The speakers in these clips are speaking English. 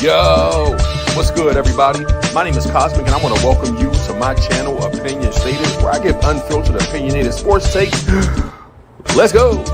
Yo, what's good, everybody? My name is Cosmic, and I want to welcome you to my channel, Opinion Stated, where I give unfiltered, opinionated sports takes. Let's go.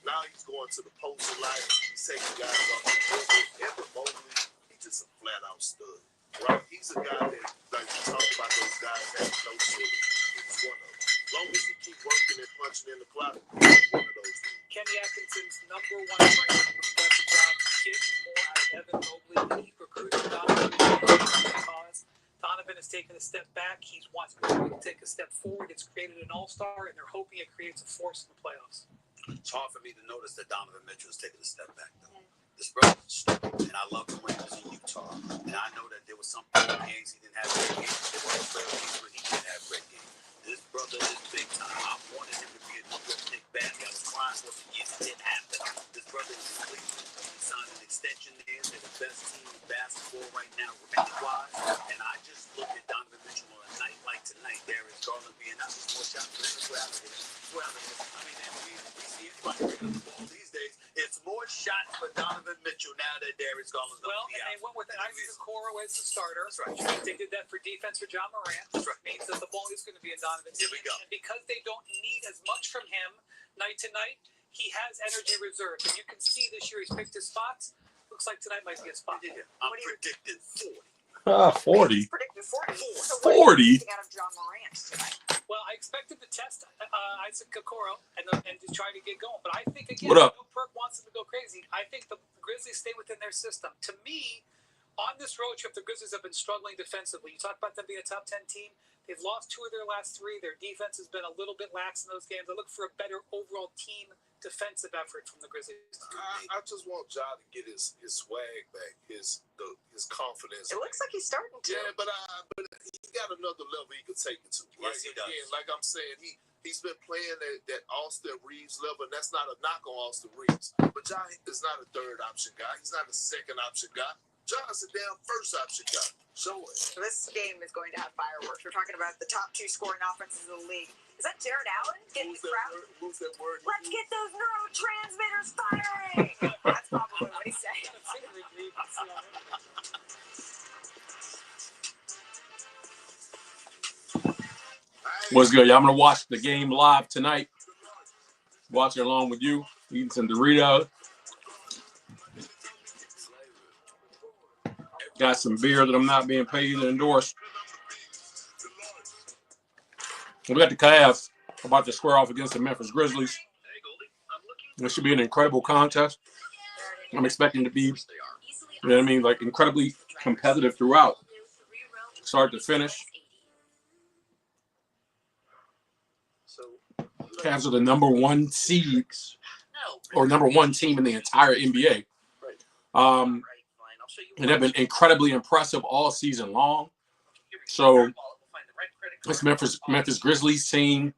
Now he's going to the poster line. He's taking guys off the dribble. Every moment, he's just a flat-out stud, right? He's a guy that, like you talk about those guys that no ceiling. He's one of them. As long as he keep working and punching in the clock, he's one of those dudes. Kenny Atkinson's number one priority was the best job to get more out of Evan Mobley than he recruited Donovan. Donovan has taken a step back. He wants Mobley to take a step forward. It's created an all-star, and they're hoping it creates a force in the playoffs. It's hard for me to notice that Donovan Mitchell is taking a step back, though. This brother is stupid, and I love him when he was in Utah. And I know that there was some games he didn't have great games. There were other games where he didn't have great games. This brother is big time. I wanted him to be a New York Knicks badly. I was crying for the years it didn't happen. This brother is in Cleveland. He signed an extension there. They're the best team in basketball right now, record-wise. And I just look at Donovan Mitchell on a night like tonight. There is Garland being out. There's more shots for him. I mean, we see anybody bringing the ball these days. It's more shots for Donovan Mitchell now that Darius Garland's Well, going to be and out. they went with Isaac Okoro as the starter. That's right. They did that for defense for John Morant. That's right. Means that the ball is going to be in Donovan's Here we go. And because they don't need as much from him night to night, he has energy reserve. And you can see this year he's picked his spots. Looks like tonight might be a spot. Yeah. I'm predicting 40. 40. He's predicted 40. So 40? out of John Morant tonight? Well, I expected to test Isaac Okoro and to try to get going. But I think, again, What up? I know Perk wants him to go crazy. I think the Grizzlies stay within their system. To me, on this road trip, the Grizzlies have been struggling defensively. You talk about them being a top 10 team. They've lost 2 of their last 3. Their defense has been a little bit lax in those games. I look for a better overall team defensive effort from the Grizzlies. I just want Ja to get his swag back, his confidence. It looks like he's starting to. Yeah, but he got another level he could take it to. Right? Yes, he does. Again, like I'm saying, he's been playing at that Austin Reeves level, and that's not a knock on Austin Reeves. But Ja is not a third option guy. He's not a second option guy. Ja's a damn first option guy. Show it. So this game is going to have fireworks. We're talking about the top 2 scoring offenses of the league. Is that Jared Allen getting the crowd? Who's that word? Let's get those neurotransmitters firing. That's probably what he's saying. What's good, y'all? I'm going to watch the game live tonight. Watch it along with you. Eating some Doritos. Got some beer that I'm not being paid to endorse. We got the Cavs about to square off against the Memphis Grizzlies. This should be an incredible contest. I'm expecting to be, you know what I mean, like incredibly competitive throughout, start to finish. Cavs are the number 1 seed or number 1 team in the entire NBA. And they've been incredibly impressive all season long. So this Memphis Grizzlies team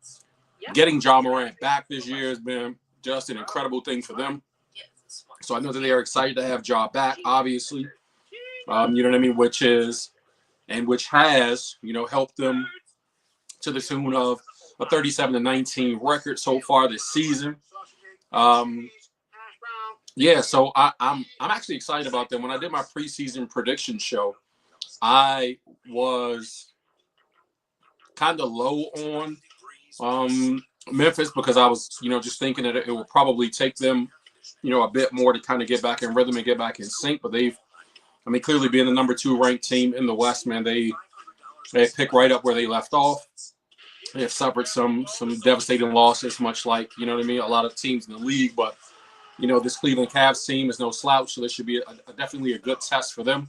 getting John Morant back this year has been just an incredible thing for them. So I know that they are excited to have Ja back, obviously. You know what I mean? Which has, you know, helped them to the tune of a 37-19 record so far this season. Yeah, so I'm actually excited about them. When I did my preseason prediction show, I was kind of low on Memphis because I was, you know, just thinking that it would probably take them, you know, a bit more to kind of get back in rhythm and get back in sync. But they've, I mean, clearly being the number 2 ranked team in the West, man, they pick right up where they left off. They have suffered some devastating losses, much like, you know what I mean, a lot of teams in the league. But you know, this Cleveland Cavs team is no slouch, so this should be definitely a good test for them.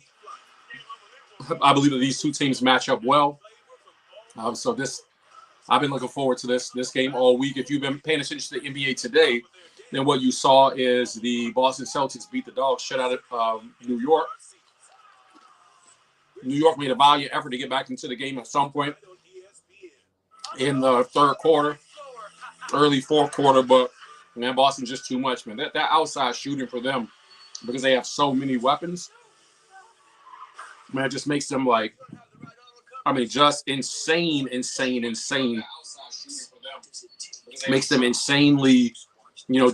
I believe that these 2 teams match up well. So I've been looking forward to this game all week. If you've been paying attention to the NBA today, then what you saw is the Boston Celtics beat the dog shit out of New York. New York made a valiant effort to get back into the game at some point in the 3rd quarter, early 4th quarter, but man, Boston's just too much, man. That outside shooting for them because they have so many weapons. Man, it just makes them like, I mean, just insane. Makes them insanely,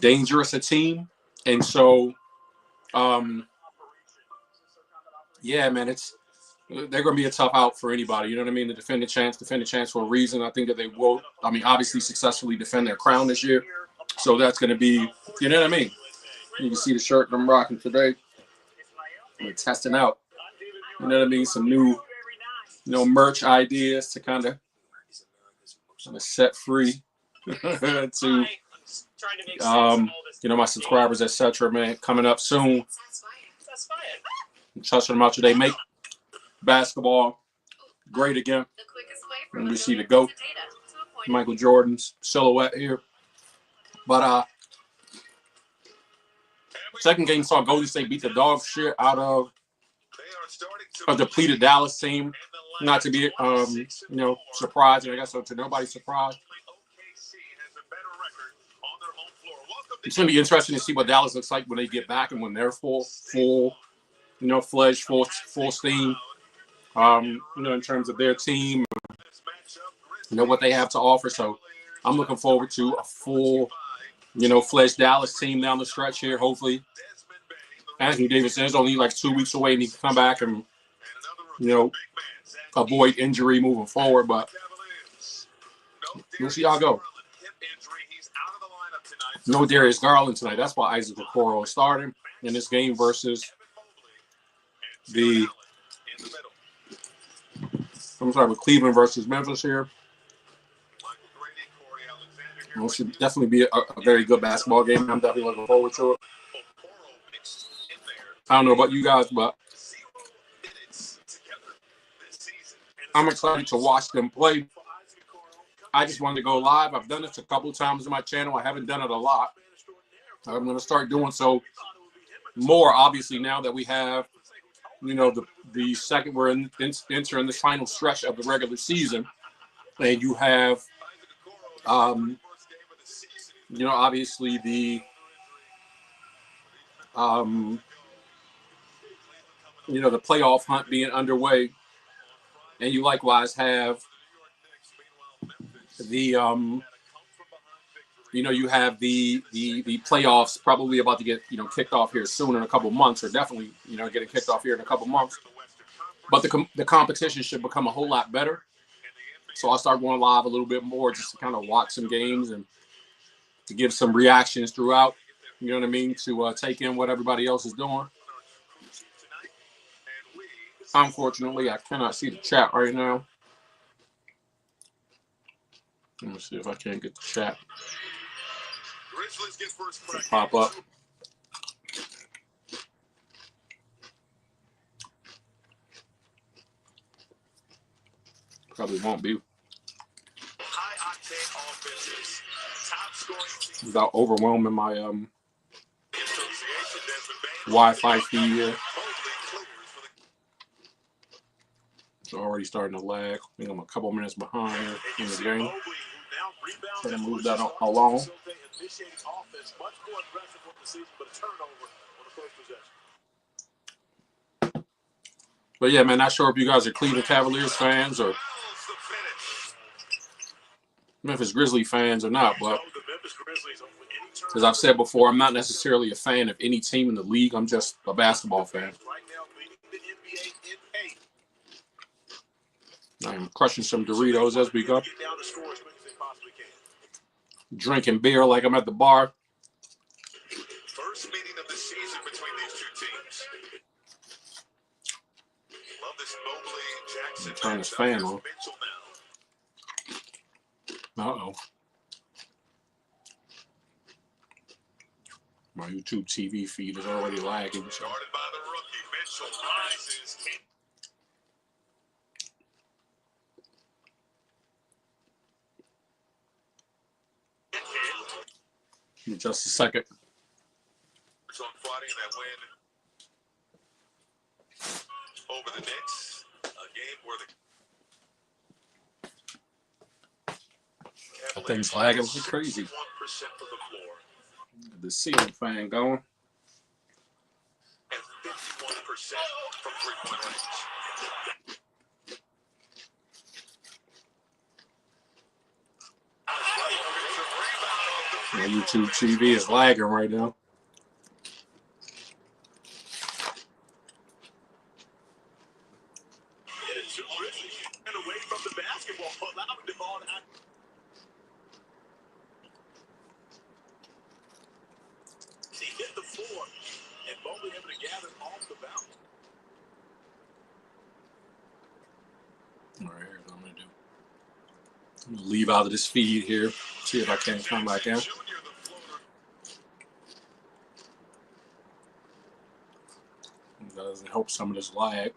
dangerous a team. And so, yeah, man, they're going to be a tough out for anybody. You know what I mean? To defend the chance for a reason. I think that they will, obviously successfully defend their crown this year. So that's going to be, you know what I mean? You can see the shirt I'm rocking today. We're testing out, you know what I mean? Some new, merch ideas to kind of set free to, my subscribers, etc. Man, coming up soon. I'm trusting them out today. Make basketball great again. And we see the GOAT, Michael Jordan's silhouette here. But second game saw Golden State beat the dog shit out of a depleted Dallas team. Not to be, surprising, I guess, so to nobody's surprise. It's going to be interesting to see what Dallas looks like when they get back and when they're full, fledged, full steam. In terms of their team, what they have to offer. So I'm looking forward to a full, fledged Dallas team down the stretch here. Hopefully, Anthony Davis is only like 2 weeks away and he can come back and, avoid injury moving forward. But we'll see how it goes. No Darius Garland tonight. That's why Isaac Okoro is starting in this game versus with Cleveland versus Memphis here. It should definitely be a very good basketball game. I'm definitely looking forward to it. I don't know about you guys, but I'm excited to watch them play. I just wanted to go live. I've done this a couple times on my channel. I haven't done it a lot. I'm going to start doing so more, obviously, now that we have, the second, we're entering the final stretch of the regular season. And you have, obviously the, the playoff hunt being underway. And you likewise have the, you have the playoffs probably about to get, kicked off here soon in a couple months, or definitely, getting kicked off here in a couple months. But the competition should become a whole lot better. So I'll start going live a little bit more just to kind of watch some games and to give some reactions throughout, you know what I mean, to take in what everybody else is doing. Unfortunately, I cannot see the chat right now. Let me see if I can get the chat to pop up. Probably won't be. Without overwhelming my Wi-Fi feed here. It's already starting to lag. I think I'm a couple minutes behind in the game. Trying to move that along. But yeah, man, not sure if you guys are Cleveland Cavaliers fans or Memphis Grizzly fans or not, but as I've said before, I'm not necessarily a fan of any team in the league. I'm just a basketball fan. I'm crushing some Doritos as we go. Drinking beer like I'm at the bar. First meeting of the season between these two teams. Love this Mobley Jackson. Turn this fan on. Uh-oh. My YouTube TV feed is already lagging. So. Started by the rookie, Mitchell rises. Just a second. On Friday in that win over the Knicks, a game where the that thing's lagging like crazy. The ceiling fan going. from three-point range. My YouTube TV is lagging right now. Away from the basketball, allowing the ball to he hit the floor and Mobley able to gather off the bounce. All right, here's what I'm gonna do. I'm gonna leave out of this feed here. See if I can come back in. That doesn't help some of this lag.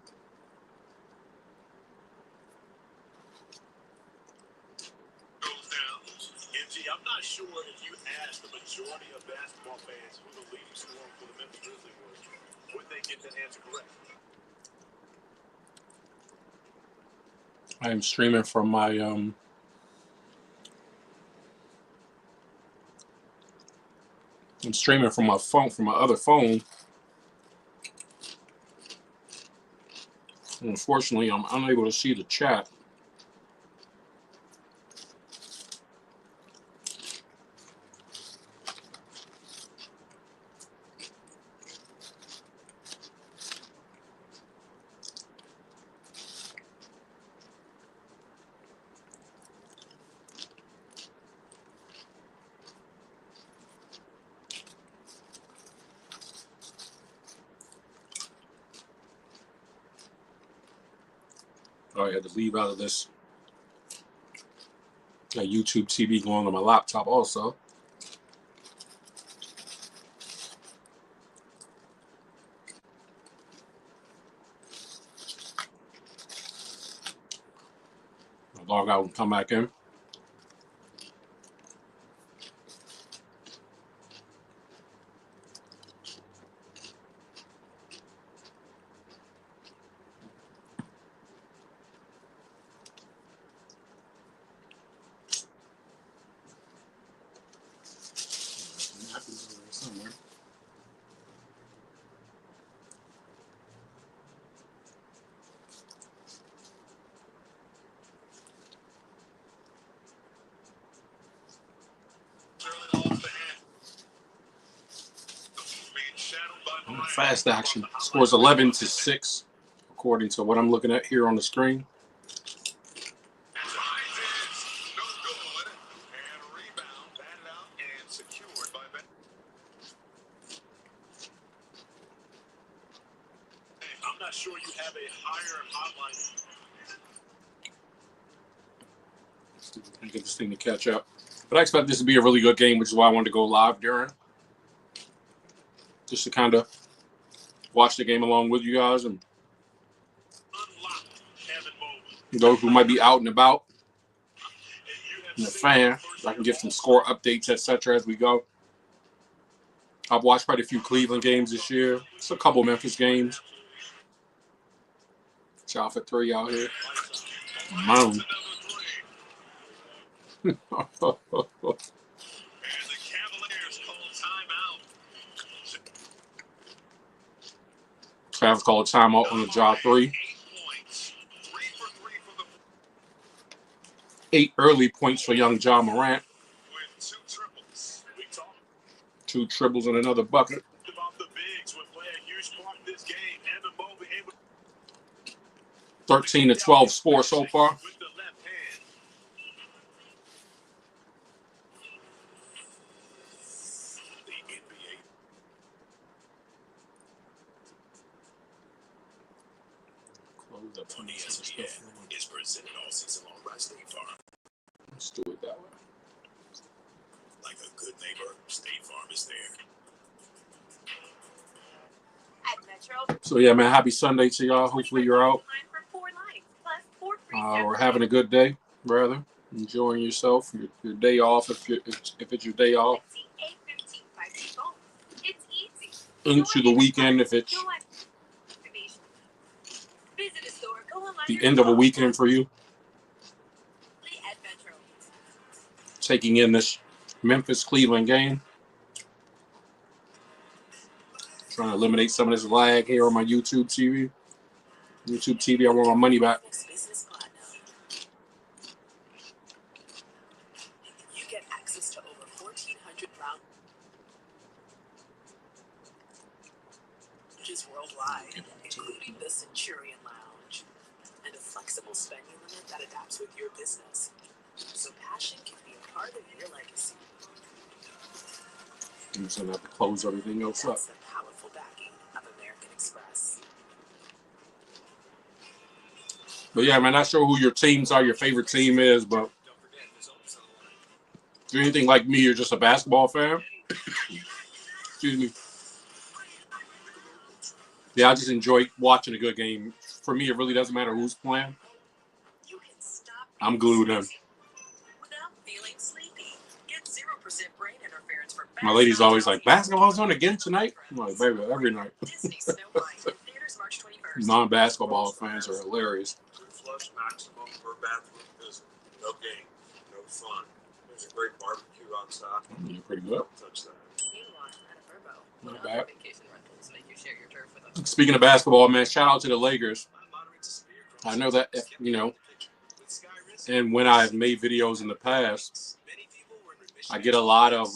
I'm not sure if you asked the majority of basketball fans who the leading scorer for the Memphis Grizzlies was, would they get that answer correct? I am streaming from my phone, from my other phone. Unfortunately, I'm unable to see the chat. I had to leave out of this. Got YouTube TV going on my laptop also. I'll log out and come back in. Somewhere. Fast action. Scores 11-6, according to what I'm looking at here on the screen. I'm not sure you have a higher hotline. Get this thing to catch up. But I expect this to be a really good game, which is why I wanted to go live during. Just to kind of watch the game along with you guys and those who might be out and about and the fan. I can give some score updates, etc. as we go. I've watched quite a few Cleveland games this year. It's a couple Memphis games. Shout for 3 out here. Moan. Travis called a timeout on the job 3. 8 early points for young John Morant. 2 triples and another bucket. 13-12 score so far. Is presented all season long by State Farm. Let's do it that way. Like a good neighbor, State Farm is there. So yeah, man, happy Sunday to y'all. Hopefully you're out or having a good day, rather. Enjoying yourself, your day off if it's your day off. Into the weekend if it's the end of a weekend for you. Taking in this Memphis-Cleveland game. Trying to eliminate some of this lag here on my YouTube TV. YouTube TV, I want my money back. You get access to over 1,400 lounges worldwide, including the Centurion Lounge, and a flexible spending limit that adapts with your business. So passion can be a part of your legacy. I'm just gonna have to close everything else up. That's the powerful backing of American Express. But yeah, man, not sure who your teams are, your favorite team is, but if you're anything like me, you're just a basketball fan. Excuse me. Yeah, I just enjoy watching a good game. For me, it really doesn't matter who's playing. I'm glued in. Without feeling sleepy, get 0% brain interference for My lady's always like, basketball's on again tonight? I'm like, baby, every night. Disney Snow White in theaters March 21st. Non-basketball fans are hilarious. Flush maximum per bathroom visit. No game, no fun. There's a great barbecue outside. You're pretty good. Touch that. Meanwhile, at a Verbo, Not bad. vacation rentals make you share your turf with us. Speaking of basketball, man, shout out to the Lakers. I know that, you know, and when I've made videos in the past, I get a lot of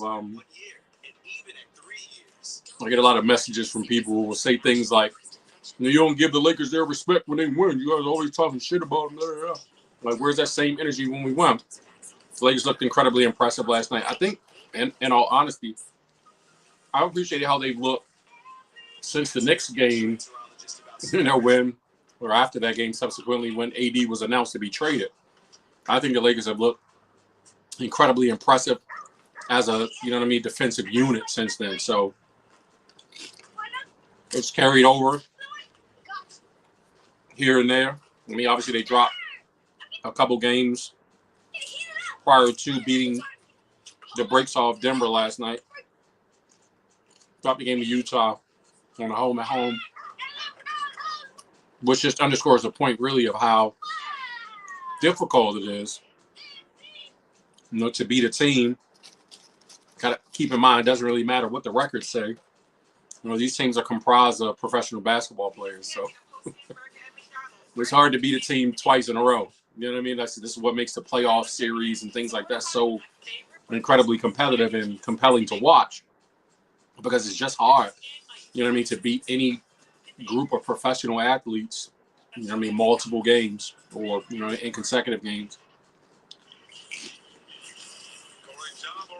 messages from people who will say things like, you don't give the Lakers their respect when they win. You guys are always talking shit about them. Like, where's that same energy when we won? The Lakers looked incredibly impressive last night. I think, in all honesty, I appreciated how they've looked since the Knicks game, you know, or after that game, subsequently, when AD was announced to be traded. I think the Lakers have looked incredibly impressive as a, you know what I mean, defensive unit since then. So it's carried over here and there. I mean, obviously they dropped a couple games prior to beating the brakes off Denver last night. Dropped the game to Utah on a home at home, which just underscores the point really of how difficult it is, you know, to beat a team. Gotta keep in mind, it doesn't really matter what the records say. You know, these teams are comprised of professional basketball players, so it's hard to beat a team twice in a row. You know what I mean? This is what makes the playoff series and things like that so incredibly competitive and compelling to watch, because it's just hard, you know what I mean, to beat any group of professional athletes, you know what I mean, multiple games or, you know, in consecutive games.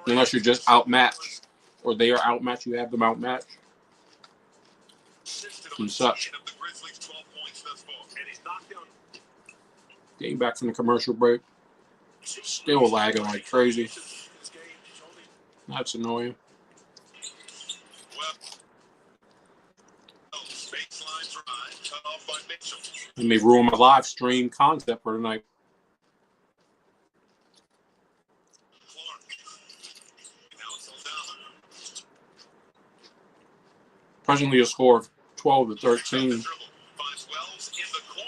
Unless you're just outmatched or they are outmatched, you have them outmatched and such. Getting back from the commercial break. Still lagging like crazy. That's annoying. And they ruined my live stream concept for tonight. Presently a score of 12-13.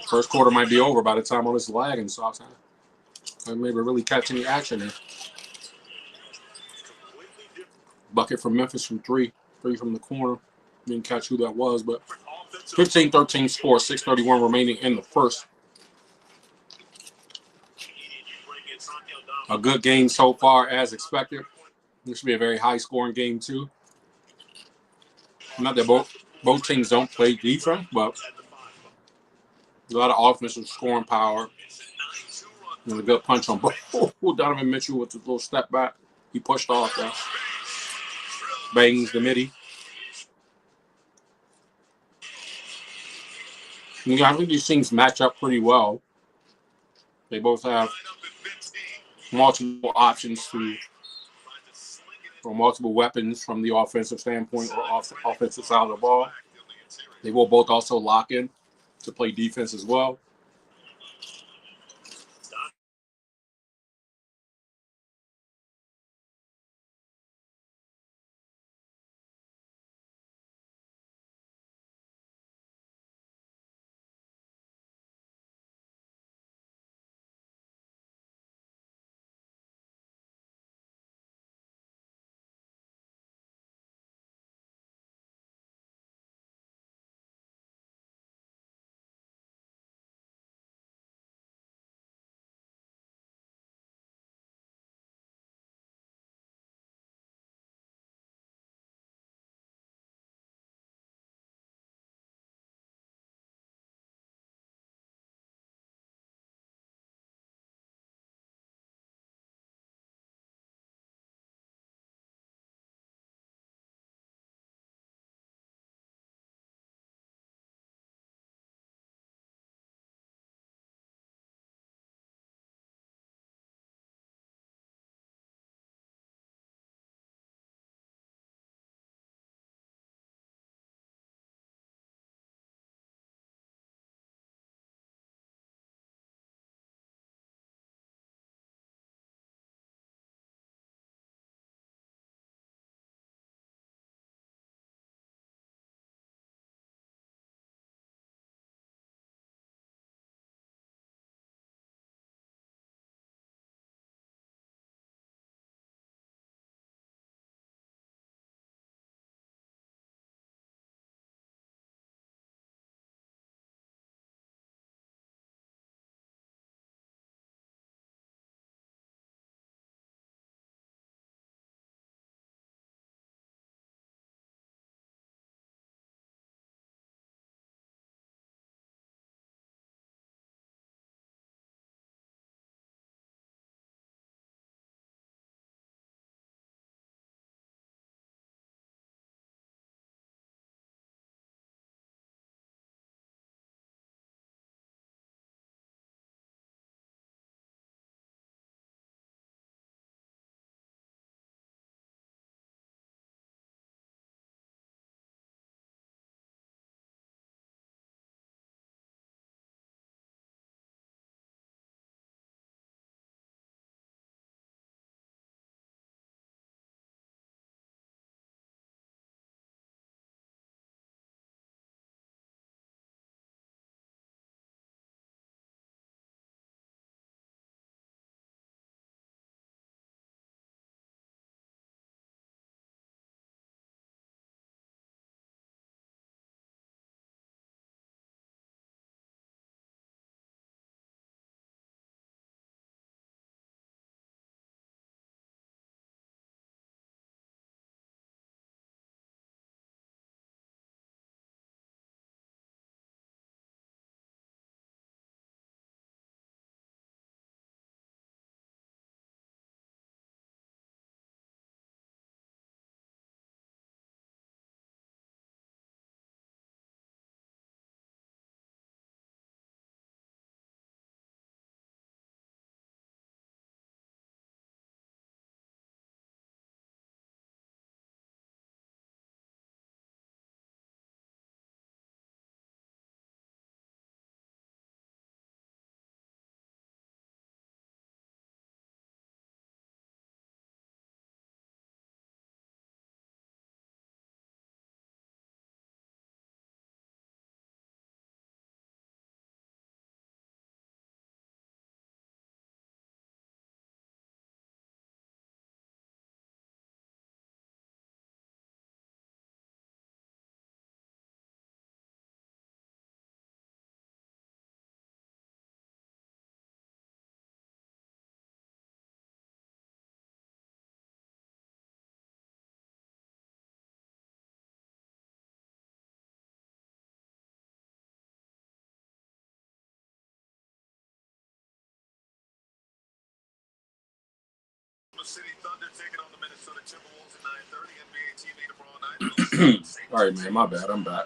First quarter might be over by the time all this lagging stops. I maybe really catch any action there. Bucket from Memphis from three from the corner. Didn't catch who that was, but 15-13 score, 6:31 remaining in the first. A good game so far as expected. This should be a very high-scoring game too. Not that both teams don't play defense, but a lot of offensive scoring power. And a good punch on both. Donovan Mitchell with a little step back. He pushed off that. Bangs the midi. Yeah, I think these teams match up pretty well. They both have multiple options or multiple weapons from the offensive standpoint or offensive side of the ball. They will both also lock in to play defense as well. City Thunder taking on the Minnesota Timberwolves at 9:30. NBA TV tomorrow night. All right, man. My bad. I'm back.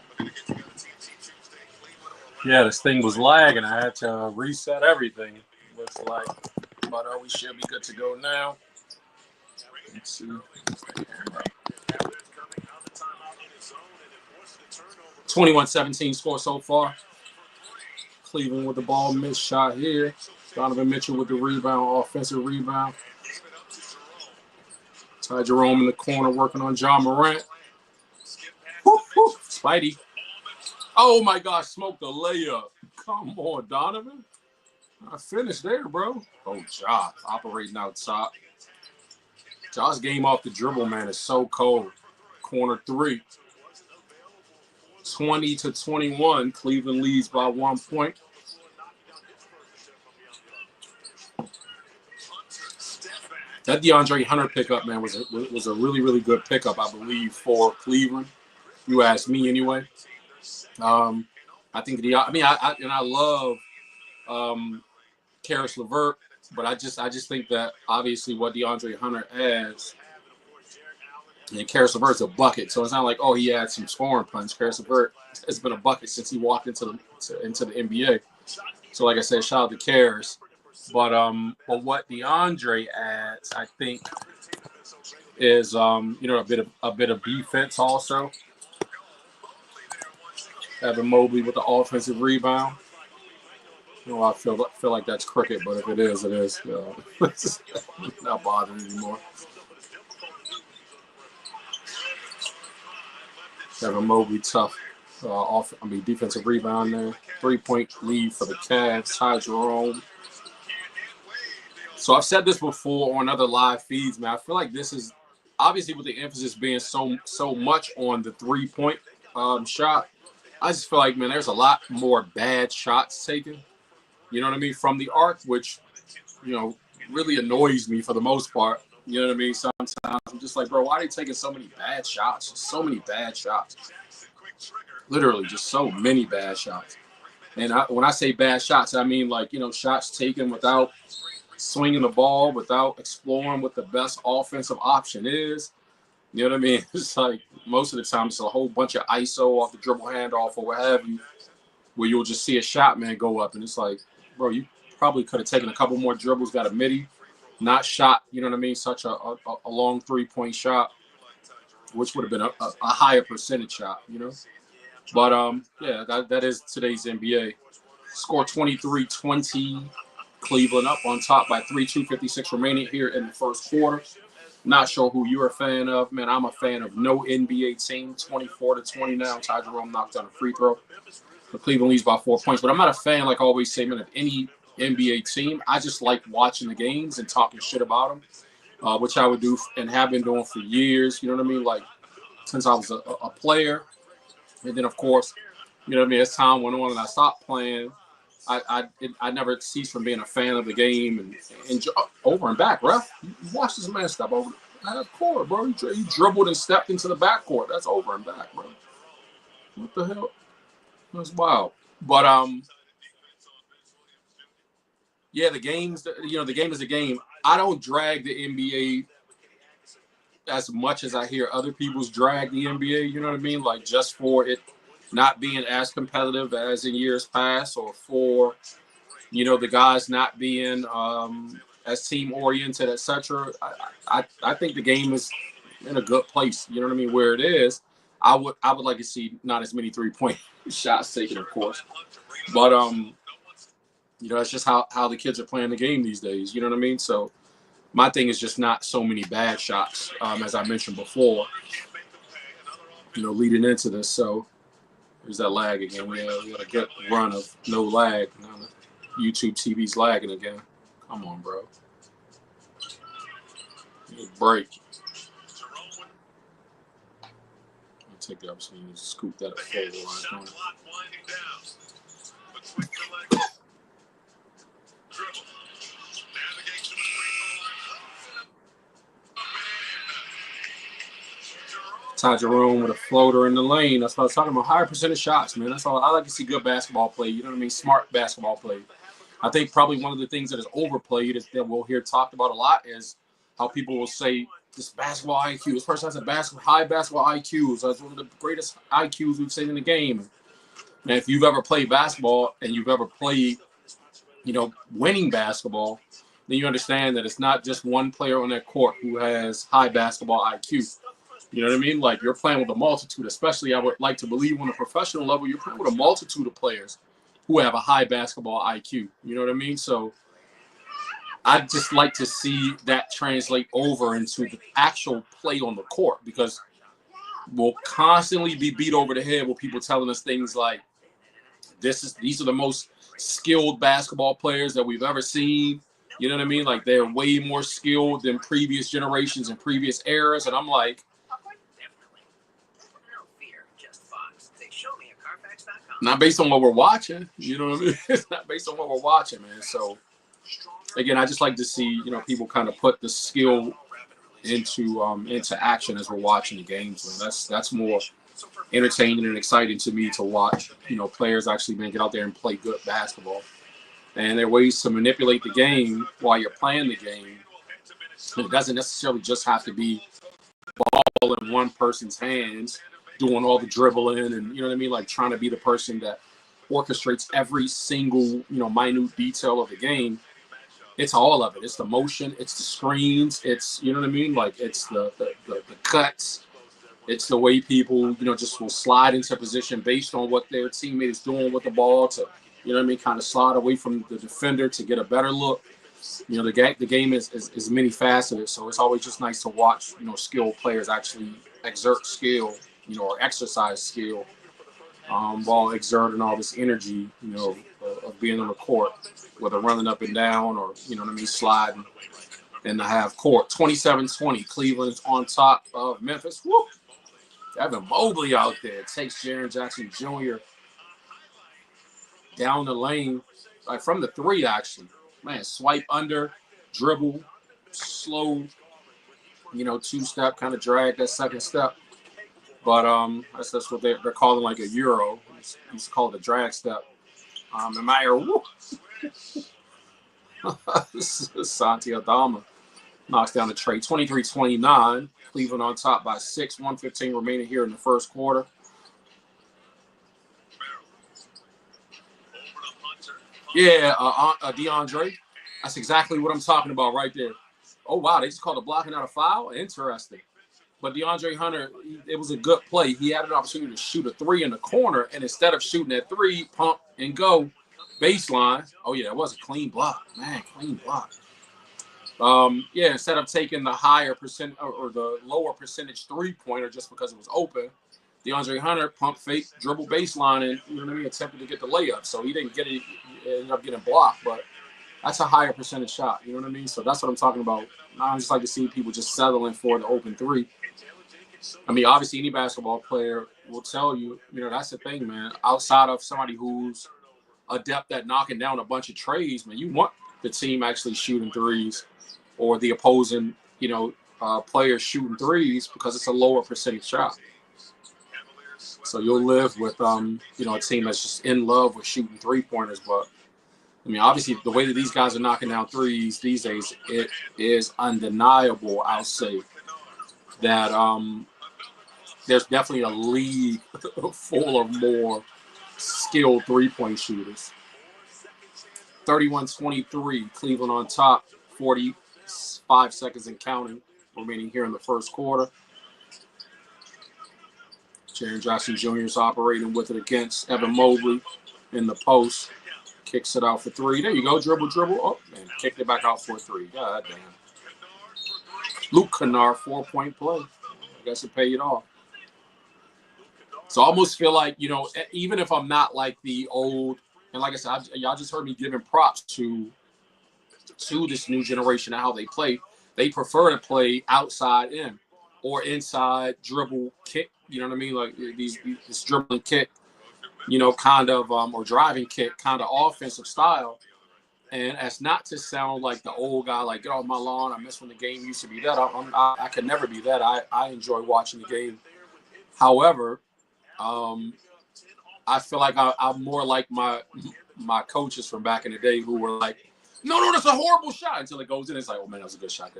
Yeah, this thing was lagging. I had to reset everything. Looks like, but we should be good to go now. Let's see. 21-17 score so far. Cleveland with the ball, missed shot here. Donovan Mitchell with the rebound, offensive rebound. Ty Jerome in the corner working on John Morant. Woo, woo. Spidey. Oh my gosh, smoked the layup. Come on, Donovan. I finished there, bro. Oh, Josh operating outside. Josh's game off the dribble, man, is so cold. Corner three. 20-21. Cleveland leads by 1 point. That DeAndre Hunter pickup, man, was a really, really good pickup, I believe, for Cleveland. You asked me anyway. I think I love Karis LeVert, but I just think that obviously what DeAndre Hunter adds, and Karis LeVert's a bucket, so it's not like, oh, he had some scoring punch. Karis LeVert has been a bucket since he walked into the NBA. So like I said, shout out to Karis. But what DeAndre adds, I think, is a bit of defense also. Evan Mobley with the offensive rebound. I feel like that's cricket, but if it is, it is. It's not bothering anymore. Evan Mobley tough. Defensive rebound there. 3-point lead for the Cavs. Ty Jerome. So I've said this before on other live feeds, man. I feel like this is obviously with the emphasis being so much on the 3-point shot. I just feel like, man, there's a lot more bad shots taken. You know what I mean? From the arc, which, really annoys me for the most part. You know what I mean? Sometimes I'm just like, bro, why are they taking so many bad shots? Just so many bad shots. Literally, just so many bad shots. And when I say bad shots, I mean like, shots taken without swinging the ball, without exploring what the best offensive option is. You know what I mean? It's like most of the time it's a whole bunch of ISO off the dribble handoff or what have you, where you'll just see a shot man go up, and it's like, bro, you probably could have taken a couple more dribbles, got a midi, not shot, you know what I mean, such a long 3-point shot, which would have been a higher percentage shot, But, that is today's NBA. Score 23-20. Cleveland up on top by 3, 2:56 remaining here in the first quarter. Not sure who you're a fan of. Man, I'm a fan of no NBA team. 24-20 now. Ty Jerome knocked down a free throw. The Cleveland leads by 4 points. But I'm not a fan, like I always say, man, of any NBA team. I just like watching the games and talking shit about them, which I would do and have been doing for years. You know what I mean? Like, since I was a player. And then, of course, you know what I mean, as time went on and I stopped playing, I never ceased from being a fan of the game and over and back, ref. You watch this man step over the half court, bro. He dribbled and stepped into the backcourt. That's over and back, bro. What the hell? That's wild. But the games. The game is the game. I don't drag the NBA as much as I hear other people's drag the NBA. You know what I mean? Like just for it not being as competitive as in years past, or for, the guys not being as team-oriented, etc. I think the game is in a good place, you know what I mean, where it is. I would like to see not as many 3-point shots taken, of course. But, that's just how the kids are playing the game these days, you know what I mean? So my thing is just not so many bad shots, as I mentioned before, leading into this. So, there's that lag again. We had a good run of no lag. Now the YouTube TV's lagging again. Come on, bro. Break. I'll take the opportunity to scoop that up forward. Ty Jerome with a floater in the lane. That's what I was talking about. Higher percentage shots, man. That's all. I like to see good basketball play. You know what I mean? Smart basketball play. I think probably one of the things that is overplayed is that we'll hear talked about a lot is how people will say this basketball IQ. This person has a high basketball IQ. So it's one of the greatest IQs we've seen in the game. And if you've ever played basketball and you've ever played, winning basketball, then you understand that it's not just one player on that court who has high basketball IQ. You know what I mean? Like, you're playing with a multitude, especially I would like to believe on a professional level, you're playing with a multitude of players who have a high basketball IQ. You know what I mean? So I'd just like to see that translate over into the actual play on the court, because we'll constantly be beat over the head with people telling us things like, these are the most skilled basketball players that we've ever seen. You know what I mean? Like, they're way more skilled than previous generations and previous eras. And I'm like, not based on what we're watching. You know what I mean? It's not based on what we're watching, man. So, again, I just like to see, people kind of put the skill into action as we're watching the games. Man. That's more entertaining and exciting to me to watch. Players actually get out there and play good basketball. And there are ways to manipulate the game while you're playing the game. It doesn't necessarily just have to be ball in one person's hands, doing all the dribbling and, you know what I mean, like trying to be the person that orchestrates every single, minute detail of the game. It's all of it. It's the motion. It's the screens. It's, you know what I mean? Like, it's the cuts. It's the way people, just will slide into position based on what their teammate is doing with the ball to, you know what I mean, kind of slide away from the defender to get a better look. The game is many faceted, so it's always just nice to watch, skilled players actually exert skill, or exercise skill, while exerting all this energy, of being on the court, whether running up and down or, sliding in the half court. 27-20, Cleveland's on top of Memphis. Woo! Evan Mobley out there takes Jaren Jackson Jr. down the lane, like from the three, actually. Man, swipe under, dribble, slow, two-step, kind of drag that second step. But that's what they're calling like a Euro. It's called a drag step. And Meyer, woo! Santi Aldama knocks down the tray. 23-29. Cleveland on top by 6. 1:15 remaining here in the first quarter. Yeah, DeAndre. That's exactly what I'm talking about right there. Oh, wow. They just called a blocking out a foul? Interesting. But DeAndre Hunter, it was a good play. He had an opportunity to shoot a three in the corner, and instead of shooting that three, pump and go baseline. Oh, yeah, it was a clean block. Man, clean block. Instead of taking the higher percent or the lower percentage three-pointer just because it was open, DeAndre Hunter pump fake, dribble baseline, and, you know what I mean, attempted to get the layup. So he didn't get it. He ended up getting blocked, but that's a higher percentage shot. You know what I mean? So that's what I'm talking about. I just like to see people just settling for the open three. I mean, obviously, any basketball player will tell you, that's the thing, man. Outside of somebody who's adept at knocking down a bunch of treys, man, you want the team actually shooting threes or the opposing, players shooting threes because it's a lower percentage shot. So you'll live with, a team that's just in love with shooting three-pointers. But, I mean, obviously, the way that these guys are knocking down threes these days, it is undeniable, I'll say, that there's definitely a league full of more skilled three-point shooters. 31-23, Cleveland on top, 45 seconds and counting remaining here in the first quarter. Jaren Jackson Jr. is operating with it against Evan Mobley in the post. Kicks it out for three. There you go. Dribble. Oh, man. Kicked it back out for three. God damn. Luke Kennard, 4-point play. I guess it paid off. So I almost feel like, even if I'm not like the old, and like I said, y'all just heard me giving props to this new generation and how they play. They prefer to play outside in or inside dribble kick. You know what I mean? Like this dribbling kick, kind of, or driving kick, kind of offensive style. And as not to sound like the old guy, like, get off my lawn, I miss when the game used to be that. I could never be that. I enjoy watching the game. However, I feel like I'm more like my coaches from back in the day who were like, No, that's a horrible shot. Until it goes in, it's like, oh man, that was a good shot.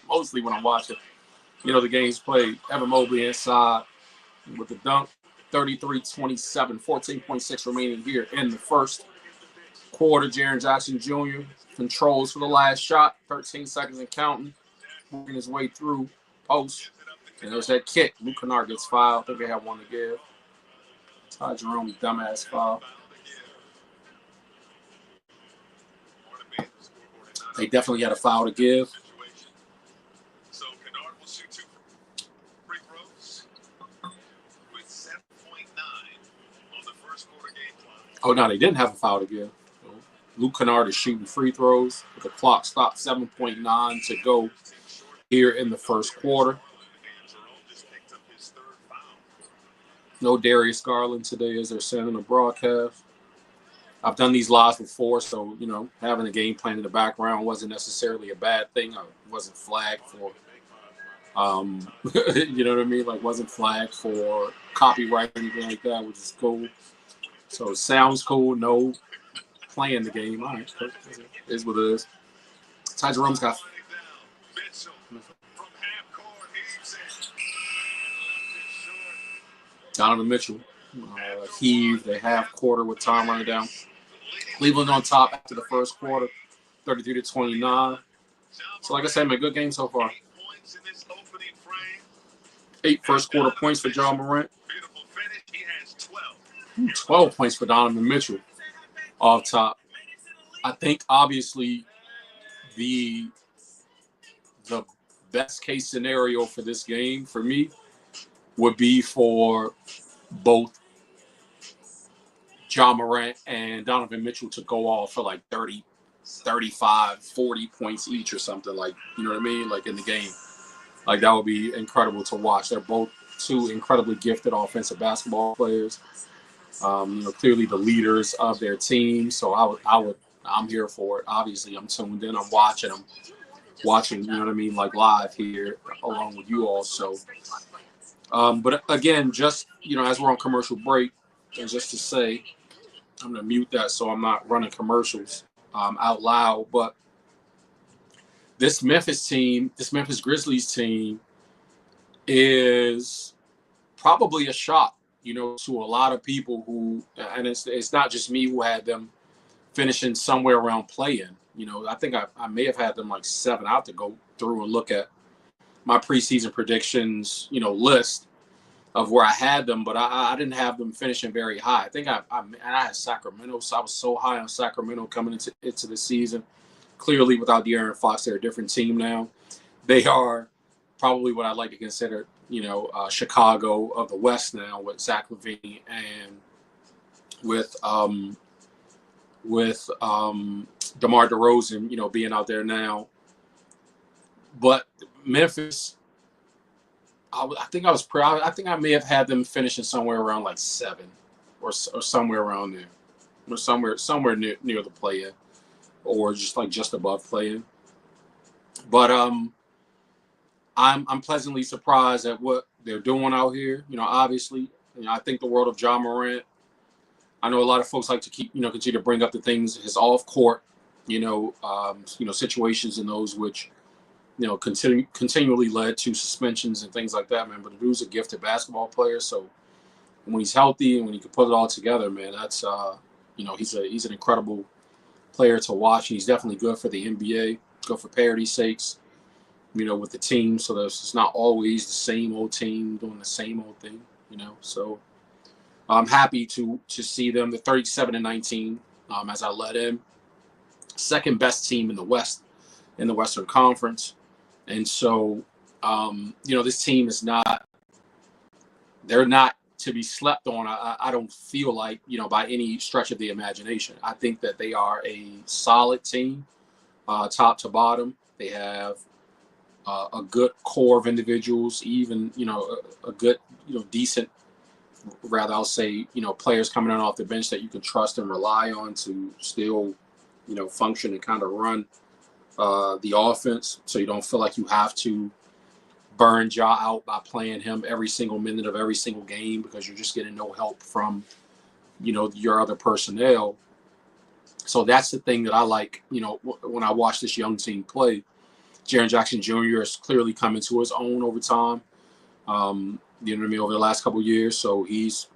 Mostly when I'm watching, the games played. Evan Mobley inside with the dunk. 33-27, 14.6 remaining here in the first quarter. Jaren Jackson Jr. controls for the last shot. 13 seconds and counting. Working his way through post. And there's that kick. Luke Kennard gets fouled. I think they have one to give. Ty Jerome, dumbass foul. They definitely had a foul to give. So Kennard will shoot 2 free throws with 7.9 on the first quarter game clock. Oh, no, they didn't have a foul to give. Luke Kennard is shooting free throws. The clock stopped 7.9 to go here in the first quarter. No Darius Garland today as they're sending a broadcast. I've done these lives before, so, having a game plan in the background wasn't necessarily a bad thing. I wasn't flagged for, you know what I mean? Like, wasn't flagged for copyright or anything like that, which is cool. So it sounds cool. No playing the game. All right, is what it is. Ty Jerome's got. Donovan Mitchell heaved a half quarter with time running down. Cleveland on top after the first quarter, 33-29. So, like I said, man, good game so far. 8 first quarter points for Ja Morant. 12 points for Donovan Mitchell off top. I think, obviously, the best case scenario for this game for me would be for both Ja Morant and Donovan Mitchell to go off for like 30, 35, 40 points each or something, like, you know what I mean? Like in the game. Like that would be incredible to watch. They're both two incredibly gifted offensive basketball players. Clearly the leaders of their team. So I'm here for it. Obviously, I'm tuned in. I'm watching, you know what I mean, like live here along with you all. So, but again, just, as we're on commercial break, and just to say, I'm going to mute that so I'm not running commercials out loud. But this Memphis Grizzlies team is probably a shock, to a lot of people who, and it's not just me who had them finishing somewhere around play-in. I think I may have had them like 7 out to go through and look at my preseason predictions, list of where I had them, but I didn't have them finishing very high. I think I had Sacramento, so I was so high on Sacramento coming into the season. Clearly, without De'Aaron Fox, they're a different team now. They are probably what I'd like to consider, Chicago of the West now with Zach LaVine and with DeMar DeRozan, being out there now. But Memphis, I think I may have had them finishing somewhere around like 7 or somewhere around there, or somewhere near the play-in, or just above play-in. But I'm pleasantly surprised at what they're doing out here. Obviously, I think the world of Ja Morant. I know a lot of folks like to keep, continue to bring up the things, his off-court, situations in those which, continually led to suspensions and things like that, man. But the dude's a gifted basketball player, so when he's healthy and when he can put it all together, man, that's he's an incredible player to watch. And he's definitely good for the NBA, good for parity's sakes, with the team. So that it's not always the same old team doing the same old thing, So I'm happy to see them. The 37-19, as I let in, second best team in the West, in the Western Conference. And so, this team is they're not to be slept on. I don't feel like, by any stretch of the imagination. I think that they are a solid team, top to bottom. They have a good core of individuals, even, a good, decent, rather I'll say, players coming in off the bench that you can trust and rely on to still, function and kind of run the offense, so you don't feel like you have to burn Ja out by playing him every single minute of every single game because you're just getting no help from, your other personnel. So that's the thing that I like, you know, when I watch this young team play. Jaren Jackson Jr. has clearly come into his own over time, you know what I mean, over the last couple of years. So he's,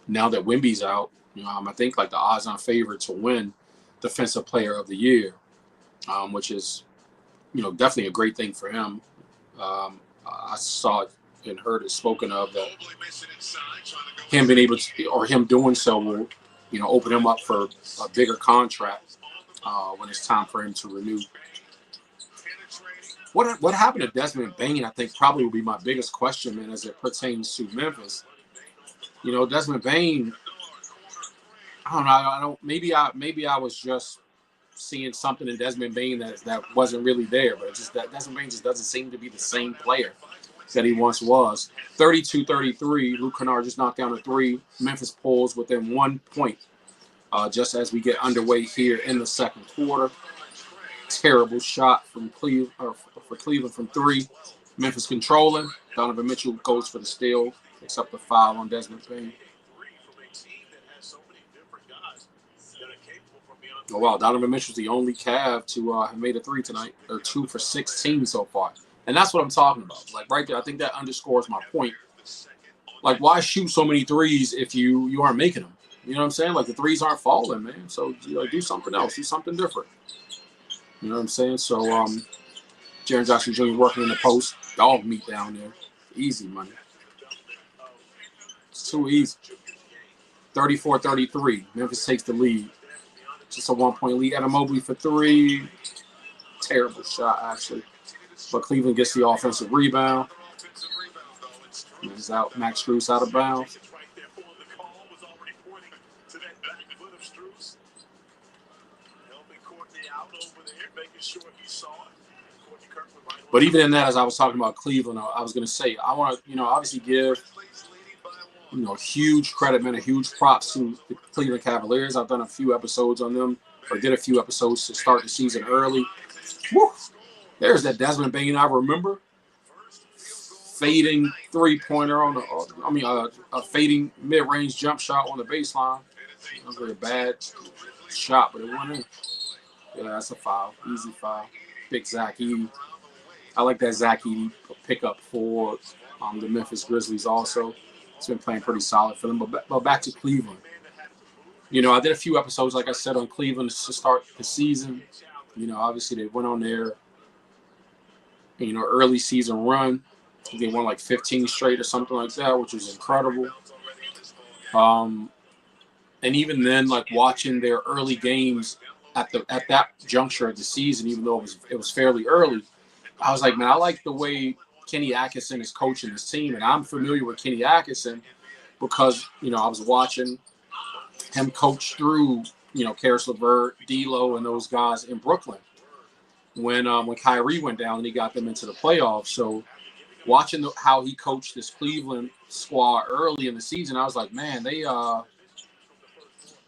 now that Wemby's out, I think like the odds-on favorite to win Defensive Player of the Year, which is, you know, definitely a great thing for him. I saw it and heard it spoken of that him being able to, or him doing so will, you know, open him up for a bigger contract when it's time for him to renew. What happened to Desmond Bane, I think, probably will be my biggest question, man, as it pertains to Memphis. You know, Desmond Bane, I don't. Maybe I was just seeing something in Desmond Bane that wasn't really there, but it's just that Desmond Bane just doesn't seem to be the same player that he once was. 32-33, Luke Kennard just knocked down a three. Memphis pulls within 1 point just as we get underway here in the second quarter. Terrible shot from Cleveland from three. Memphis controlling. Donovan Mitchell goes for the steal, picks up the foul on Desmond Bane. Oh, wow. Donovan Mitchell's the only Cav to have made a three tonight. They're 2 for 16 so far. And that's what I'm talking about. Like right there, I think that underscores my point. Like, why shoot so many threes if you aren't making them? You know what I'm saying? Like, the threes aren't falling, man. So, do something else. Do something different. You know what I'm saying? So, Jaren Jackson Jr. working in the post. Dog meat down there. Easy money. It's too easy. 34-33. Memphis takes the lead. Just a 1 point lead. Evan Mobley for three. Terrible shot, actually. But Cleveland gets the offensive rebound. He's out. Max Strus out of bounds. But even in that, as I was talking about Cleveland, I was going to say, I want to, obviously give, huge credit, man, a huge props to the Cleveland Cavaliers. I've done a few episodes on them, or did a few episodes to start the season early. Woo! There's that Desmond Bane I remember. Fading three-pointer a fading mid-range jump shot on the baseline. That was a bad shot, but it went in. Yeah, that's a foul. Easy foul. Big Zach Edey. I like that Zach Edey pickup for the Memphis Grizzlies also. It's been playing pretty solid for them. But back to Cleveland. I did a few episodes, like I said, on Cleveland to start the season. Obviously they went on their, early season run. They won like 15 straight or something like that, which was incredible. And even then, like watching their early games at that juncture of the season, even though it was fairly early, I was like, man, I like the way Kenny Atkinson is coaching his team, and I'm familiar with Kenny Atkinson because I was watching him coach through Karis LeVert, D'Lo, and those guys in Brooklyn when Kyrie went down and he got them into the playoffs. So watching how he coached this Cleveland squad early in the season, I was like, man, they're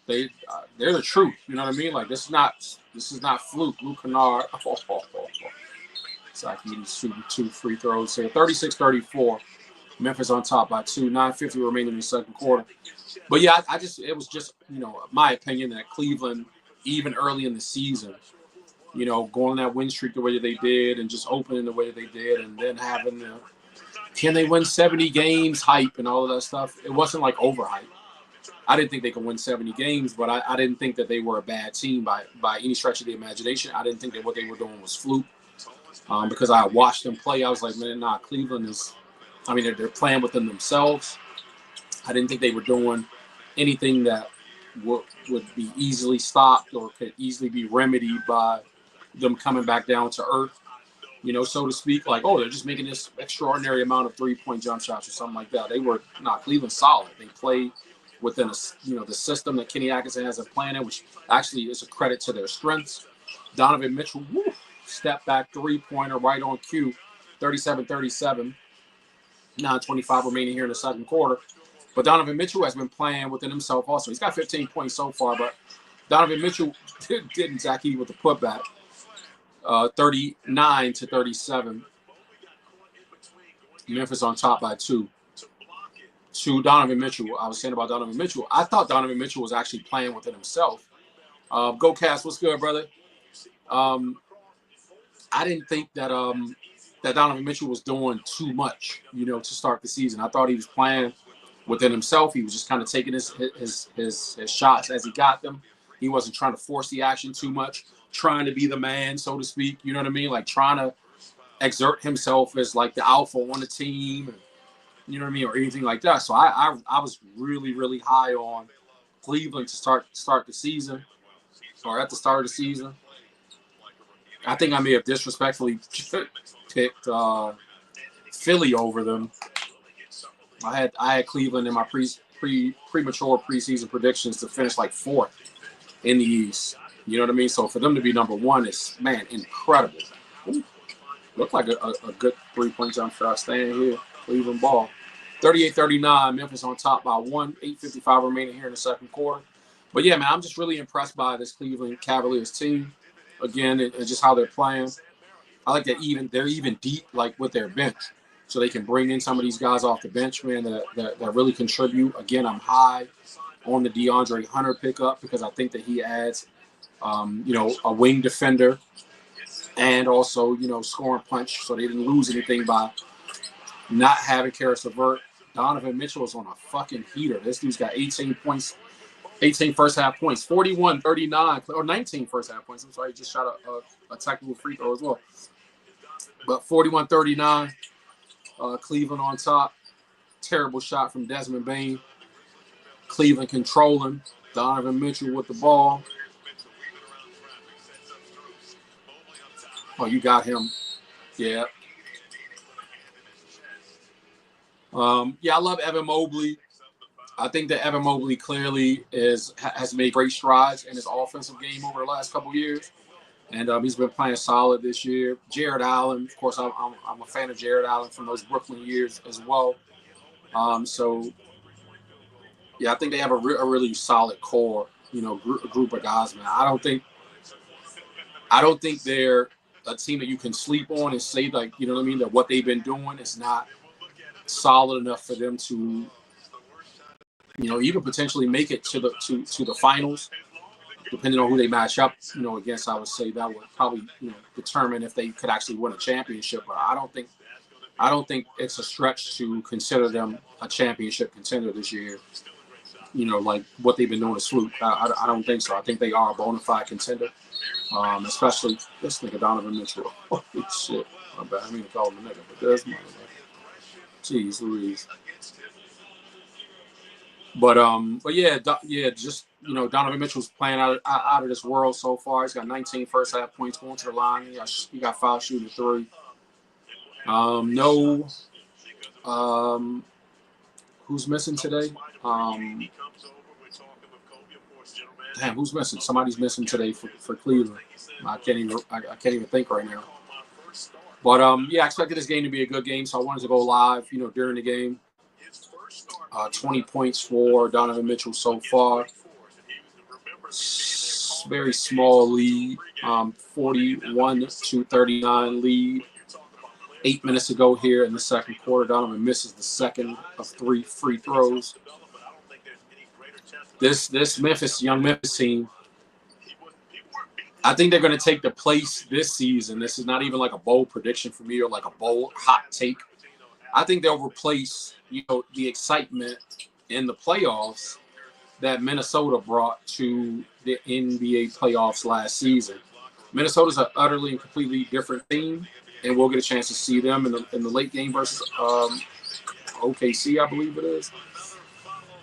the truth. You know what I mean? Like this is not fluke. Luke Kennard. Zach Edey shooting 2 free throws here. 36-34. Memphis on top by 2. 9:50 remaining in the second quarter. But yeah, it was just my opinion that Cleveland, even early in the season, going on that win streak the way that they did and just opening the way that they did and then having the can they win 70 games hype and all of that stuff. It wasn't like overhype. I didn't think they could win 70 games, but I didn't think that they were a bad team by any stretch of the imagination. I didn't think that what they were doing was fluke because I watched them play. I was like, man, nah, Cleveland is – they're playing within themselves. I didn't think they were doing anything that would be easily stopped or could easily be remedied by them coming back down to earth, so to speak. Like, oh, they're just making this extraordinary amount of three-point jump shots or something like that. They were not Cleveland solid. They played within the system that Kenny Atkinson has a plan in, which actually is a credit to their strengths. Donovan Mitchell, step back three-pointer right on cue, 37-37. 9:25 remaining here in the second quarter. But Donovan Mitchell has been playing within himself also. He's got 15 points so far, but Donovan Mitchell didn't Zach Edey with the putback. 39-37. Memphis on top by 2. To Donovan Mitchell, I was saying about Donovan Mitchell, I thought Donovan Mitchell was actually playing within himself Go Cast, what's good, brother? I didn't think that that Donovan Mitchell was doing too much, to start the season. I thought he was playing within himself. He was just kind of taking his shots as he got them. He wasn't trying to force the action too much, trying to be the man, so to speak. You know what I mean? Like trying to exert himself as like the alpha on the team, you know what I mean, or anything like that. So I was really, really high on Cleveland to start the season, or at the start of the season. I think I may have disrespectfully picked Philly over them. I had Cleveland in my premature preseason predictions to finish like 4th in the East. You know what I mean? So for them to be number 1 is, man, incredible. Ooh, looked like a good 3-point jump shot. Staying here, Cleveland ball. 38-39, Memphis on top by 1. 8:55 remaining here in the second quarter. But yeah, man, I'm just really impressed by this Cleveland Cavaliers team. Again, and just how they're playing. I like that they're even deep, like with their bench, so they can bring in some of these guys off the bench, man, that really contribute. Again, I'm high on the DeAndre Hunter pickup because I think that he adds, a wing defender and also, scoring punch. So they didn't lose anything by not having Karis LeVert. Donovan Mitchell is on a fucking heater. This dude's got 18 points. 18 first half points, 41-39, or 19 first half points. I'm sorry, he just shot a technical free throw as well. But 41-39, Cleveland on top. Terrible shot from Desmond Bane. Cleveland controlling. Donovan Mitchell with the ball. Oh, you got him. Yeah. I love Evan Mobley. I think that Evan Mobley clearly has made great strides in his offensive game over the last couple of years, and he's been playing solid this year. Jared Allen, of course, I'm a fan of Jared Allen from those Brooklyn years as well. I think they have a really solid core, group of guys, man. I don't think they're a team that you can sleep on and say, like, you know what I mean, that what they've been doing is not solid enough for them to, even potentially make it to the finals, depending on who they match up, against. I would say that would probably, determine if they could actually win a championship. But I don't think it's a stretch to consider them a championship contender this year. Like what they've been doing to Sloop. I don't think so. I think they are a bona fide contender, especially this nigga Donovan Mitchell. Holy shit. My bad. I mean to call him a nigga, but there's my jeez Louise. But just Donovan Mitchell's playing out of this world so far. He's got 19 first half points going to the line. He got foul shooting 3. Who's missing today? Damn, who's missing? Somebody's missing today for Cleveland. I can't even think right now. But I expected this game to be a good game, so I wanted to go live, during the game. 20 points for Donovan Mitchell so far. Very small lead. 41-39 lead. 8 minutes to go here in the second quarter. Donovan misses the second of 3 free throws. This young Memphis team, I think they're going to take the place this season. This is not even like a bold prediction for me or like a bold hot take. I think they'll replace, the excitement in the playoffs that Minnesota brought to the NBA playoffs last season. Minnesota's an utterly and completely different team, and we'll get a chance to see them in the late game versus OKC, I believe it is.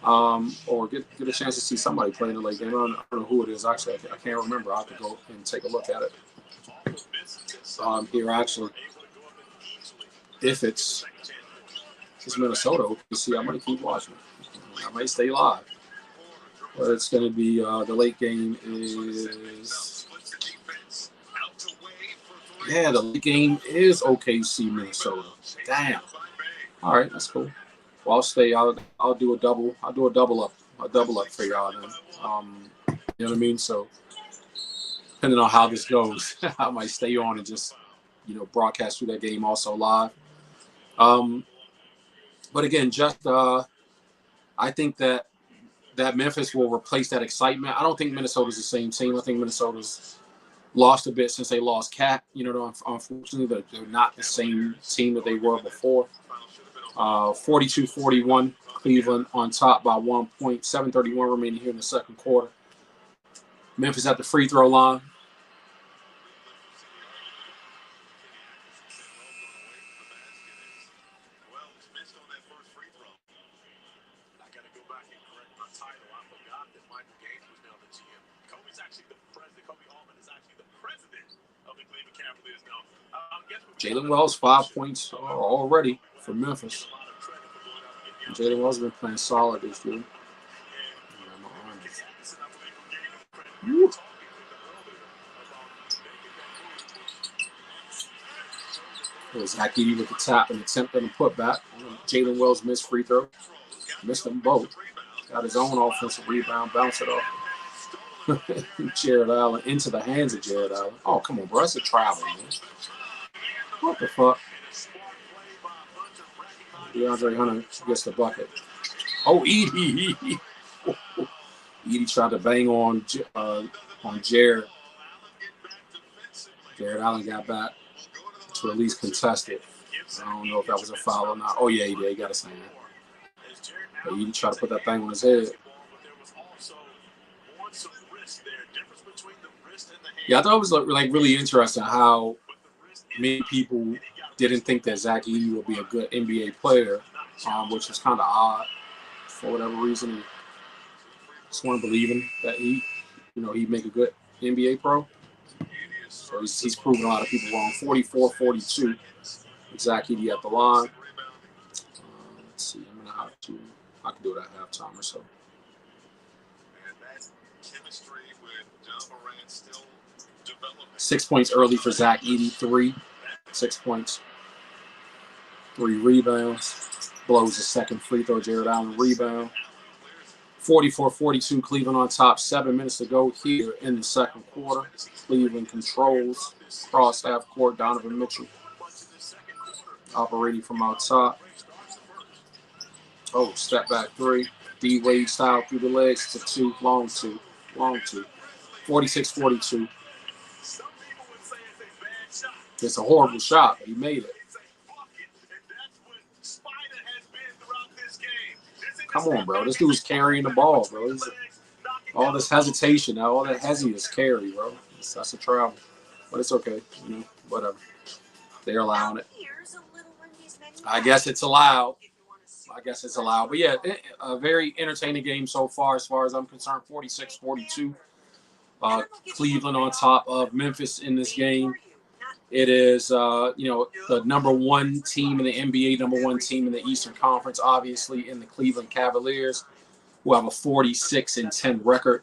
Or get a chance to see somebody play in the late game. I don't know who it is, actually. I can't remember. I'll have to go and take a look at it. Here, actually. If it's Minnesota, OKC, I might keep watching. I might stay live. But it's going to be the late game is... Yeah, the late game is OKC, Minnesota. Damn. All right, that's cool. Well, I'll stay. I'll do a double. I'll do a double up for y'all then. You know what I mean? So, depending on how this goes, I might stay on and just, broadcast through that game also live. But again, just I think that that Memphis will replace that excitement. I don't think Minnesota's the same team. I think Minnesota's lost a bit since they lost Cat. You know, unfortunately, they're not the same team that they were before. 42-41, Cleveland on top by 1 point. 7:31 remaining here in the second quarter. Memphis at the free throw line. Jalen Wells, 5 points already for Memphis. Jalen Wells has been playing solid this year. Zach Edey with the tap and attempt on the putback. Jalen Wells missed free throw. Missed them both. Got his own offensive rebound, bounce it off. Jared Allen into the hands of Jared Allen. Oh, come on, bro. That's a travel, man. What the fuck? DeAndre Hunter gets the bucket. Oh, Edey. Edey tried to bang on Jared. Jared Allen got back to at least contest it. I don't know if that was a foul or not. Oh, yeah, he did. He got a stand. But Edey tried to put that thing on his head. Yeah, I thought it was like really interesting how many people didn't think that Zach Edey would be a good NBA player, which is kind of odd for whatever reason. He just weren't believing that he'd make a good NBA pro. So he's proven a lot of people wrong. 44-42. Zach Edey at the line. Let's see. I can do it at halftime or so. 6 points early for Zach Edey. 3. 6 points. 3 rebounds. Blows the second free throw. Jared Allen rebound. 44-42. Cleveland on top. 7 minutes to go here in the second quarter. Cleveland controls cross half court. Donovan Mitchell operating from out top. Oh, step back 3. D Wade style through the legs to 2. Long 2. 46-42. It's a horrible shot, but he made it. Come on, bro. This dude's carrying the ball, bro. All this hesitation, all that hezzy is carry, bro. That's a travel. But it's okay. Whatever. They're allowing it. I guess it's allowed. But yeah, a very entertaining game so far as I'm concerned. 46-42. Cleveland on top of Memphis in this game. It is, the number one team in the NBA, number one team in the Eastern Conference, obviously, in the Cleveland Cavaliers, who have a 46-10 record,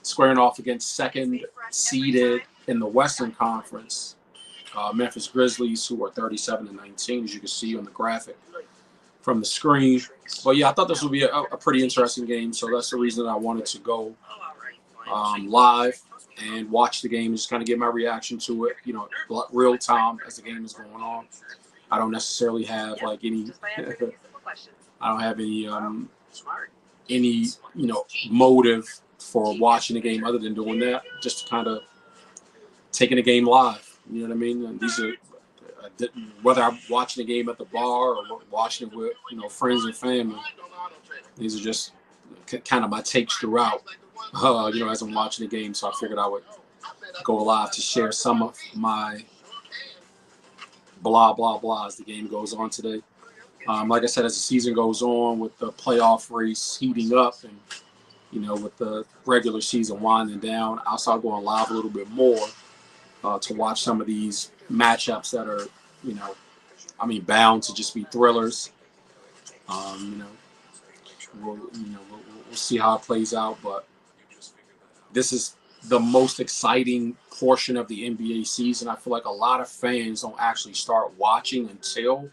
squaring off against second seeded in the Western Conference, Memphis Grizzlies, who are 37-19, as you can see on the graphic from the screen. But yeah, I thought this would be a pretty interesting game, so that's the reason I wanted to go live and watch the game and just kind of get my reaction to it, real time as the game is going on. I don't necessarily have any motive for watching the game other than doing that, just kind of taking the game live. You know what I mean? And these are whether I'm watching the game at the bar or watching it with friends and family. These are just kind of my takes throughout. As I'm watching the game, so I figured I would go live to share some of my blah, blah, blah as the game goes on today. Like I said, as the season goes on with the playoff race heating up and, with the regular season winding down, I'll start going live a little bit more to watch some of these matchups that are, bound to just be thrillers. We'll see how it plays out, but this is the most exciting portion of the NBA season. I feel like a lot of fans don't actually start watching until,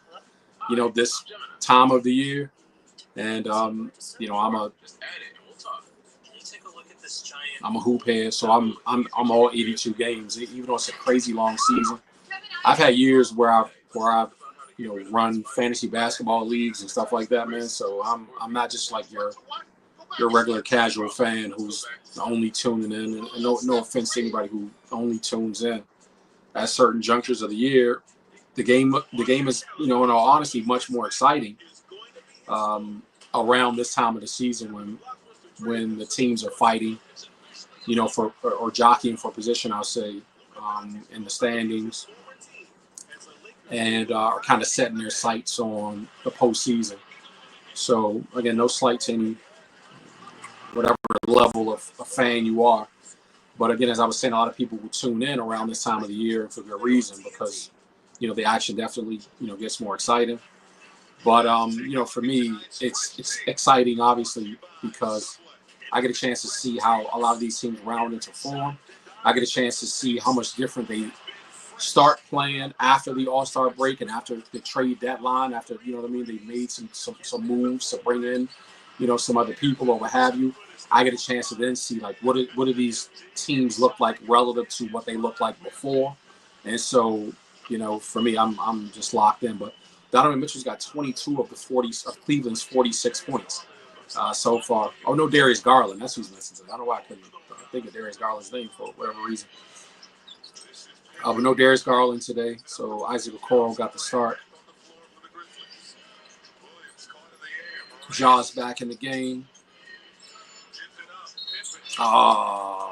this time of the year. And, I'm a hoop head, so I'm all 82 games, even though it's a crazy long season. I've had years where I've run fantasy basketball leagues and stuff like that, man. So I'm not just like your your regular casual fan who's only tuning in, and no offense to anybody who only tunes in at certain junctures of the year, the game is, in all honesty, much more exciting around this time of the season when the teams are fighting, for or jockeying for position, I'll say, in the standings, and are kind of setting their sights on the postseason. So again, no slight to any whatever level of a fan you are. But again, as I was saying, a lot of people will tune in around this time of the year for good reason, because, the action definitely, gets more exciting. But, for me, it's exciting, obviously, because I get a chance to see how a lot of these teams round into form. I get a chance to see how much different they start playing after the All-Star break and after the trade deadline, after, they made some moves to bring in, some other people or what have you. I get a chance to then see, like, what do these teams look like relative to what they looked like before. And so, for me, I'm just locked in. But Donovan Mitchell's got 22 of Cleveland's 46 points so far. Oh, no, Darius Garland. That's who's missing. I don't know why I couldn't think of Darius Garland's name for whatever reason. But no Darius Garland today, so Isaac Okoro got the start. Jaws back in the game.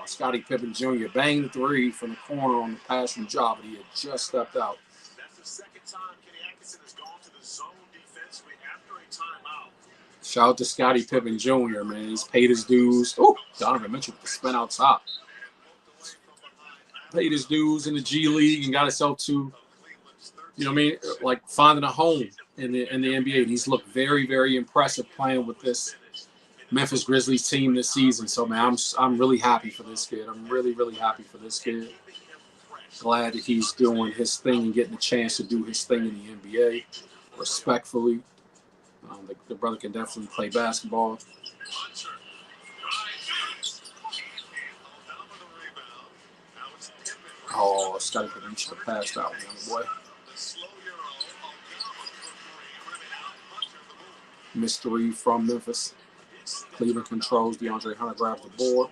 Scottie Pippen Jr. banged three from the corner on the pass from Ja, but he had just stepped out. That's the second time Kenny Atkinson has gone to the zone defensively after a timeout. Shout out to Scottie Pippen Jr., man. He's paid his dues. Oh, Donovan Mitchell with the spin out top. Paid his dues in the G League and got himself to, like finding a home in the NBA. And he's looked very, very impressive playing with this Memphis Grizzlies team this season. So, man, I'm really happy for this kid. I'm really, really happy for this kid. Glad that he's doing his thing and getting a chance to do his thing in the NBA. Respectfully, the brother can definitely play basketball. Oh, Scottie Pippen should have passed out, young boy. Missed three from Memphis. Cleveland controls. DeAndre Hunter grabs the board.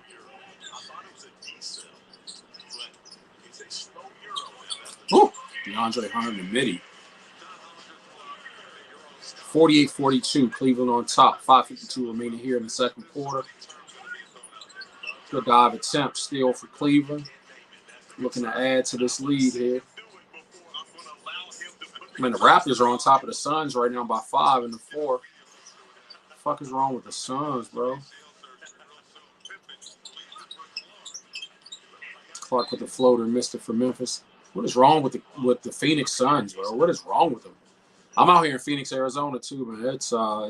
Woo! DeAndre Hunter in the midi. 48-42. Cleveland on top. 5:52 remaining here in the second quarter. Good dive attempt still for Cleveland. Looking to add to this lead here. Man, the Raptors are on top of the Suns right now by 5 in the fourth. What the fuck is wrong with the Suns, bro? Clark with the floater, missed it for Memphis. What is wrong with the Phoenix Suns, bro? What is wrong with them? I'm out here in Phoenix, Arizona, too, man. It's I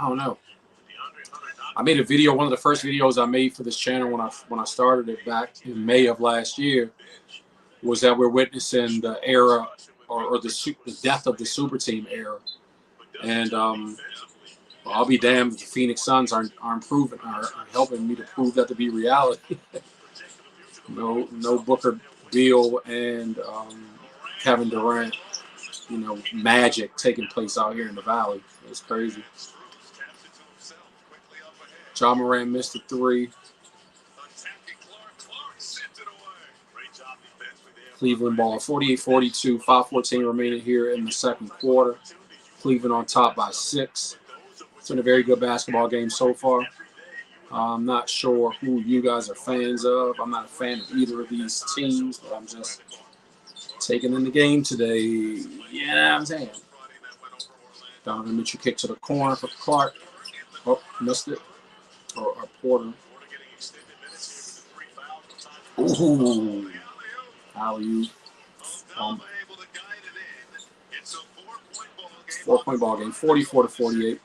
don't know. I made a video. One of the first videos I made for this channel when I started it back in May of last year was that we're witnessing the era or the death of the super team era. And I'll be damned if the Phoenix Suns are helping me to prove that to be reality. No Booker, Beal, and Kevin Durant, magic taking place out here in the Valley. It's crazy. Ja Morant missed a three. Cleveland ball, 48-42, 5:14 remaining here in the second quarter. Cleveland on top by 6. It's been a very good basketball game so far. I'm not sure who you guys are fans of. I'm not a fan of either of these teams, but I'm just taking in the game today. Yeah, I'm saying. Donovan Mitchell kick to the corner for Clark. Oh, missed it. Or Porter. Ooh. Alley-oop. 4-point ball game. 44-48.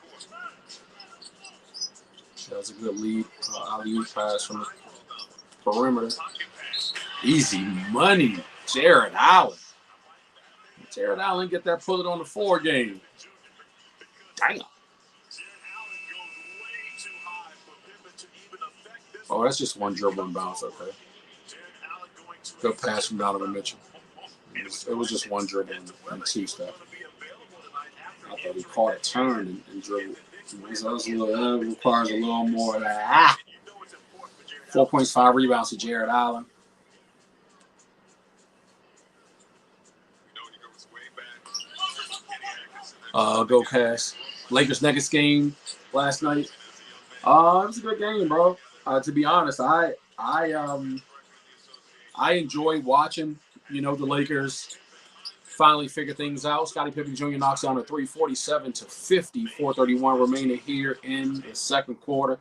That was a good lead. Alley-oop pass from the perimeter. Easy money. Jared Allen. Jared Allen get that pull it on the 4 game. Damn. Oh, that's just one dribble and bounce. Okay. Good pass from Donovan Mitchell. It was just one dribble and 2 step. I thought he caught a turn and dribbled. That requires a little more of that. 4 points, 5 rebounds to Jared Allen. Go Cast. Lakers Nuggets game last night. It was a good game, bro. To be honest, I enjoy watching, the Lakers finally figure things out. Scottie Pippen Jr. knocks down a 347-50, 4:31 remaining here in the second quarter.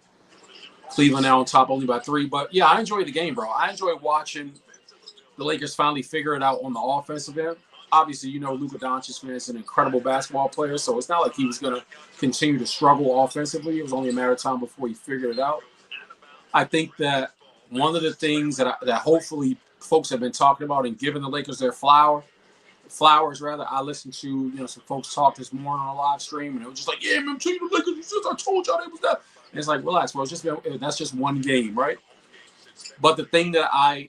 Cleveland now on top only by 3. But, yeah, I enjoy the game, bro. I enjoy watching the Lakers finally figure it out on the offensive end. Obviously, Luka Doncic, man, is an incredible basketball player, so it's not like he was going to continue to struggle offensively. It was only a matter of time before he figured it out. I think that one of the things that hopefully folks have been talking about and giving the Lakers their flowers. I listened to some folks talk this morning on a live stream, and it was just like, yeah, man, the Lakers, I told y'all they was that. And it's like, relax, bro. That's just one game, right? But the thing that I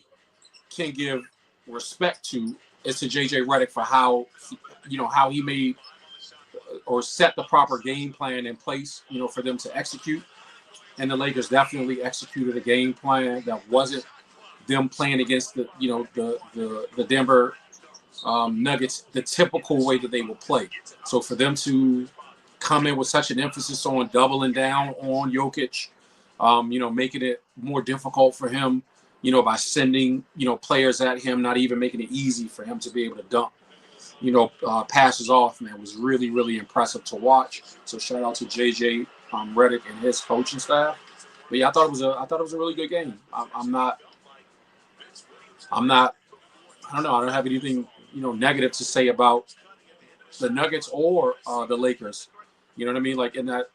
can give respect to is to JJ Redick for how he made or set the proper game plan in place, for them to execute. And the Lakers definitely executed a game plan that wasn't them playing against the Denver Nuggets the typical way that they will play. So for them to come in with such an emphasis on doubling down on Jokic, making it more difficult for him, by sending, players at him, not even making it easy for him to be able to dunk, passes off, man, was really, really impressive to watch. So shout out to JJ Redick and his coaching staff. But yeah, I thought it was a really good game. I don't know. I don't have anything, negative to say about the Nuggets or the Lakers. You know what I mean? Like in that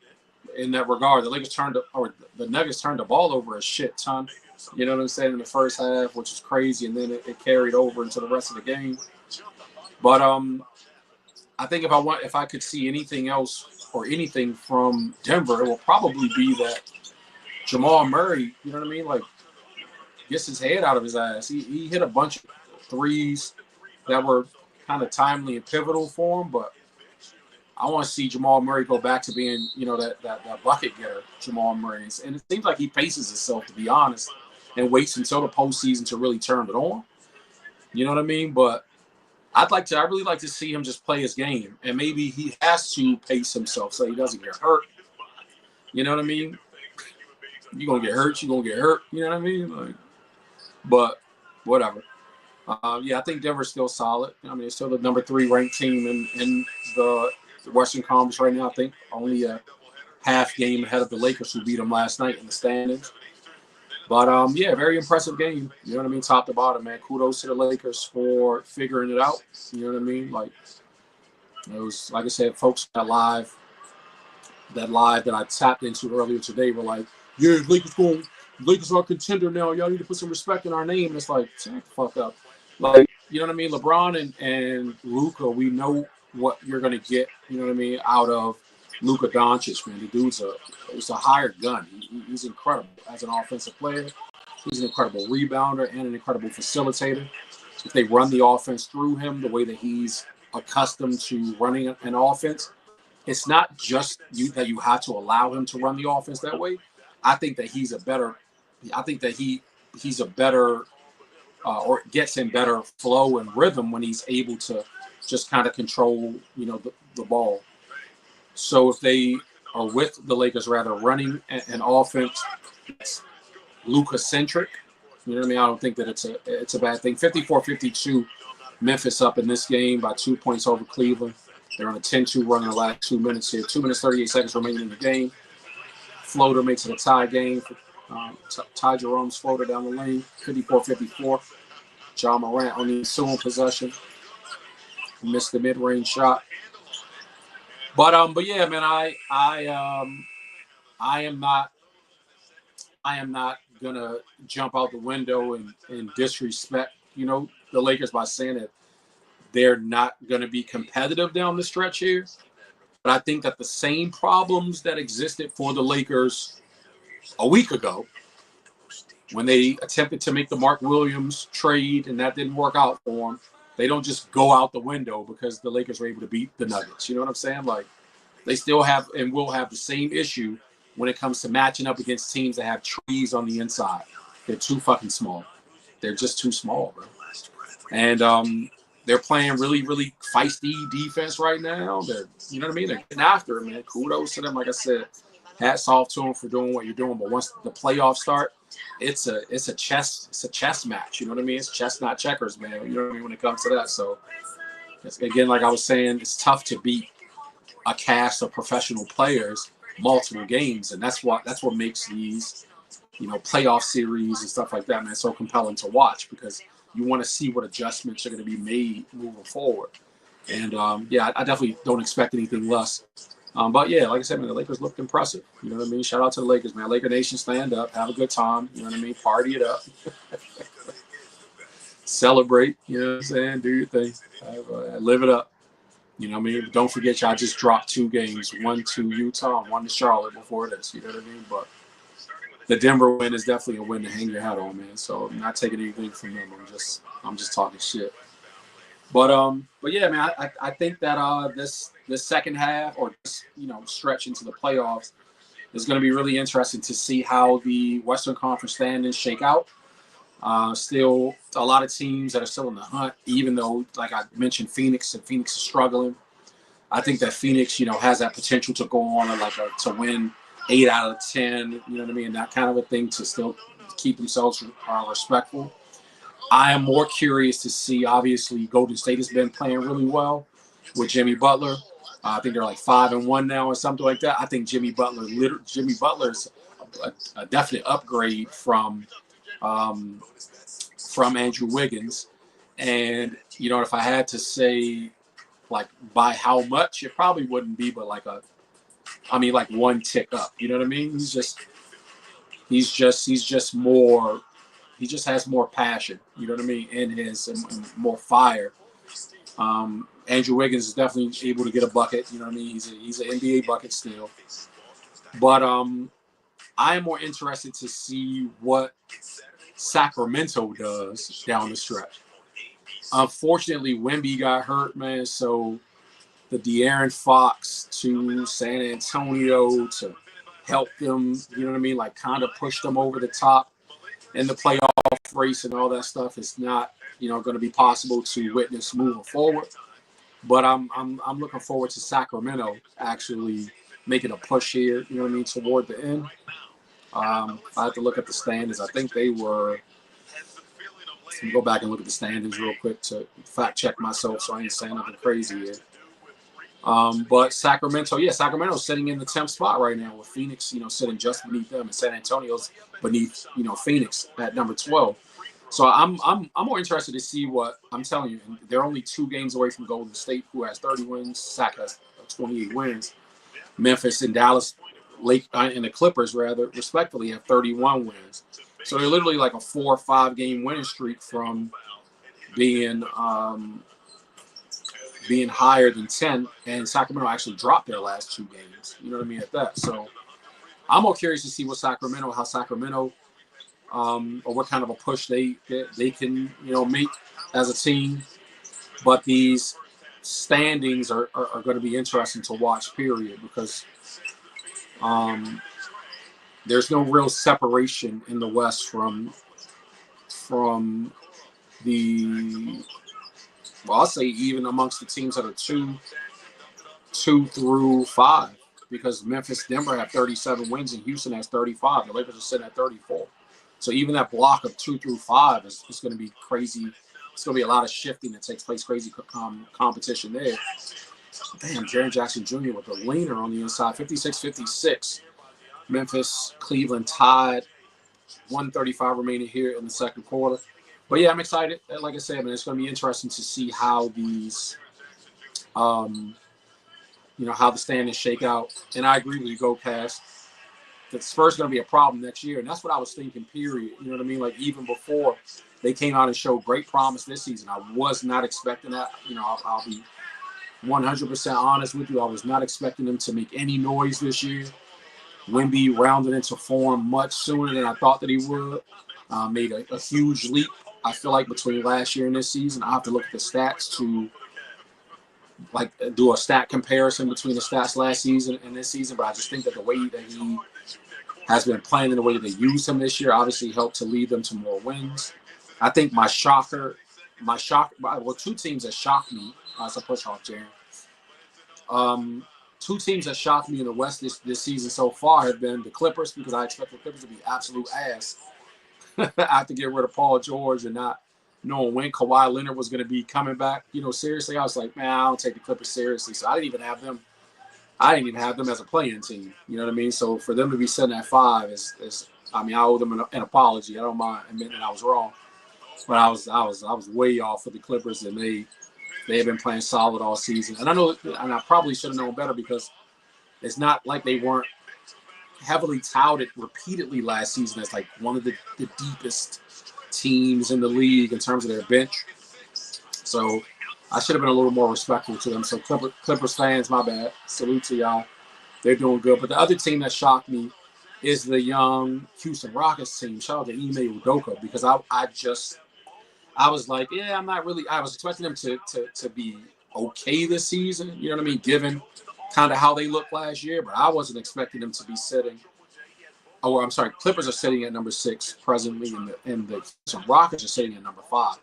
regard, the Nuggets turned the ball over a shit ton. You know what I'm saying, in the first half, which is crazy, and then it carried over into the rest of the game. But I think if I could see anything else or anything from Denver, it will probably be that Jamal Murray, you know what I mean, like gets his head out of his ass. He hit a bunch of threes that were kind of timely and pivotal for him, but I want to see Jamal Murray go back to being, that bucket getter, Jamal Murray. And it seems like he paces himself, to be honest, and waits until the postseason to really turn it on. You know what I mean? But I really like to see him just play his game. And maybe he has to pace himself so he doesn't get hurt. You know what I mean? You're going to get hurt, you're going to get hurt. You know what I mean? But whatever. I think Denver's still solid. I mean, it's still the number 3 ranked team in the Western Conference right now. I think only a half game ahead of the Lakers, who beat them last night in the standings. But, very impressive game. You know what I mean? Top to bottom, man. Kudos to the Lakers for figuring it out. You know what I mean? Like, it was, like I said, folks that live that I tapped into earlier today were like, yeah, Lakers are a contender now. Y'all need to put some respect in our name. And it's like, shut the fuck up. Like, you know what I mean? LeBron and Luka, we know what you're going to get, you know what I mean, out of Luka Doncic, man. The dude's a hired gun. He's incredible as an offensive player. He's an incredible rebounder and an incredible facilitator. If they run the offense through him the way that he's accustomed to running an offense, it's not just that you have to allow him to run the offense that way. I think that he's a better or gets in better flow and rhythm when he's able to just kind of control, the ball. So if they are with the Lakers rather running an offense that's Luka-centric, you know what I mean? I don't think that it's a bad thing. 54-52, Memphis up in this game by 2 points over Cleveland. They're on a 10-2 run in the last 2 minutes here. 2 minutes, 38 seconds remaining in the game. Floater makes it a tie game. Ty Jerome's floater down the lane, 54-54. John Morant on the ensuing possession. Missed the mid-range shot. But yeah, man, I am not gonna jump out the window and disrespect, the Lakers by saying that they're not gonna be competitive down the stretch here. But I think that the same problems that existed for the Lakers a week ago, when they attempted to make the Mark Williams trade and that didn't work out for them, they don't just go out the window because the Lakers were able to beat the Nuggets. You know what I'm saying? Like, they still have and will have the same issue when it comes to matching up against teams that have trees on the inside. They're too fucking small. They're just too small, bro. And they're playing really, really feisty defense right now. You know what I mean? They're getting after it, man. Kudos to them. Like I said, hats off to them for doing what you're doing. But once the playoffs start, it's a chess match. You know what I mean? It's chess, not checkers, man. You know what I mean when it comes to that. So again, like I was saying, it's tough to beat a cast of professional players multiple games, and that's what makes these, you know, playoff series and stuff like that, man, so compelling to watch, because you want to see what adjustments are going to be made moving forward. And yeah, I definitely don't expect anything less. But yeah, like I said, man, the Lakers looked impressive. You know what I mean? Shout out to the Lakers, man. Laker Nation, stand up, have a good time. You know what I mean? Party it up, celebrate. You know what I'm saying? Do your thing, live it up. You know what I mean? Don't forget, y'all just dropped 2 games, one to Utah and one to Charlotte before this. You know what I mean? But the Denver win is definitely a win to hang your hat on, man. So I'm not taking anything from them. I'm just talking shit. But yeah, man, I think that this second half, or this, you know, stretch into the playoffs is going to be really interesting to see how the Western Conference standings shake out. Still a lot of teams that are still in the hunt, even though, like I mentioned, Phoenix is struggling. I think that Phoenix, you know, has that potential to go on to win 8 out of 10, you know what I mean, that kind of a thing, to still keep themselves respectful. I am more curious to see, obviously, Golden State has been playing really well with Jimmy Butler. I think they're like 5-1 now or something like that. I think Jimmy Butler's a definite upgrade from Andrew Wiggins. And, you know, if I had to say, like, by how much, it probably wouldn't be but like one tick up. You know what I mean? He just has more passion, you know what I mean, and more fire. Andrew Wiggins is definitely able to get a bucket, you know what I mean? He's an NBA bucket still. But I am more interested to see what Sacramento does down the stretch. Unfortunately, Wemby got hurt, man, so the De'Aaron Fox to San Antonio to help them, you know what I mean, like kind of push them over the top in the playoff race and all that stuff is not, you know, going to be possible to witness moving forward. But I'm looking forward to Sacramento actually making a push here, you know what I mean, toward the end. I have to look at the standings. I think they were. Let me go back and look at the standings real quick to fact check myself, so I ain't saying nothing crazy here. But Sacramento's sitting in the 10th spot right now, with Phoenix, you know, sitting just beneath them, and San Antonio's beneath, you know, Phoenix at number 12. So I'm more interested to see what, I'm telling you, they're only 2 games away from Golden State, who has 30 wins. Sac has 28 wins. Memphis and Dallas, and the Clippers, rather, respectively, have 31 wins. So they're literally like a 4 or 5 game winning streak from being higher than 10, and Sacramento actually dropped their last 2 games. You know what I mean, at that. So I'm more curious to see how Sacramento, or what kind of a push they can, you know, make as a team. But these standings are going to be interesting to watch, period, because there's no real separation in the West from the, well, I'll say even amongst the teams that are 2 through 5, because Memphis, Denver have 37 wins and Houston has 35. The Lakers are sitting at 34. So even that block of 2 through 5 is going to be crazy. It's going to be a lot of shifting that takes place, crazy competition there. Damn, Jaren Jackson Jr. with the leaner on the inside, 56-56. Memphis, Cleveland tied, 1:35 remaining here in the second quarter. But yeah, I'm excited. Like I said, man, it's going to be interesting to see how these, how the standings shake out. And I agree with you, Go Cast. The Spurs going to be a problem next year, and that's what I was thinking. Period. You know what I mean? Like, even before they came out and showed great promise this season, I was not expecting that. You know, I'll be 100% honest with you. I was not expecting them to make any noise this year. Wemby rounded into form much sooner than I thought that he would. Made a huge leap, I feel like, between last year and this season. I have to look at the stats to like do a stat comparison between the stats last season and this season, but I just think that the way that he has been playing and the way that they use him this year obviously helped to lead them to more wins. I think well, two teams that shocked me. That's a push off, Jaren. Two teams that shocked me in the West this season so far have been the Clippers, because I expect the Clippers to be absolute ass after getting rid of Paul George and not knowing when Kawhi Leonard was going to be coming back. Seriously, I was like, man, I don't take the Clippers seriously. So I didn't even have them as a play-in team. You know what I mean? So for them to be sitting at 5 is I owe them an apology. I don't mind admitting that I was wrong, but I was way off for the Clippers, and they have been playing solid all season. And I know, and I probably should have known better, because it's not like they weren't heavily touted repeatedly last season as like one of the deepest teams in the league in terms of their bench. So I should have been a little more respectful to them. So Clippers fans, my bad. Salute to y'all. They're doing good. But the other team that shocked me is the young Houston Rockets team. Shout out to Ime Udoka, because I was like, yeah, I'm not really. I was expecting them to be okay this season. You know what I mean? Given kind of how they looked last year, but I wasn't expecting them to be sitting. Oh, I'm sorry. Clippers are sitting at number 6 presently, and the Rockets are sitting at number 5.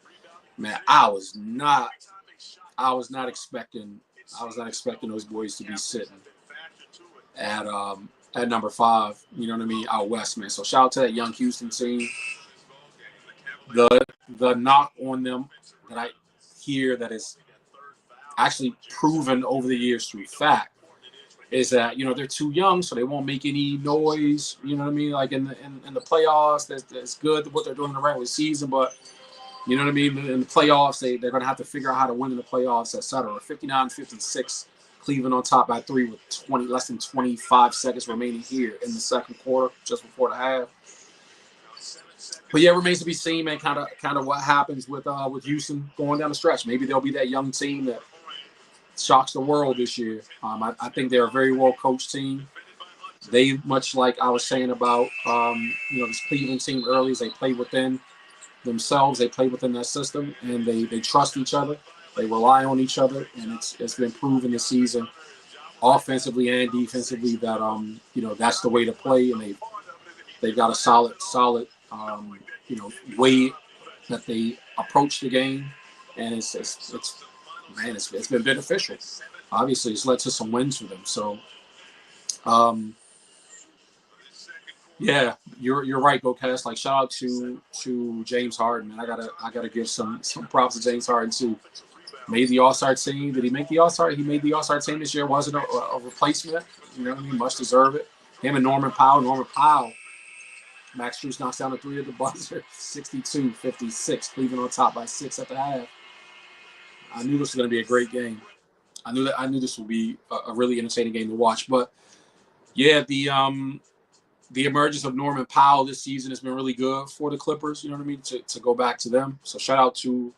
Man, I was not expecting those boys to be sitting at number 5. You know what I mean? Out west, man. So shout out to that young Houston team. The knock on them that I hear that is actually proven over the years through fact is that they're too young, so they won't make any noise. You know what I mean? Like in the playoffs, that's good what they're doing in the regular season, but you know what I mean? In the playoffs, they're going to have to figure out how to win in the playoffs, etc. 59-56, Cleveland on top by 3 with less than 25 seconds remaining here in the second quarter, just before the half. But yeah, it remains to be seen, man. Kind of what happens with Houston going down the stretch. Maybe they'll be that young team that shocks the world this year. I think they're a very well coached team. They, much like I was saying about this Cleveland team earlier, they play within themselves. They play within that system, and they trust each other. They rely on each other, and it's been proven this season, offensively and defensively, that that's the way to play, and they've got a solid way that they approach the game, and it's been beneficial. Obviously, it's led to some wins for them. So, yeah, you're right, Bocast. Like, shout out to James Harden, man. I gotta give some props to James Harden too. Made the All-Star team. Did he make the All-Star? He made the All-Star team this year. Wasn't a replacement. You know what I mean? Much deserve it. Him and Norman Powell. Max Strus knocks down a 3 at the buzzer. 62-56. Cleveland on top by 6 at the half. I knew this was going to be a great game. I knew this would be a really entertaining game to watch. But yeah, the emergence of Norman Powell this season has been really good for the Clippers. You know what I mean? To go back to them. So shout out to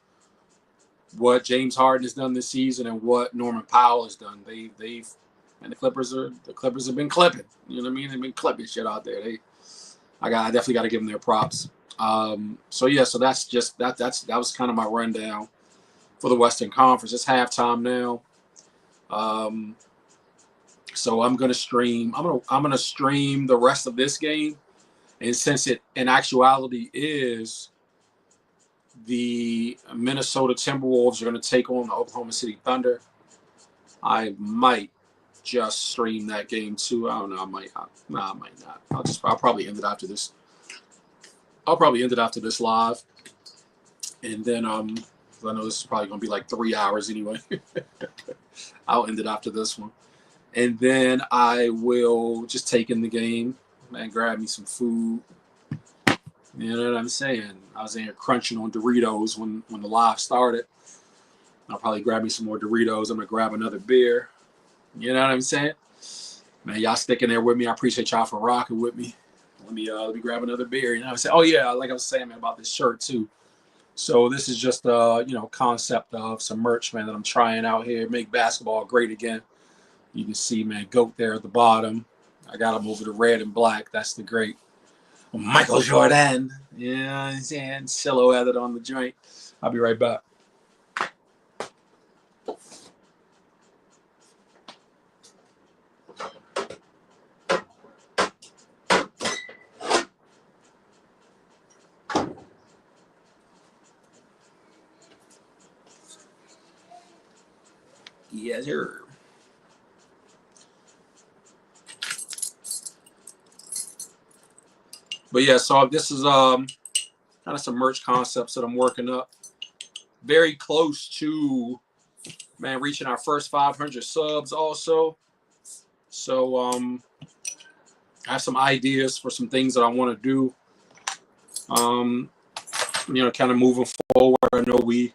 what James Harden has done this season and what Norman Powell has done. And the Clippers have been clipping. You know what I mean? They've been clipping shit out there. I definitely got to give them their props. So that was kind of my rundown for the Western Conference. It's halftime now. So I'm gonna stream the rest of this game, and since it in actuality is the Minnesota Timberwolves are gonna take on the Oklahoma City Thunder, I might just stream that game too. I don't know. I might not. I'll probably end it after this. I'll probably end it after this live, and then I know this is probably gonna be like 3 hours anyway. I'll end it after this one, and then I will just take in the game and grab me some food. You know what I'm saying? I was in here crunching on Doritos when the live started. I'll probably grab me some more Doritos. I'm gonna grab another beer. You know what I'm saying? Man, y'all sticking there with me. I appreciate y'all for rocking with me. Let me grab another beer. You know what I'm saying? Oh yeah, like I was saying, man, about this shirt too. So this is just concept of some merch, man, that I'm trying out here. Make basketball great again. You can see, man, GOAT there at the bottom. I got him over the red and black. That's the great Michael Jordan. You know what I'm saying? Silhouetted on the joint. I'll be right back. Yes, sir. But yeah, so this is kind of some merch concepts that I'm working up. Very close to, man, reaching our first 500 subs also. So I have some ideas for some things that I want to do. Kind of moving forward. I know we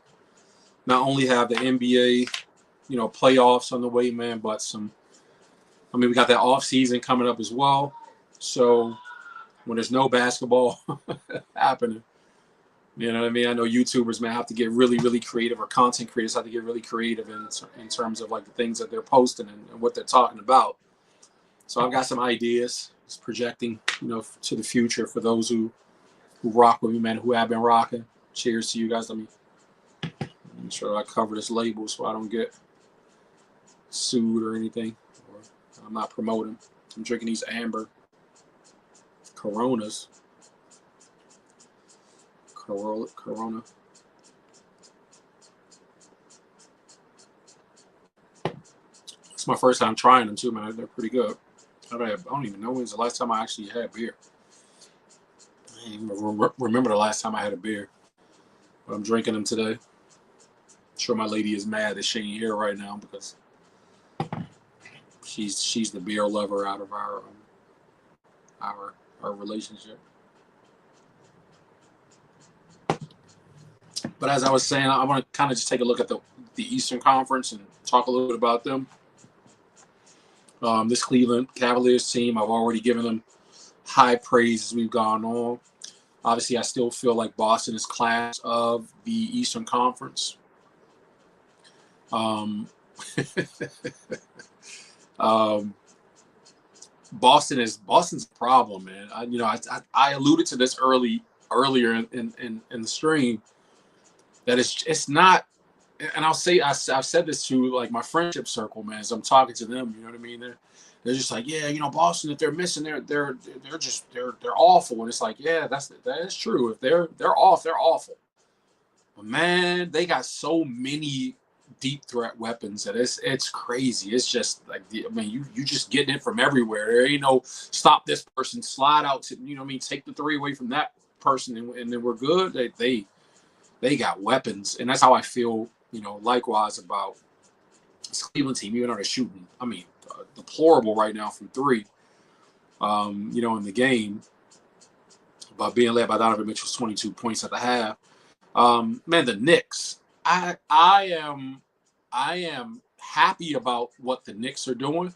not only have the NBA, playoffs on the way, man, but we got that off season coming up as well. So when there's no basketball happening, you know what I mean? I know YouTubers, man, have to get really, really creative, or content creators have to get really creative in terms of like the things that they're posting and what they're talking about. So I've got some ideas, just projecting, to the future for those who rock with me, man, who have been rocking. Cheers to you guys. Let me make sure I cover this label so I don't get sued or anything. Or I'm not promoting. I'm drinking these amber Coronas. Corona. It's my first time trying them too, man. They're pretty good. I don't even know when's the last time I actually had beer. I don't even remember the last time I had a beer. But I'm drinking them today. I'm sure my lady is mad that she ain't here right now because she's the beer lover out of our relationship. But as I was saying, I want to kind of just take a look at the Eastern Conference and talk a little bit about them. This Cleveland Cavaliers team, I've already given them high praise as we've gone on. Obviously, I still feel like Boston is class of the Eastern Conference. Boston's a problem, man. I alluded to this earlier in the stream that it's not, and I've said this to like my friendship circle, man. As I'm talking to them, you know what I mean? They're just like, yeah, Boston, if they're missing, they're awful. And it's like, yeah, that is true. If they're off, they're awful. But man, they got so many deep threat weapons that it's crazy. It's just like, you just getting it from everywhere. There ain't no stop this person, slide out to, take the three away from that person, and then we're good. They got weapons, and that's how I feel, likewise about this Cleveland team, even though they're shooting, deplorable right now from three, in the game, but being led by Donovan Mitchell's 22 points at the half. Man, the Knicks, I am happy about what the Knicks are doing.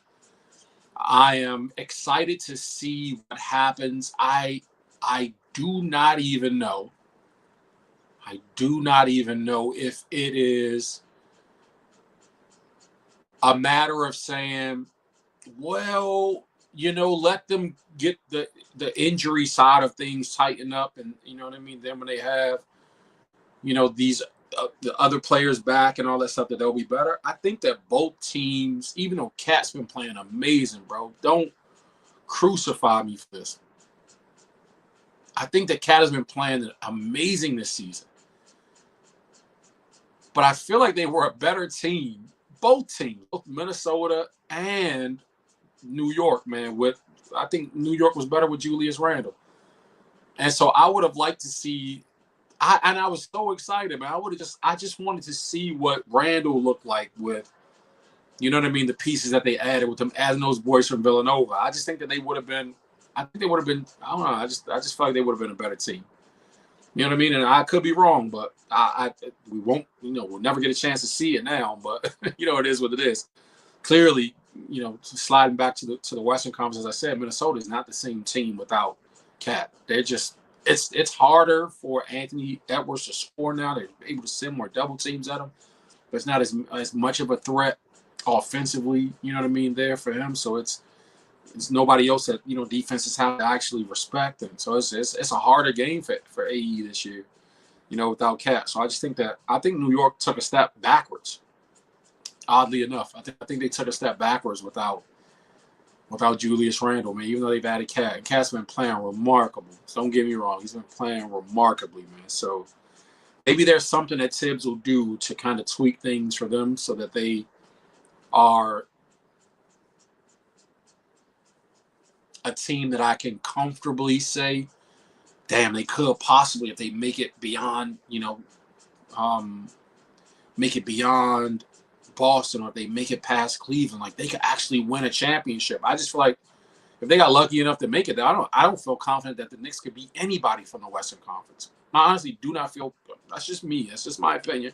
I am excited to see what happens. I do not even know. I do not even know if it is a matter of saying, well, let them get the injury side of things tighten up, and then when they have, these the other players back and all that stuff, that they'll be better. I think that both teams, even though Cat's been playing amazing, bro, don't crucify me for this. I think that Cat has been playing amazing this season. But I feel like they were a better team, both teams, both Minnesota and New York, man. I think New York was better with Julius Randle. And so I would have liked to see, I was so excited, man. I just wanted to see what Randle looked like with, the pieces that they added with them, adding those boys from Villanova. I just think that they would have been, I don't know, I just felt like they would have been a better team. You know what I mean? And I could be wrong, but we won't, we'll never get a chance to see it now. But, it is what it is. Clearly, sliding back to the Western Conference, as I said, Minnesota is not the same team without Cat. They're just, it's harder for Anthony Edwards to score now. They're able to send more double teams at him, but it's not as much of a threat offensively, there for him. So it's nobody else that, defenses have to actually respect. And so it's a harder game for AE this year, without Cat. So I think New York took a step backwards. Oddly enough, I think they took a step backwards without Julius Randle, man, even though they've added Cat. Cat's been playing remarkable. So don't get me wrong. He's been playing remarkably, man. So maybe there's something that Tibbs will do to kind of tweak things for them so that they, are a team that I can comfortably say, damn, they could possibly, if they make it beyond, make it beyond Boston, or if they make it past Cleveland, like they could actually win a championship. I just feel like if they got lucky enough to make it, I don't feel confident that the Knicks could beat anybody from the Western Conference. I honestly do not feel. That's just me. That's just my opinion.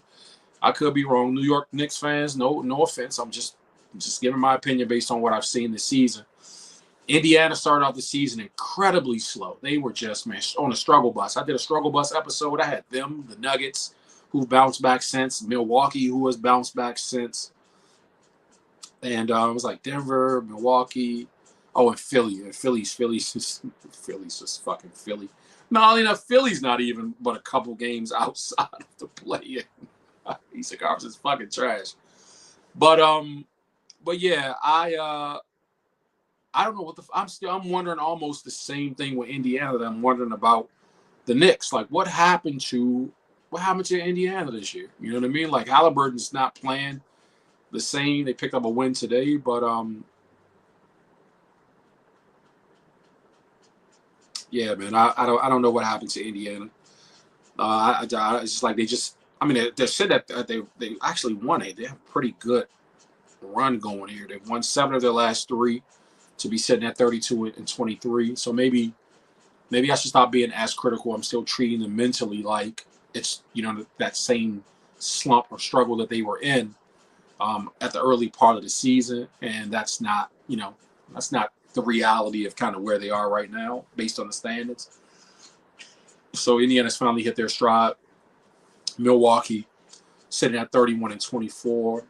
I could be wrong. New York Knicks fans, no offense. I'm just giving my opinion based on what I've seen this season. Indiana started off the season incredibly slow. They were just, man, on a struggle bus. I did a struggle bus episode. I had them, the Nuggets, who've bounced back since, Milwaukee, who has bounced back since, and it was like Denver, Milwaukee, and Philly. And Philly's just fucking Philly. No, Philly's not even but a couple games outside of the play-in. Eastern Conference is fucking trash. But yeah, I don't know what I'm wondering almost the same thing with Indiana that I'm wondering about the Knicks. Like, what happened to Indiana this year? You know what I mean? Like, Halliburton's not playing the same. They picked up a win today, but yeah, man, I don't know what happened to Indiana. It's just like they said that they actually won it. They have a pretty good run going here. They've won 7 of their last 3 to be sitting at 32-23. So maybe I should stop being as critical. I'm still treating them mentally like it's, that same slump or struggle that they were in at the early part of the season. And that's not the reality of kind of where they are right now based on the standards. So Indiana's finally hit their stride. Milwaukee sitting at 31-24.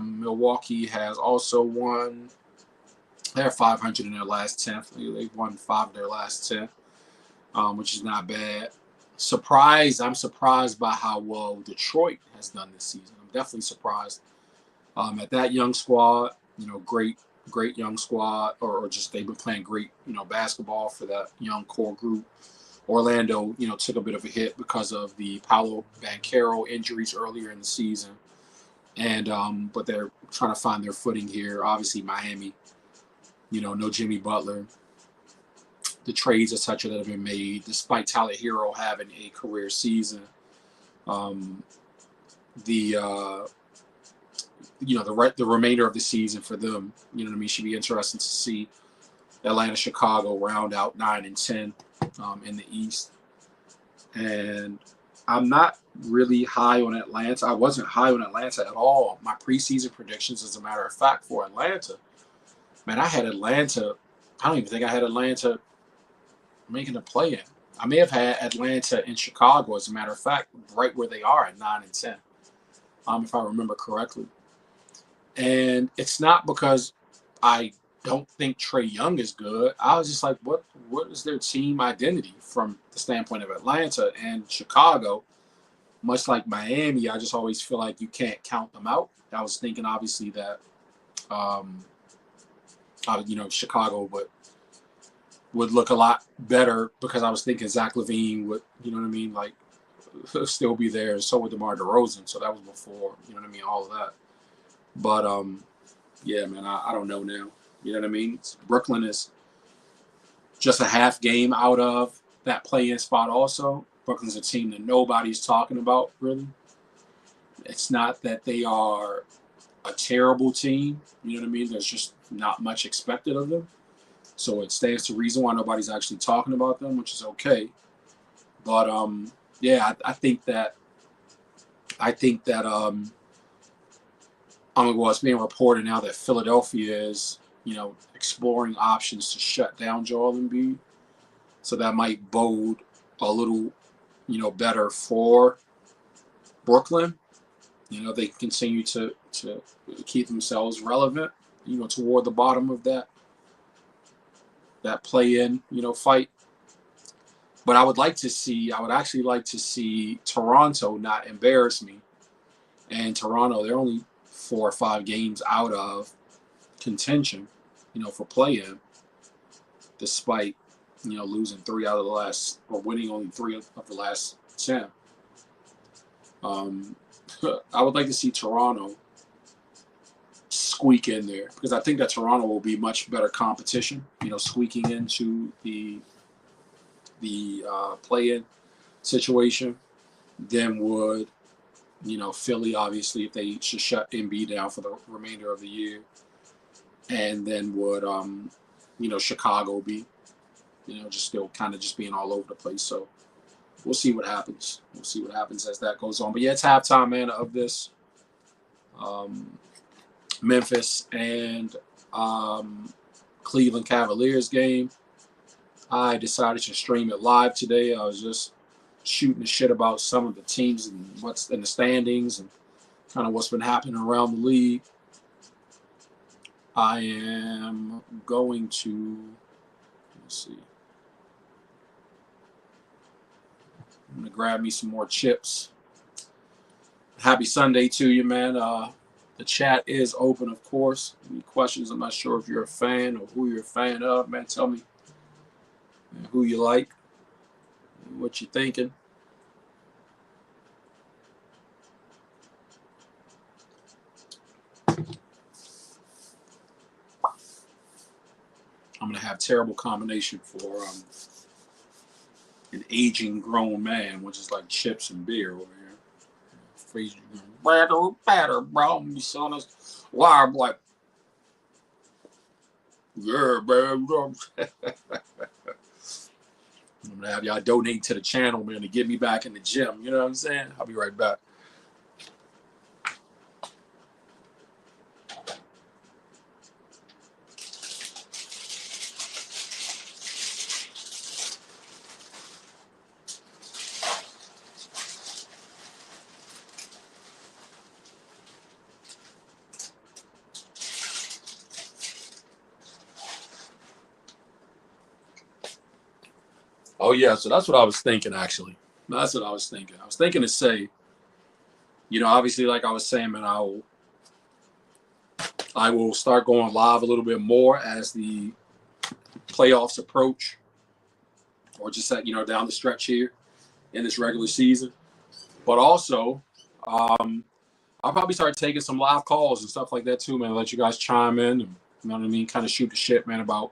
Milwaukee has also won. They're 500 in their last 10. They've won 5 of their last 10, which is not bad. I'm surprised by how well Detroit has done this season. I'm definitely surprised at that young squad. Great young squad, or just they've been playing great, basketball for that young core group. Orlando, took a bit of a hit because of the Paolo Banchero injuries earlier in the season, and but they're trying to find their footing here. Obviously, Miami. No Jimmy Butler. The trades, etc., that have been made, despite Tyler Hero having a career season. The remainder of the season for them, should be interesting to see. Atlanta, Chicago round out 9 and 10 in the East. And I'm not really high on Atlanta. I wasn't high on Atlanta at all. My preseason predictions, as a matter of fact, for Atlanta. Man, I had Atlanta. I don't even think I had Atlanta making a play-in. I may have had Atlanta and Chicago, as a matter of fact, right where they are at 9 and 10, if I remember correctly. And it's not because I don't think Trae Young is good. I was just like, what is their team identity from the standpoint of Atlanta and Chicago? Much like Miami, I just always feel like you can't count them out. I was thinking, obviously, that Chicago would look a lot better because I was thinking Zach LaVine would, like still be there, and so would DeMar DeRozan. So that was before, all of that. But yeah, man, I don't know now. You know what I mean? Brooklyn is just a half game out of that play-in spot also. Brooklyn's a team that nobody's talking about, really. It's not that they are a terrible team. You know what I mean? There's just not much expected of them. So it stands to reason why nobody's actually talking about them, which is okay. But yeah, I think that it's being reported now that Philadelphia is, exploring options to shut down Joel Embiid. So that might bode a little, better for Brooklyn. They continue to keep themselves relevant, toward the bottom of that play-in, fight. But I would actually like to see Toronto not embarrass me. And Toronto, they're only 4 or 5 games out of contention, for play-in, despite, losing 3 out of the last, or winning only 3 of the last 10. I would like to see Toronto squeak in there, because I think that Toronto will be much better competition, squeaking into the play-in situation than would, Philly, obviously, if they should shut Embiid down for the remainder of the year. And then would, Chicago be, just still kind of just being all over the place. So we'll see what happens. We'll see what happens as that goes on. But yeah, it's halftime, man, of this Memphis and Cleveland Cavaliers game. I decided to stream it live today. I was just shooting the shit about some of the teams and what's in the standings and kind of what's been happening around the league. I am going to, let's see. I'm going to grab me some more chips. Happy Sunday to you, man. The chat is open, of course. Any questions? I'm not sure if you're a fan or who you're a fan of, man. Tell me who you like, what you're thinking. I'm going to have terrible combination for an aging grown man, which is like chips and beer over here. Freezing, batter, bro. Me son us. Why? I'm like, yeah, man. I'm going to have y'all donate to the channel, man, to get me back in the gym. You know what I'm saying? I'll be right back. Oh, yeah, so that's what I was thinking, actually. That's what I was thinking. I was thinking to say, obviously, like I was saying, man, I will start going live a little bit more as the playoffs approach, or just down the stretch here in this regular season. But also, I'll probably start taking some live calls and stuff like that too, man. Let you guys chime in and, you know what I mean, kind of shoot the shit, man, about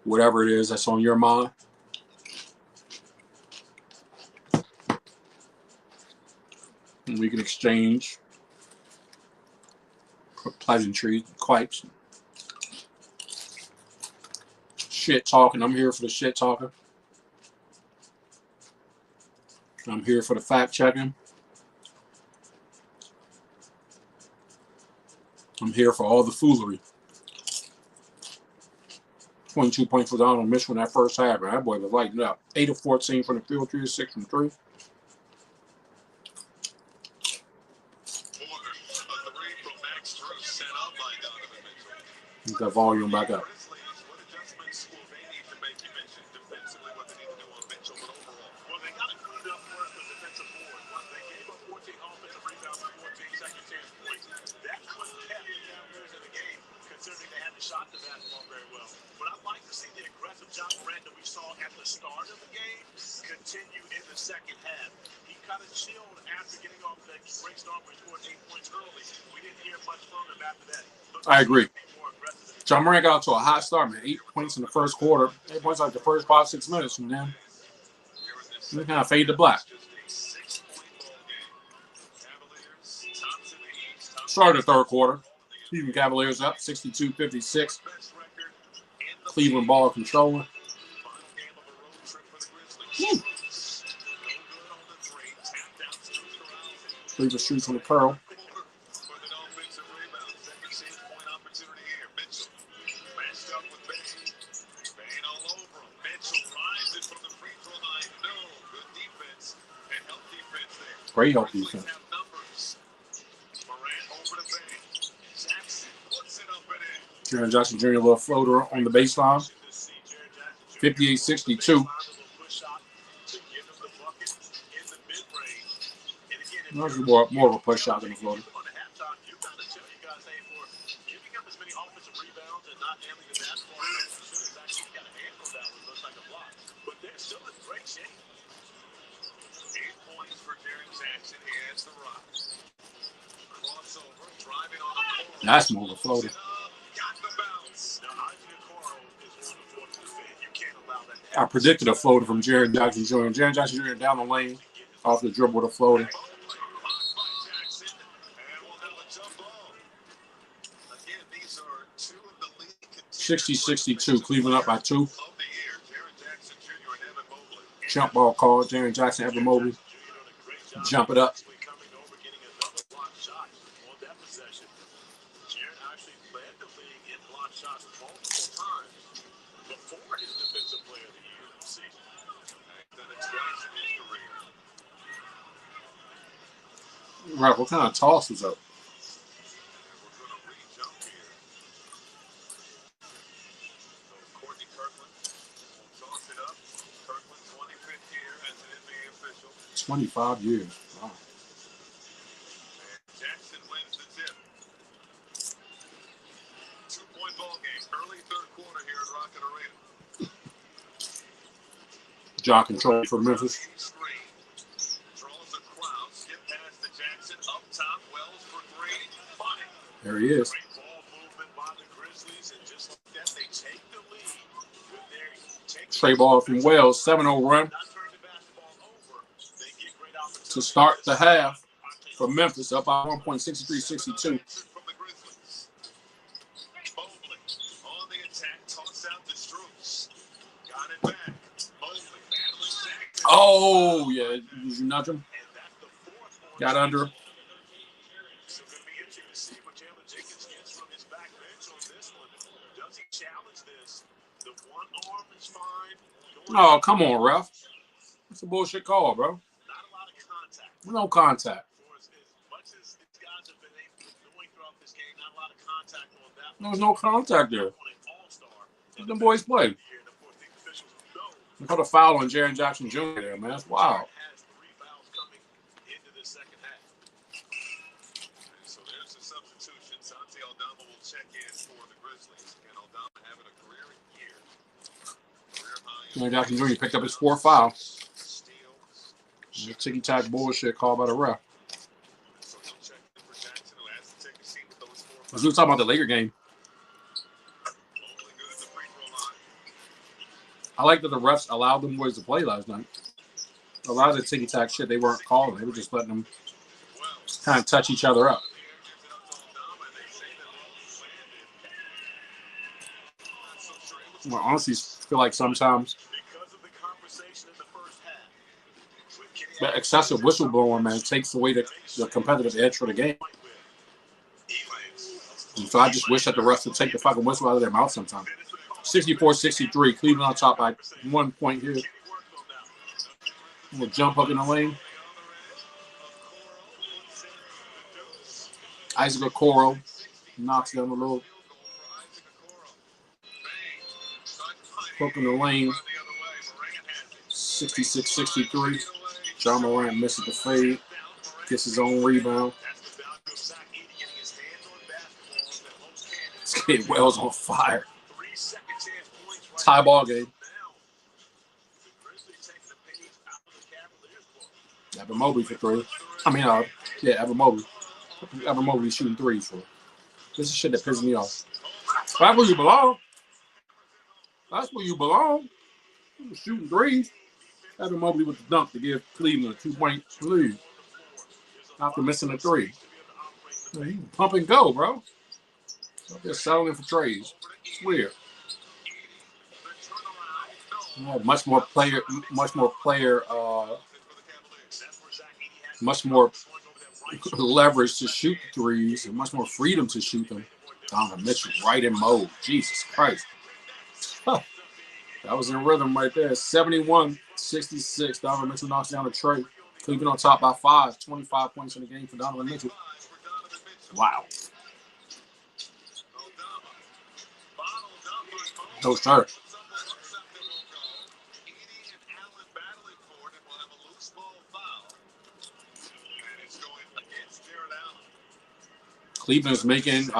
whatever it is that's on your mind. And we can exchange pleasantries, quipes, shit talking. I'm here for the shit talking. I'm here for the fact checking. I'm here for all the foolery. 22 points for Donald Mitchell in that first half, man. That boy was lighting up. 8 of 14 from the field, 3 of 6 from 3. Get that volume back up. Shot the basketball very well. But I'd like to see the aggressive John Morant that we saw at the start of the game continue in the second half. He kind of chilled after getting off that great start where he scored 8 points early. We didn't hear much from him after that. I agree. John Morant got off to a hot start, man. 8 points in the first quarter. 8 points like the first 5-6 minutes, and then he kind of fade to black. Started the third quarter. Cleveland Cavaliers up 62-56. Cleveland ball controller. 3 for shoots on the curl. Great help defense. Jaren Jackson Jr. a little floater on the baseline. 58-62. More of a push shot than a floater. That's more of a floater. I predicted a floater from Jaren Jackson Jr. Jaren Jackson Jr. down the lane off the dribble with a floater. 60-62. Cleveland up by 2. Jump ball called. Jaren Jackson, Evan Mobley. Jump it up. Right, what kind of toss was up? Official. 25 years. Wow. Jackson wins the tip. 2-point ball game. Early third quarter here at Rocket Arena. Jaw control for Memphis. Draws a crowd. Skip past the Jackson. Up top. Wells for three. Fine. There he is. Great ball movement by the Grizzlies. And just like that, they take the lead. With their Trey ball from Wells. 7-0 run to start the half for Memphis, up by 1.63-62. Oh, yeah. Did you nudge him? Got under him. Oh, come on, ref. That's a bullshit call, bro. No contact. There was no contact there. Let them boys play. They put a foul on Jaren Jackson Jr. there, man. That's wild. So there's a substitution. Santi Aldama will check in for the Grizzlies. And Aldama having a career year. Jaren Jackson Jr. picked up his 4th foul. Ticky-tack bullshit called by the ref. As we were talking about the Laker game, I like that the refs allowed them boys to play last night. A lot of the ticky-tack shit they weren't calling. They were just letting them kind of touch each other up. I honestly feel like sometimes the excessive whistleblowing, man, takes away the competitive edge for the game. And so I just wish that the refs would take the fucking whistle out of their mouth sometime. 64-63, Cleveland on top by 1 point here. We'll jump up in the lane. Isaac Okoro knocks down a little hook in the lane. 66-63. John Morant misses the fade. Gets his own rebound. This kid Wells on fire. Tie ball game. Evan Mobley for 3. Evan Mobley. Evan Mobley shooting 3s for. This is shit that pisses me off. That's where you belong. That's where you belong. You're shooting 3s. Evan Mobley with the dunk to give Cleveland a 2-point lead after missing a 3. Man, you pump and go, bro. They're settling for trades. It's weird. Much more leverage to shoot 3s and much more freedom to shoot them. Donovan Mitchell right in mode. Jesus Christ. That was in rhythm right there. 71-66. Donovan Mitchell knocks down a Trey. Cleveland on top by 5. 25 points in the game for Donovan Mitchell. Wow. No, sir. Cleveland is making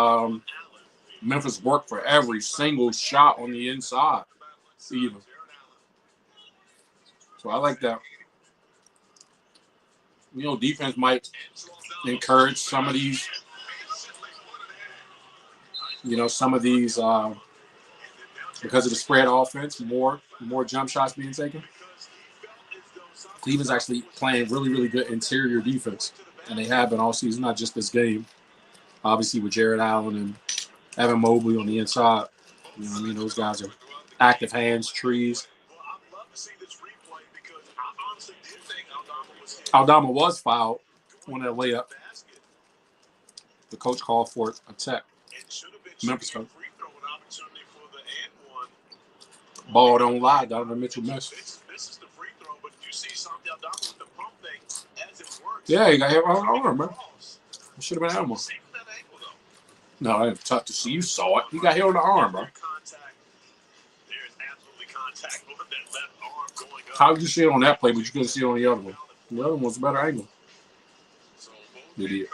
Memphis work for every single shot on the inside. Even. So I like that. Defense might encourage some of these you know, some of these because of the spread offense, more jump shots being taken. Cleveland's actually playing really, really good interior defense, and they have been all season, not just this game. Obviously, with Jared Allen and Evan Mobley on the inside, you know what I mean? Those guys are active hands, trees. Aldama was fouled on that layup. The coach called for a tech. Memphis coach. Ball don't lie. Donovan Mitchell missed. Yeah, he got hit on the arm, man. It should have been Elmo. No, I didn't touch to see. You saw it. He got hit on the arm, bro. How did you see it on that play, but you couldn't see it on the other one? The other one was a better angle. Idiot.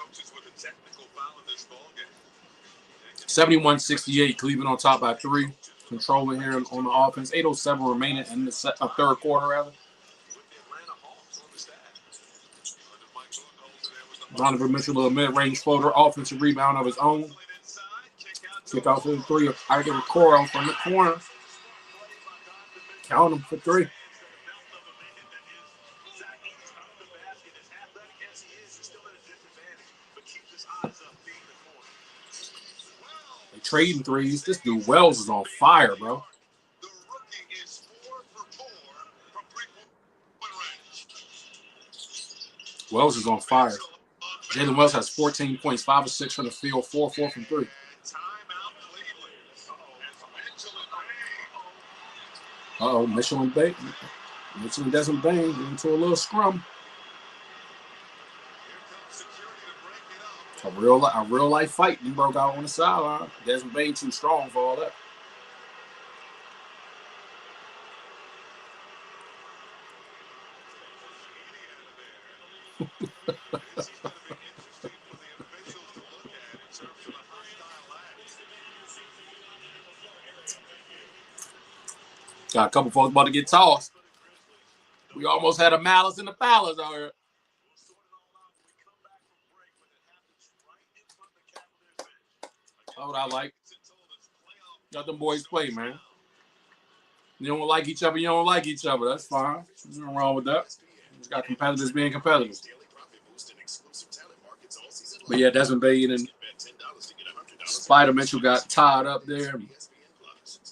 71-68. Cleveland on top by 3. Controlling here on the offense. 8:07 remaining in the third quarter, rather. Donovan Mitchell, a mid-range floater, offensive rebound of his own. Kick out for the 3. I get a Coro from the corner. Count him for 3. They trading threes. This dude Wells is on fire, bro. Wells is on fire. Jalen Wells has 14 points, 5 of 6 from the field, 4 from 3. Mitchell and Desmond Bain get into a little scrum. A real life fight and broke out on the sideline. Desmond Bain too strong for all that. Got a couple folks about to get tossed. We almost had a Malice in the Palace out here. That's what I like. Got them boys play, man. You don't like each other, you don't like each other. That's fine. There's nothing wrong with that. Just got competitors being competitors. But yeah, Desmond Bain and Spider Mitchell got tied up there.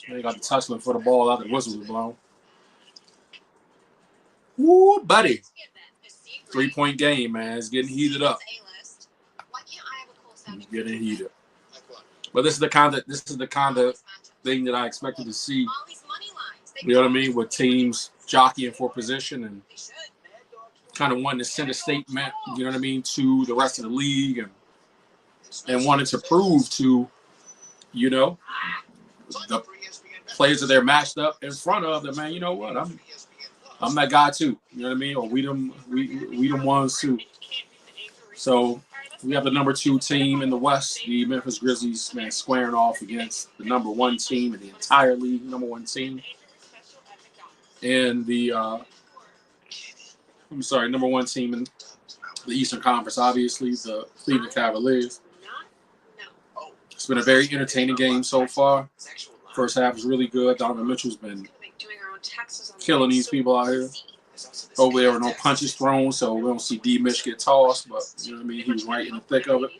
They got the tussling for the ball out. The whistle was blown. Woo, buddy. 3-point game, man. It's getting heated up. It's getting heated. But this is the kind of thing that I expected to see. You know what I mean? With teams jockeying for position and kind of wanting to send a statement, you know what I mean, to the rest of the league and wanted to prove to, you know, the players that they're matched up in front of that, man, you know what? I'm that guy too. You know what I mean? Or we them ones too. So we have the number 2 team in the West, the Memphis Grizzlies, man, squaring off against the number 1 team in the entire league, number 1 team. And the number 1 team in the Eastern Conference, obviously, the Cleveland Cavaliers. It's been a very entertaining game so far. First half was really good. Donovan Mitchell's been killing these people out here. Over there were no punches thrown, so we don't see D. Mitch get tossed, but you know what I mean? He was right in the thick of it.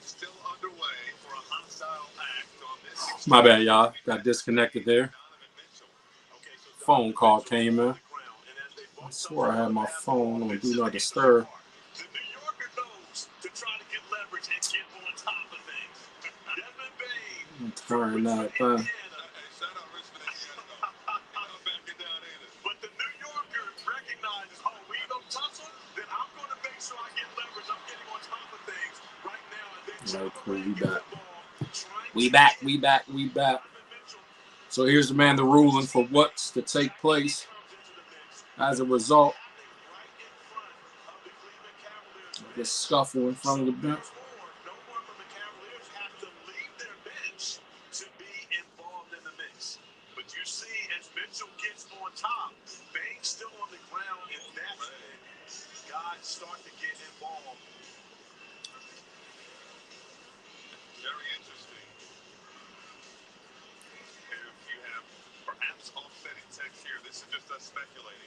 Still underway for a hostile act on this. My bad, y'all. Got disconnected there. Phone call came in. I swore I had my phone on Do Not Disturb. The New Yorker knows to try to get leverage and get on top of things. Desmond Bain. Turn that thing. But the New Yorker recognizes, oh, we don't tussle, then I'm going to make sure I get leverage. I'm getting on top of things right now. And then cool. We back. So here's the man, the ruling for what's to take place as a result of this scuffle in front of the bench. No one from the Cavaliers have to leave their bench to be involved in the mix. But you see, as Mitchell gets on top, Bane's still on the ground, and that's when guys start to get involved. Very interesting. If you have perhaps offsetting text here, this is just us speculating.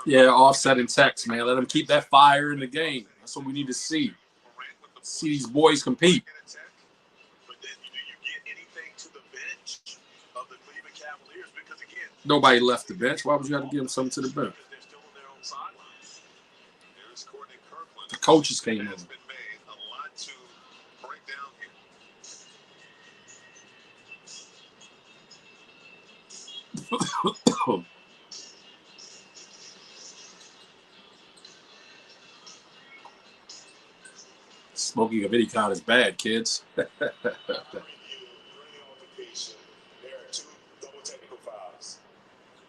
Yeah, offsetting text, man. Let them keep that fire in the game. That's what we need to see. See these boys compete. But then do you get anything to the bench of the Cleveland Cavaliers? Because again, nobody left the bench. Why would you have to give them something to the bench? they're still on their own sidelines. There's Courtney Kirkland. The coaches came in. Has been made a lot to break down here. Smoking of any kind is bad, kids. During the altercation, there are two double technical fouls.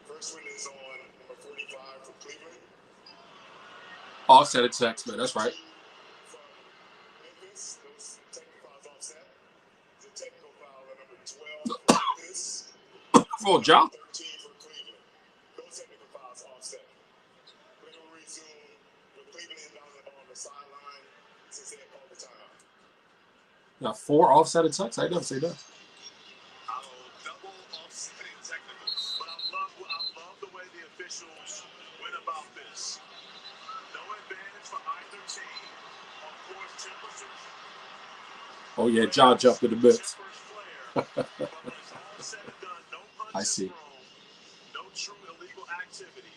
First one is on number 45 for Cleveland. Offset text, man. That's right. From Memphis, those technical fouls offset. The technical foul on number 12 for Memphis. For John. 13 for Cleveland. Those technical fouls offset. Play will resume with Cleveland inbound on the sideline since they had called the timeout. Got 4 offset texts. I never say that. Double offsetting technicals. But I love the way the officials went about this. No advantage for either team. Of course, temperatures. Oh yeah, John jumped in the mix. I see. No true illegal activity.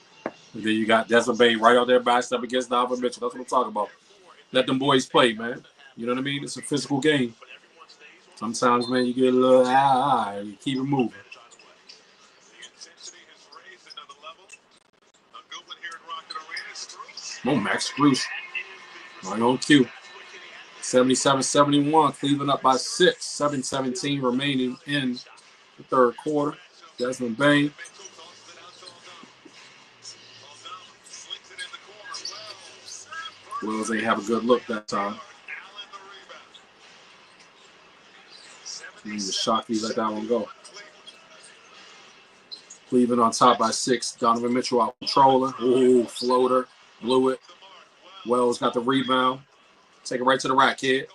And then you got Desmond Bain right out there backed up against Donovan Mitchell. That's what I'm talking about. Let them boys play, man. You know what I mean? It's a physical game. Sometimes, man, you get a little you keep it moving. Come on, Max Strus. Right on cue. 77-71. Cleveland up by 6. 7:17 remaining in the third quarter. Desmond Bain. Wells ain't have a good look that time. He was shocked he let that one go. Cleveland on top by 6. Donovan Mitchell out controlling. Ooh, floater. Blew it. Wells got the rebound. Take it right to the rack, kid.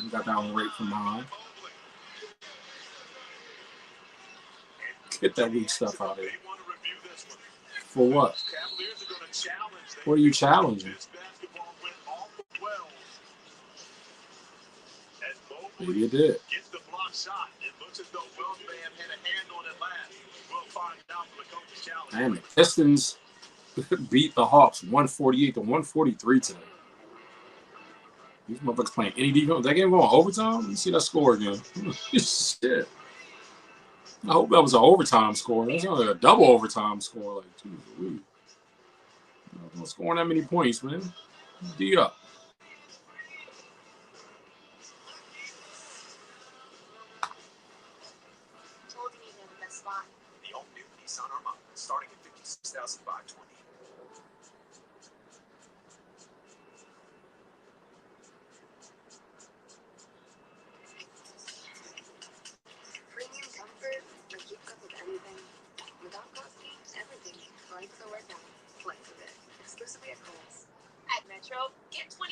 He got that one right from behind. Get that weak stuff out of here. For what? What are you challenging? Maybe you did. And the Pistons beat the Hawks 148-143 today. These motherfuckers playing any defense. That game going overtime? Let me see that score again. Shit. I hope that was an overtime score. That's not like a double overtime score. Like, geez, not scoring that many points, man. D up. The all-new Nissan Armada, starting at $56,520. Premium comfort, or keep up with everything. Without costing everything. Right for right now. Play with it. Exclusively at Kohl's. At Metro, get 20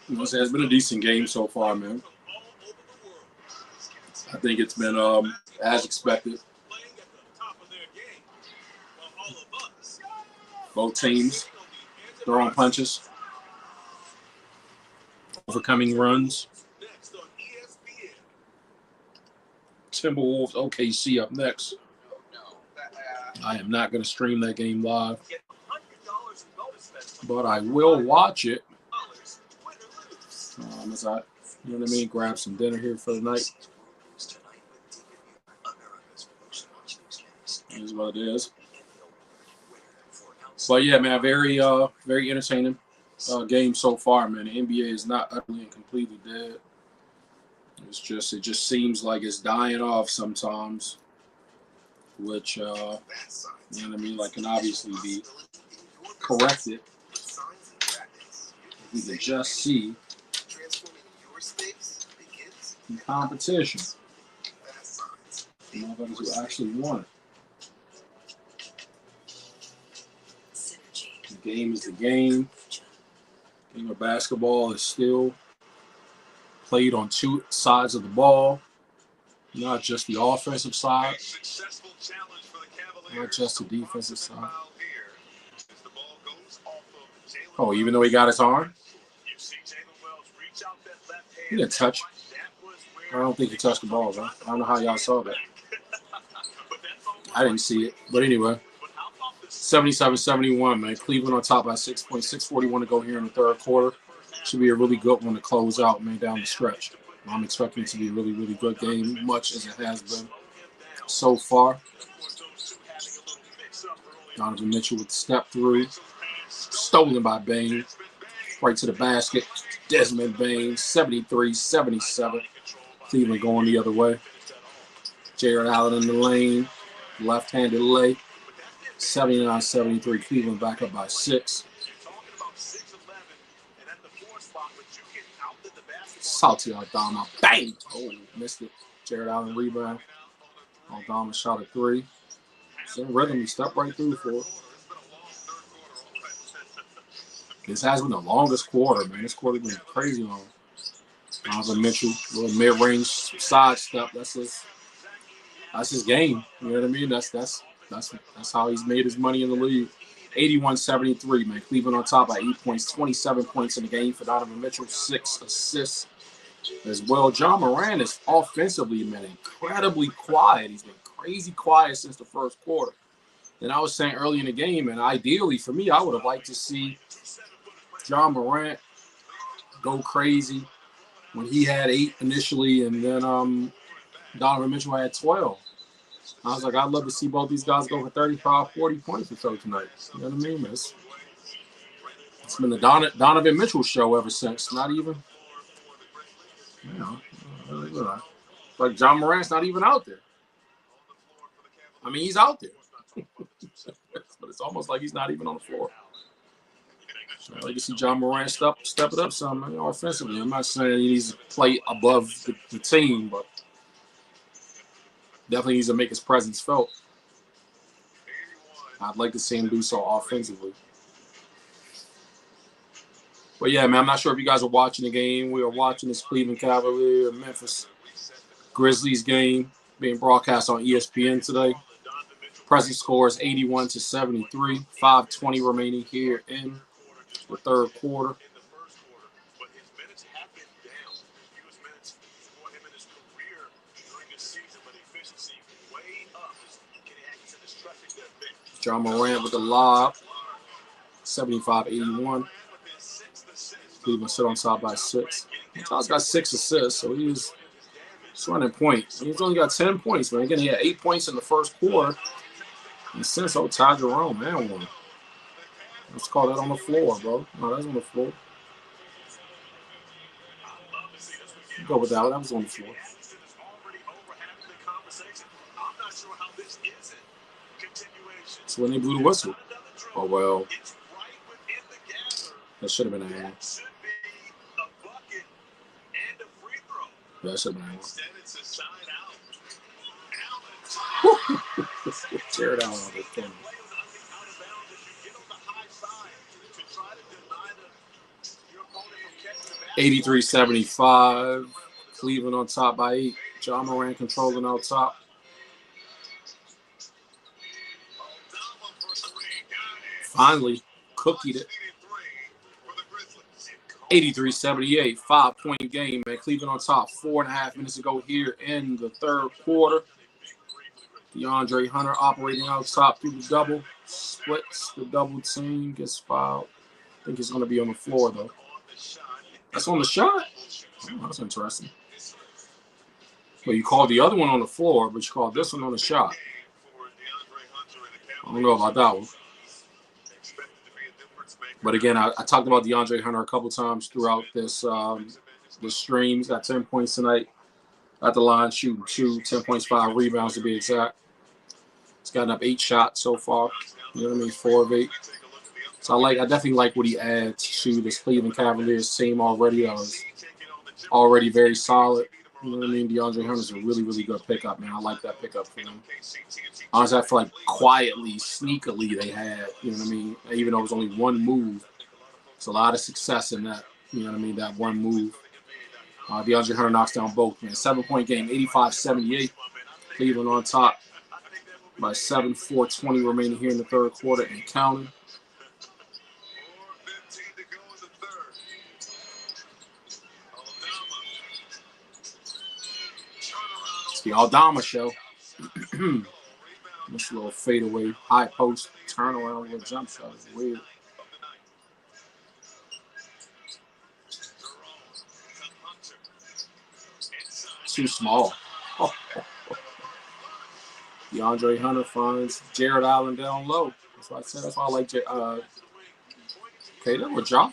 It's been a decent game so far, man. I think it's been as expected. Both teams throwing punches, overcoming runs. Timberwolves OKC up next. I am not going to stream that game live, but I will watch it as I, you know what I mean, grab some dinner here for the night. It is what it is. But yeah, man, very entertaining game so far, man. The NBA is not utterly and completely dead. It just seems like it's dying off sometimes, which you know what I mean, like can obviously be corrected. We can just see the competition. The motherfuckers who actually won it. The game is the game. The game of basketball is still played on two sides of the ball, not just the offensive side, not just the defensive side. Oh, even though he got his arm? He didn't touch. I don't think he touched the ball, bro. I don't know how y'all saw that. I didn't see it. But anyway, 77-71, man. Cleveland on top by 6 points. 6:41 to go here in the third quarter. Should be a really good one to close out, man, down the stretch. I'm expecting it to be a really, really good game, much as it has been so far. Donovan Mitchell with the step through. Stolen by Bane. Right to the basket. Desmond Bane, 73-77. Cleveland going the other way. Jared Allen in the lane. Left-handed lay. 79-73. Cleveland back up by 6. Salty Aldama. Bang! Oh, missed it. Jared Allen rebound. Aldama shot a 3. It's in rhythm. He stepped right through for it. This has been the longest quarter, man. This quarter has been crazy long. Donovan Mitchell, little mid-range side step. That's his game. You know what I mean? That's how he's made his money in the league. 81-73, man. Cleveland on top by 8 points. 27 points in the game for Donovan Mitchell. 6 assists as well. John Moran is offensively, man, incredibly quiet. He's been crazy quiet since the first quarter. And I was saying early in the game, and ideally for me, I would have liked to see John Morant go crazy when he had 8 initially, and then Donovan Mitchell had 12. I was like, I'd love to see both these guys go for 35, 40 points or so tonight. You know what I mean? It's been the Donovan Mitchell show ever since. Not even, you know, like John Morant's not even out there. I mean, he's out there. But it's almost like he's not even on the floor. I'd like to see John Morant step it up some, you know, offensively. I'm not saying he needs to play above the team, but definitely needs to make his presence felt. I'd like to see him do so offensively. But yeah, man, I'm not sure if you guys are watching the game. We are watching this Cleveland Cavaliers Memphis Grizzlies game being broadcast on ESPN today. Present score is 81-73. 5:20 remaining here in the third quarter. John Morant with the lob. 75-81. Cleveland sit on top by 6. Utah's got 6 assists, so he's running point. He's only got 10 points, man. Again, he had 8 points in the first quarter. And since Ty Jerome, man, one. Let's call that on the floor, bro. No, that's on the floor. Go with that. That was on the floor. So when they blew the whistle. Oh, well. That should have been an angle. That should have been an angle. Tear it out on the thing. 83-75. Cleveland on top by 8. Ja Morant controlling out top. Finally, cookied it. 83-78. 5-point game, man. Cleveland on top. 4.5 minutes to go here in the third quarter. DeAndre Hunter operating out top through the double. Splits the double team. Gets fouled. I think it's going to be on the floor, though. That's on the shot? Oh, that's interesting. Well, you called the other one on the floor, but you called this one on the shot. I don't know about that one. But again, I talked about DeAndre Hunter a couple times throughout this stream. He's got 10 points tonight at the line, shooting 2, 10 points, 5 rebounds to be exact. He's gotten up 8 shots so far. You know what I mean? 4 of 8. So I definitely like what he adds to this Cleveland Cavaliers team already. Already very solid. You know what I mean? DeAndre Hunter's a really, really good pickup, man. I like that pickup for them. Honestly, I feel like quietly, sneakily they had, you know what I mean? Even though it was only one move. It's a lot of success in that, you know what I mean, that one move. DeAndre Hunter knocks down both, man. 7-point game, 85-78. Cleveland on top by 7, 4:20 remaining here in the third quarter and counting. It's the Aldama show. This little fadeaway, high post, turnaround with a jump shot is weird. Too small. DeAndre Hunter finds Jared Allen down low. That's what I said. That's why I like okay, that was Ja.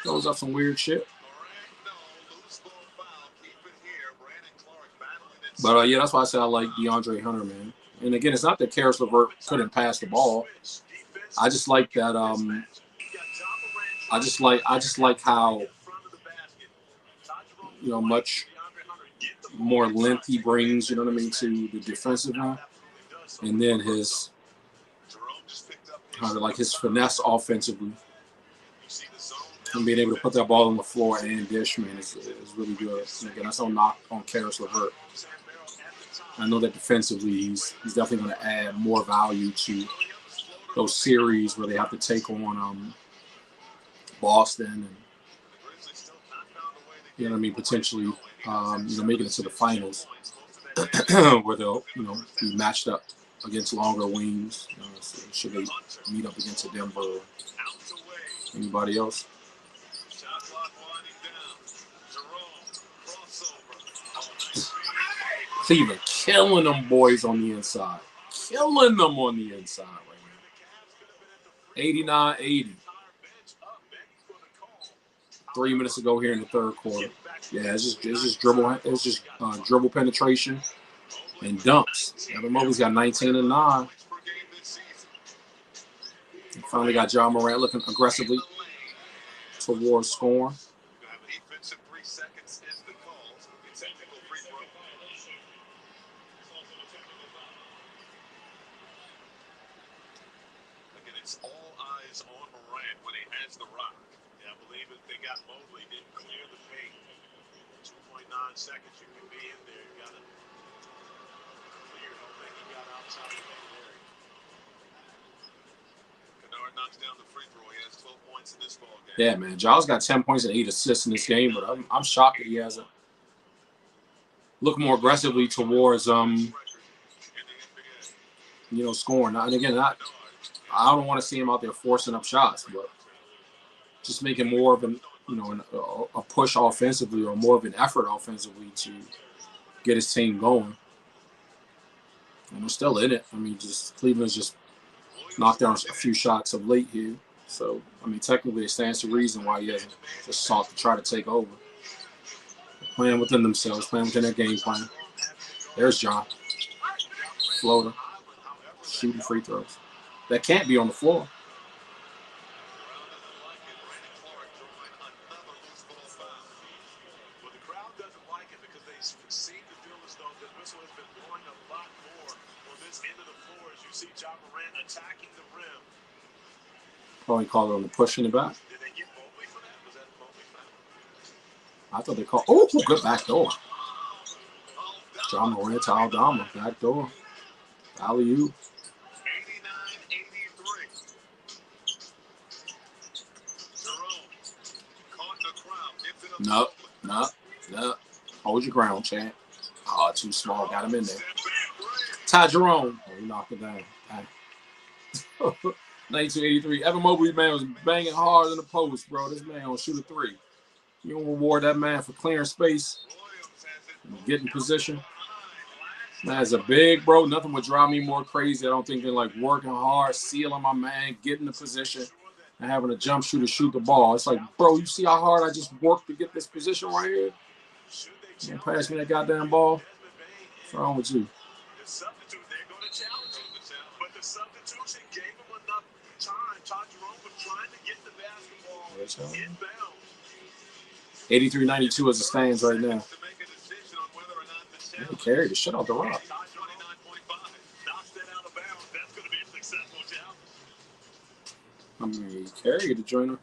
Throws up some weird shit. But yeah, that's why I said I like DeAndre Hunter, man. And again, it's not that Karis LeVert couldn't pass the ball. I just like that. I just like how, you know, much more length he brings. You know what I mean, to the defensive end, and then his his finesse offensively, and being able to put that ball on the floor and dish, man, is really good. And again, that's no knock on Karis LeVert. I know that defensively, he's definitely going to add more value to those series where they have to take on Boston and, you know what I mean, potentially making it to the finals where they'll, you know, be matched up against longer wings. So should they meet up against a Denver or anybody else? Cleveland killing them boys on the inside. Killing them on the inside right now. 89-80. 3 minutes to go here in the third quarter. Yeah, it's just dribble. It's just dribble penetration and dumps. Evan Mobley's got 19 and 9. And finally got Ja Morant looking aggressively towards scoring. It's all eyes on Morant when he has the rock. Yeah, I believe if they got Mobley, didn't clear the paint. 2.9 seconds, you can be in there. You got to clear. Don't think he got outside the paint area. Kennard knocks down the free throw. He has 12 points in this ball game. Yeah, man. Ja's got 10 points and 8 assists in this game, but I'm shocked that he hasn't looked more aggressively towards scoring. And again, I don't want to see him out there forcing up shots, but just making more of a push offensively or more of an effort offensively to get his team going. And they're still in it. I mean, Cleveland's just knocked down a few shots of late here. So, I mean, technically it stands to reason why he hasn't just sought to try to take over. They're playing within themselves, playing within their game plan. There's Ja. Floater. Shooting free throws. That can't be on the floor. Well, the crowd doesn't like it because they seem to feel as though the whistle has been blowing a lot more on this end of the floor as you see Ja Morant attacking the rim. Probably call it on the push in the back. Did they get Mobley for that? Was that Mobley foul? I thought they called. Oh, good back door. Drama ran to Aldama. Back door. Alley-oop. 89-83. No. Hold your ground, champ. Oh, too small. Got him in there. Ty Jerome. Oh, he knocked it down. 1983. Evan Mobley, man, was banging hard in the post, bro. This man will shoot a three. You don't reward that man for clearing space, getting position. Man's a big bro. Nothing would drive me more crazy, I don't think, than like working hard, sealing my man, getting the position, and having a jump shooter shoot the ball. It's like, bro, you see how hard I just worked to get this position right here? You don't pass me that goddamn ball. What's wrong with you? The substitute, they're going to challenge him. But the substitution gave him enough time. Todd Jerome was trying to get the basketball inbound. 83-92 as it stands right now. He carried the shit off the rock. I mean, he carried the joiner.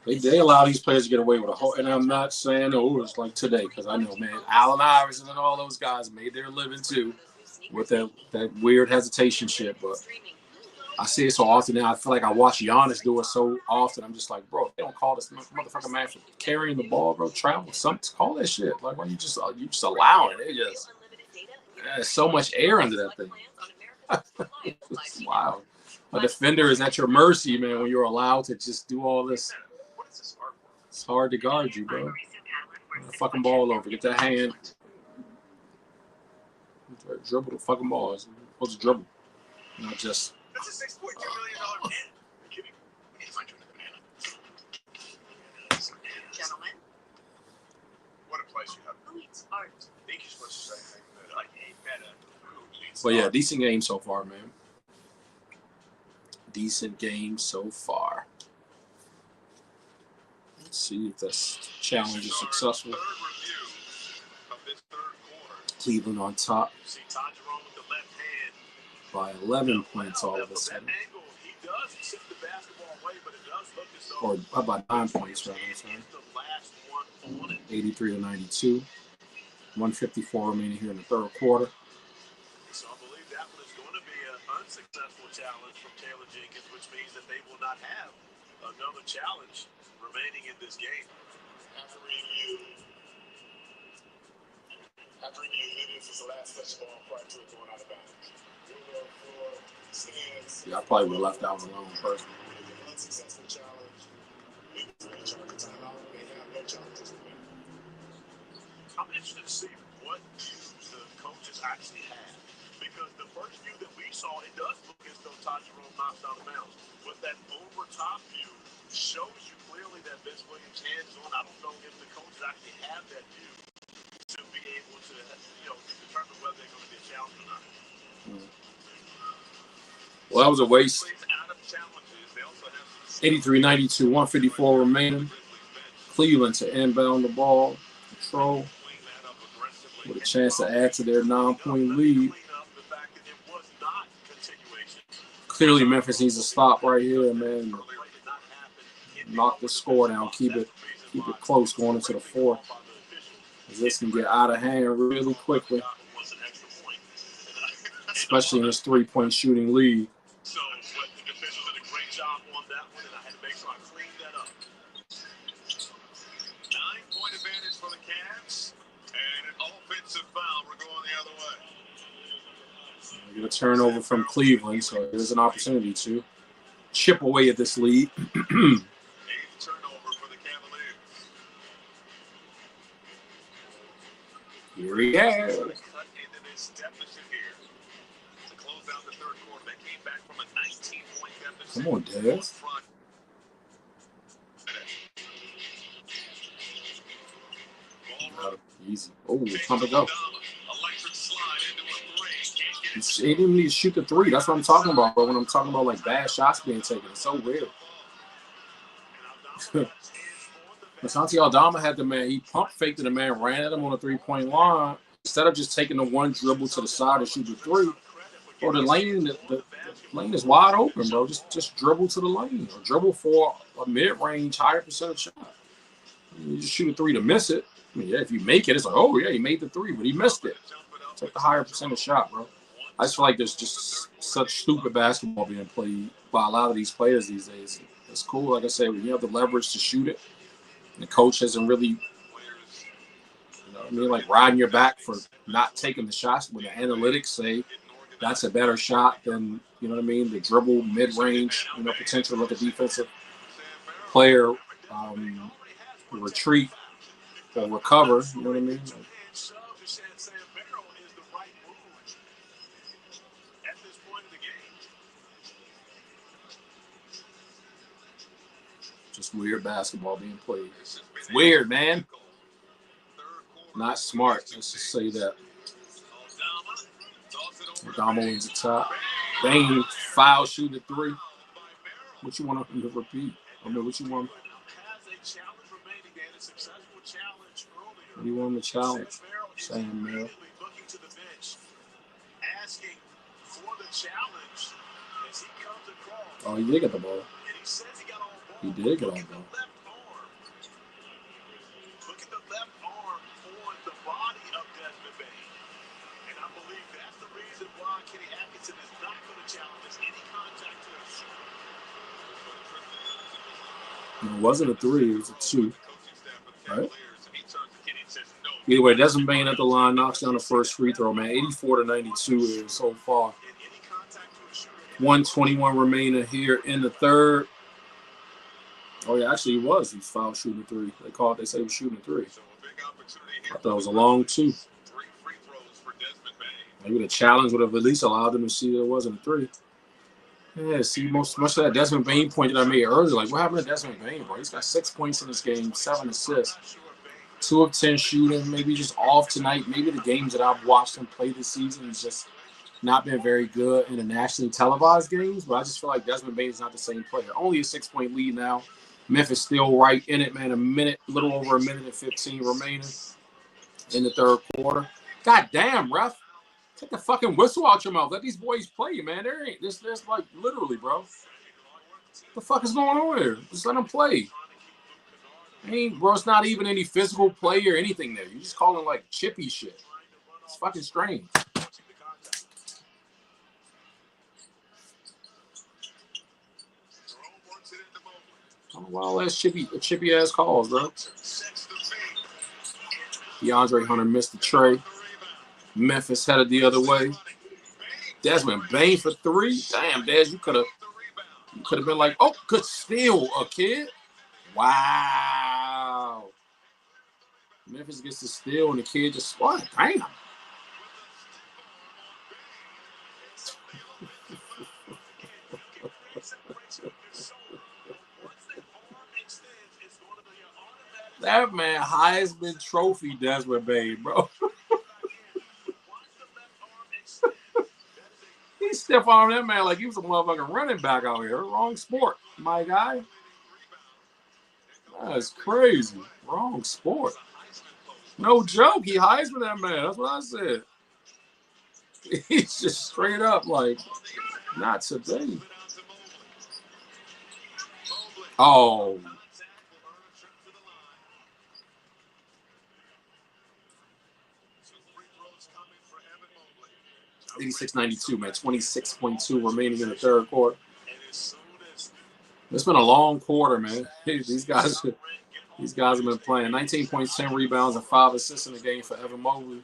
They allow these players to get away with a whole, and I'm not saying, oh, it's like today, because I know, man, Allen Iverson and all those guys made their living too with that weird hesitation shit. But I see it so often now. I feel like I watch Giannis do it so often. I'm just like, bro, if they don't call this motherfucking man for carrying the ball, bro, travel, something, call that shit. Like, why you just allowing it? They just, there's so much air under that thing. It's wild. A defender is at your mercy, man, when you're allowed to just do all this. It's hard to guard you, bro. Get the fucking ball over. Get that hand. Dribble the fucking ball. It's supposed to dribble. Not just. That's a $6.2 million man. Are you kidding? We need to find you another man. Gentlemen. What a place you have. Who eats art? I think you're supposed to say that I ain't better. But yeah, decent game so far, man. Decent game so far. Let's see if this challenge is successful. Cleveland on top by 11 points all of a sudden. Or about 9 points, rather. 83-92. 154 remaining here in the third quarter. So I believe that one is going to be an unsuccessful challenge from Taylor Jenkins, which means that they will not have another challenge remaining in this game. After review, this is the last touch ball prior to it going out of bounds. Yeah, I probably would have left that one alone personally. Unsuccessful challenge. I'm interested to see what views the coaches actually have. Because the first view that we saw, it does look as though Todd Jerome knocked out of bounds. But that over-top view shows you clearly that Vince Williams hands on. I don't know if the coaches actually have that view to be able to, determine whether they're going to be a challenge or not. Well, that was a waste. 83-92, 154 remaining. Cleveland to inbound the ball. Control. With a chance to add to their 9-point lead. Clearly, Memphis needs to stop right here, man. Knock the score down. Keep it close going into the fourth. This can get out of hand really quickly, especially in this 3-point shooting lead. So, the defenders did a great job on that one, and I had to make sure I cleaned that up. 9-point advantage for the Cavs, and an offensive foul. We're going the other way. Get a turnover from Cleveland, so there's an opportunity to chip away at this lead. 8th turnover for the Cavaliers. Here we go. Cut into this deficit here to close down the third quarter. They came back from a 19-point deficit. Come on, Dez. Easy. Oh, pump it up. He didn't even need to shoot the three. That's what I'm talking about, bro. When I'm talking about like bad shots being taken, it's so weird. Asante Aldama had the man. He pump faked the man, ran at him on the 3-point line. Instead of just taking the one dribble to the side and shoot the three, or the lane is wide open, bro. Just dribble to the lane or dribble for a mid-range higher percentage shot. You just shoot a three to miss it. I mean, yeah, if you make it, it's like, oh, yeah, he made the three, but he missed it. Take the higher percentage shot, bro. I just feel like there's just such stupid basketball being played by a lot of these players these days. It's cool, like I said, when you have the leverage to shoot it, and the coach hasn't really, you know what I mean, like riding your back for not taking the shots when the analytics say that's a better shot than, you know what I mean, the dribble, mid-range, you know, potential of a defensive player retreat or recover, you know what I mean? Just weird basketball being played. It's weird, man. Not smart. Let's just say that. Adamo wins the top. Bane foul shooting three. What you want to repeat? I mean, what you want? What do you want to challenge? Same, man. Oh, he did get the ball. He did get on the ball. Look at the left arm on the body of Desmond Bane. And I believe that's the reason why Kenny Atkinson is not going to challenge any contact to the shooter. It wasn't a three, it was a two. Right? Either way, Desmond Bane at the line knocks down the first free throw, man. 84-92 is so far. 1:21 remaining here in the third. Oh, yeah, actually, he was. He was foul shooting a three. They said he was shooting a three. I thought it was a long two. Maybe the challenge would have at least allowed them to see that it wasn't a three. Yeah, see, much of that Desmond Bane point that I made earlier, like, what happened to Desmond Bane, bro? He's got 6 points in this game, 7 assists, 2 of 10 shooting, maybe just off tonight. Maybe the games that I've watched him play this season has just not been very good in the nationally televised games, but I just feel like Desmond Bane is not the same player. Only a 6-point lead now. Memphis still right in it, man. A little over a minute and 15 remaining in the third quarter. God damn, ref. Take the fucking whistle out your mouth. Let these boys play, man. There ain't this like literally, bro. What the fuck is going on here? Just let them play. Bro, it's not even any physical play or anything there. You just calling like chippy shit. It's fucking strange. I don't know why all that chippy ass calls, bro. DeAndre Hunter missed the tray. Memphis headed the other way. Desmond Bane for three. Damn, Des, you could have been like, oh, good steal, a kid. Wow. Memphis gets the steal and the kid just what? Damn. That man Heisman Trophy Desmond Bane, bro. He stiff armed that man like he was a motherfucking running back out here. Wrong sport, my guy. That's crazy. Wrong sport. No joke. He Heisman that man. That's what I said. He's just straight up like, not today. Oh. 86-92, man. 26.2 remaining in the third quarter. It's been a long quarter, man. These guys have been playing. 19 points, 10 rebounds, and 5 assists in the game for Evan Mobley.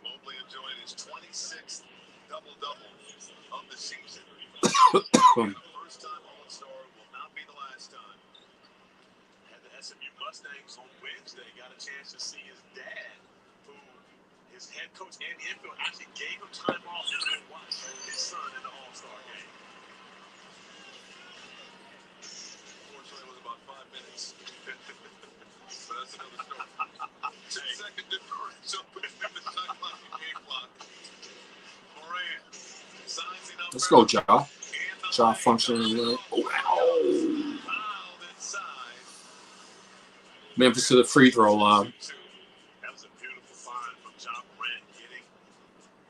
Mobley enjoying his 26th double-double of the season. First time All-Star will not be the last time. Had the SMU Mustangs on Wednesday got a chance to see his dad, who his head coach and infield actually gave him time off to go watch his son in the All-Star game. Unfortunately, it was about 5 minutes. But that's another story. 2-second differential between the shot clock and game clock. Moran sizing up. Let's go, Ja. Ja functioning. Oh. Memphis to the free throw line. That was a beautiful find from Ja Morant getting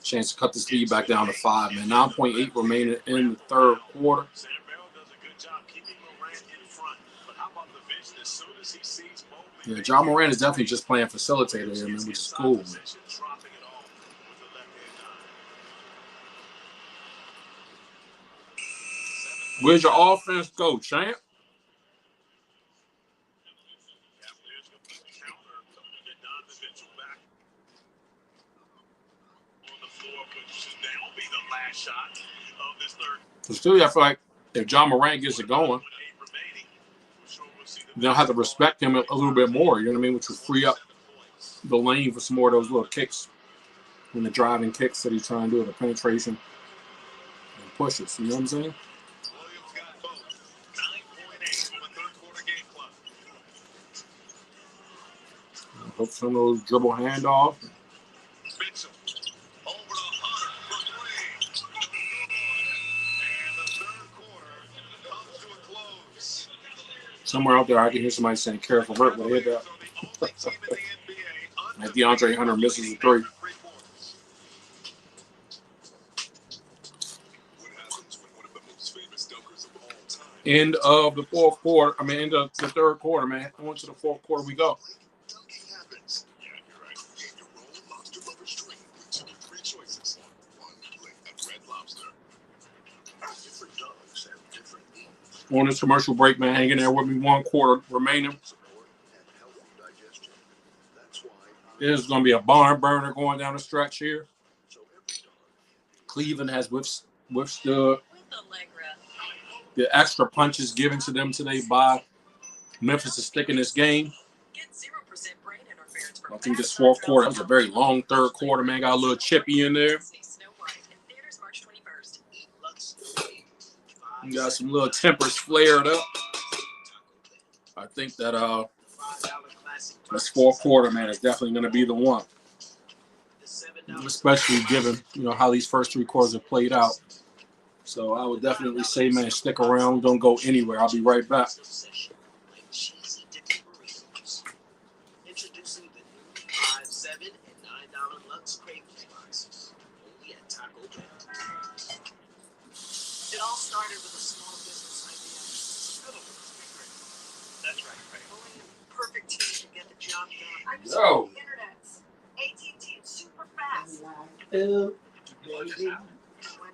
Chance to cut this lead back down to 5, man. 9.8 remaining in the third quarter. Yeah, John Moran is definitely just playing facilitator here, man, which is cool, man. Where's your offense go, champ? So still, I feel like if John Morant gets it going, they'll have to respect him a little bit more, you know what I mean, which will free up the lane for some more of those little kicks and the driving kicks that he's trying to do, the penetration and pushes, you know what I'm saying? Hope some of those dribble handoff. Somewhere out there, I can hear somebody saying, careful, Bert, when they hit that. Like DeAndre Hunter misses a 3. End of the fourth quarter. I mean, end of the third quarter, man. On to the fourth quarter we go. On this commercial break, man, hanging there with me. 1 quarter remaining. This is going to be a barn burner going down the stretch here. Cleveland has withstood the extra punches given to them today by Memphis is sticking this game. I think this fourth quarter was a very long third quarter, man. Got a little chippy in there. You got some little tempers flared up. I think that this fourth quarter, man, is definitely going to be the one. Especially given, you know, how these first 3 quarters have played out. So I would definitely say, man, stick around. Don't go anywhere. I'll be right back. Introducing the new $5, $7, and $9 Lux Cravings boxes. Only at Taco Bell. It all started with a small business idea. That's right, Craig. Only a perfect team to get the job done. I'm just on the internet. AT&T is super fast. When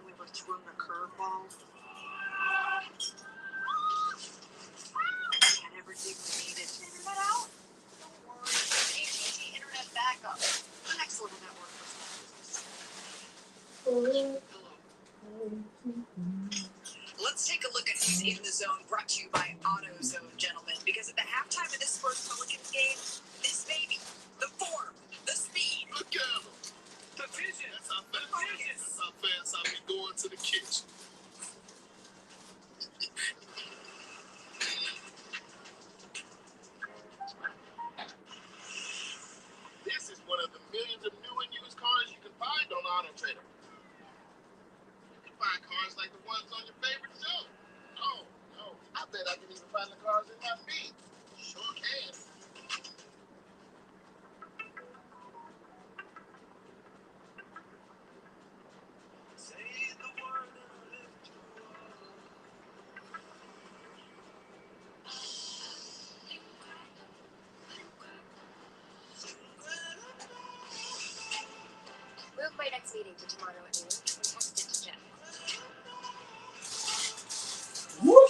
we were thrown a curveball. And everything we needed. Internet out? Don't worry. AT&T Internet Backup. An excellent network for small business. Let's take a look at who's in the zone, brought to you by AutoZone, gentlemen. Because at the halftime of this Spurs Pelicans game, this baby, the form, the speed, Look at him. the vision, That's how fast I be going to the kitchen. This is one of the millions of new and used cars you can find on Auto Trader. You can find cars like the ones on your favorite show. Oh, no. I bet I can even find the cars in my feed. Sure can. say the word and lift you up. Move my next meeting to tomorrow at noon and text it to Jeff. Woo!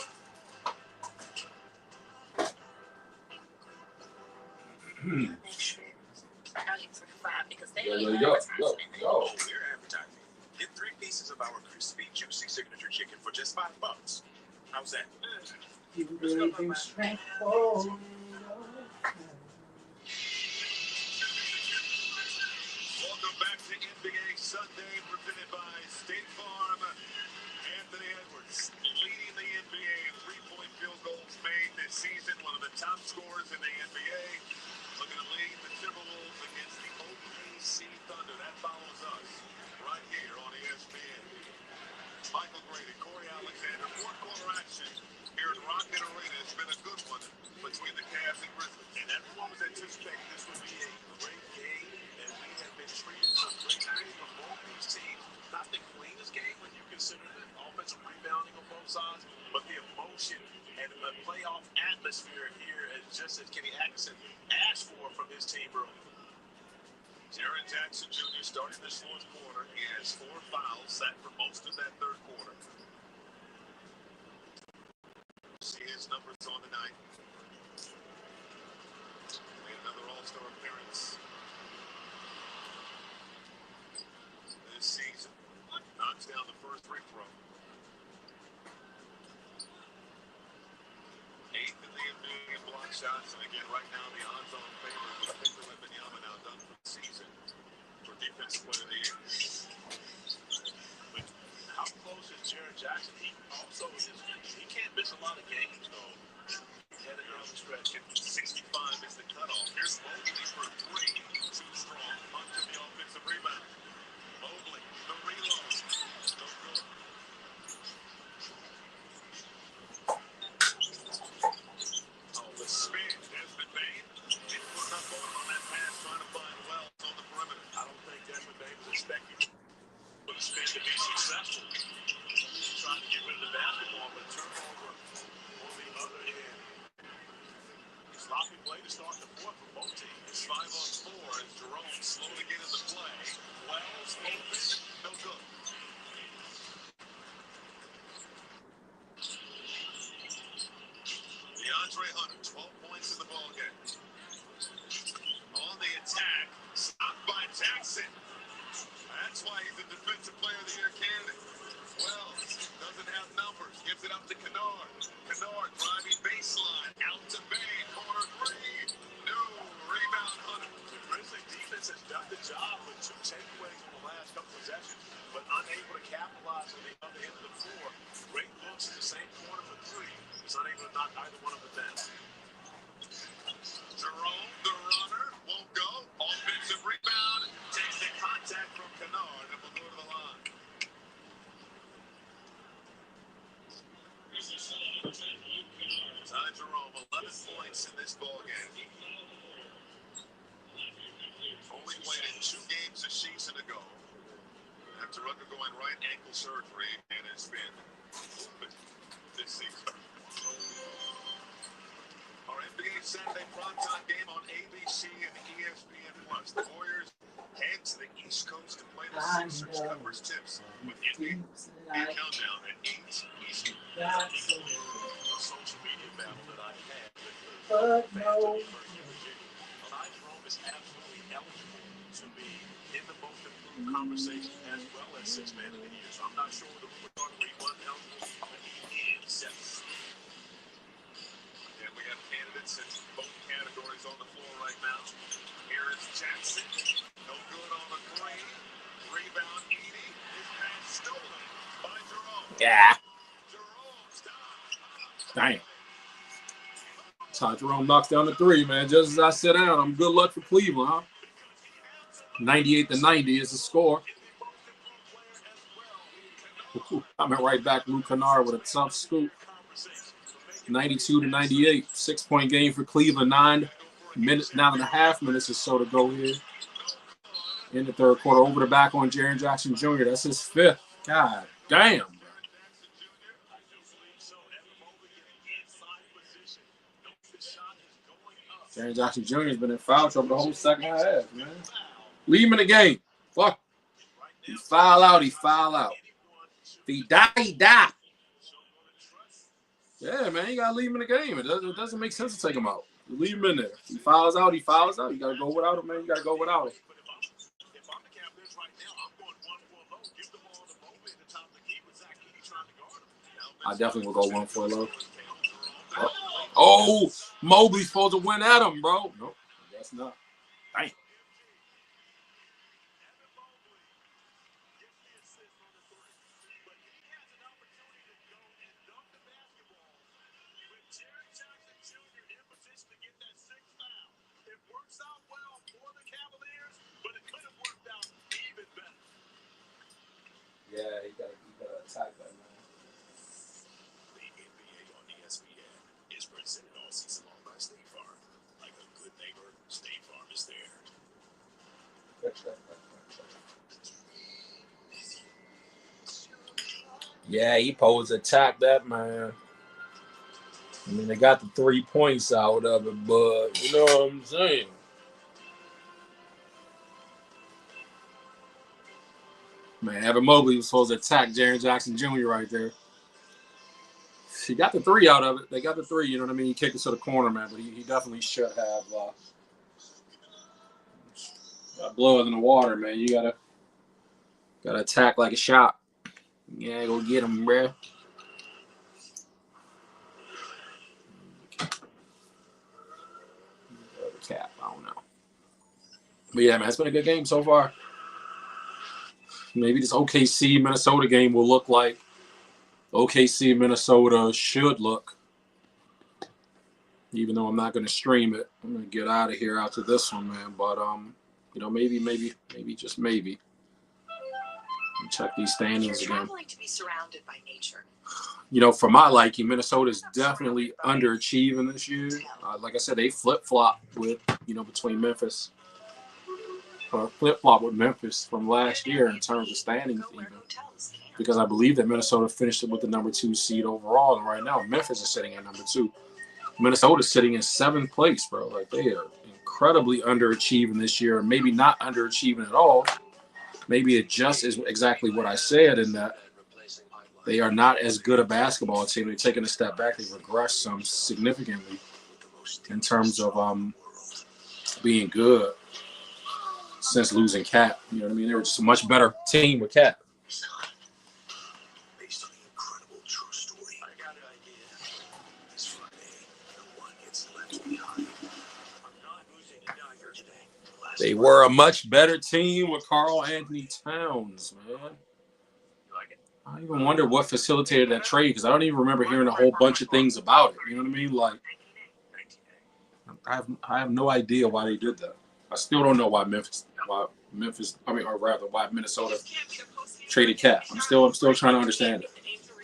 There you go. Oh, we're advertising. Get 3 pieces of our crispy, juicy signature chicken for just $5. How's that? Welcome back to NBA Sunday, presented by State Farm. Anthony Edwards leading the NBA in 3-point field goals made this season, one of the top scorers in the NBA. Looking to lead the Timberwolves against the OKC Thunder. That follows us right here on ESPN. Michael Grady, Corey Alexander, fourth quarter action here at Rocket Arena. It's been a good one between the Cavs Jackson asked for from his team early. Jaren Jackson Jr. starting this fourth quarter. He has 4 fouls, sat for most of that third quarter. See his numbers on the night. Made another All-Star appearance this season. Knocks down the first free throw. 8th in the NBA in block shots, and again, right now the odds-on favorite with Victor Wembanyama now done for the season for defensive player of the year. But how close is Jaren Jackson? He also he can't miss a lot of games though. Headed down the stretch, 65 is the cutoff. Here's Mobley for 3, too strong. Up to the offensive rebound. Mobley, the reload. No good. Oh, the spin has been made. Didn't put enough on that pass, trying to find Wells on the perimeter. I don't think Desmond Bain was expecting for the spin to be successful. He's trying to get rid of the basketball, but turnover on the other end. Sloppy play to start the fourth for both teams. It's 5-on-4 as Jerome slow to get in the play. Wells open, no good. DeAndre Hunter, 12 points in the ballgame. On the attack, stopped by Jackson. That's why he's a defensive player of the year candidate. Wells doesn't have numbers, gives it up to Kennard. Kennard driving baseline, out to Bain, corner 3. No, rebound Hunter. The Grizzly defense has done the job with 2 takeaways in the last couple of possessions, but unable to capitalize on the other end of the floor. Great looks in the same corner for 3. He's unable to knock either one of them down. Jerome, the runner, won't go. Offensive rebound, takes the contact from Kennard and will go to the line. Ty Jerome, 11 points in this ballgame. Only played in 2 games a season ago after undergoing right ankle surgery and has been open this season. Our NBA Saturday primetime game on ABC and ESPN+. The Warriors head to the East Coast to play the Sixers. Coverage tips with NBA countdown at 8 Eastern. A social media battle that I've had with the fans of the University of Virginia. Ty Jerome is absolutely eligible to be in the most improved conversation as well as 6th man of the year. So I'm not sure the rumors are where he was eligible, but he is 7th. And we have candidates in both categories on the floor right now. Here is Jackson. No good on the 3. Rebound, Edey. His pass stolen by Jerome. Yeah. Jerome stops. Damn. Ty Jerome knocks down the 3, man. Just as I sit down, I'm good luck for Cleveland, huh? 98-90 is the score. Coming right back, Luke Kennard with a tough scoop. 92-98. 6-point game for Cleveland. 9 and a half minutes or so to go here in the third quarter. Over the back on Jaren Jackson Jr. That's his 5th. God damn. Jaren Jackson Jr. has been in foul trouble the whole second half, man. Leave him in the game. Fuck. He foul out, he foul out. If he die, he die. Yeah, man, you gotta leave him in the game. It doesn't make sense to take him out. You leave him in there. If he fouls out, he fouls out. You gotta go without him, man. You gotta go without him. I definitely will go 1 for low. Oh, Mobley's supposed to win at him, bro. Nope, that's not. Damn. Yeah, you gotta attack that, man. The NBA on ESPN is presented all season long by State Farm. Like a good neighbor, State Farm is there. Yeah, he posed attack that, man. I mean, they got the 3 points out of it, but you know what I'm saying. Man, Evan Mobley was supposed to attack Jaren Jackson Jr. right there. He got the 3 out of it. They got the 3, you know what I mean? He kicked it to the corner, man, but he definitely should have blood in the water, man. You gotta attack like a shot. Yeah, go get him, bruh. Cap, I don't know. But yeah, man, it's been a good game so far. Maybe this OKC Minnesota game will look like OKC Minnesota should look. Even though I'm not going to stream it, I'm going to get out of here after this one, man. But you know, maybe, just maybe. Check these standings again. Traveling to be surrounded by nature. You know, for my liking, Minnesota is definitely underachieving this year. Like I said, they flip-flop with, you know, between Memphis. Or flip-flop with Memphis from last year in terms of standings even. Because I believe that Minnesota finished it with the number 2 seed overall. And right now, Memphis is sitting at number 2. Minnesota's sitting in 7th place, bro. Like, they are incredibly underachieving this year. Maybe not underachieving at all. Maybe it just is exactly what I said in that they are not as good a basketball team. They're taking a step back. They've regressed some significantly in terms of being good since losing Cat. You know what I mean? They were just a much better team with Cat. Based on the incredible true story, I got an idea. This Friday, no one gets left behind. I'm not losing a dagger today. They were a much better team with Karl Anthony Towns, man. I even wonder what facilitated that trade because I don't even remember hearing a whole bunch of things about it. You know what I mean? Like, I have no idea why they did that. I still don't know why Minnesota traded Cat. I'm still trying to understand it.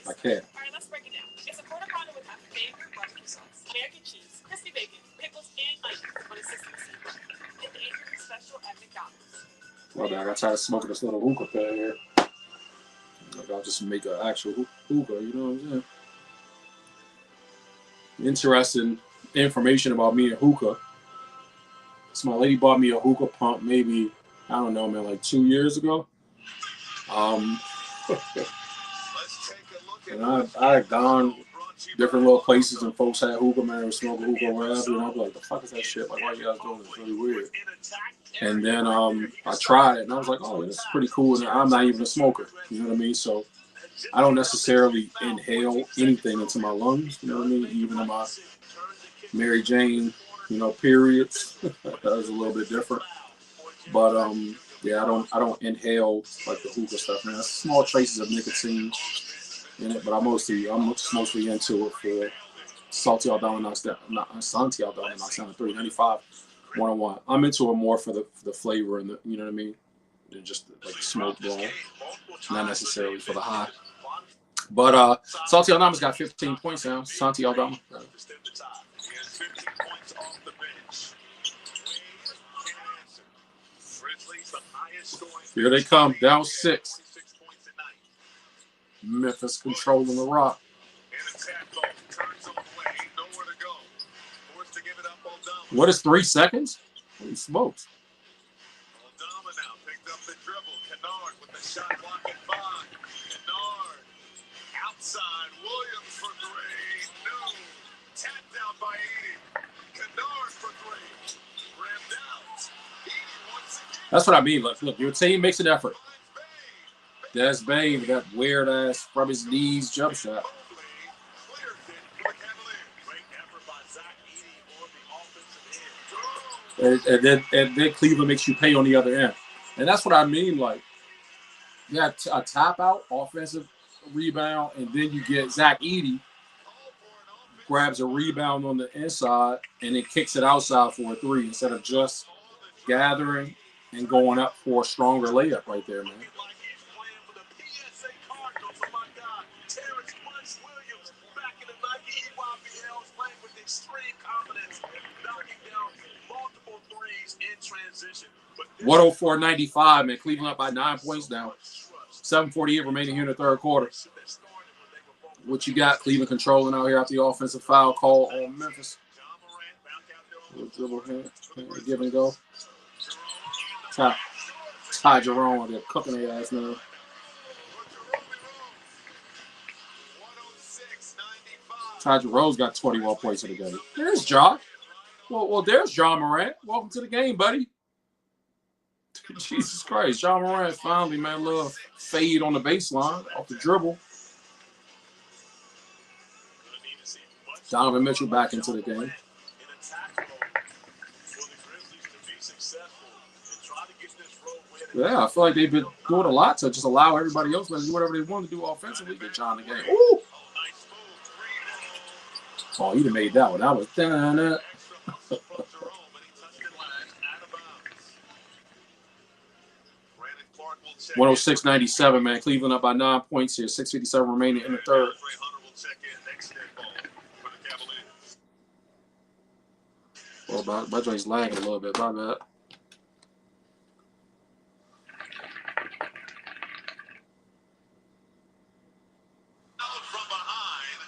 I can't. All right, let's break it down. It's a quarter-pounder with half a favorite barbecue sauce, American cheese, crispy bacon, pickles, and onions on a 60-seat. Get the Andrew special at McDonald's. Well, I got tired of smoking this little hookah thing here. Like, I'll just make an actual hookah, you know what I'm saying? Interesting information about me and hookah. So my lady bought me a hookah pump maybe, I don't know, man, like 2 years ago. And I had gone different little places and folks had hookah, man, or smoking hookah or whatever, and I was like, the fuck is that shit? Like, why you guys doing this? It's really weird. And then I tried it, and I was like, oh, this is pretty cool, and I'm not even a smoker, you know what I mean? So I don't necessarily inhale anything into my lungs, you know what I mean? Even in my Mary Jane, you know, periods, that was a little bit different. But yeah, I don't inhale like the hookah stuff, man. There's small traces of nicotine in it, but I'm mostly into it for Salty Aldana Santi Aldana 395 101. I'm into it more for the flavor and the, you know what I mean, than just like the smoke blow, not necessarily for the high. But Salty Aldama's got 15 points now. Santi Aldana. Here they come, down 6. Memphis controlling the rock. What is 3 seconds? Holy smokes. Aldama now picked up the dribble. Kennard with the shot blocking by. Kennard outside. Williams for 3. No. Tapped out by Edie. Kennard for 3. Rammed out. Edie once again. That's what I mean. Look, your team makes an effort. That's Babe, that weird ass from his knees jump shot. And then Cleveland makes you pay on the other end. And that's what I mean. Like, you got a tap out, offensive rebound, and then you get Zach Edey grabs a rebound on the inside and then kicks it outside for a 3 instead of just gathering and going up for a stronger layup right there, man. Transition. 104-95, man. Cleveland up by 9 points now. 7:48 remaining here in the third quarter. what you got? Cleveland controlling out here after the offensive foul call on Memphis. Dribble here, give and go. Ty Jerome, they're cooking their ass now. Ty Jerome's got 21 points in the game. There's Ja. Well, there's John Morant. Welcome to the game, buddy. Jesus Christ, John Morant finally, man, a little fade on the baseline off the dribble. Donovan Mitchell back into the game. Yeah, I feel like they've been doing a lot to just allow everybody else to do whatever they want to do offensively. Get John in the game. Ooh! Oh, he done made that one. That was done. 106-97, man. Cleveland up by 9 points here. 6:57 remaining in the third. Well, my joint's lagging a little bit. My bad. From behind,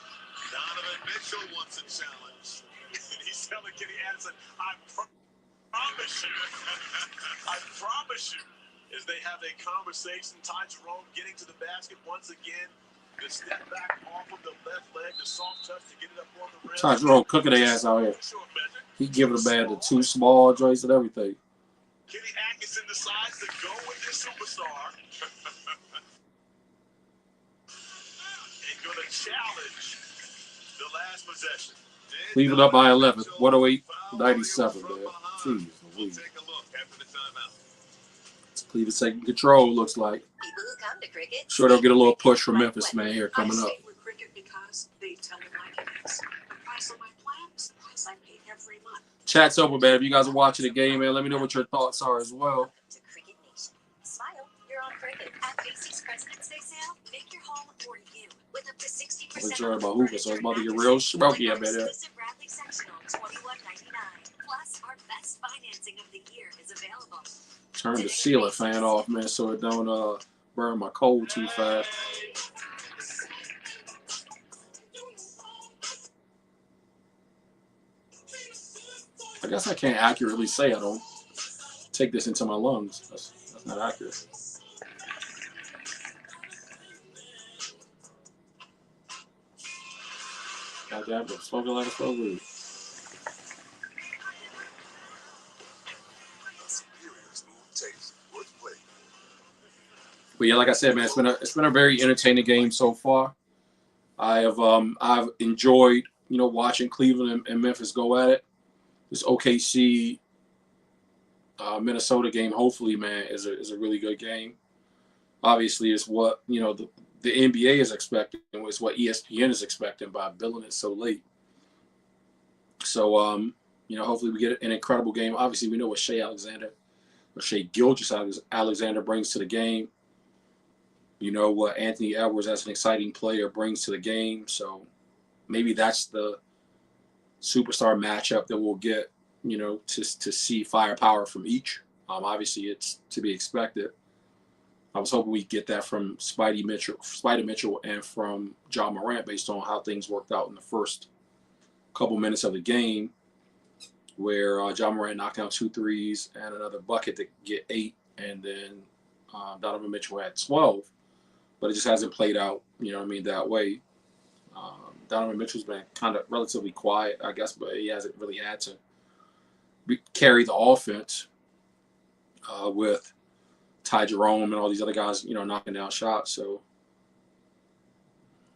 Donovan Mitchell wants a challenge. He's telling Kenny Anderson, I promise you, as they have a conversation, Ty Jerome getting to the basket once again. The step back off of the left leg, the soft touch to get it up on the rim. Ty Jerome cooking their ass out here. He giving the bad the two small joints and everything. Kenny Atkinson decides to go with this superstar. And going to challenge the last possession. Cleveland up by 11. 108-97, man. Jeez Louise. Take a look after the timeout. Cleveland taking control, looks like. Sure, they'll get a little push from Memphis, man, here coming up. Chat's open, man. If you guys are watching the game, man, let me know what your thoughts are as well. Smile, you're on Cricket. At Macy's President's Day sale, make your home more you with up to 60% I'm sure about hooping, so it's about to get real smoky up in there. Bradley sectional, $21.99. Plus, our best financing of the year is available. Turn the ceiling fan off, man, so it don't burn my cold too fast. I guess I can't accurately say I don't take this into my lungs. That's not accurate. Goddamn, I'm smoking like a slow weed. But yeah, like I said, man, it's been a very entertaining game so far. I've enjoyed, watching Cleveland and Memphis go at it. This OKC Minnesota game, hopefully, man, is a really good game. Obviously, it's what the NBA is expecting, and it's what ESPN is expecting by billing it so late. So hopefully we get an incredible game. Obviously, we know what Shai Gilgeous-Alexander brings to the game. You know what Anthony Edwards as an exciting player brings to the game. So maybe that's the superstar matchup that we'll get, to see firepower from each. Obviously, it's to be expected. I was hoping we'd get that from Spidey Mitchell and from John Morant based on how things worked out in the first couple minutes of the game, where John Morant knocked down 2 threes and another bucket to get 8, and then Donovan Mitchell had 12. But it just hasn't played out, that way. Donovan Mitchell's been kind of relatively quiet, I guess, but he hasn't really had to carry the offense with Ty Jerome and all these other guys, knocking down shots. So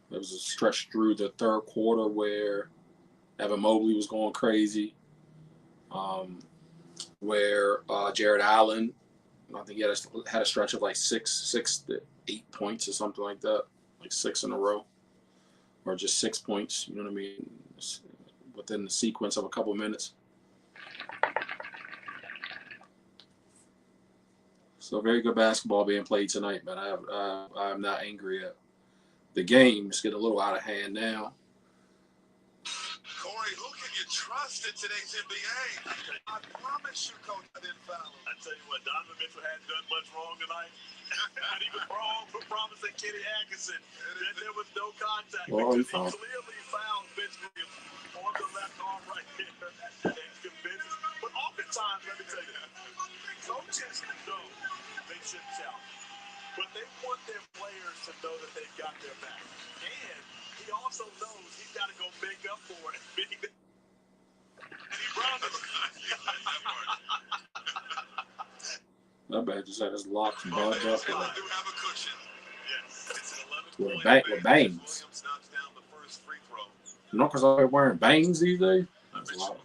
there was a stretch through the third quarter where Evan Mobley was going crazy, where Jared Allen, I think he had a stretch of like 6 to 8 points or something like that, like 6 in a row, or just 6 points, you know what I mean, within the sequence of a couple minutes. So very good basketball being played tonight, man. I'm not angry at the game. It's getting a little out of hand now. Corey, who can you trust in today's NBA? I promise you, Coach, I didn't foul him. I tell you what, Donovan Mitchell hadn't done much wrong tonight. And he was wrong for promising Kenny Atkinson that there was no contact. Well, he because he clearly found Vince Williams on the left arm right here. And convinced. But oftentimes, let me tell you, coaches know they should shout. But they want their players to know that they've got their back. And he also knows he's got to go make up for it. And he rounded him. That man just had his locks bugged up. Do have a cushion. Yes. It's an 11 With bangs. Williams knocks down the first free throw. You know, because I'm wearing bangs these days. That's The loud.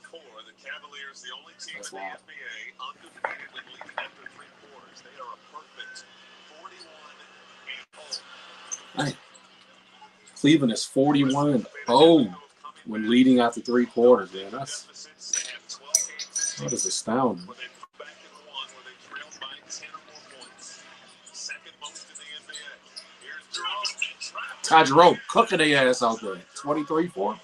Cavaliers, the only team That's in the loud. NBA undefeated when leading after three quarters. They are a perfect 41-0. Hey. Cleveland is 41-0 when leading after three quarters, man. That is astounding. Ty Jerome cooking their ass out there. 23-4. Got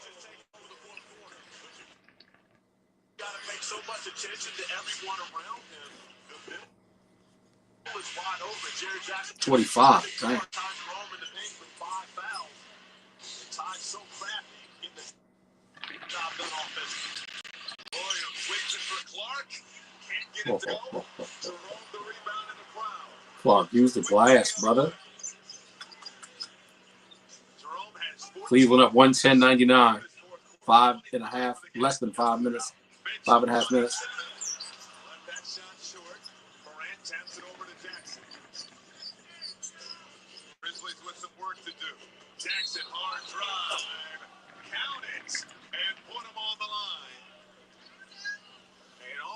to pay so much attention to everyone around him. The middle is wide open. Jerry Jackson 25. Dang. Ty Jerome in the paint with 5 fouls. And Ty's so crafty in the job done offensively. Williams waits for Clark. Can't get it to go. Jerome the rebound in the crowd. Clark, use the glass, brother. Jerome has 14. Cleveland up 110-99. 5.5, less than 5 minutes. 5.5 minutes. Left that shot short. Morant taps it over to Jackson. Grizzlies with some work to do. Jackson, hard drive. Count it. And put him on the line.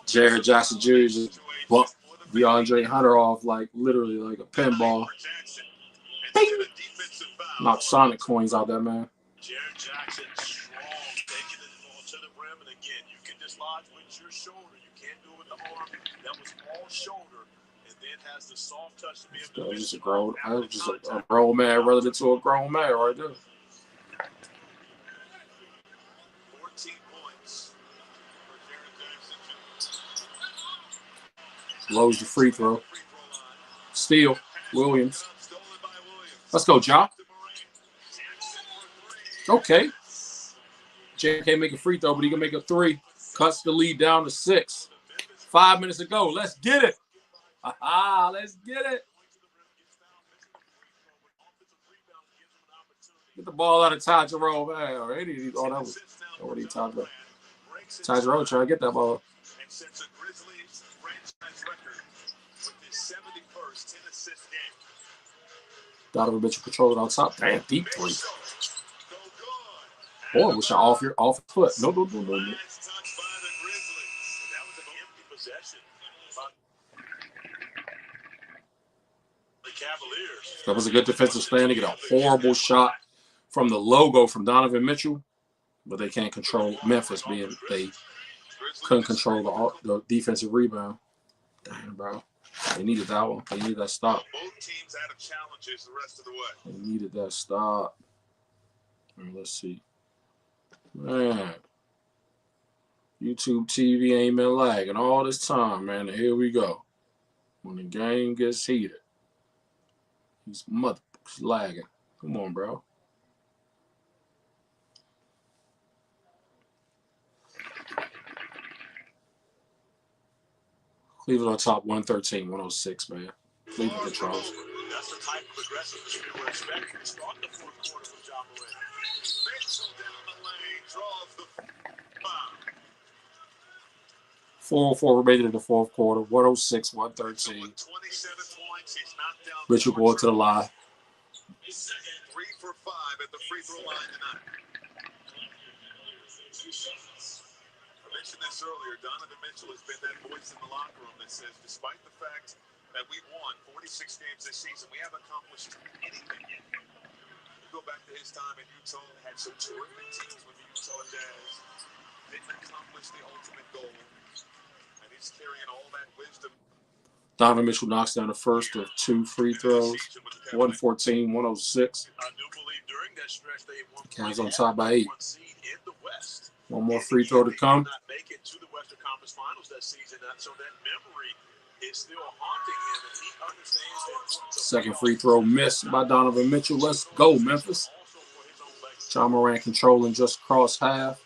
Jared Jackson Jr. just bumped DeAndre Hunter off literally like a pinball. Bing! Knocked Sonic coins out there, man. Jared Jackson strong, taking the ball to the rim, and again, you can dislodge with your shoulder. You can't do it with the arm. That was all shoulder, and then has the soft touch to be able to. That was just a grown man relative to a grown man right there. 14 points for Jared Jackson. Blows the free throw. Steal. Williams. Let's go, Ja. Okay. Jay can't make a free throw, but he can make a 3. Cuts the lead down to 6. 5 minutes to go. Let's get it. Let's get it. Get the ball out of Ty Jerome. Man, already. Oh, that was already Ty Jerome. Ty Jerome trying to get that ball. And sets a Grizzlies franchise record with his 71st 10-assist game. Donovan Mitchell control it on top. Damn, deep 3. Boy, wish I off foot. No. Nice touch by the Grizzlies. That was an empty possession. The Cavaliers. That was a good defensive stand to get a horrible shot from the logo from Donovan Mitchell, but they can't control Memphis being they couldn't control the defensive rebound. Damn, bro. They needed that one. They needed that stop. Both teams had challenges the rest of the way. They needed that stop. Let's see. Man. YouTube TV ain't been lagging all this time, man. And here we go. When the game gets heated. These motherfuckers lagging. Come on, bro. Cleveland on top 113-106, man. Cleveland controls. That's the type of aggressiveness we were expecting to start the fourth quarter with John Morant. Mitchell down the lane, draws the foul. 4:04 remaining in the fourth quarter. 106-113. With 27 points, he's knocked down. Mitchell going to the line. 3 for 5 at the free throw line tonight. I mentioned this earlier. Donovan Mitchell has been that voice in the locker room that says, despite the fact that we won 46 games this season, we haven't accomplished anything yet. You go back to his time in Utah, had some terrific teams with the Utah Jazz. Didn't accomplish the ultimate goal. And he's carrying all that wisdom. Donovan Mitchell knocks down the first of 2 free throws. 114-106. I do believe during that stretch they won. Cavs on top by 8. Seed in the West. One more free throw to come. Not make it to the Western Conference Finals that season, so that memory is still haunting him, and he understands the importance of Second free throw missed by Donovan Mitchell. Let's go, Memphis. Ja Morant controlling just across half.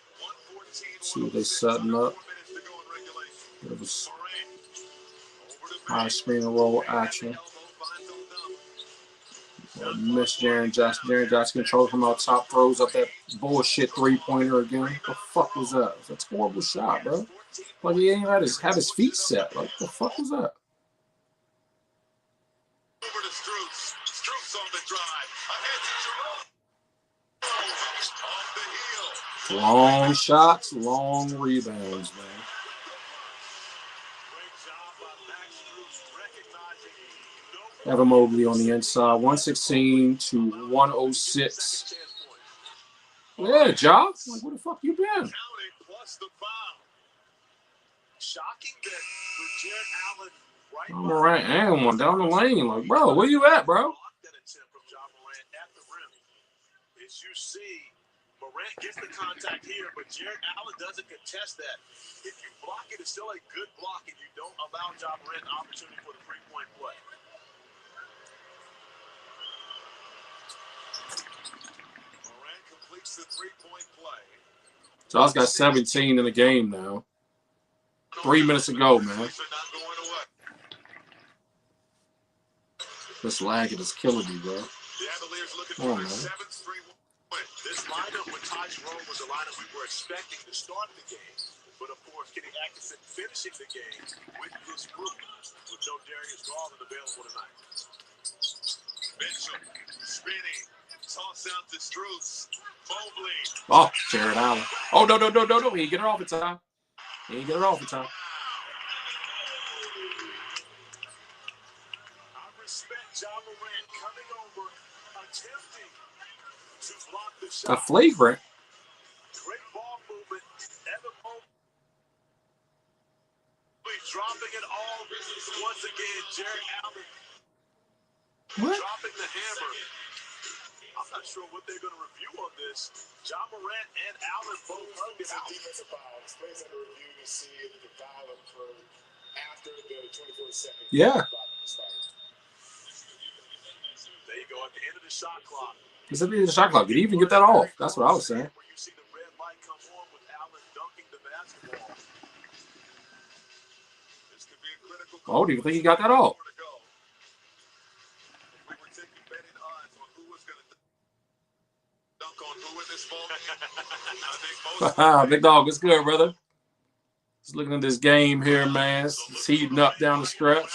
See what they're setting up. It was high screen and roll action. Miss Jaren Jackson. Jaren Jackson controls from out top, throws up that bullshit three-pointer again. What the fuck was that? That's a horrible shot, bro. Like he ain't had his feet set. Like, what the fuck was that? over to Strus. Strus on the drive. Ahead to Jerome. Off the heel. Long shots, long rebounds, man. Evan Mobley on the inside, 116 to 106. Yeah, Ja. Like, where the fuck you been? Ja Morant and one down the lane. Like, bro, where you at, bro? As you see, Morant gets the contact here, but Jared Allen doesn't contest that. If you block it, it's still a good block, and you don't allow Ja Morant an opportunity for the three-point play. Morant completes the three-point play. Ja's got 17 in the game now. 3 minutes ago, man. This lagging is killing me, bro. Come on, man. This lineup with Ty Jerome was a lineup we were expecting to start the game. But, of course, Kenny Atkinson finishing the game with this group with no Darius Garland available tonight. Mitchell spinning. Toss out to Strus. Mobley. Oh, Jared Allen. Oh, no. He ain't get it off in time. He ain't get it off in time. I respect Ja Morant coming over, attempting to block the shot. A flagrant. Great ball movement. Evan Mobley dropping it all. Once again, Jared Allen dropping the hammer. I'm not sure what they're going to review on this. Ja Morant and Allen both hung it out. Defensive foul. It's placed under review to see if the foul occurred after the 24-second. Yeah. There you go at the end of the shot clock. It's at the end of the shot clock. Did he even get that off? That's what I was saying. Where you see the red light come on with Allen dunking the basketball. This could be a critical Oh, do you think he got that off? We were taking betting odds on who was going to dunk on who in this ball game. Big dog, it's good, brother. Just looking at this game here, man. It's heating up down the stretch.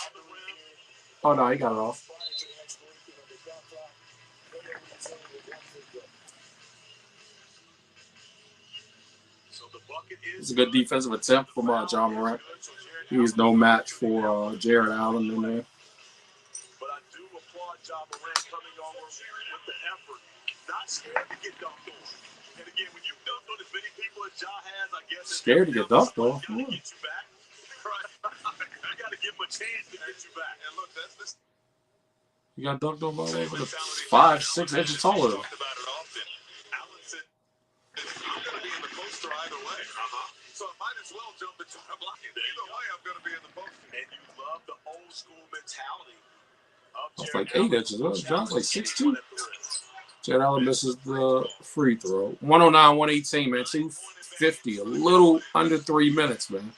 Oh, no, he got it off. It's a good defensive attempt from Ja Morant. He's no match for Jared Allen in there. But I do applaud Ja Morant coming over with the effort. Not scared to get dunked on. And again, when you dunk on as many people as Ja has, I guess scared to get dunked on. You got to get you back. You got to give him a chance to get you back. And look, that's this. You got dunked on by 5'6" inches taller. Allen said, I'm going to be in the poster either way. So I might as well jump into the blocking. Either way, I'm going to be in the poster. And you love the old school mentality of That's Jared like 8 inches. John's like 6'2". Jared Allen misses the free throw. 109-118, man. 250. A little under 3 minutes, man.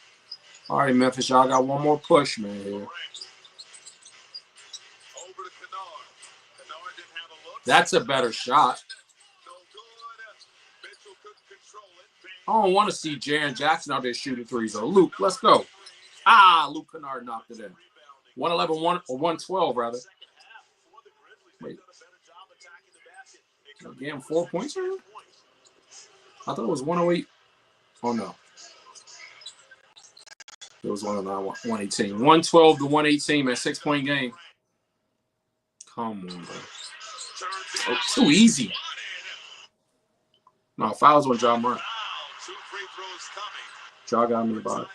All right, Memphis, y'all got one more push, man, here. That's a better shot. I don't want to see Jaren Jackson out there shooting threes, though. Luke, let's go. Luke Kennard knocked it in. 111, or 112, rather. Wait. Again, 4 points here? I thought it was 108. Oh, no. It was 109, 118. 112 to 118, man. 6-point game. Come on, bro. Oh, too easy. No, fouls on Ja Morant. Ja got him in the body.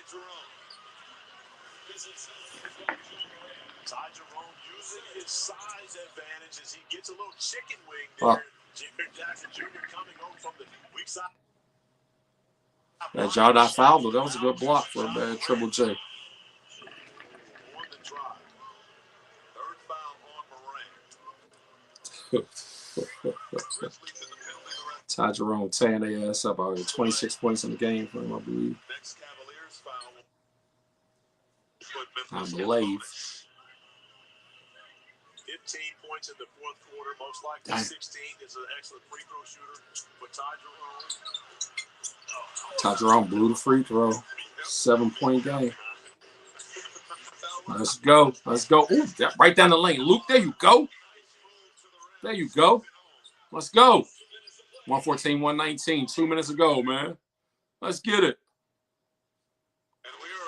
Ty Jerome using his size advantage as he gets a little chicken wing there. Jared Jackson Jr. coming home from the weak side. That Jaw not fouled, though. That was a good block for a bad Triple J. On the drive. Third foul on Moran. Grizzlies in the penalty arrest. Ty Jerome tearing their ass up. 26 points in the game for him, I believe. Next Cavaliers foul. I believe. 15 points in the fourth quarter, most likely Dang. 16 is an excellent free throw shooter for Ty Jerome. Ty Jerome blew the free throw. 7-point game. Let's go. Let's go. Ooh, right down the lane. Luke, there you go. There you go. Let's go. 114, 119. 2 minutes ago, man. Let's get it.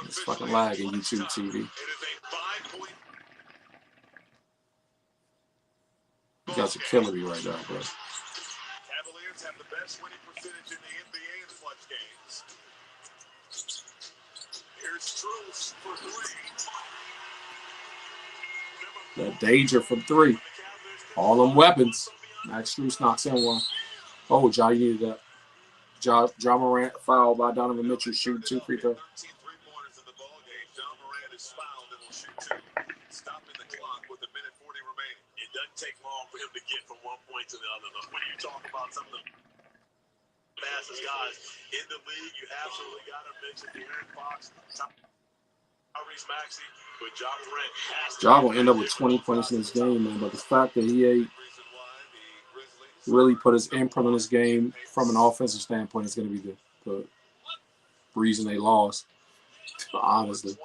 It's fucking lagging YouTube TV. It is a 5-point. You guys are killing me right now, bro. Cavaliers have the best winning percentage in the NBA in clutch games. Here's Truce for three. That danger from three. All them weapons. Max Strus knocks in one. Oh, Ja, you needed that. Ja Morant foul by Donovan Mitchell. Shoot 2 free throws. 13 3-pointers in the ball game. Ja Morant is fouled and will shoot 2. Stopping the clock with a minute 40 remaining. It doesn't take long for him to get from one point to the other. When you talk about some of the fastest guys in the league, you absolutely got to mention De'Aaron Fox, Tyrese Maxey, but Ja Morant has to. Ja gonna end up with 20 points in this game, man. But the fact that he ain't really put his imprint on this game from an offensive standpoint is going to be the reason they lost. Honestly,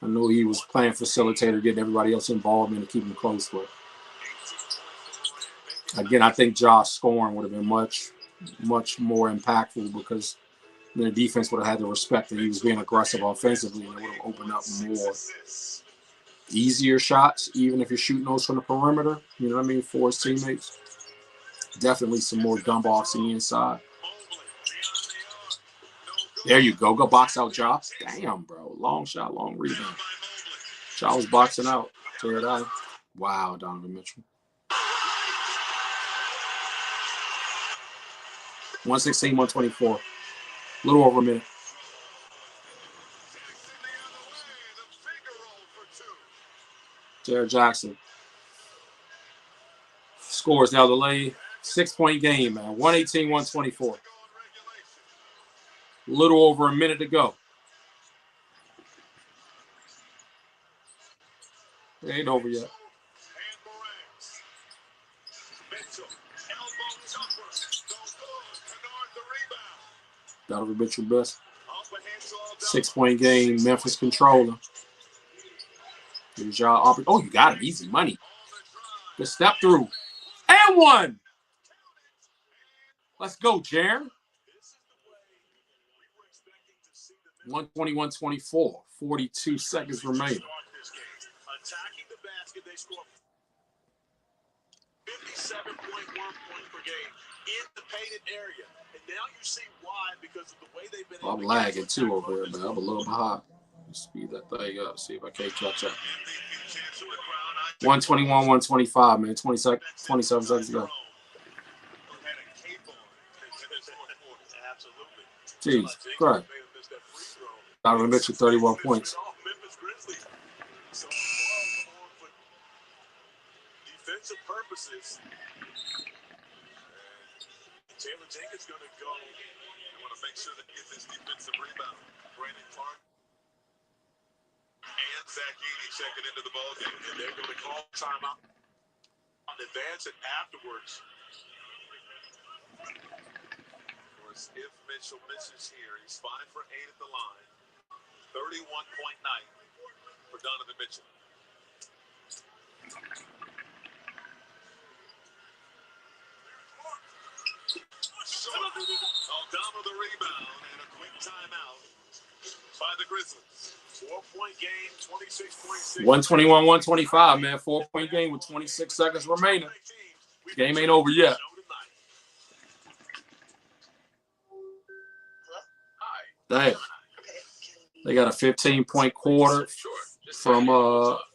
I know he was playing facilitator, getting everybody else involved and to keep them close. But again, I think Josh scoring would have been much more impactful because the defense would have had to respect that he was being aggressive offensively, and it would have opened up more easier shots, even if you're shooting those from the perimeter. You know what I mean? For his teammates. Definitely some more dump offs in the inside. There you go. Go box out, Ja. Damn, bro. Long shot, long rebound. Ja was boxing out. Tear it out. Wow, Donovan Mitchell. 116, 124. A little over a minute. Jared Jackson. Scores now the lane. 6-point game, man. 118, 124. A little over a minute to go. It ain't over yet. Donovan Mitchell best. 6-point game. Memphis controller. Here's y'all. Oh, you got him. Easy money. Good step through. And one. Let's go, Jaron. 121-24. 42 seconds remaining. Attacking the basket, they score 57.1 points per game in the painted area. And now you see why, because of the way they've been. I'm lagging too over here, man. I'm a little behind. Speed that thing up. See if I can't catch up. 121, 125, man. 27 seconds to go. Jeez, Christ. Donovan Mitchell, 31 points. Defensive purposes. Taylor Jenkins going to go. They want to make sure that he gets this defensive rebound. Brandon Clark and Zach Edey checking into the ballgame. And they're going to call timeout on advance and afterwards. Of course, if Mitchell misses here, he's 5 for 8 at the line. 31-point night for Donovan Mitchell. Aldama the rebound and a quick timeout by the Grizzlies. 4-point game, 26.6. 121, 125, man. 4-point game with 26 seconds remaining. Game ain't over yet. Damn. They got a 15-point quarter from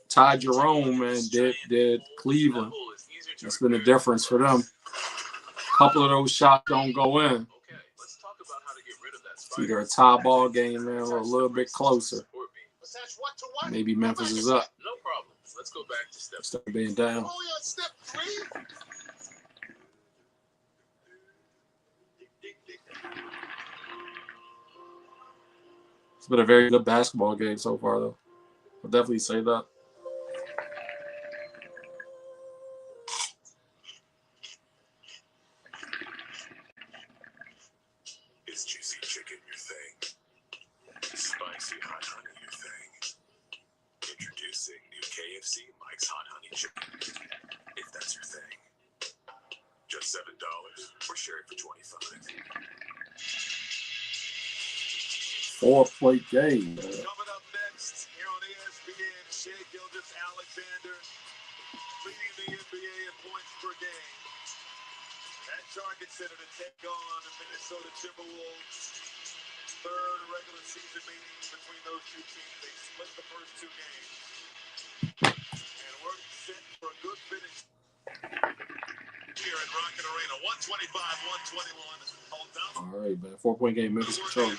Ty Jerome and did Cleveland. That's been the difference for them. A couple of those shots don't go in. Okay, let's talk about how to get rid of that spot. It's either a tie ball game, man, or a little bit closer. Maybe Memphis is up. No problem. Let's go back to step Instead of being down. Oh, yeah, step 3. It's been a very good basketball game so far, though. I'll definitely say that. Is juicy chicken your thing? Spicy hot honey your thing? Introducing new KFC Mike's Hot Honey Chicken. If that's your thing. Just $7 or share it for $25. 4-plate game. Coming up next here on ESPN, Shea Gilgeous-Alexander leading the NBA in points per game. At Target Center to take on the Minnesota Timberwolves. Third regular season meeting between those two teams. They split the first 2 games. And we're set for a good finish here at Rocket Arena. 125-121. All right, man. 4-point game. Memphis control.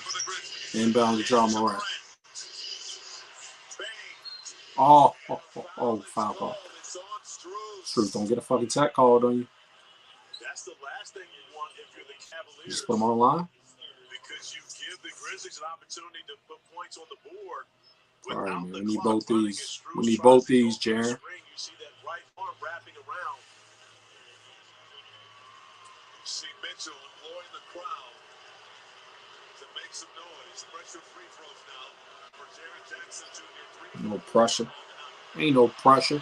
Inbound to John Morant. Oh, foul call. Truth, don't get a fucking tech called on you. That's the last thing you want if you're the Cavaliers. Just put them on the line. Because you give the Grizzlies an opportunity to put points on the board. All right, man. We need both these. We need both these, Jaren. You see that right arm wrapping around. You see Mitchell employing the crowd to make some noise. Pressure free throws now for Jaren Jackson Jr. No pressure. Ain't no pressure.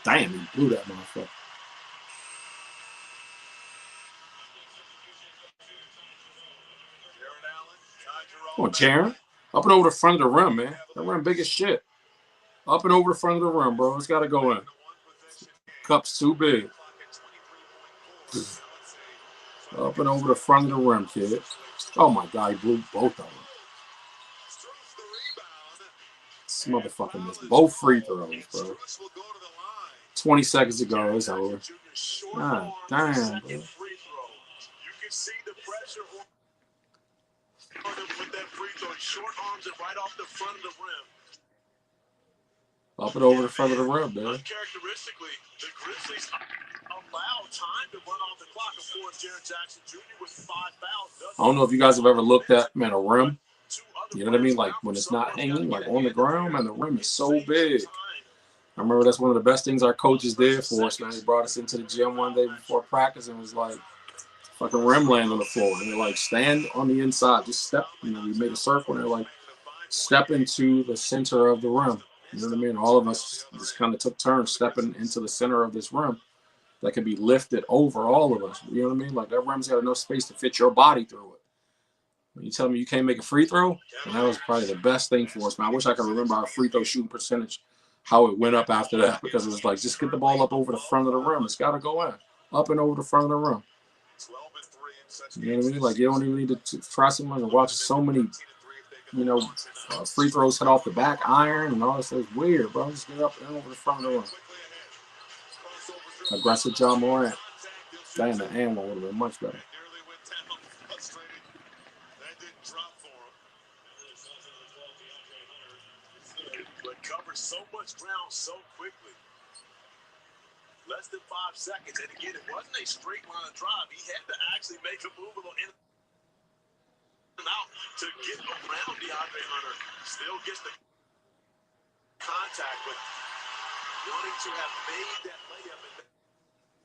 Damn, he blew that motherfucker. Come on, Jaren. Up and over the front of the rim, man. That rim big as shit. Up and over the front of the rim, bro. It's got to go in. Cup's too big. Up and over the front of the rim, kid. Oh, my God. He blew both of them. This motherfucker missed both free throws, bro. 20 seconds to go. It's over. God damn, bro. You can see the pressure with that free throw. Short arms it right off the front of the rim. Up and over the front of the rim, man. Uncharacteristically, the Grizzlies allow time to run off the clock. Of course, Jaren Jackson Jr. with 5 fouls. I don't know if you guys have ever looked at, man, a rim. You know what I mean? Like when it's not hanging, like on the ground, man, the rim is so big. I remember that's one of the best things our coaches did for us, man. They brought us into the gym one day before practice and was like, fucking rim land on the floor. And they're like, stand on the inside. Just step. You know, we made a circle and they're like, step into the center of the rim. You know what I mean? All of us just kind of took turns stepping into the center of this rim that could be lifted over all of us. You know what I mean? Like that rim's got enough space to fit your body through it. When you tell me you can't make a free throw, and that was probably the best thing for us, man. I wish I could remember our free throw shooting percentage, how it went up after that, because it was like, just get the ball up over the front of the rim. It's got to go in. Up and over the front of the rim. You know what I mean? Like, you don't even need to try someone and watch so many, you know, free throws hit off the back iron and all this. It's weird, bro. Just get up and over the front of the rim. Aggressive John Morant. Damn, the and one would have been much better. But covers so much ground so quickly. Less than 5 seconds. And again, it wasn't a straight line of drive. He had to actually make a move a little in and out to get around DeAndre Hunter. Still gets the contact, but wanting to have made that layup.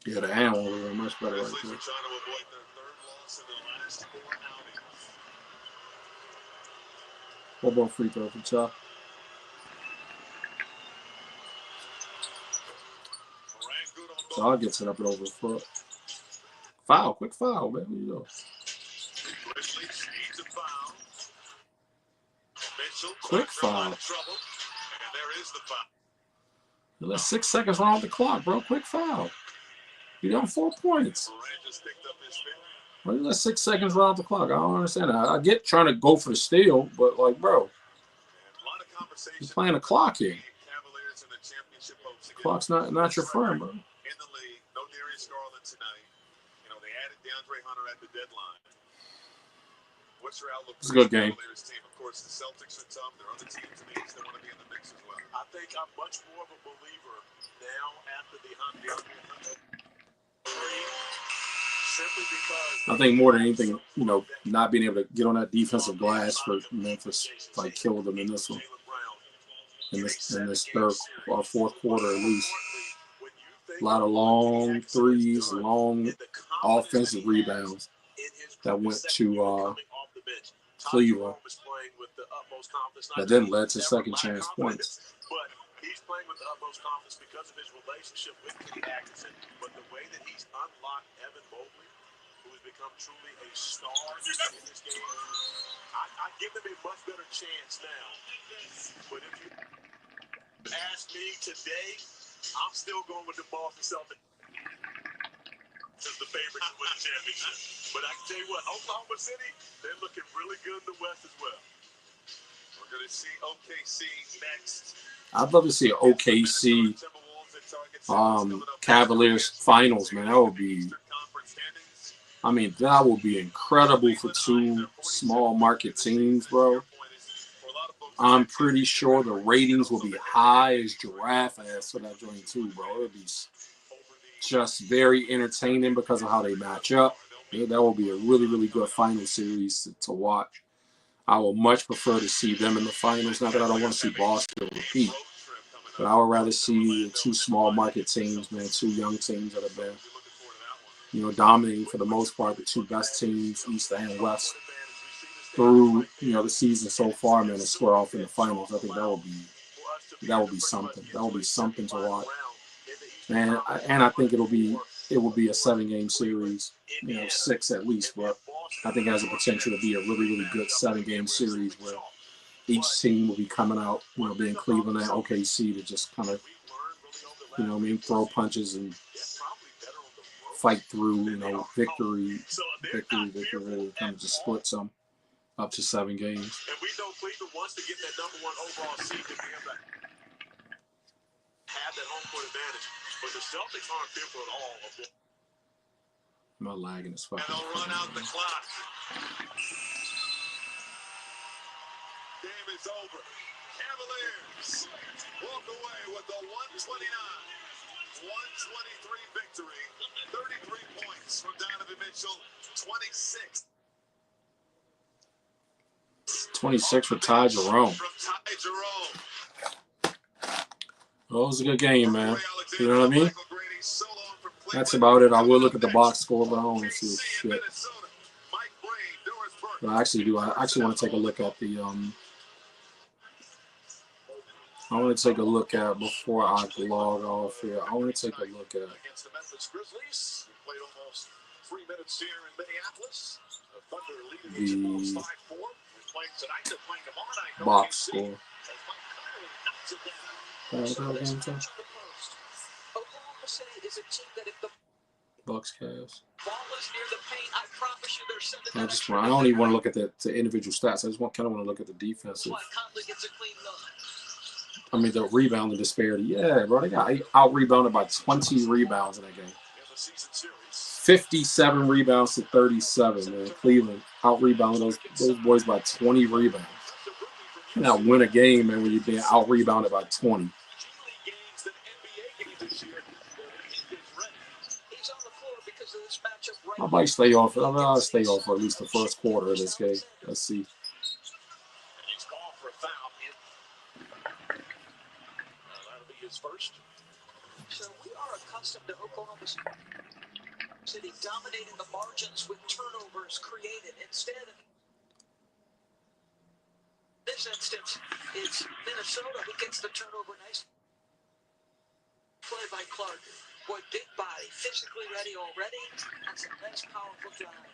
Yeah, the and one would have been much better right there. Trying to avoid their 3rd loss in the last 4 outings. What about free throw for y'all? Shaw gets it up and over the foot. Foul, quick foul, man. You know. Quick foul. You let 6 seconds run off the clock, bro. Quick foul. You down 4 points. Why you let 6 seconds run off the clock? I don't understand that. I get trying to go for the steal, but like, bro, you're playing a clock here. The clock's not your friend, bro. In the league, no Darius Garland tonight. You know, they added DeAndre Hunter at the deadline. What's your outlook? It's a good game. Team? Of course, the Celtics are tough. There are other teams in the East that want to be in the mix as well. I think I'm much more of a believer now after the simply because I think more than anything, you know, not being able to get on that defensive glass for Memphis, like, killed them in this one, in this third or fourth quarter at least. A lot of long threes, long offensive rebounds that went to Cleveland that then led to second chance points. But he's playing with the utmost confidence because of his relationship with Kenny Atkinson. But the way that he's unlocked Evan Mobley, who has become truly a star in this game, I give them a much better chance now. But if you ask me today, I'm still going with the Boston Celtics as the favorite to win the championship. But I can tell you what, Oklahoma City, they're looking really good in the West as well. We're going to see OKC next. I'd love to see an OKC Cavaliers finals, man. That would be, I mean, that would be incredible for two small market teams, bro. I'm pretty sure the ratings will be high as giraffe ass for that joint too, bro. It would be just very entertaining because of how they match up. Yeah, that will be a really, really good final series to watch. I would much prefer to see them in the finals. Not that I don't want to see Boston repeat, but I would rather see two small market teams, man, two young teams that have been, you know, dominating for the most part, the two best teams, East and West, through, you know, the season so far, man, and square off in the finals. I think that would be something. That would be something to watch. And I think it will be a 7-game series, you know, 6 at least, but I think it has the potential to be a really, really good 7-game series where each team will be coming out, you know, being Cleveland and OKC to just kind of, you know what I mean, throw punches and fight through, you know, victory, really kind of just split some up to 7 games. And we know Cleveland wants to get that #1 overall seed to be able to have that home court advantage. But the Celtics aren't fearful at all. My lagging is fucking. And they'll run out the clock. Game is over. Cavaliers walk away with a 129-123 victory. 33 points from Donovan Mitchell. 26. 26 for Ty Jerome. Well, it was a good game, man. You know what I mean? That's about it. I will look at the box score, but I don't want to see shit. But I actually do. I actually want to take a look at the I want to take a look at, before I log off here, I want to take a look at Against the Memphis Grizzlies, we played almost 3 minutes here in Minneapolis. The Thunder leading each of those 5-4. We're playing tonight, they're playing tomorrow night. box score. Oklahoma City is a team that if the Bucks Cavs. ball is near the paint, I promise you they're sending I don't even want to look at the individual stats. I just kind of want to look at the defensive. Conley gets a clean look. I mean, the rebounding disparity. Yeah, bro, they got out-rebounded by 20 rebounds in that game. 57 rebounds to 37, man. Cleveland out-rebounded those boys by 20 rebounds. You cannot win a game, man, when you're being out-rebounded by 20. I might stay off. I'll stay off for at least the first quarter of this game. Let's see. First. So we are accustomed to Oklahoma City dominating the margins with turnovers created. Instead, in this instance, it's Minnesota who gets the turnover. Nice play by Clark. Boy, big body, physically ready already, and some nice powerful drive.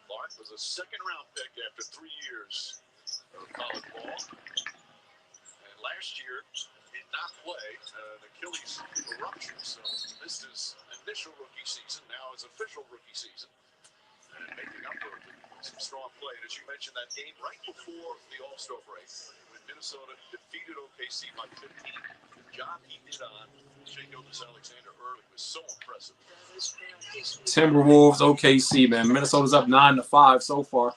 Clark was a second-round pick after 3 years of college ball. And last year, did not play an Achilles rupture, so missed his initial rookie season. Now his official rookie season, and making up for some strong play. And as you mentioned, that game right before the All-Star break, when Minnesota defeated OKC by 15, the job he did on Shea Gilgeous-Alexander early was so impressive. Timberwolves, OKC, man. Minnesota's up 9-5 so far.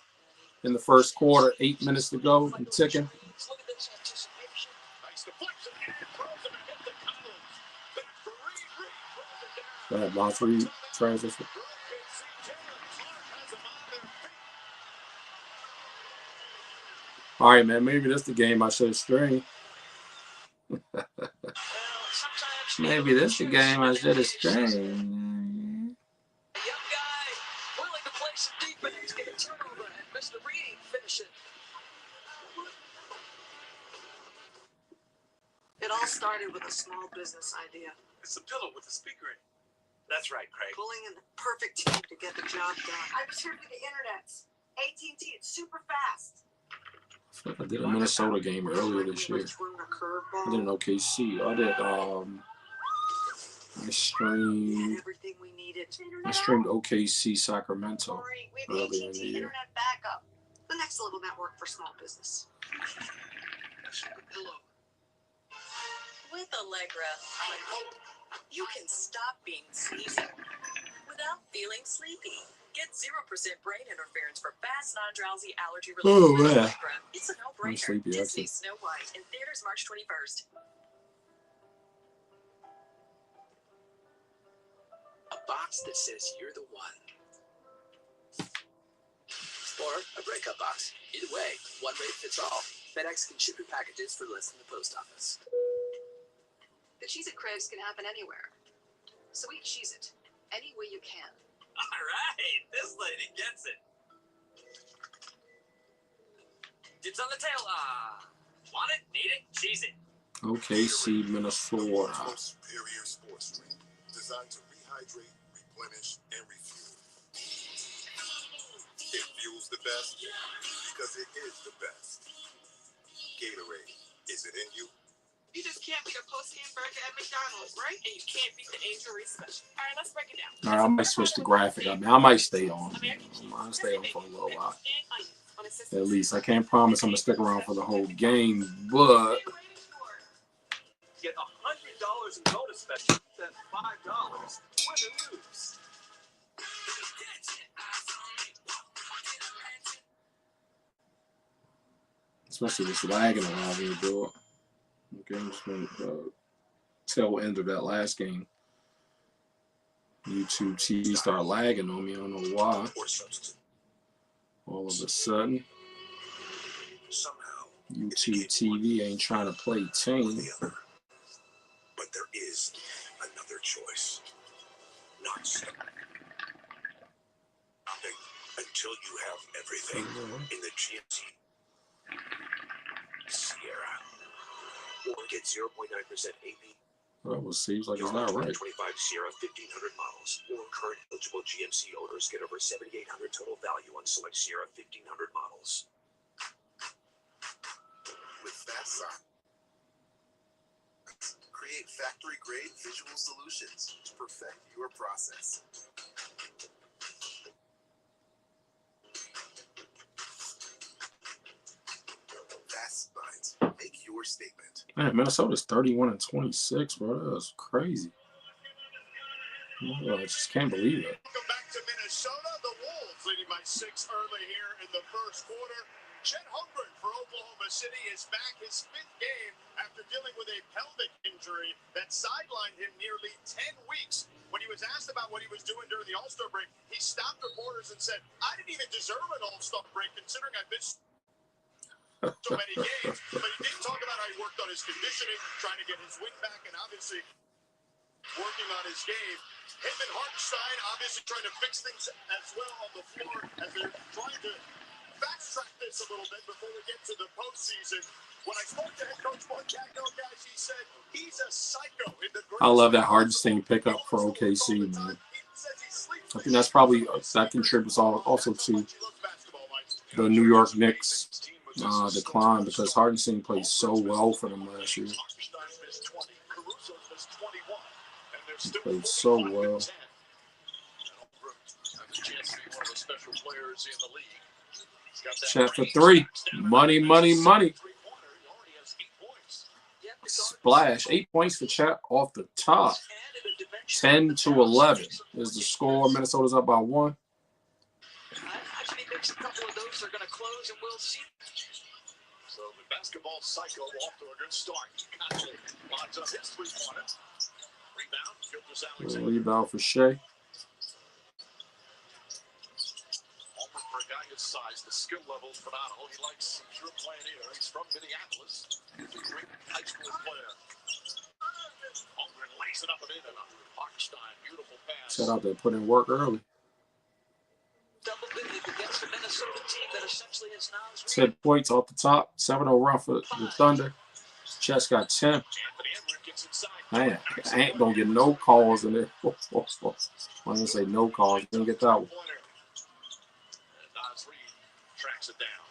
in the first quarter. 8 minutes to go and ticking. Look at this anticipation. Nice deflection. And throws it ahead to Collins. Back for Reed. Reed throws it down. Go ahead, Boss Reed. Transition. For OKC, Jalen Clark has them on their feet. All right, man. Maybe this the game I should stream. Well, sometimes Maybe this the game I should have streamed. a young guy willing to play some defense, get a turnover, and Mr. Reed finish it. It all started with a small business idea. It's a pillow with a speaker in it. That's right, Craig. Pulling in the perfect team to get the job done. I just heard through the internet. AT&T, it's super fast. I did a Minnesota game earlier this year. I did an OKC. I did I streamed Everything we needed. OKC Sacramento Corey, we have earlier in the AT&T year. internet backup. The next level network for small business. Pillow. With Allegra, you can stop being sleepy without feeling sleepy. Get 0% brain interference for fast, non-drowsy, allergy relief. Oh, with yeah. Allegra. It's a I'm no-brainer. sleepy, Disney actually. Snow White in theaters March 21st. A box that says you're the one. Or a breakup box. Either way, one rate fits all. FedEx can ship your packages for less than the post office. The Cheez-It craze can happen anywhere. So eat Cheez-It any way you can. All right, this lady gets it. Dibs on the tail. Want it? Need it? Cheese it. OKC, Minnesota. Most superior sports drink designed to rehydrate, replenish, and refuel. It fuels the best because it is the best. Gatorade, is it in you? You just can't beat a post-game burger at McDonald's, right? And you can't beat the Angel Reese special. All right, let's break it down. All right, I might switch the graphic. I mean, I might stay on. I'll stay on for a little while. At least I can't promise I'm gonna stick around for the whole game, but Get $100 in bonus special. That's $5. Win or lose. especially this lagging around here, bro. Okay, I'm just gonna tail end of that last game. YouTube TV started lagging on me. I don't know why. All of a sudden, YouTube TV ain't trying to play team. But there is another choice. Not stopping until you have everything in the GMC Sierra. Or get 0.9% APR. Well, it seems like it's not right. 25 Sierra 1500 models. Or current eligible GMC owners get over $7,800 total value on select Sierra 1500 models. With fast sign. Create factory-grade visual solutions to perfect your process. Fast Signs. Make your statement. Man, Minnesota's 31-26, bro. That's crazy. I just can't believe it. Welcome back to Minnesota. The Wolves leading by 6 early here in the first quarter. Chet Holmgren for Oklahoma City is back his 5th game after dealing with a pelvic injury that sidelined him nearly 10 weeks. When he was asked about what he was doing during the All-Star break, he stopped reporters and said, "I didn't even deserve an All-Star break considering I missed so many games." But he did talk about how he worked on his conditioning, trying to get his wing back, and obviously working on his game. Him and Hartenstein obviously trying to fix things as well on the floor as they're trying to fast-track this a little bit before we get to the postseason. When I spoke to head coach Montagno, guys, he said he's a psycho. I love that Hardenstein pickup for OKC, man. I think that's probably that contributes also to the New York Knicks decline because Hardenstein played so well for them last year. He played so well. Chat for 3. Money, money, money. Splash. 8 points for Chat off the top. 10-11 is the score. Minnesota's up by 1. Actually, a couple of those are going to close, and we'll see. So the basketball cycle off to a good start. Conley lines up his three-pointer. Rebound, Gildas Alexander. Rebound for Shea. Almost for a guy his size, the skill level's phenomenal. He likes pure playing here. He's from Minneapolis. He's a great high school player. Holmgren lays it up and in, and Hartenstein, beautiful pass. Set out there, put in work early. Double big against the Minnesota team that essentially is now 10 points off the top. 7-0 run for the Thunder. Chess got 10. Anthony Edwards gets inside. Man, I ain't gonna get no calls in there. I'm gonna say no calls. Didn't get that one. And Nas Reed tracks it down.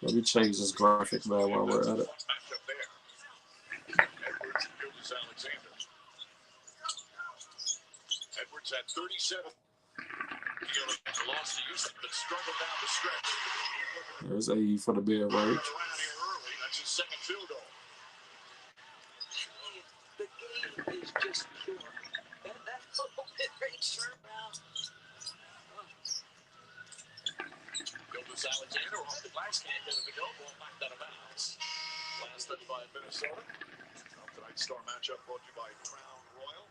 Let me change this graphic, man, while we're at it. Matchup there. Edwards and Gildas Alexander. Edwards at 37. Lost to Houston, but struggled down the stretch. There's AE for the mid range. Around here early. That's his second field goal. the game is just pure. That little mid-range turnaround. Gildas Alexander off the glass, can't get it to go. Ball knocked out of bounds. Last touch by Minnesota. Tonight's star matchup brought to you by Crown Royal.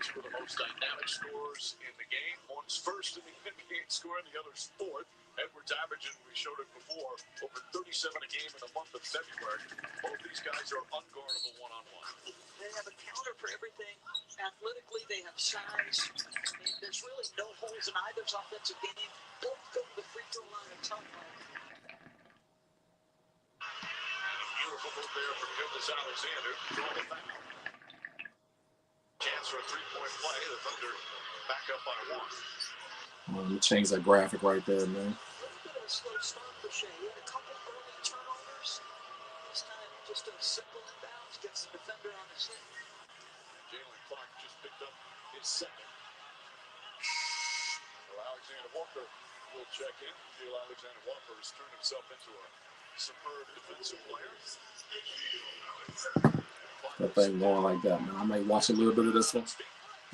Two of the most dynamic scorers in the game. One's first in the NBA scoring, the other's fourth. Edwards averaging, we showed it before, over 37 a game in the month of February. Both these guys are unguardable one-on-one. They have a counter for everything. Athletically, they have size. I mean, there's really no holes in either's offensive game. Both go to the free throw line and top line. Beautiful move there from Gildas Alexander. Draw the foul. Chance for a three-point play. The Thunder back up by one. Let me change that graphic right there, man. A little bit of a slow start for Shea. He had a couple early turnovers. This time, just a simple inbounds gets the defender on his hip. Jalen Clark just picked up his second. Well, Alexander Walker will check in. Jalen Alexander Walker has turned himself into a superb defensive player. That thing going like that, man. I might watch a little bit of this one.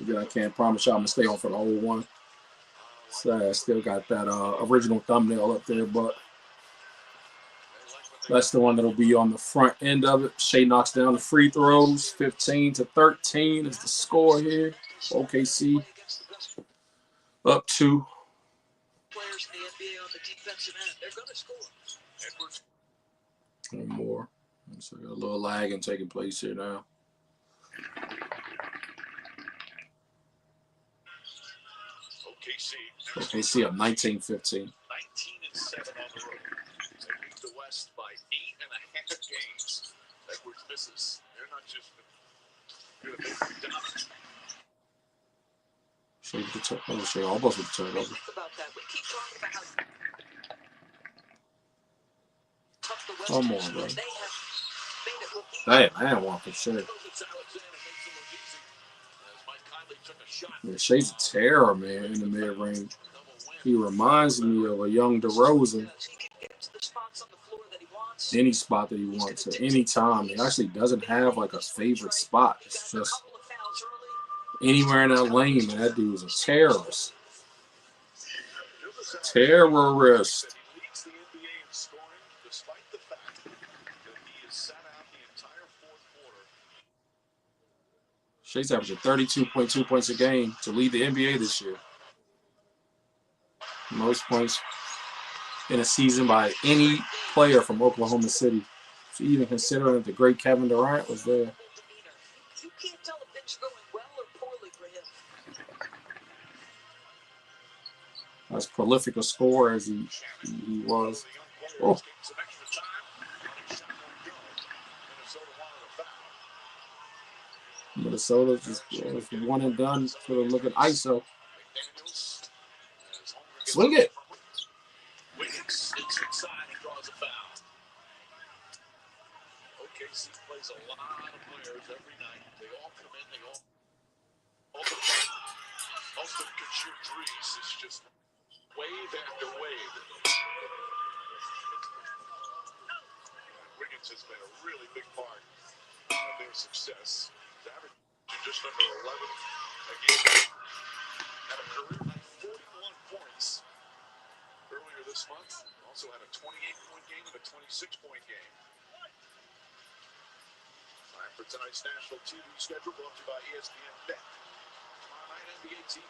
Again, I can't promise y'all I'm going to stay on for the whole one. So I still got that original thumbnail up there, but that's the one that'll be on the front end of it. Shea knocks down the free throws. 15-13 is the score here. OKC up 2. Players in the NBA on the defensive end, they're going to score. One more. So got a little lagging taking place here now. OKC up 19-15. 19-7 on the road. They beat the West by 8.5 games. Edwards misses. They're not just going to make it down. Shea almost with the turnover. Think about that. We keep talking about how tough the West Come is, on, but bro. they have made it look easy. Hey, man, want for Shea. Alexander makes it look easy. As Mike Conley took a shot. Yeah, Shea's a terror, man, in the mid-range. He reminds me of a young DeRozan. He can get to the spots on the floor that he wants. Any spot that he wants at any time. He actually doesn't have like a favorite spot. It's just Couple of fouls early. anywhere in that lane, man. That dude is a terrorist. Terrorist. He leads the NBA in scoring despite the fact that he has sat out the entire fourth quarter. Shea's averaging 32.2 points a game to lead the NBA this year. Most points in a season by any player from Oklahoma City. So even considering that the great Kevin Durant was there. You can't tell if things are going well or poorly for him. As prolific a scorer as he was. Oh. Some extra time. Minnesota wanted a foul. Minnesota just one and done for the look at ISO. McDaniels. Swing it. Wiggins sneaks inside and draws a foul. OKC plays a lot of players every night. They all come in. They all most of them can shoot threes. It's just wave after wave. Wiggins has been a really big part of their success. He's averaging just just under 11 a game. Had a career high 41 points earlier this month. Also had a 28-point game and a 26-point game. Time for tonight's national TV schedule brought to you by ESPN Bet. Tomorrow night, NBA TV.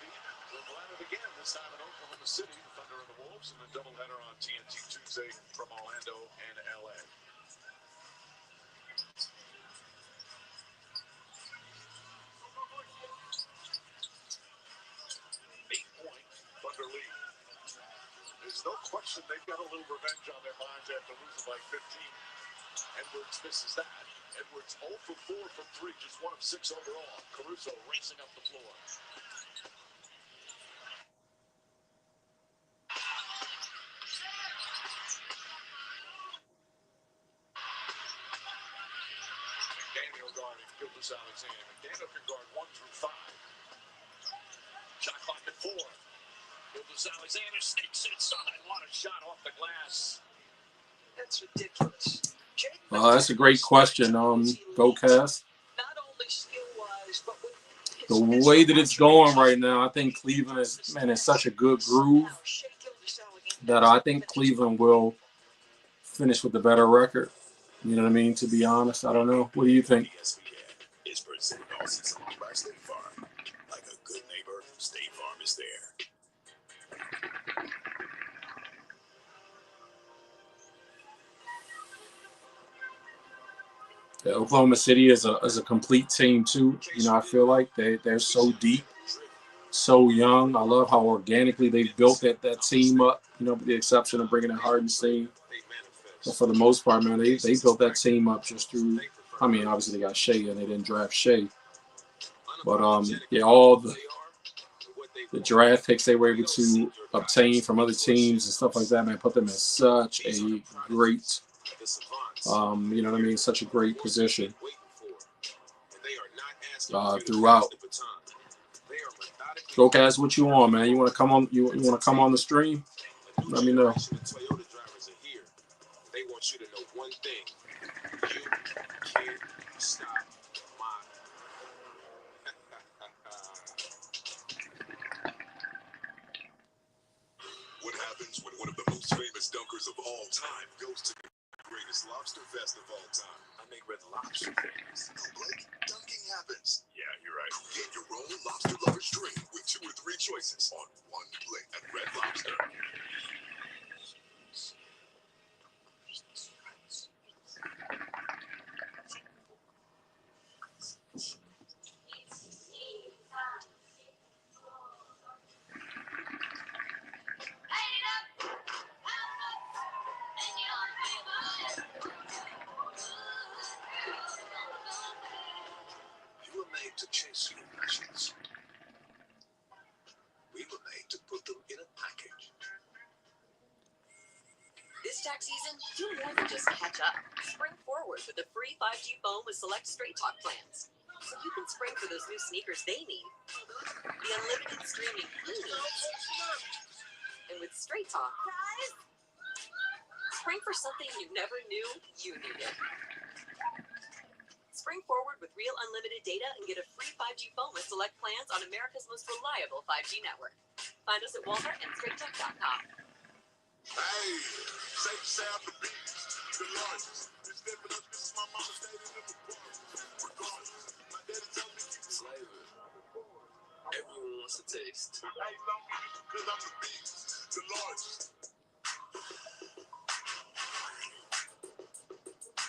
We'll plan it again, this time in Oklahoma City, the Thunder and the Wolves, and a doubleheader on TNT Tuesday from Orlando and LA. 8-point Thunder lead. There's no question they've got a little revenge on their minds after losing by 15. Edwards misses that. Edwards 0 for 4 from 3, just 1 of 6 overall. Caruso racing up the floor. McDaniel guarding Gildas Alexander. McDaniel can guard 1 through 5. Shot clock at 4. Gildas Alexander sneaks inside. What a shot off the glass. That's ridiculous. That's a great question, GoCast. Not only skill-wise, but with The way that it's going right now, I think Cleveland is in such a good groove that I think Cleveland will finish with the better record. You know what I mean? To be honest, I don't know. What do you think? ESPN is presented all season long by State Farm. Like a good neighbor, State Farm is there. Yeah, Oklahoma City is a complete team too. You know, I feel like they're so deep, so young. I love how organically they've built that team up. You know, with the exception of bringing in Hardenstein. But for the most part, man, they built that team up just through. I mean, obviously they got Shea and they didn't draft Shea, but yeah, all the draft picks they were able to obtain from other teams and stuff like that, man, put them in such a great. You know what I mean? Such a great position throughout. GoCast, what you want, man? You want to come on? You want to come on the stream? Let me know. They want you to know one thing: you can't stop mine. What happens when one of the most famous dunkers of all time goes to the greatest lobster fest of all time? I make Red Lobster famous. No, Blake, dunking happens. Yeah, you're right. Get your own lobster lover's dream with 2 or 3 choices on one plate at Red Lobster. You were made to chase your passions. We were made to put them in a package. This tax season, do more than just catch up. Spring forward with a free 5G phone with select Straight Talk plans. So you can spring for those new sneakers they need. The unlimited streaming he needs. And with Straight Talk, spring for something you never knew you needed. Spring forward with real unlimited data and get a free 5G phone with select plans on America's most reliable 5G network. Find us at Walmart and StraightTalk.com. Hey, safe sound the beats, the largest. This is my mama stated in the bar. Regardless, my daddy told me keep it flavor. Everyone wants to taste. I know me because I'm the beast, the largest.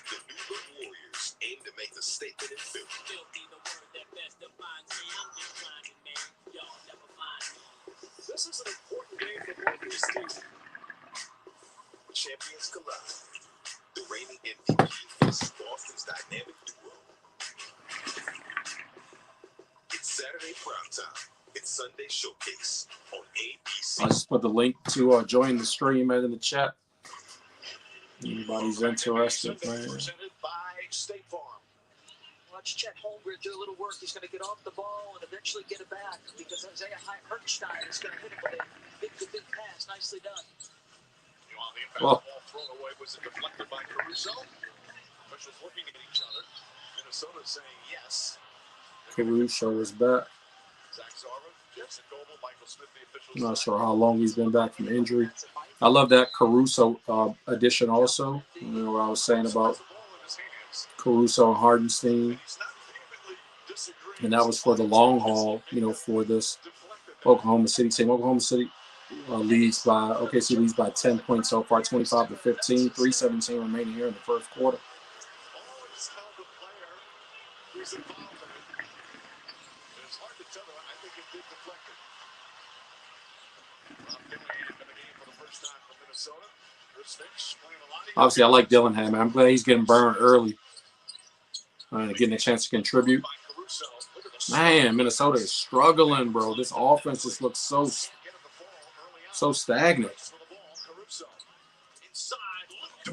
The New Look Warriors aim to make a statement in film. This is an important game for both these teams. Champions collide. The reigning MVP faces Boston's dynamic duo. It's Saturday prime time. It's Sunday showcase on ABC. I just put the link to join the stream in the chat. Anybody's interested, man. Presented by State Farm. Watch Chet Holmgren do a little work. He's going to get off the ball and eventually get it back because Isaiah Hartenstein is going to hit him with a big pass. Nicely done. On the impact, Well, the ball thrown away was deflected by Caruso. Officials looking at each other. Minnesota saying yes. Caruso is back. I'm not sure how long he's been back from injury. I love that Caruso addition also. You know what I was saying about Caruso and Hardenstein. And that was for the long haul, you know, for this Oklahoma City team. Oklahoma City OKC leads by 10 points so far, 25-15, 3:17 remaining here in the first quarter. Obviously, I like Dillingham, man. I'm glad he's getting burned early and getting a chance to contribute. Man, Minnesota is struggling, bro. This offense just looks so stagnant.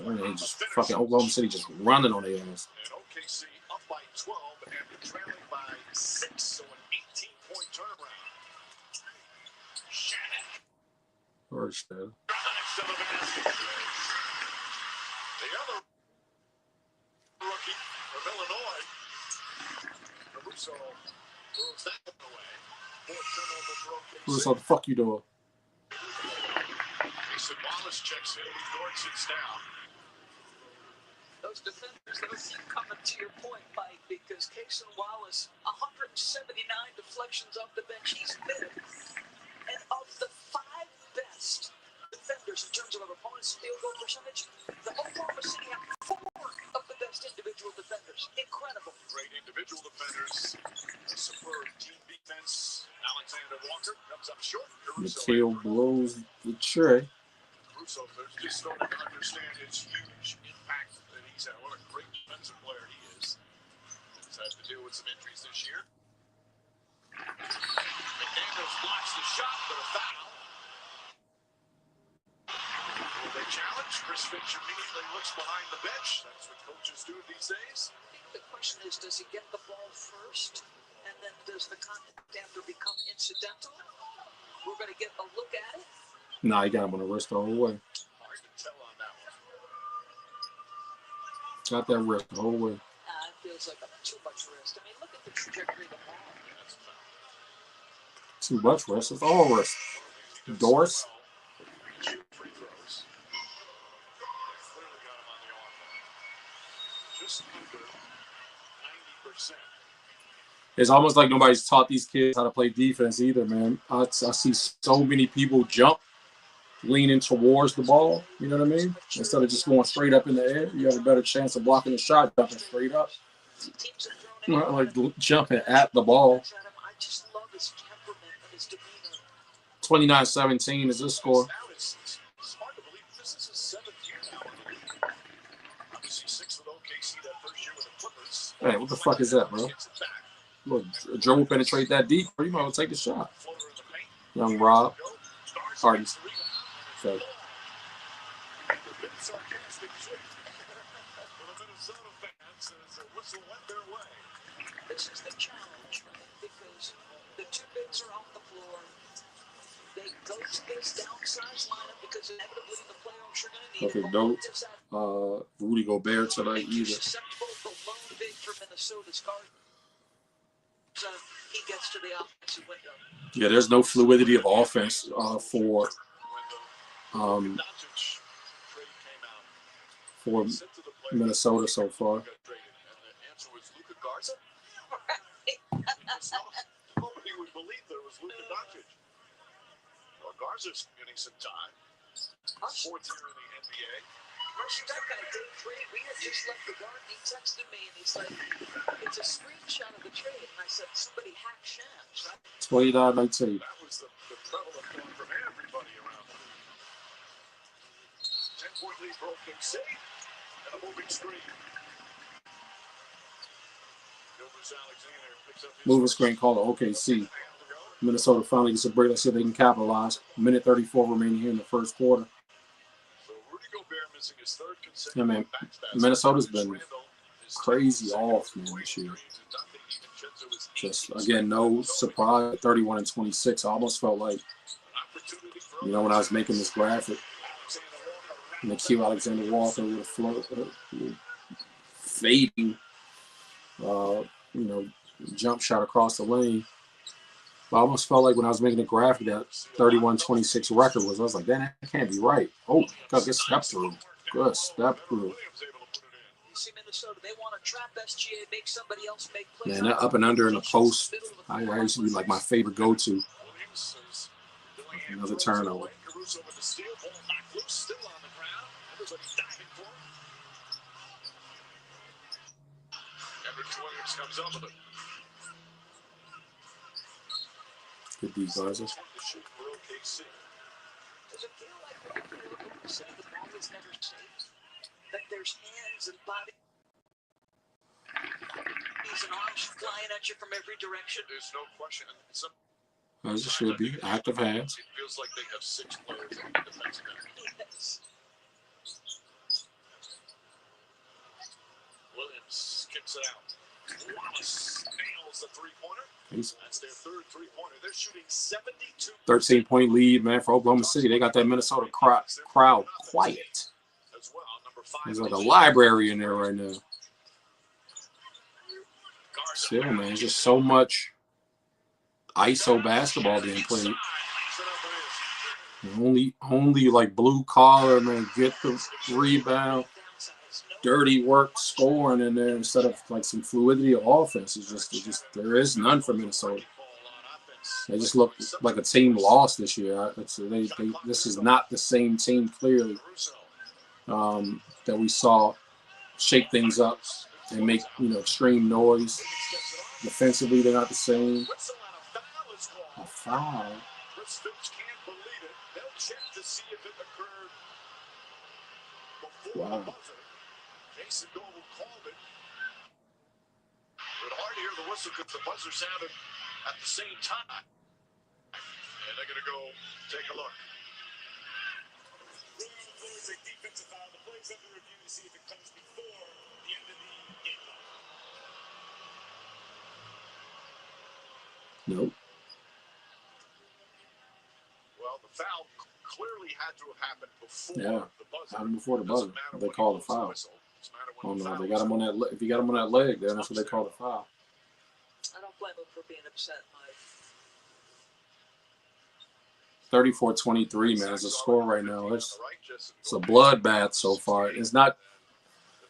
Man, they just fucking Oklahoma City just running on their ass. OKC up by 12 and trailing by 6, so an 18-point turnaround. First, The other rookie from Illinois, Caruso throws that one away. Fourth turnover for OKC. Caruso, what the fuck you doing? Mason Wallace checks in. Dort sits down. Those defenders, those keep coming to your point, Mike, because Cason Wallace, 179 deflections off the bench. He's fifth. And of the 5 best defenders in terms of an opponent's field goal percentage, the Oklahoma City have 4 of the best individual defenders. Incredible. Great individual defenders. A superb team defense. Alexander Walker comes up short. Mikhail blows the tray. Caruso, they're just starting to understand his huge impact that he's had. What a great defensive player he is. He's had to deal with some injuries this year. McDaniels blocks the shot, but a foul. Will they challenge? Chris Finch immediately looks behind the bench. That's what coaches do these days. I think the question is, does he get the ball first, and then does the contact after become incidental? We're going to get a look at it. Nah, he got him on the wrist the whole way. Hard to tell on that one. Got that wrist the whole way. It feels like too much wrist. I mean, look at the trajectory of the ball. That's a foul. Too much wrist. It's all wrist. Doris. Free throws. Clearly got him on the arm. Just under 90%. It's almost like nobody's taught these kids how to play defense either, man. I see so many people jump, leaning towards the ball. You know what I mean? Instead of just going straight up in the air, you have a better chance of blocking the shot jumping straight up. Not like jumping at the ball. I just love his temperament and his demeanor. 29-17 is this score. It's hard to believe this is his 7th year now in the league. Obviously 6 with OKC that first year with the Clippers. Hey, what the fuck is that, bro? Look, Joe will penetrate that deep, or you might well take the shot. Young Rob. Harden. Okay. This is the challenge, right? Because the 2 bigs are off the floor. They go to this downsized lineup because inevitably the playoffs are going to need it. Don't Rudy Gobert tonight either. Susceptible, the lone big for Minnesota's guard. So he gets to the offensive window. Yeah, there's no fluidity of offense for Minnesota so far. Nobody would believe there was Luka Doncic. Well, Garza's getting some time. 4th year in the NBA. Rush back on a day trade. We had just left the garden. He texted me and he's like, it's a screenshot of the trade. And I said, somebody hacked Shams, right? 29-19. That was the prevalent one from everybody around the league. 10-point lead for OKC and a moving screen. Moving screen call to OKC. Minnesota finally gets a break. Let's see if they can capitalize. Minute 34 remaining here in the first quarter. Yeah, man. Minnesota's been crazy off, man, this year. Just, again, no surprise. 31-26. I almost felt like, you know, when I was making this graphic, Nikhil Alexander Walker with a fading, you know, jump shot across the lane. But I almost felt like when I was making the graphic that 31-26 record was, I was like, that can't be right. Oh, God, good step through. Good step through. Man, that up and under in the post, I used to be like my favorite go-to. Another turnover. Good deep buzzer. Does it feel like when you look at the city, the ball is never safe? That there's hands and bodies and arms flying at you from every direction? There's no question. As it should be. Active hands. It feels like they have 6 players on the defensive end. Yes. Williams skips it out. Wallace nails the three-pointer. That's their third three-pointer. They're shooting 72. 13-point lead, man, for Oklahoma City. They got that Minnesota crowd quiet. There's like a library in there right now. Still, man, there's just so much ISO basketball being played. Only like blue collar, man, get the rebound, dirty work, scoring in there instead of like some fluidity of offense. It's just there is none for Minnesota. They just look like a team lost this year. This is not the same team clearly that we saw shake things up and make extreme noise. Defensively, they're not the same. A foul. Wow. Jason Noble called it. But hard to hear the whistle because the buzzer sounded at the same time. And they're going to go take a look. It's a defensive foul. The play's under review to see if it comes before the end of the game. Nope. Well, the foul clearly had to have happened before the buzzer. Happened before the buzzer. They call the foul. Oh no, they got him on that. If you got him on that leg, then that's what they call the foul. I don't blame him for being upset, Mike. 34-23, man, is the score right now. It's a bloodbath so far. It's not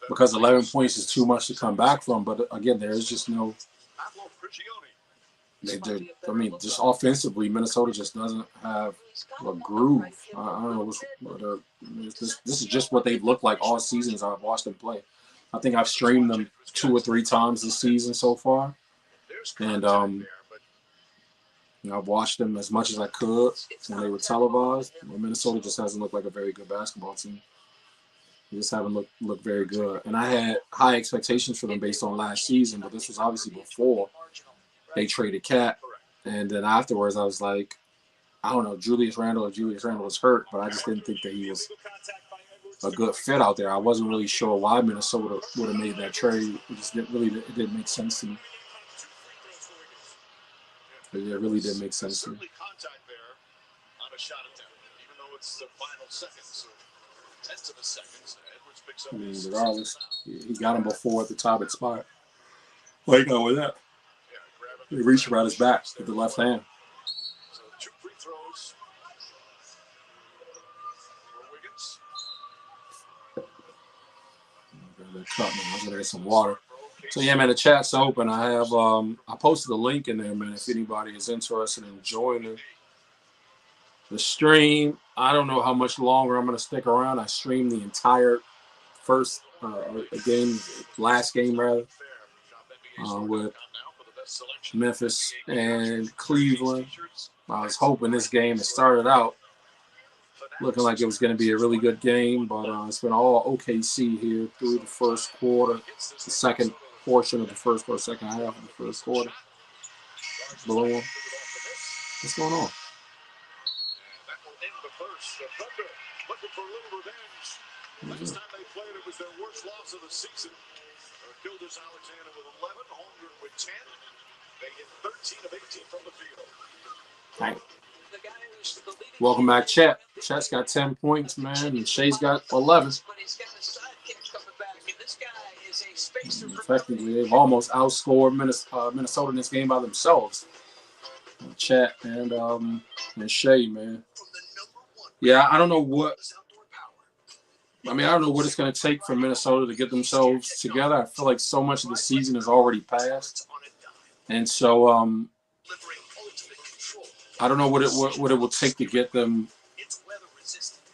because 11 points is too much to come back from, but again, there is just no. Just offensively, Minnesota just doesn't have a groove. I don't know. This is just what they've looked like all seasons I've watched them play. I think I've streamed them 2 or 3 times this season so far. And, I've watched them as much as I could when they were televised. Well, Minnesota just hasn't looked like a very good basketball team. They just haven't looked very good. And I had high expectations for them based on last season, but this was obviously before they traded Cat. And then afterwards, I was like, I don't know, Julius Randle was hurt, but I just didn't think that he was a good fit out there. I wasn't really sure why Minnesota would have made that trade. It didn't make sense to me. It really didn't make sense to me. I mean, regardless, he got him before at the top spot. Well, you go with that. He reached around his back with the left hand. So 2 free throws for Wiggins. I'm gonna get some water. So yeah, man, the chat's open. I have I posted a link in there, man. If anybody is interested in joining the stream, I don't know how much longer I'm gonna stick around. I streamed the entire last game rather, with Memphis and Cleveland. I was hoping this game that started out looking like it was going to be a really good game, but it's been all OKC here through the first quarter, the second portion of the first quarter, second half of the first quarter. Boom. What's going on? Last time they played, it was their worst loss of the season. Gildas Alexander with 11, Holmgren with 10. They hit 13 of 18 from the field. Right. Welcome back, Chet. Chet's got 10 points, man, and Shay's got 11. effectively. They've almost outscored Minnesota in this game by themselves. Chat and Shea, man. Yeah, I don't know what. I mean, I don't know what it's going to take for Minnesota to get themselves together. I feel like so much of the season has already passed, and so I don't know what it will take to get them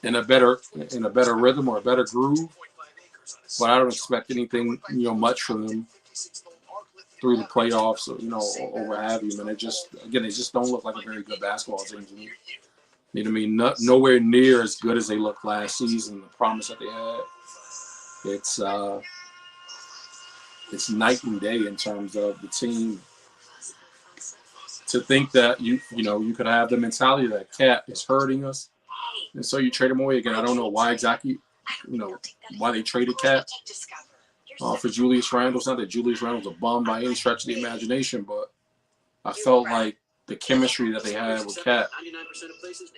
in a better rhythm or a better groove. But I don't expect anything, much from them through the playoffs, or what have you. And they just don't look like a very good basketball team to me. You know what I mean? Nowhere near as good as they looked last season. The promise that they had, it's night and day in terms of the team. To think that you could have the mentality that Cat is hurting us, and so you trade him away again. I don't know why exactly, why they traded Cat for Julius Randle. It's not that Julius Randle's a bum by any stretch of the imagination, but I felt like the chemistry that they had with Cat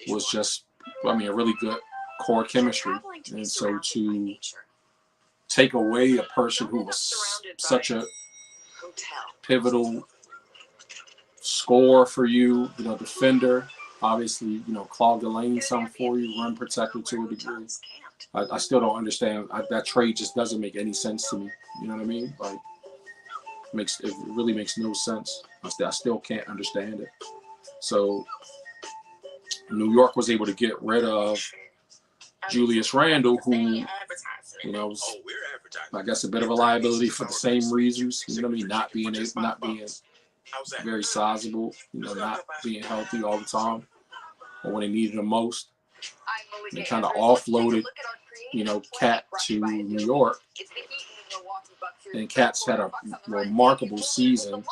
was just, a really good core chemistry. And so to take away a person who was such a pivotal scorer for you, defender, obviously, clog the lane some for you, run protector to a degree. I still don't understand. That trade just doesn't make any sense to me. You know what I mean? Like, it really makes no sense. I still can't understand it. So New York was able to get rid of Julius Randle, who, was, I guess, a bit of a liability for the same reasons. You know what I mean? Not being very sizable, not being healthy all the time, or when they needed him most. They kind of offloaded, Cat to New York. And Cat's had a remarkable season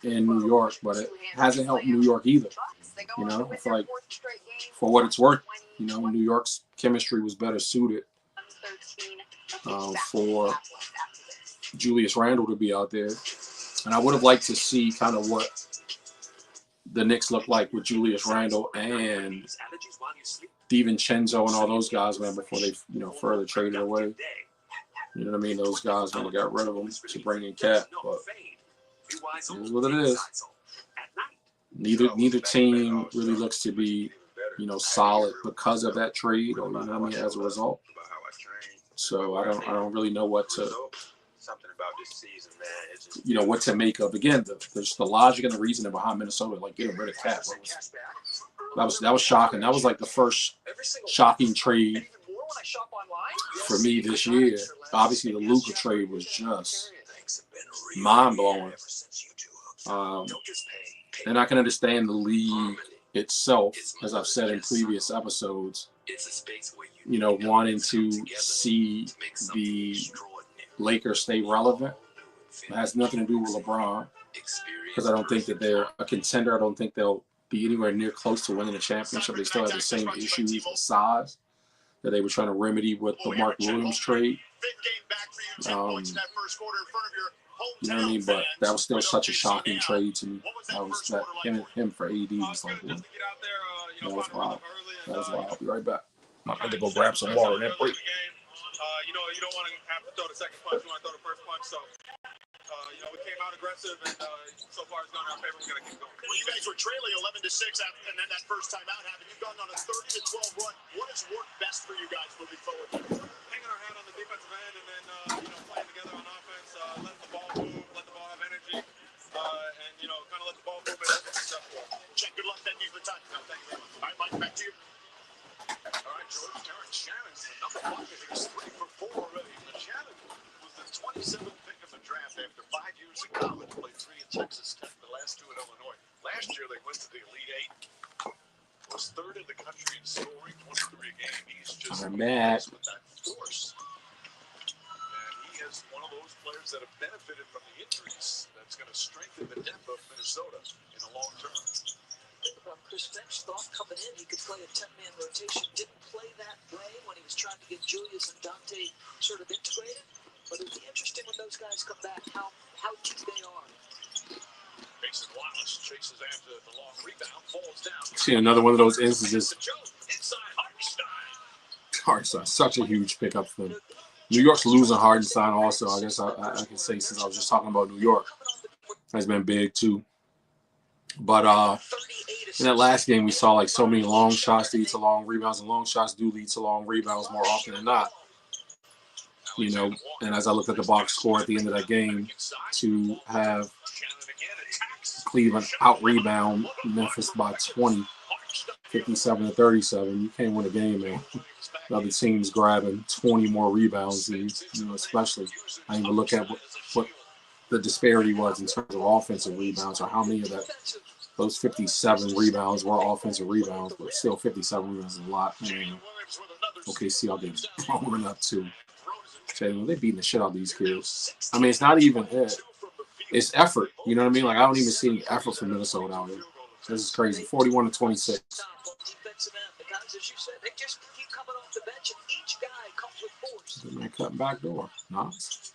in New York, but it hasn't helped New York either. I feel like, for what it's worth, New York's chemistry was better suited for Julius Randle to be out there. And I would have liked to see kind of what the Knicks look like with Julius Randle and DiVincenzo and all those guys, man, before they, further traded away. You know what I mean? Those guys, when they got rid of them to bring in Cat. But it is what it is. Neither team really looks to be, solid because of that trade, or as a result. So I don't really know what to. Something about this season, man. What to make of. Again, there's the logic and the reasoning behind Minnesota, like getting rid of Cat. That was shocking. That was like the first shocking trade for me this year. Obviously, the Luka trade was just mind blowing. And I can understand the league itself, as I've said in previous episodes, wanting to see the Lakers stay relevant. It has nothing to do with LeBron, because I don't think that they're a contender. I don't think they'll be anywhere near close to winning a championship. They still have the same issues with size that they were trying to remedy with the Mark Williams trade. You know what I mean? But that was still such a shocking trade to me. That him for AD was like, that was wild. That was wild. I'll be right back. I'm going to go grab some water and then break. You don't want to have to throw the second punch. You want to throw the first punch. So, we came out aggressive, and so far it's gone in our favor. We're going to keep going. Well, you guys were trailing 11-6, and then that first time out happened. You've gone on a 30-12 run. What has worked best for you guys moving forward? Hanging our hat on the defensive end, and then playing together on offense, letting the ball move, let the ball have energy, and kind of let the ball move and open stuff. Check. Good luck. Thank you for the time. No, thank you very much. All right, Mike, back to you. All right, George. Terrence Shannon's the number one. He's 3 for 4 already. But Shannon was the 27th pick of the draft after 5 years in college. Played 3 in Texas Tech, the last 2 in Illinois. Last year they went to the Elite 8. Was 3rd in the country in scoring, 23 a game. He's just with that force. And he is one of those players that have benefited from the injuries. That's going to strengthen the depth of Minnesota in the long term. Chris Finch thought coming in he could play a 10-man rotation. Didn't play that way when he was trying to get Julius and Dante sort of integrated. But it'll be interesting when those guys come back, how deep they are. Mason Wallace chases after the long rebound, falls down. See another one of those instances. Hartenstein, such a huge pickup for them. New York's losing Hardenstein also. I guess I can say, since I was just talking about New York, has been big too. But in that last game, we saw like so many long shots lead to long rebounds, and long shots do lead to long rebounds more often than not. You know, and as I looked at the box score at the end of that game, to have Cleveland out-rebound Memphis by 20, 57-37, you can't win a game, man. The other team's grabbing 20 more rebounds, and, you know, especially. I didn't even look at what the disparity was in terms of offensive rebounds, or how many of those 57 rebounds were offensive rebounds, but still 57 rebounds is a lot. Man. Okay, see, I'll get blown up too. They're beating the shit out of these kids. I mean, it's not even it. It's effort. You know what I mean? Like, I don't even see any effort from Minnesota out here. This is crazy. 41-26. Man, cutting back door. Nice.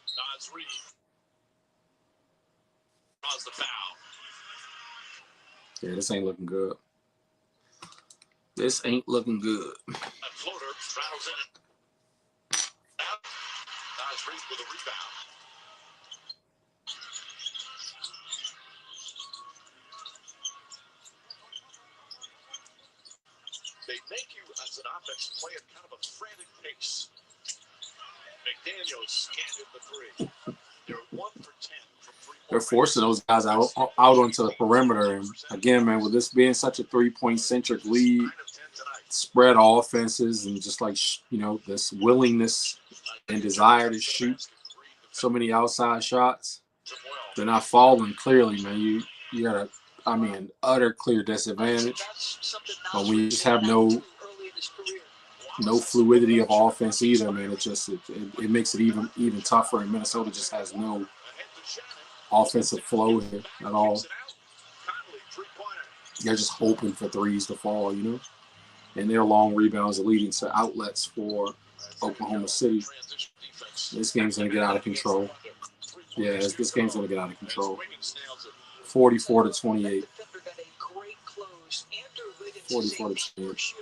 Yeah, this ain't looking good. This ain't looking good. With a rebound. They make you, as an offense, play at kind of a frantic pace. McDaniels scanned the three. They're 1 for 10 from 3 points. They're forcing those guys out onto the perimeter. And again, man, with this being such a 3-point centric league, spread offenses, and just like, you know, this willingness and desire to shoot so many outside shots, they're not falling clearly, man. You got a, I mean, utter clear disadvantage. But we just have no fluidity of offense either, man. It makes it even tougher. And Minnesota just has no offensive flow here at all. They're just hoping for threes to fall, you know. And their long rebounds are leading to outlets for Oklahoma City. This game's going to get out of control. Yeah, this game's going to get out of control. 44-28. 44-28.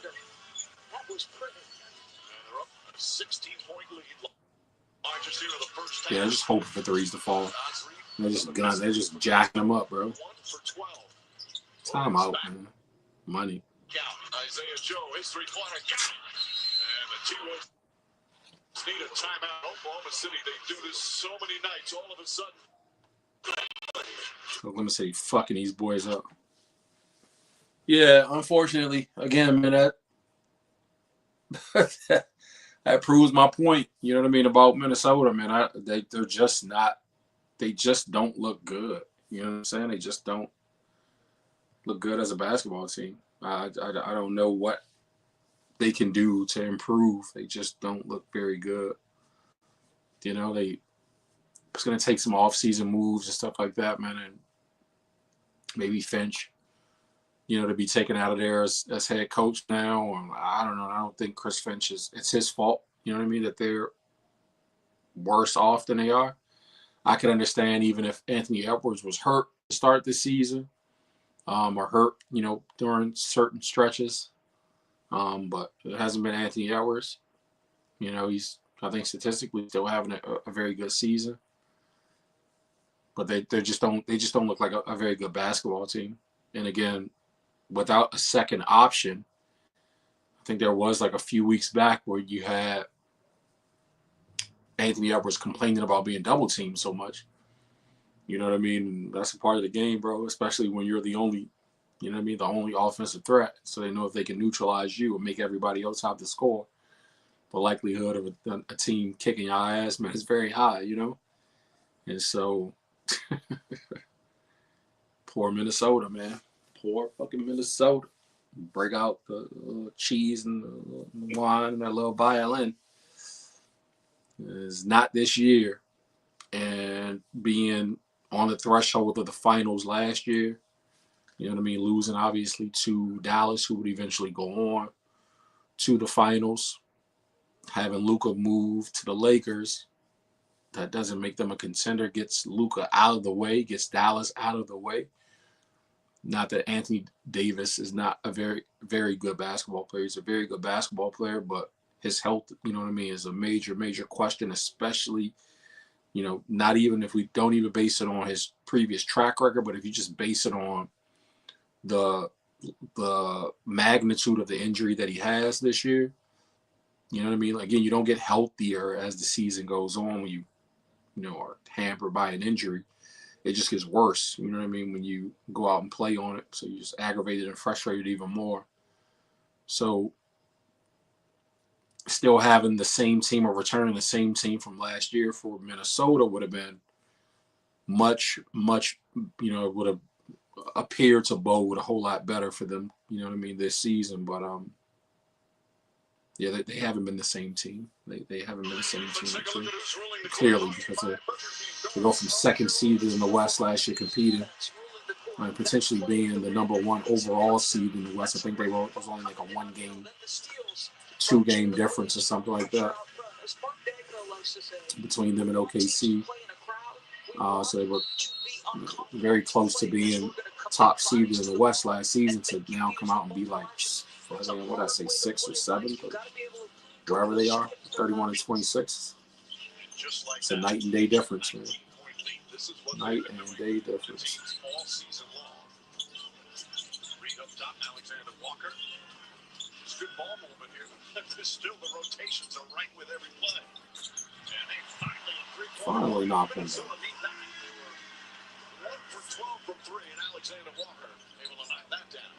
Yeah, they're just hoping for threes to fall. They're just jacking them up, bro. Time out, man. Money. Isaiah Joe, his three-pointer. And the T-Wolves need a timeout. Oklahoma City, they do this so many nights. All of a sudden. Oklahoma City fucking these boys up. Yeah, unfortunately, again, man, that proves my point. You know what I mean about Minnesota, man. They're just not. They just don't look good. You know what I'm saying? They just don't look good as a basketball team. I don't know what they can do to improve. They just don't look very good. You know, it's going to take some off-season moves and stuff like that, man, and maybe Finch, you know, to be taken out of there as head coach now. Or, I don't know. I don't think Chris Finch it's his fault. You know what I mean? That they're worse off than they are. I could understand even if Anthony Edwards was hurt to start the season. Or hurt, you know, during certain stretches. But it hasn't been Anthony Edwards. You know, he's, I think, statistically still having a very good season. But they just don't look like a very good basketball team. And again, without a second option, I think there was like a few weeks back where you had Anthony Edwards complaining about being double teamed so much. You know what I mean? That's a part of the game, bro, especially when you're the only, you know what I mean, the only offensive threat. So they know if they can neutralize you and make everybody else have to score, the likelihood of a team kicking your ass, man, is very high, you know? And so, poor Minnesota, man. Poor fucking Minnesota. Break out the cheese and the wine and that little violin. It's not this year. And being on the threshold of the finals last year, you know what I mean, losing obviously to Dallas, who would eventually go on to the finals, having Luka move to the Lakers, that doesn't make them a contender, gets Luka out of the way, gets Dallas out of the way. Not that Anthony Davis is not a very, very good basketball player. He's a very good basketball player, but his health, you know what I mean, is a major, major question, especially, you know, not even if we don't even base it on his previous track record, but if you just base it on the magnitude of the injury that he has this year. You know what I mean? Again, you don't get healthier as the season goes on when you know, are hampered by an injury. It just gets worse. You know what I mean? When you go out and play on it, so you just aggravated and frustrated even more. So, still having the same team or returning the same team from last year for Minnesota would have been much, you know, would have appeared to bode a whole lot better for them. You know what I mean, this season, but yeah, they haven't been the same team. They haven't been the same team, actually, clearly, because they go from second seed in the West last year competing, and potentially being the #1 overall seed in the West. I think it was only like a 1-game, 2-game difference or something like that between them and OKC. So they were very close to being top seeded in the West last season to now come out and be like, what did I say, 6 or 7, wherever they are, 31 and 26. It's a night and day difference, man. Night and day difference. Good ball movement here. Still the rotations are right with every play. And they finally knocked him down. 1 for 12 from 3, and Alexander Walker able to knock that down.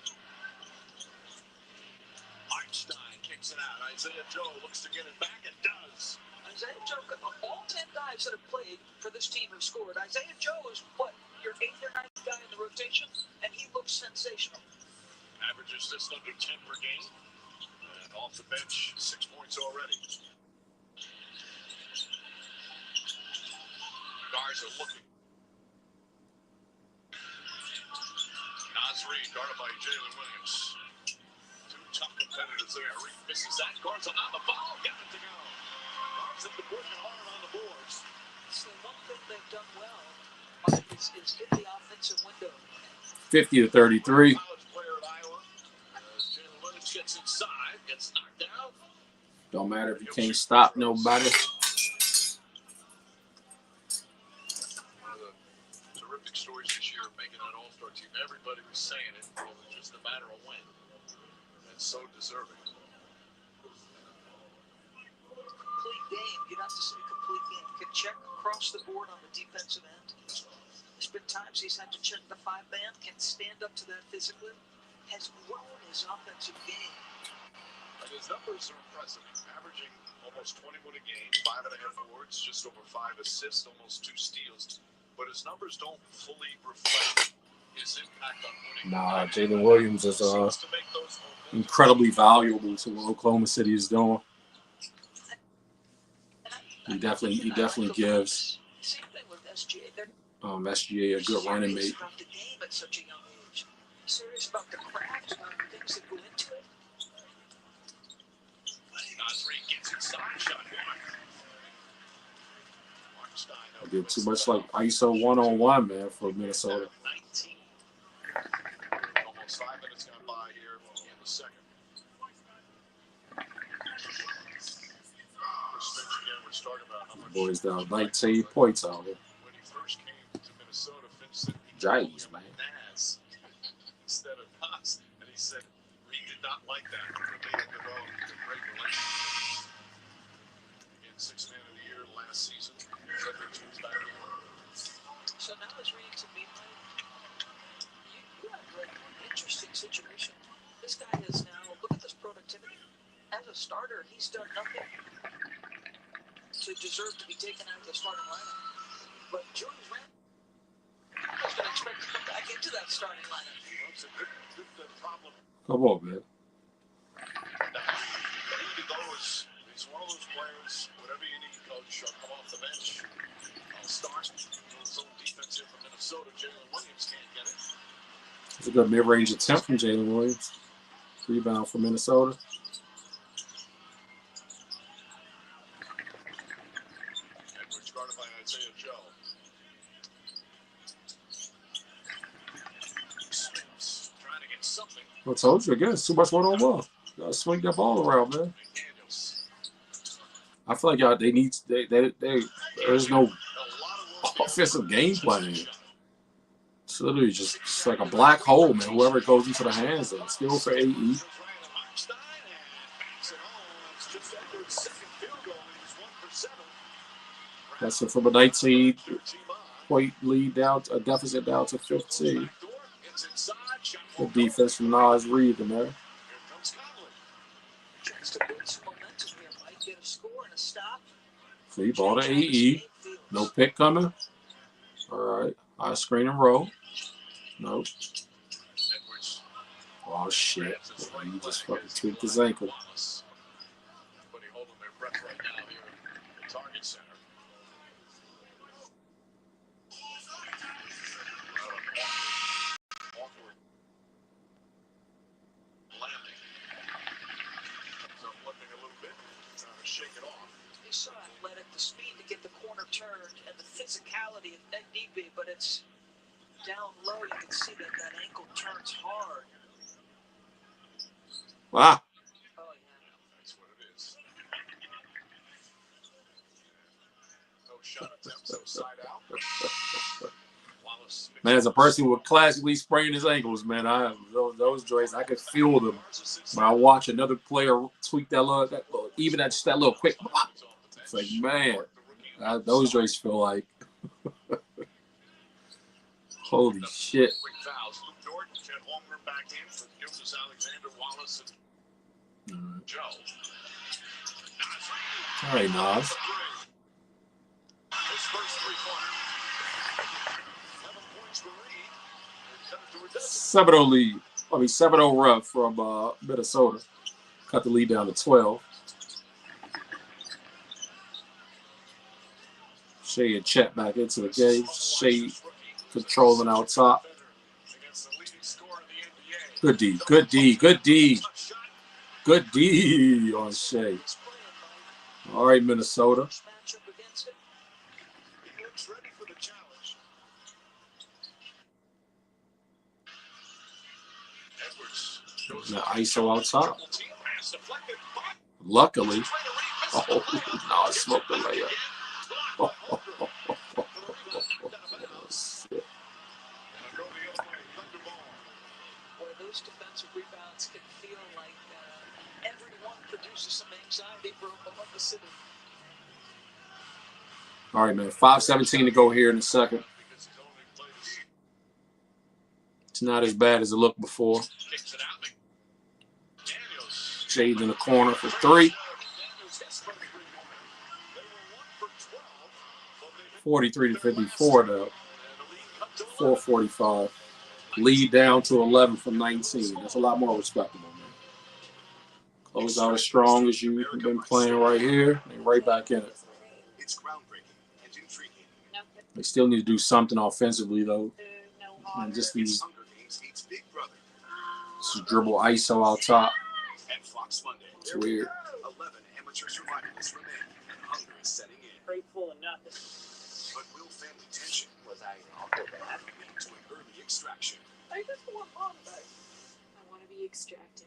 Einstein kicks it out. Isaiah Joe looks to get it back and does. Isaiah Joe, all 10 guys that have played for this team have scored. Isaiah Joe is what, your 8th or 9th guy in the rotation, and he looks sensational. Averages just under 10 per game. And off the bench, 6 points already. Guards are looking. Nasri guarded by Jalen Williams. 2 tough competitors there. Reed misses that. Guards on the ball. Got it to go. Guards have been working hard on the boards. So one thing they've done well is hit the offensive window. 50 to 33. College player at Iowa. Jalen Williams gets inside, gets knocked out. Don't matter if you can't stop nobody. Terrific stories this year of making an all-star team. Everybody was saying it. It was just a matter of when. And so deserving. Complete game. You have to say complete game. Can check across the board on the defensive end. There's been times he's had to check the 5-man. Can stand up to that physically. Has grown his offensive game. And his numbers are impressive. Averaging almost 21 a game, 5.5 boards, just over 5 assists, almost 2 steals. But his numbers don't fully reflect his impact on winning. Nah, Jalen Williams is incredibly valuable to what Oklahoma City is doing. He definitely gives SGA a good running mate. Serious about the craft and things that go into it. I did too much like ISO 1-on-1, man, for Minnesota. Almost 5 minutes gone by here in the second. Boys down 19 points out here. When he first came to Minnesota, Finch said Giants, man. Naz instead of us, and he said he did not like that. They had developed a great relationship. In 6th Man of the Year last season, so now it's reading to me like you have an interesting situation. This guy is now, look at this productivity. As a starter, he's done nothing to deserve to be taken out of the starting lineup. But Julius Randle is going to expect to come back into that starting lineup. It's a good problem. Come on, man. He's one of those players, whatever you need, coach, I'll come off the bench. I'll start. Zone defense here from Minnesota. Jalen Williams can't get it. It's a good mid-range attempt from Jalen Williams. Rebound for Minnesota. Edwards guarded by Isaiah Joe. Smith's trying to get something. I told you again, it's too much 1-on-1. Gotta swing that ball around, man. McDaniels. I feel like y'all there's no offensive game plan. It's literally just like a black hole, man. Whoever it goes into the hands of, still for AE. That's it from a 19-point lead down, a deficit down to 15. Good defense from Nas Reed in there. Free ball to AE. No pick coming. All right. High screen and roll. Nope. Oh, shit. He just fucking tweaked his ankle. He's so athletic, the speed to get the corner turned, and the physicality of that DB, but it's down low. You can see that that ankle turns hard. Wow. Oh, yeah. That's what it is. No shot attempts, so side out. Man, as a person who would classically sprain his ankles, man, those joints, I could feel them when I watch another player tweak that little, even that little quick pop. It's like, man, those joints feel like, holy shit. All right, Nas. 7-0 lead. 7-0 run from Minnesota. Cut the lead down to 12. Shea and Chet back into the game. Shea controlling out top. Good D. Good D. Good D. Good D on Shea. All right, Minnesota. The ISO out top. Luckily. Oh, no, I smoked the layup. Oh, oh, oh, oh, oh, oh, shit. Boy, those defensive rebounds can feel like everyone produces some anxiety for Oklahoma City. All right, man. 5:17 to go here in a second. It's not as bad as it looked before. Shade in the corner for 3. 43-54 though. 4:45. Lead down to 11 from 19. That's a lot more respectable, man. Close out as strong as you've been playing right here and right back in it. They still need to do something offensively though. And just these dribble ISO out top. It's weird. Grateful and nothing. But will family tension was I to an early extraction? I just want mom back. I want to be extracted.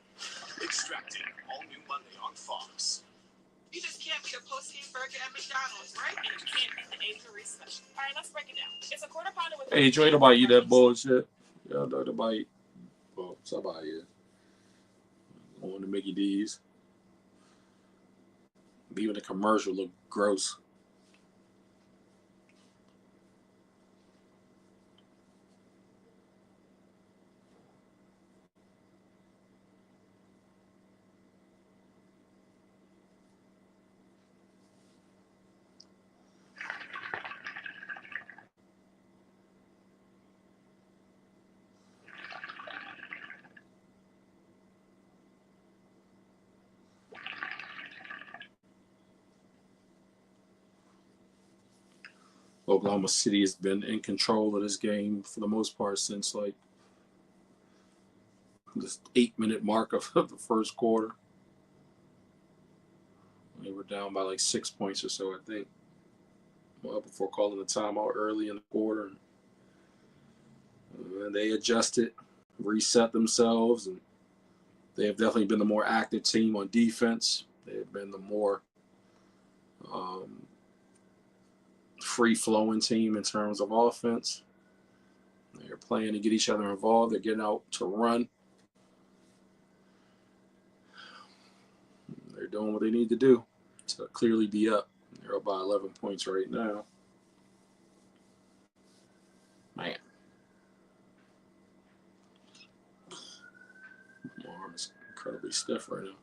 Extracted, all new Monday on Fox. You just can't beat a post-game burger at McDonald's, right? And you can't beat the Angel Reese special. All right, let's break it down. It's a quarter pounder with... Hey, Joy, nobody eat that bullshit. Y'all know nobody. Well, somebody is. On the Mickey D's. Even the commercial look gross. Oklahoma City has been in control of this game for the most part since like this 8-minute mark of the first quarter. They were down by like 6 points or so, I think, before calling the timeout early in the quarter. And they adjusted, reset themselves, and they have definitely been the more active team on defense. They have been the more free-flowing team in terms of offense. They're playing to get each other involved. They're getting out to run. They're doing what they need to do to clearly be up. They're up by 11 points right now. Man. My arm is incredibly stiff right now.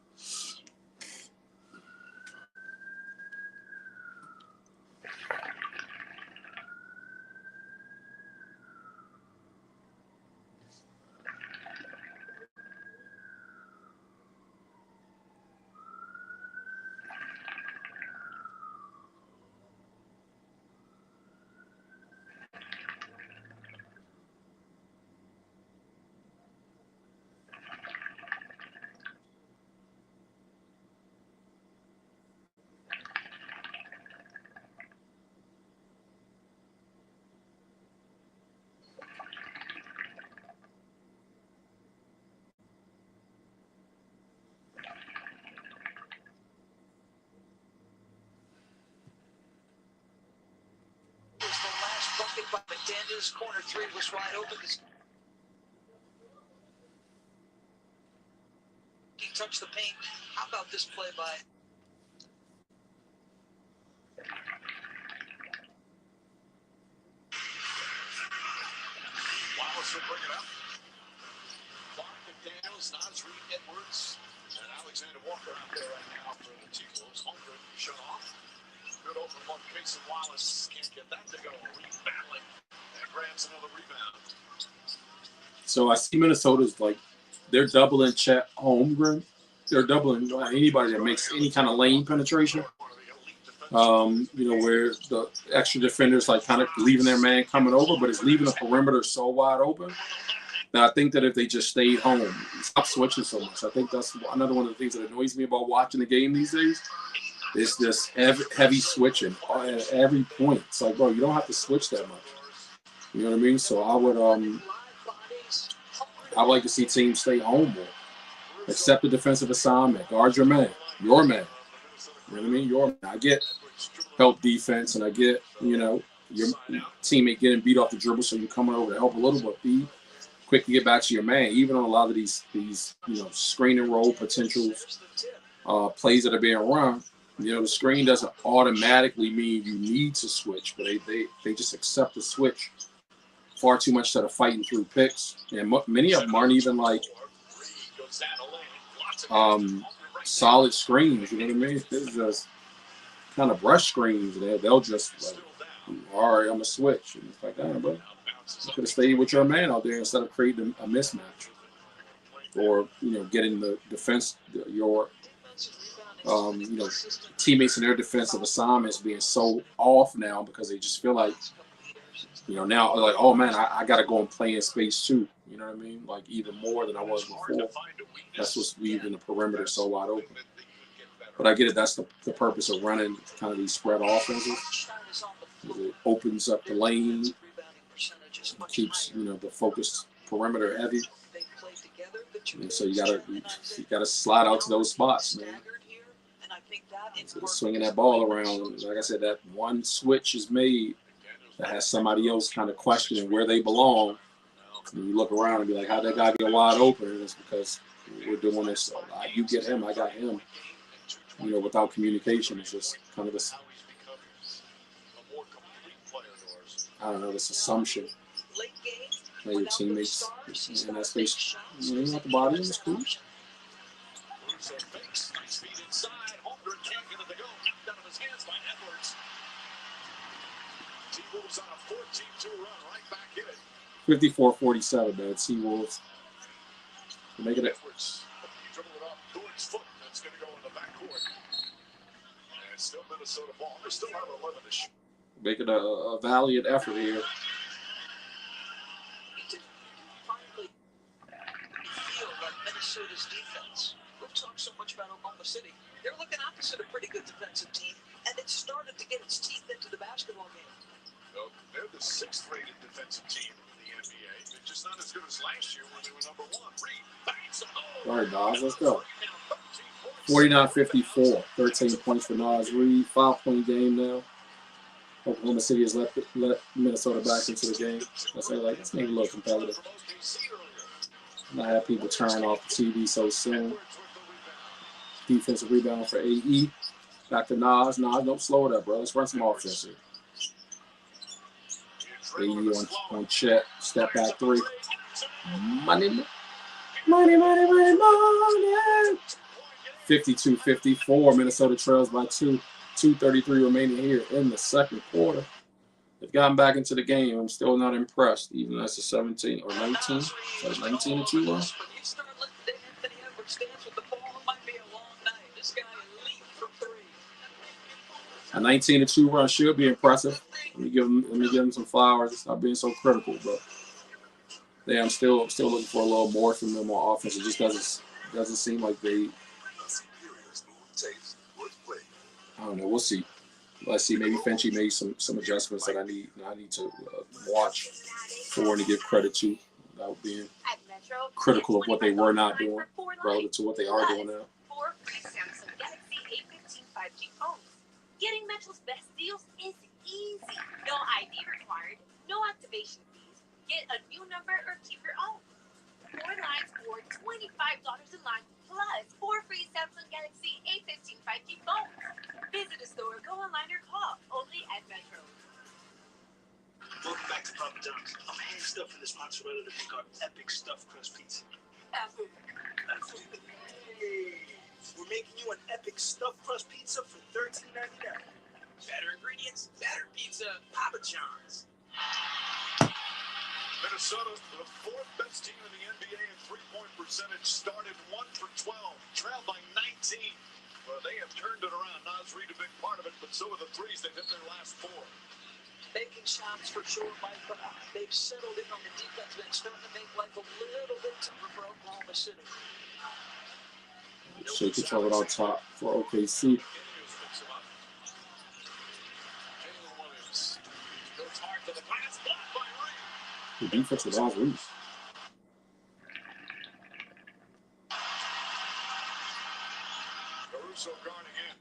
By McDaniels, corner three was wide open. He touched the paint. How about this play by? Wallace will bring it up. Clark, McDaniels, Nas, Reed, Edwards, and Alexander Walker out there right now for the T-Wolves. Holmgren shut off. Good open look. Mason Wallace can't get that to go. Reed battling. And grabs another rebound. So I see Minnesota's like they're doubling Chet Holmgren. They're doubling anybody that makes any kind of lane penetration. Where the extra defenders like kind of leaving their man coming over, but it's leaving the perimeter so wide open that I think that if they just stayed home, stop switching so much. I think that's another one of the things that annoys me about watching the game these days. It's this heavy switching at every point. It's like, bro, you don't have to switch that much. You know what I mean? So I'd like to see teams stay home more. Accept the defensive assignment. Guard your man. Your man. You know what I mean? Your man. I get help defense, and I get, your teammate getting beat off the dribble, so you're coming over to help a little bit. Be quick to get back to your man. Even on a lot of these screen and roll potential plays that are being run, the screen doesn't automatically mean you need to switch, but they just accept the switch far too much instead of fighting through picks. And many of them aren't even like solid screens, you know what I mean? It's just kind of brush screens. They'll just like, all right, I'm going to switch. And it's like, bro, you could have stayed with your man out there instead of creating a mismatch. Or, getting the defense, your teammates in their defensive assignments being so off now because they just feel like, now like, oh man, I got to go and play in space too. You know what I mean? Like even more than I was before. That's what's leaving the perimeter so wide open. But I get it. That's the purpose of running kind of these spread offenses. It opens up the lane, keeps the focused perimeter heavy. And so you gotta slide out to those spots, man. So swinging that ball around, like I said, that one switch is made that has somebody else kind of questioning where they belong. And you look around and be like, how'd that guy get wide open? And it's because we're doing this. You get him, I got him. Without communication, it's just kind of this, I don't know, this assumption that your teammates in that space, you have to body in the school. T-Wolves on a 14-2 run, right back in it. 54-47, man. T-Wolves making it. Dribble it off Gordon's foot. That's going to go in the backcourt. And it's still Minnesota ball. They still have 11 to shoot. Making a valiant effort here. Finally, feel like Minnesota's defense. We've talked so much about Oklahoma City. They're looking opposite a pretty good defensive team, and it started to get its teeth into the basketball game. So they're the 6th-rated defensive team in the NBA. They're just not as good as last year when they were number 1. Reed, bangs. All right, guys, let's go. 49-54. 13 points for Nas Reed. 5-point game now. Oklahoma City has let Minnesota back into the game. Let's make it a little competitive. Not have people turn off the TV so soon. Defensive rebound for AE. Back to Nas. Nas, don't slow it up, bro. Let's run some offense here. AE on check. Step back three. Money. 52-54. Minnesota trails by 2. 2:33 remaining here in the second quarter. They've gotten back into the game. I'm still not impressed, even as a 17 or 19. So 19-2 run. A 19-2 run should be impressive. Let me give them some flowers. Stop being so critical, but yeah, I'm still looking for a little more from them on offense. It just doesn't seem like they. I don't know. We'll see. Let's see. Maybe Fenchie made some adjustments that I need to watch for and to give credit to without being critical of what they were not doing relative to what they are doing now. Getting Metro's best deals is easy. No ID required, no activation fees. Get a new number or keep your own. 4 lines for $25 a line, plus 4 free Samsung Galaxy A15 5G phones. Visit a store, go online, or call. Only at Metro. Welcome back to Papa John's. I'm hand stuffing this mozzarella to make our epic stuffed crust pizza. Epic. Hey. We're making you an epic stuffed crust pizza for $13.99. Better ingredients, better pizza. Papa John's. Minnesota, the 4th best team in the NBA in three-point percentage, started 1 for 12, trailed by 19. Well, they have turned it around. Nas Reed a big part of it, but so are the threes. They've hit their last 4. Making shots for sure, Mike, but they've settled in on the defense and starting to make life a little bit tougher for Oklahoma City. Shake control it on top for OKC. The defense was all loose. Caruso guarding in.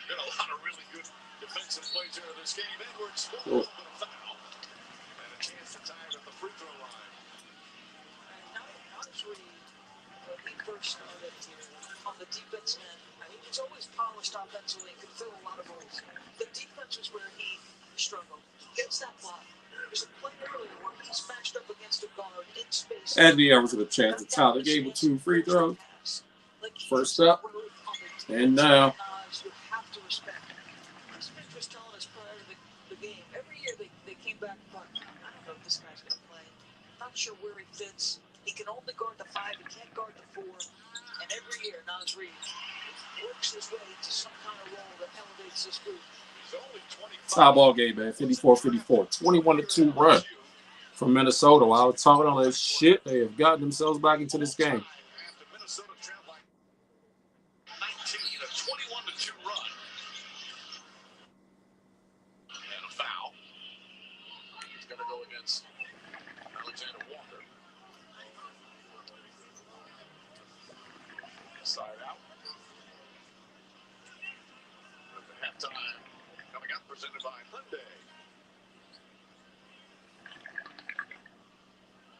Got a lot of really good defensive plays here in this game. Edwards with a little bit of foul. And a chance to tie it at the free throw line. Nas Reed, when he first started here on the defense end, I mean, he's always polished offensively and could fill a lot of roles. The defense was where he struggled. Gets that block. There's a play earlier where he's matched up against a guard in space. Anthony Edwards with a chance to Tyler gave him 2 free throws. First up, and now. You have to respect. Smith was telling us prior to the game, every year they came back and thought, I don't know if this guy's going to play. Not sure where he fits. He can only guard the 5. He can't guard the 4. And every year, Nas Reed works his way to some kind of role that elevates this group. Tie ball game, man. 54-54. 21-2 run from Minnesota. While I was talking all that shit, they have gotten themselves back into this game. Minnesota trailed by 19, a 21-2 run. And a foul. He's going to go against Alexander Walker. Side out. At the halftime. Coming up, presented by Hyundai.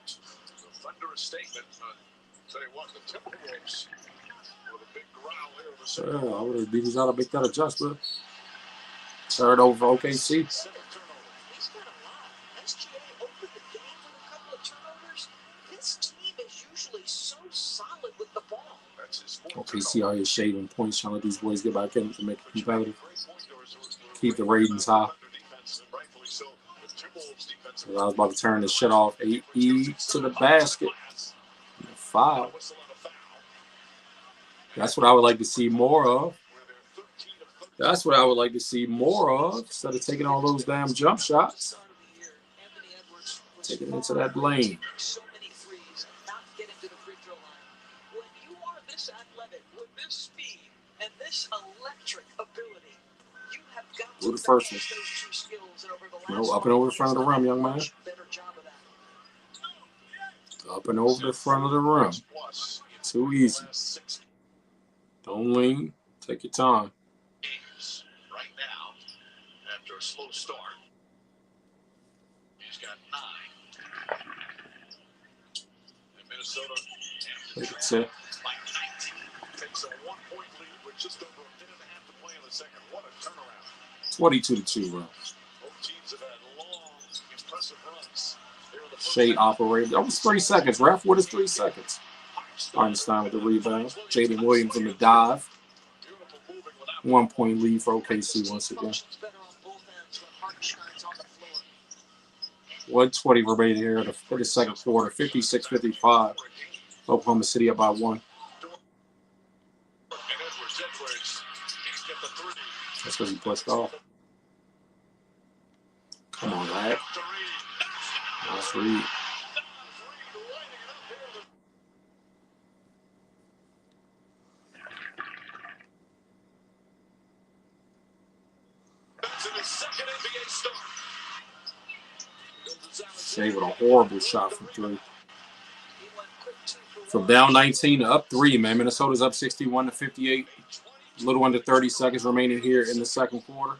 The thunderous statement. Tell you what, the Timberwolves with a big growl here. I would have beat out to make that adjustment. Third over OKC. He's got a lot. SGA opened the game with a couple of turnovers. This team is usually so solid with the ball. OKC out here shaving points, trying to let these boys get back in to make it competitive. Keep the ratings high. I was about to turn this shit off. 8E to the basket. 5. That's what I would like to see more of. That's what I would like to see more of. Instead of taking all those damn jump shots. Taking it into that lane. So many threes, not getting to the free throw line. When you are this athletic, with this speed, and this electric ability, you have got to the first one. those 2 skills over the No, last up and over the front of the rim, young man. better job of that. Up and over the front of the rim. Too easy. Don't lean. Take your time. Right now, after a slow start, he's got 9. And Minnesota Take it, sir. by 19 takes a 1-point lead with just over a minute and a half to play in the second. What a turnaround! 22-2, bro. Both teams have had long, impressive runs. Shea operated. That was 3 seconds, ref. What is 3 seconds? Einstein with the rebound. Jaden Williams in the dive. 1-point lead for OKC once again. 1:20 remaining here for the second quarter. 56-55. Oklahoma City up by 1. That's because he pushed off. Come on, lad. Nice read. Shea with a horrible shot from 3. From down 19 to up 3, man. Minnesota's up 61-58. A little under 30 seconds remaining here in the second quarter.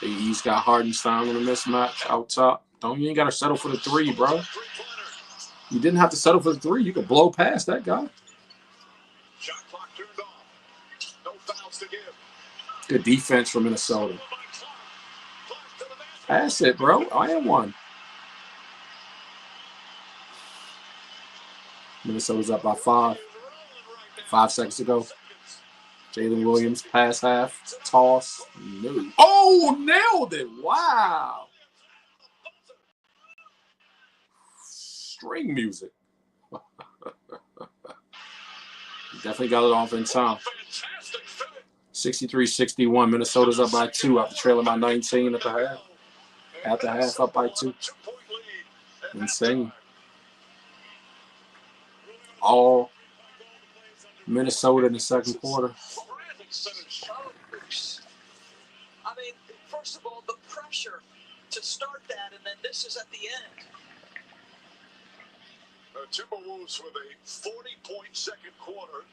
He's got Hardenstein on a mismatch out top. You ain't got to settle for the 3, bro. You didn't have to settle for the 3. You could blow past that guy. Good defense from Minnesota. Pass it, bro. I am one. Minnesota's up by 5. 5 seconds to go. Jalen Williams, pass half, toss, no. Oh, nailed it. Wow. String music. Definitely got it off in time. 63-61. Minnesota's up by 2 after trailing by 19 at the half. At the half, up by 2. Insane. All Minnesota in the second quarter. I mean, first of all, the pressure to start that, and then this is at the end. The Timberwolves with a 40-point second quarter.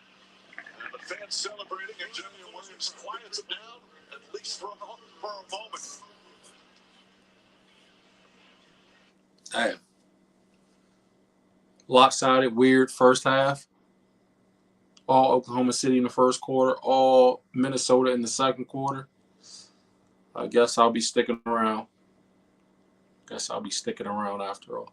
And the fans celebrating, and Jalen Williams quiets them down, at least for a moment. Hey. Lopsided, weird first half. All Oklahoma City in the first quarter. All Minnesota in the second quarter. I guess I'll be sticking around. After all.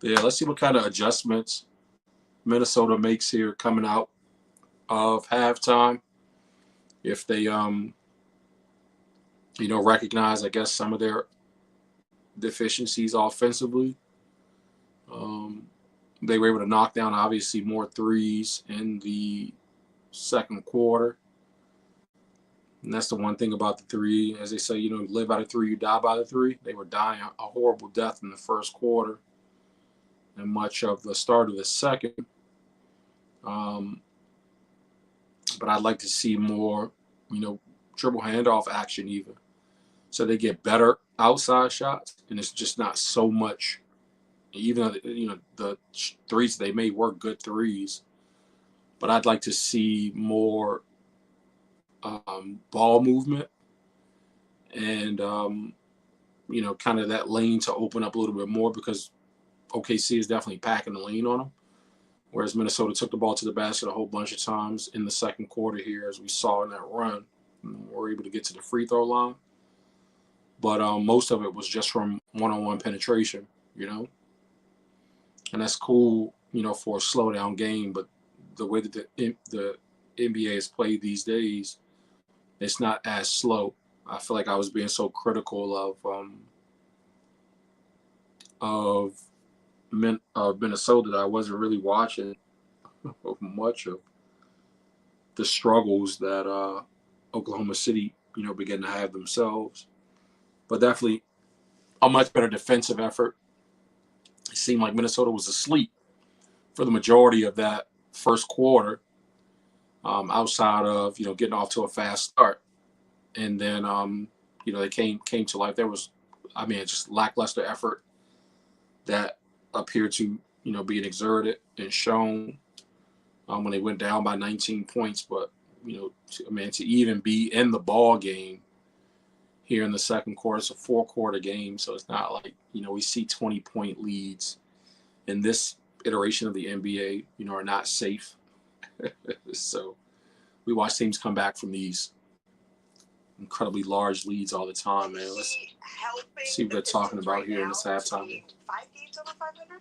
Yeah, let's see what kind of adjustments Minnesota makes here coming out of halftime. If they, recognize, I guess, some of their deficiencies offensively. They were able to knock down, obviously, more threes in the second quarter. And that's the one thing about the 3. As they say, you live by the 3, you die by the 3. They were dying a horrible death in the first quarter and much of the start of the second. But I'd like to see more, dribble handoff action even. So they get better outside shots, and it's just not so much, even though, the 3s they made were good 3s. But I'd like to see more ball movement and, kind of that lane to open up a little bit more, because OKC is definitely packing the lane on them. Whereas Minnesota took the ball to the basket a whole bunch of times in the second quarter here, as we saw in that run. We're able to get to the free throw line. But most of it was just from one-on-one penetration, And that's cool, for a slow-down game. But the way that the NBA is played these days, it's not as slow. I feel like I was being so critical of Minnesota that I wasn't really watching much of the struggles that Oklahoma City, began to have themselves. But definitely a much better defensive effort. It seemed like Minnesota was asleep for the majority of that first quarter, outside of, getting off to a fast start. And then, they came to life. There was, just lackluster effort that appeared to, being exerted and shown when they went down by 19 points. But, to even be in the ball game here in the second quarter, it's a 4-quarter game. So it's not like, we see 20-point leads in this iteration of the NBA, are not safe. So we watch teams come back from these incredibly large leads all the time, man. Let's see what they're talking about here in this halftime. 5 games over 500?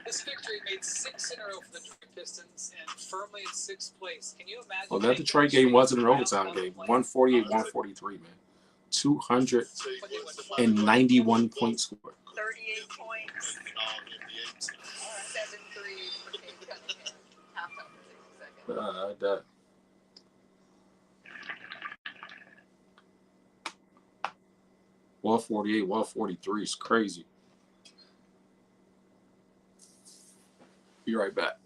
This victory made 6 in a row for the Detroit Pistons and firmly in 6th place. Can you imagine? Well, that Detroit game wasn't an overtime game. 148-143, man. 291 points scored. 38 points. 7 threes for Cade Cunningham. Halftime for 60 seconds. That. Well, 48, 143 is crazy. Be right back.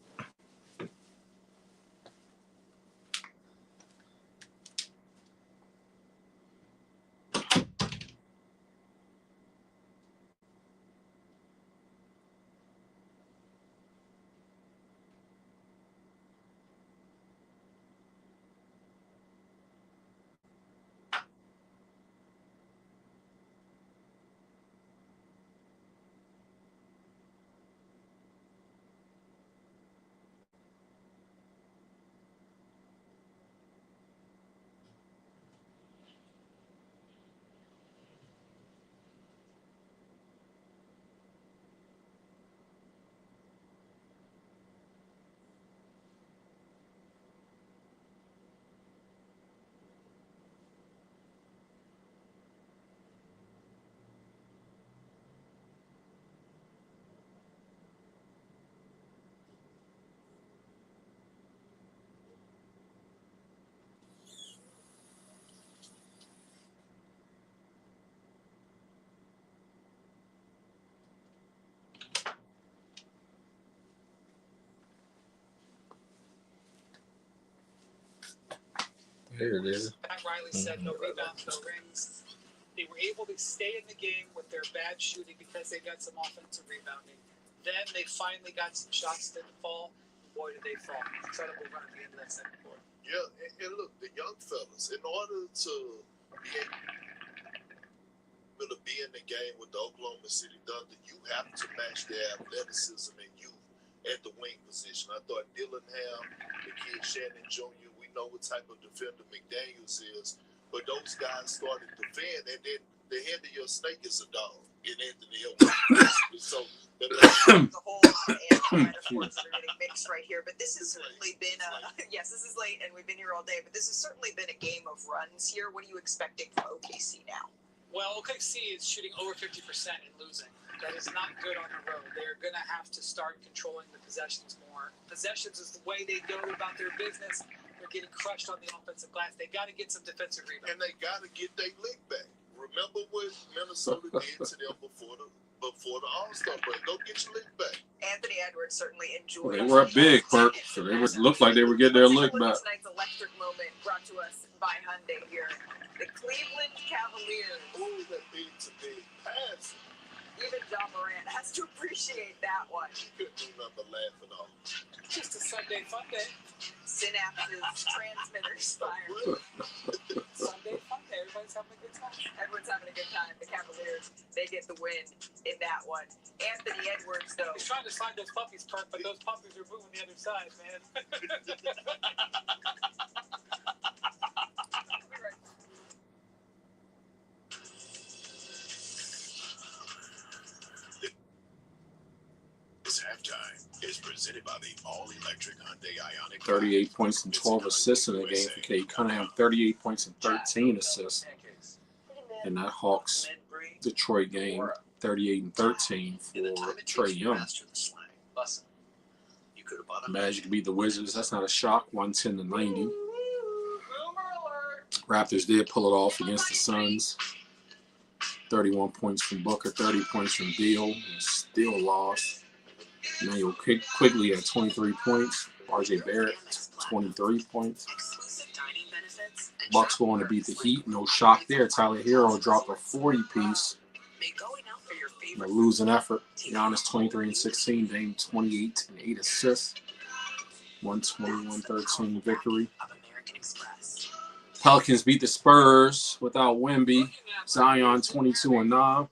There it is. Pat Riley said no rebounds, no rings. They were able to stay in the game with their bad shooting because they got some offensive rebounding. Then they finally got some shots that didn't fall. Boy, did they fall. Incredible run at the end of that second quarter. Yeah, and look, the young fellas, in order to be in the game with the Oklahoma City Thunder, you have to match their athleticism and youth at the wing position. I thought Dillingham, the kid Shannon Jr., we know what type of defender McDaniels is, but those guys started to defend, and then the head of your snake is a dog in Anthony Edwards. So the whole lot of metaphors that are getting mixed right here, but this has certainly been yes, this is late and we've been here all day, but this has certainly been a game of runs here. What are you expecting from OKC now? Well, OKC is shooting over 50% and losing. That is not good on the road. They're going to have to start controlling the possessions more. Possessions is the way they go about their business. They're getting crushed on the offensive glass. They got to get some defensive rebounds. And they got to get their lick back. Remember what Minnesota did to them before the All-Star break. Go get your lick back. Anthony Edwards certainly enjoyed. They were big, Perk, so they looked like they were getting their lick back. Tonight's electric moment brought to us by Hyundai here. The Cleveland Cavaliers. Ooh, that beat to be passing. Even John Morant has to appreciate that one. He couldn't do nothing but laugh at all. Just a Sunday fun day. Synapses, transmitters firing. Sunday fun day. Everybody's having a good time. Everyone's having a good time. The Cavaliers, they get the win in that one. Anthony Edwards, though. He's trying to find those puppies, Perk, but those puppies are moving the other side, man. Is presented by the all-electric Hyundai Ioniq. 38 points and 12 assists in the game for Cade Cunningham. 38 points and 13 assists in that Hawks Detroit game. 38 and 13 for Trae Young. Magic beat the Wizards. That's not a shock. 110-90. Raptors did pull it off against the Suns. 31 points from Booker, 30 points from Beal, and still lost. Emmanuel Quigley at 23 points. RJ Barrett, 23 points. Bucks going to beat the Heat. No shock there. Tyler Hero dropped a 40-piece. A losing effort. Giannis 23 and 16. Dame 28 and 8 assists. 120-113 victory. Pelicans beat the Spurs without Wemby. Zion 22 and 9.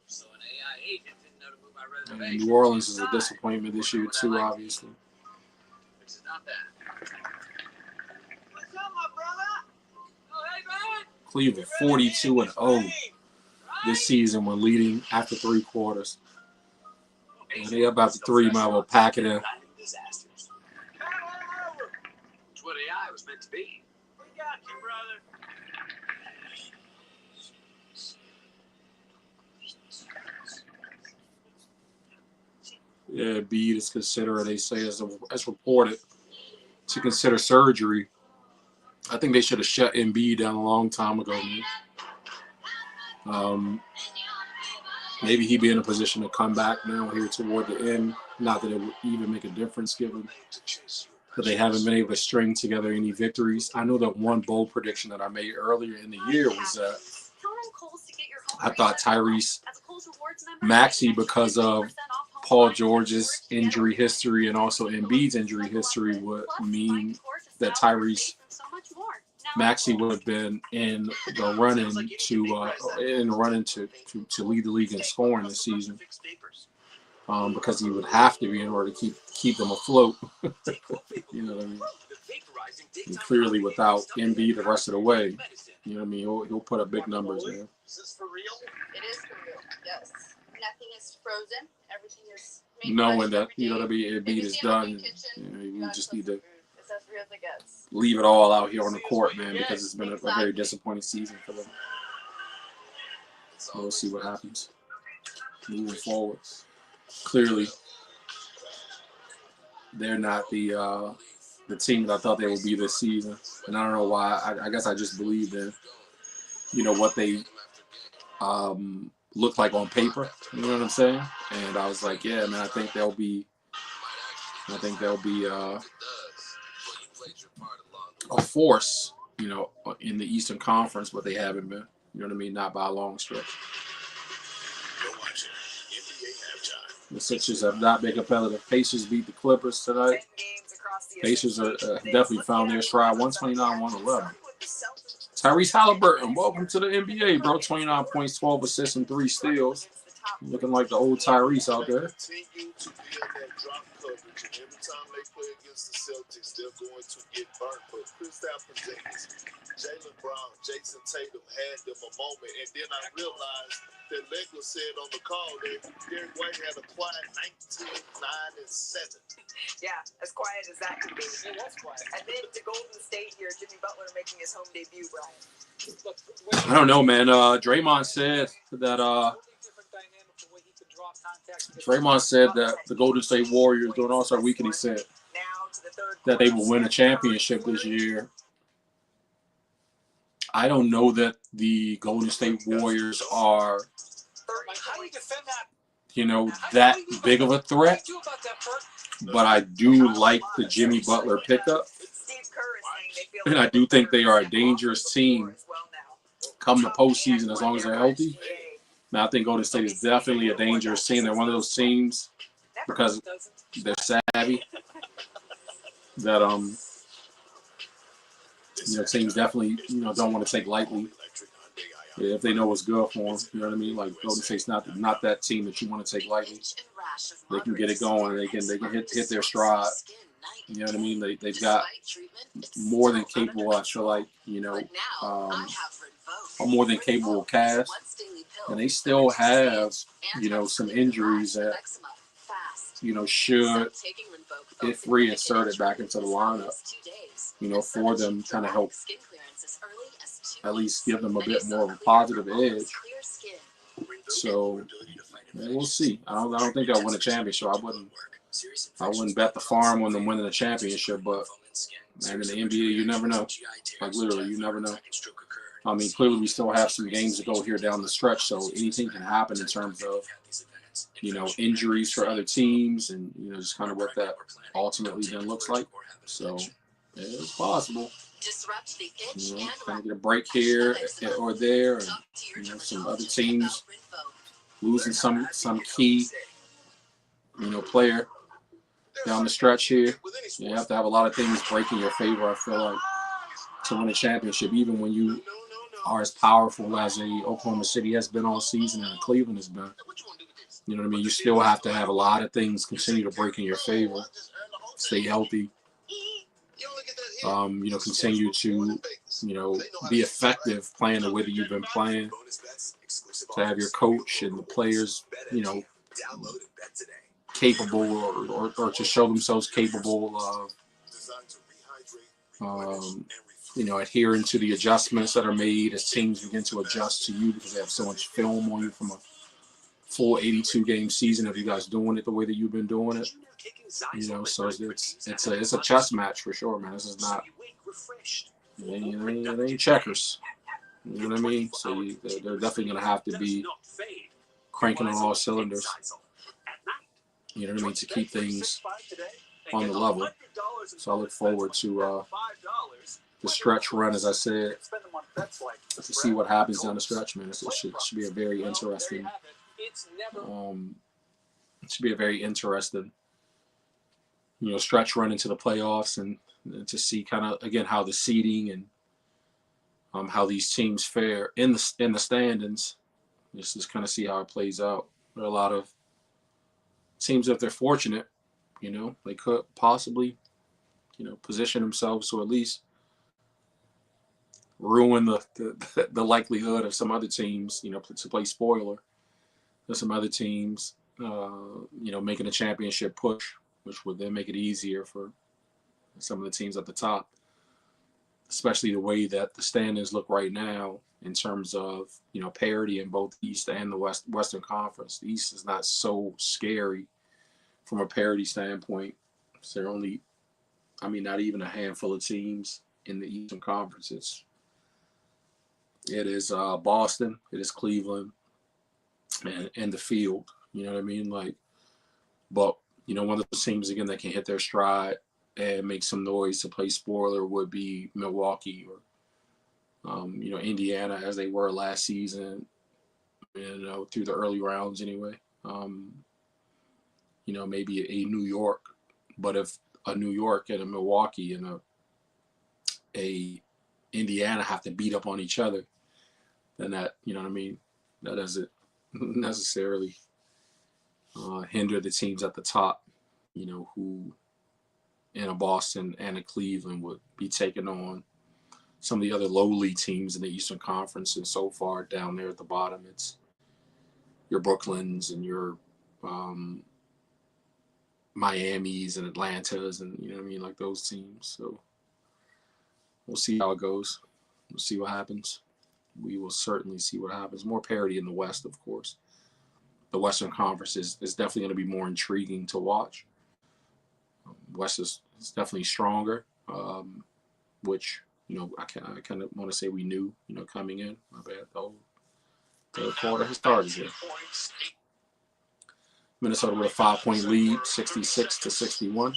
And New Orleans is a disappointment this year too, obviously. Cleveland 42 and 0 this season when leading after 3 quarters. And they about to 3 might will pack it in. It's what AI was meant to be. We got you, brother. Yeah, Embiid is considered, they say, as reported, to consider surgery. I think they should have shut Embiid down a long time ago. Maybe he'd be in a position to come back now here toward the end. Not that it would even make a difference given that they haven't been able to string together any victories. I know that one bold prediction that I made earlier in the year was that I thought Tyrese Maxey, because of Paul George's injury history and also Embiid's injury history, would mean that Tyrese Maxey would have been in the running to lead the league in scoring this season, because he would have to be in order to keep them afloat. You know what I mean? And clearly, without Embiid the rest of the way, you know what I mean, he'll put up big numbers, man. Is this for real? It is for real. Yes. Nothing is frozen. Everything is made Knowing that, you know what I mean, Embiid is done, you just need to leave it all out here on the court, man, because it's been a very disappointing season for them. So we'll see what happens moving forward. Clearly, they're not the team that I thought they would be this season, and I don't know why. I guess I just believed in, what they look like on paper. You know what I'm saying? And I was like, yeah, man, I think they'll be a force, in the Eastern Conference, but they haven't been. You know what I mean? Not by a long stretch. The Sixers have not been competitive. Pacers beat the Clippers tonight. Pacers are definitely found their stride. 129-111. Tyrese Halliburton, welcome to the NBA, bro. 29 points, 12 assists, and 3 steals. Looking like the old Tyrese out there. Continue to build that drop coverage, and every time they play against the Celtics, they're going to get burnt. But Kristaps Porzingis, Jaylen Brown, Jason Tatum had them a moment, and then I realized that Legler said on the call that Derek White had a quiet 19, 9, and 7. Yeah, as quiet as that could be. Yeah, that's quiet. And then to Golden State here, Jimmy Butler making his home debut, Brian. I don't know, man. Draymond said that the Golden State Warriors during All-Star Weekend, he said that they will win a championship this year. I don't know that the Golden State Warriors are, that big of a threat, but I do like the Jimmy Butler pickup, and I do think they are a dangerous team come the postseason as long as they're healthy. Now, I think Golden State is definitely a dangerous team. They're one of those teams, because they're savvy, that teams definitely don't want to take lightly if they know what's good for them. You know what I mean? Like, Golden State's not that team that you want to take lightly. They can get it going. They can hit their stride. You know what I mean? They've got more than capable, I feel like, a more than capable cast. And they still have, some injuries that, should, if reinserted back into the lineup, for them kind of help at least give them a bit more of a positive edge. So we'll see. I don't think they'll win a championship. I wouldn't bet the farm on them winning a championship, but man, in the NBA, you never know. Like, literally, you never know. I mean, clearly we still have some games to go here down the stretch, so anything can happen in terms of injuries for other teams, and just kind of what that ultimately then looks like. So it's possible. Kind of get a break here or there, and some other teams losing some key player down the stretch here. You have to have a lot of things break in your favor, I feel like, to win a championship, even when you are as powerful as Oklahoma City has been all season and Cleveland has been. You know what I mean? You still have to have a lot of things continue to break in your favor. Stay healthy. Continue to, be effective playing the way that you've been playing. To have your coach and the players, capable or to show themselves capable of, adhering to the adjustments that are made as teams begin to adjust to you because they have so much film on you from a full 82-game season of you guys doing it the way that you've been doing it. So it's a chess match for sure, man. This is not it ain't checkers. You know what I mean? So they're definitely going to have to be cranking on all cylinders. You know what I mean? To keep things on the level. So I look forward to the stretch run, as I said, to see what happens down the stretch, man. It should be a very interesting. It should be a very interesting, stretch run into the playoffs and to see kind of again how the seeding and how these teams fare in the standings. Just kind of see how it plays out. There are a lot of teams, if they're fortunate, they could possibly, position themselves to at least ruin the likelihood of some other teams, to play spoiler. There's some other teams, making a championship push, which would then make it easier for some of the teams at the top, especially the way that the standings look right now in terms of, parity in both the East and the Western Conference. The East is not so scary from a parity standpoint. So there are only, not even a handful of teams in the Eastern Conference. It is Boston, it is Cleveland, and the field. You know what I mean? But one of those teams again that can hit their stride and make some noise to play spoiler would be Milwaukee or Indiana, as they were last season. Through the early rounds anyway. Maybe a New York, but if a New York and a Milwaukee and a Indiana have to beat up on each other, then that, that doesn't necessarily hinder the teams at the top, who in a Boston and a Cleveland would be taking on some of the other lowly teams in the Eastern Conference. And so far down there at the bottom, it's your Brooklyns and your Miamis and Atlantas and, like those teams. So we'll see how it goes. We'll see what happens. We will certainly see what happens. More parity in the West, of course. The Western Conference is definitely going to be more intriguing to watch. West is definitely stronger, which, I kind of want to say we knew, coming in. My bad, though. Third quarter has started here. Minnesota with a 5-point lead, 66-61.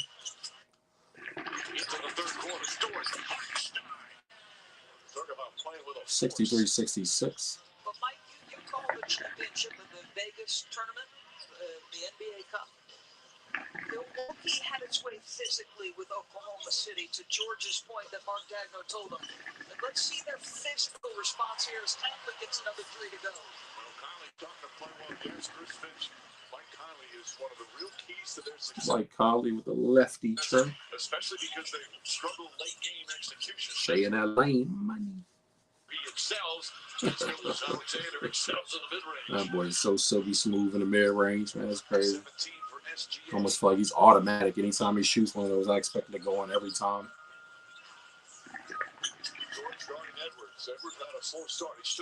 63-66. But Mike, you called the championship of the Vegas tournament, the NBA Cup. Milwaukee had its way physically with Oklahoma City, to George's point that Mark Dagno told them. And let's see their physical response here as Conley gets another 3 to go. Well, Conley talking to play well against Chris Finch. Mike Conley is one of the real keys to their success. Mike Conley with the lefty turn. Especially because they struggle late game execution. Stay in that lane, money. He excels. Alexander excels in the mid-range. That boy is so silky smooth in the mid-range, man. That's crazy. Almost feel like he's automatic. Anytime he shoots one of those, I expect him to go on every time.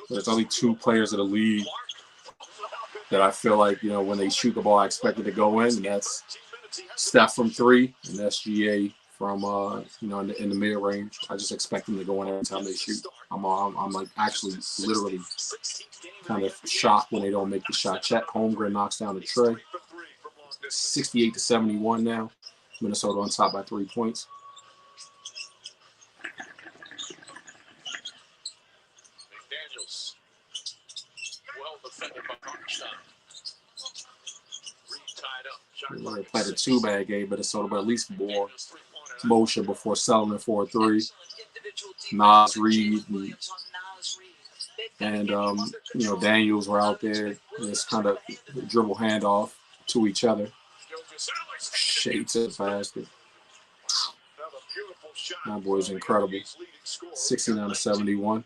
There's only 2 players in the league that I feel like, when they shoot the ball, I expect it to go in, and that's Steph from 3 and that's GA from, in the mid-range. I just expect them to go in every time they shoot. I'm like actually literally kind of shocked when they don't make the shot. Chet Holmgren knocks down the tray. 68-71 now. Minnesota on top by 3 points. McDaniels. Well defended by Hartenstein. They really played a two-bag game, Minnesota, but at least more motion before settling for a three. Nas Reed and you know, Daniels were out there. Just kind of dribble handoff to each other. Shade to the basket. That boy's incredible. 69-71.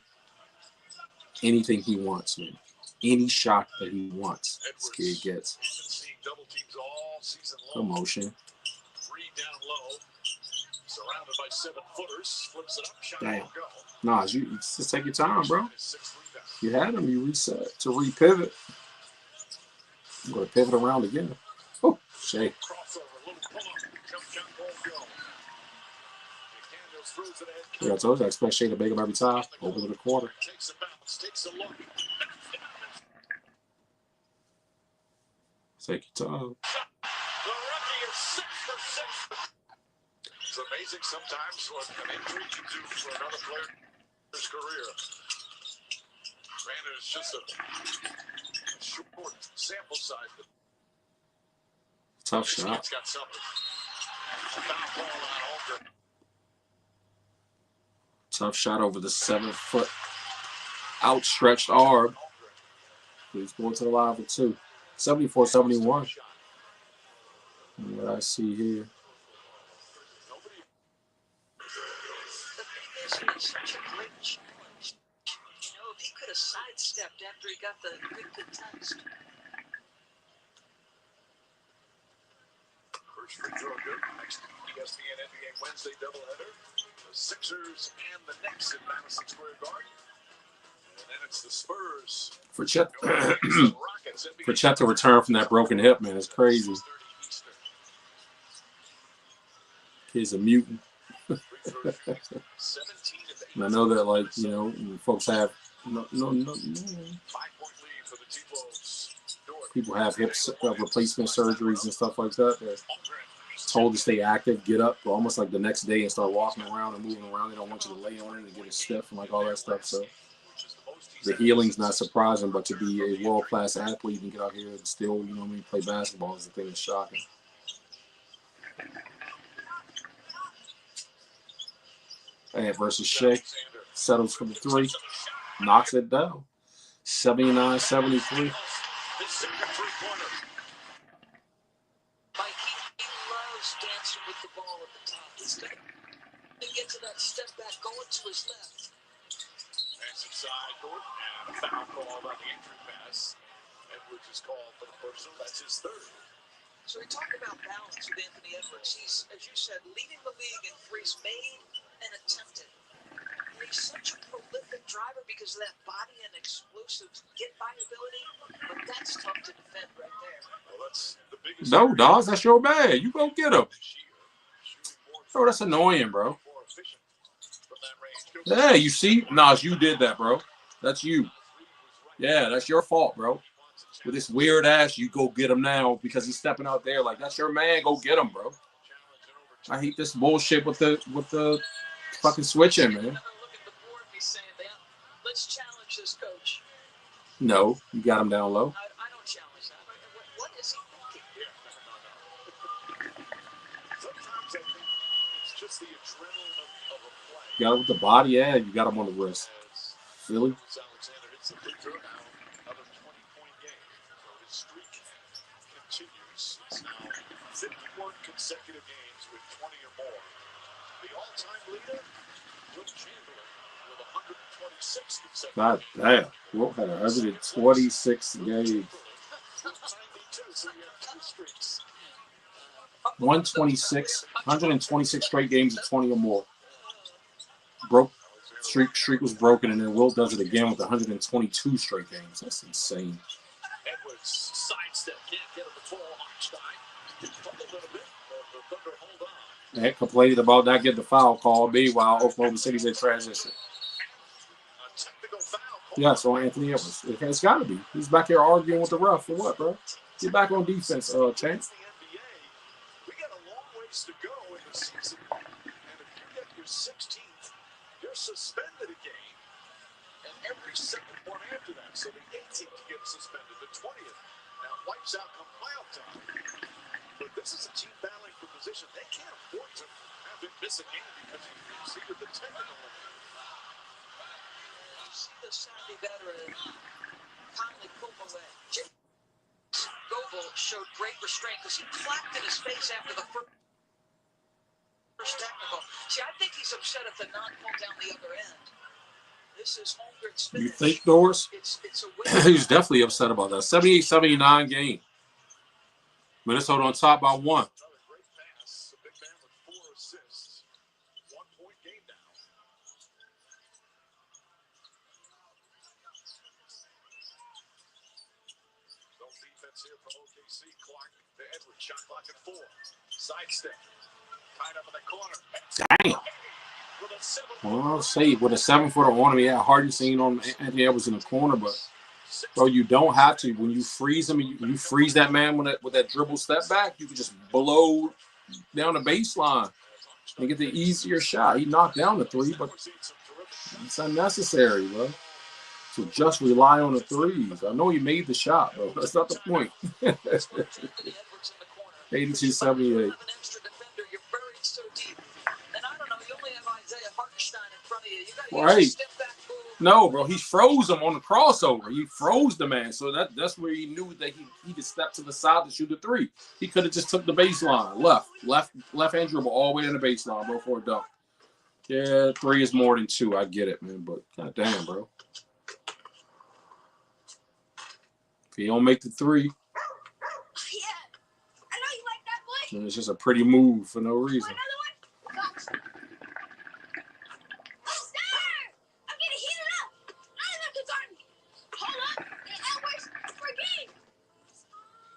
Anything he wants, man. Any shot that he wants, this kid gets. Promotion. Damn. Nah, you just take your time, bro. You had him, you reset to repivot. I'm going to pivot around again. Oh, Shay. Yeah, I told you I expect Shay to make him every time. Over to the quarter. Take your time. It's amazing sometimes what an injury can do for another player's career. Granted, it's just a short sample size. But tough shot. It's got something. A foul ball on Holmgren. Tough shot over the 7-foot outstretched arm. He's going to the line for two. 74-71. What I see here. It's such a great challenge. You know, if he could have sidestepped after he got the good contest. First free throw good. Next ESPN NBA Wednesday doubleheader. The Sixers and the Knicks at Madison Square Garden. And then it's the Spurs. For Chet to return from that broken hip, man, it's crazy. Kid's a mutant. And I know that, like, you know, folks have people have hip replacement surgeries and stuff like that. They're told to stay active, get up almost like the next day and start walking around and moving around. They don't want you to lay on it and get it stiff and like all that stuff. So the healing's not surprising, but to be a world-class athlete and get out here and still, you know what I mean, play basketball is the thing that's shocking. And versus Shea, settles for the three, knocks it down. 79-73. Loves dancing with the ball at the top. He's got to get to that step back, going to his left. Pass inside, Gordon, and a foul called on the entry pass. Edwards is called for the personal. That's his third. So we talk about balance with Anthony Edwards. He's, as you said, leading the league in threes made and attempted. And he's such a prolific driver because of that body and explosive get-by ability. But that's tough to defend right there. Well, that's the biggest. No, Dawes, that's your man. You go get him. Bro, that's annoying, bro. Yeah, you see? Nas, you did that, bro. That's you. Yeah, that's your fault, bro. With this weird ass, you go get him now because he's stepping out there. Like, that's your man. Go get him, bro. I hate this bullshit with the fucking switching, man. Let's challenge this coach. No, you got him down low. I don't challenge that. What is he thinking? Sometimes I think it's just the adrenaline of a play. You got him with the body, yeah. You got him on the wrist. Really? Alexander hits the free throw now. Another 20-point game. So his streak continues. It's now 51 consecutive games with 20 or more. The all-time leader, Will Chamberlain, with 126 consecutive. God damn. Will had 126 games. 126 straight games of 20 or more. Streak was broken, and then Wilt does it again with 122 straight games. That's insane. Edwards sidestep, can't get him the ball. Hartenstein fumbled it a bit. The Thunder hold on. They complained about not getting the foul call. Meanwhile, Oklahoma City's in transition. A technical foul. Yeah, so Anthony Edwards. It's got to be. He's back here arguing with the ref for what, bro? Get back on defense, Chance. We got a long ways to go in the season, and if you get your 16th, you're suspended a game, and every second one after that. So the 18th gets suspended, the 20th now wipes out come playoff time. But this is a team battling for position. They can't afford to have it miss a game because you exceeded the technical limit. You see the savvy veteran finally pull away. Goebel showed great restraint because he clapped in his face after the first technical. See, I think he's upset at the non-pull down the other end. This is Holmgren's finish. You think, Doris? It's a He's definitely upset about that. 78-79 game. Minnesota on top by 1. Another great pass. A big man with 4 assists. 1 point game now. No defense here from OKC. Clark to Edwards. Shot clock at 4. Sidestep. Tied up in the corner. Damn. With a 7. Well, say with a 7-footer on him, yeah, hard seen on Anthony Edwards in the corner, but bro, you don't have to. When you freeze him, you freeze that man with that dribble step back, you can just blow down the baseline and get the easier shot. He knocked down the 3, but it's unnecessary, bro. To just rely on the threes. I know he made the shot, bro. That's not the point. 82-78. Right. No, bro, he froze him on the crossover. He froze the man, so that's where he knew that he could step to the side to shoot the 3. He could have just took the baseline, left hand dribble all the way in the baseline, bro, for a dunk. Yeah, 3 is more than 2. I get it, man, but goddamn, bro. If he don't make the 3, Yeah, I know you like that, boy. then it's just a pretty move for no reason. Another one? Sir, I'm getting heated up. None of them can guard me. Hold up, and Edwards for game.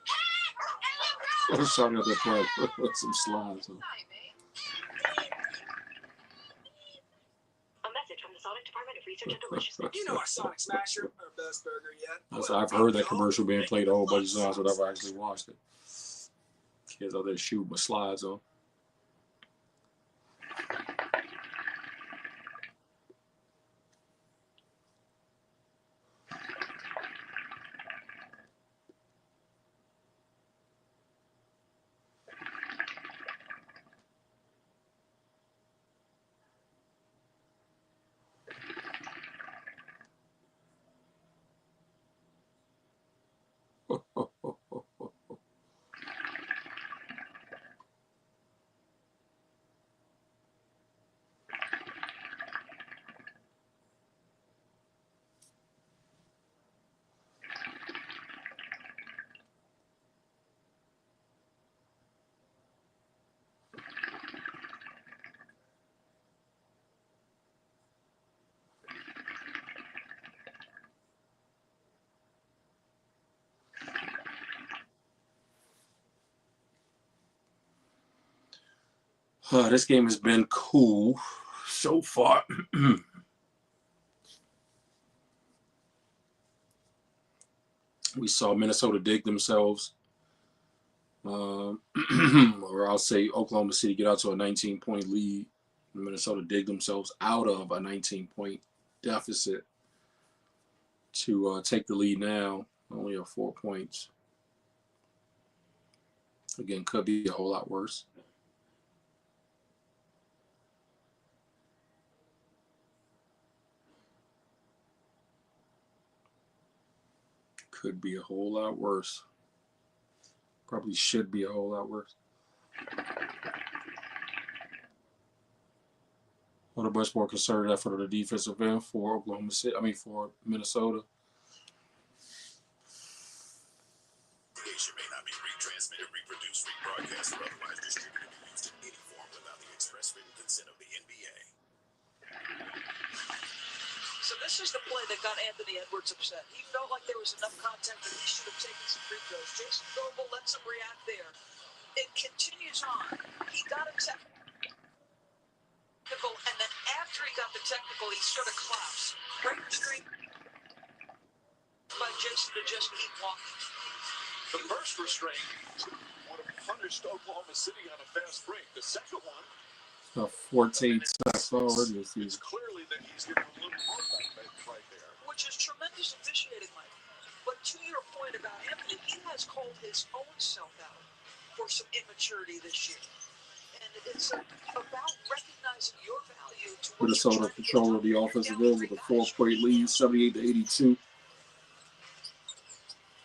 Hey, and I'm trying to play with some slides. Sorry, man. A message from the Sonic Department of Research and Deliciousness. You know our Sonic Smasher, our best burger yet. I've heard that commercial being played a whole bunch of times, but I've never actually watched it. Kids out there shooting with slides on. This game has been cool so far. We saw Minnesota dig themselves, or I'll say Oklahoma City get out to a 19-point lead. Minnesota dig themselves out of a 19-point deficit to take the lead now. Only at 4 points. Again, could be a whole lot worse. Could be a whole lot worse. Probably should be a whole lot worse. One of the much more concerted effort of the defensive end for Oklahoma City. For Minnesota. May not be retransmitted, reproduced, rebroadcast, or otherwise distributed or used in any form without the express written consent of the NBA. So this is the play that got Anthony Edwards upset. He felt like there was enough contact that he should have taken some free throws. Jason Goebel lets him react there. It continues on. He got a technical, and then after After he got the technical, he should have collapsed. Break the streak by Jason to just keep walking. The first restraint would have punished Oklahoma City on a fast break. The second one, 14 sacks already this it's season. clearly that he's getting a little more right there. Which is tremendous officiating, Mike. But to your point about Anthony, he has called his own self out for some immaturity this year. And it's about recognizing your value to what Minnesota control of the offensive end with a 4-point lead, 78-82.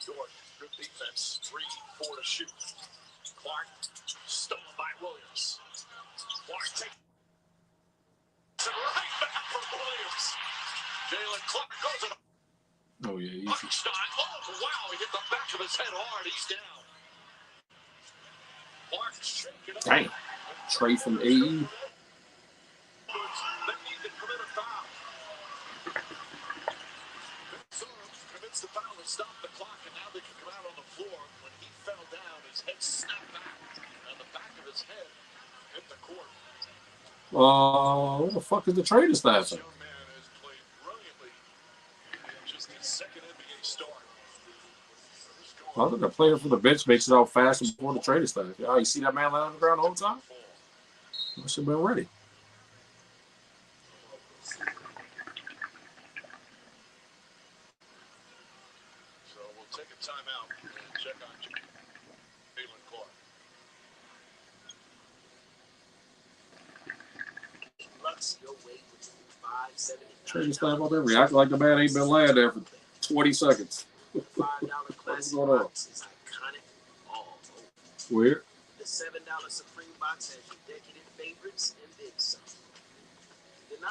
Jordan, good defense. 3-4 to shoot. Clark, stolen by Williams. Clark takes it right back for Williams. Jalen Clark goes it. Oh, yeah, easy. Einstein. Oh, wow, he hit the back of his head hard. He's down. Clark shaking up. Damn. Trey from AE. They need to commit a foul. Minnesota commits the foul to stop the clock, and now they can come out on the floor. When he fell down, his head snapped back, and the back of his head hit the court. What the fuck is the training staff? This young man has played brilliantly in just his second NBA start. I think the player for the bench makes it out faster before the training staff. You see that man laying on the ground the whole time? I should have been ready. So we'll take a timeout and check on Jalen Clark. Lux, your way with 5-7. Training staff out there react like the man ain't been laying there for 20 seconds. $5 classic going on? box is iconic all over. Weird. The $7 Supreme box has your decadent favorites and then some. The $9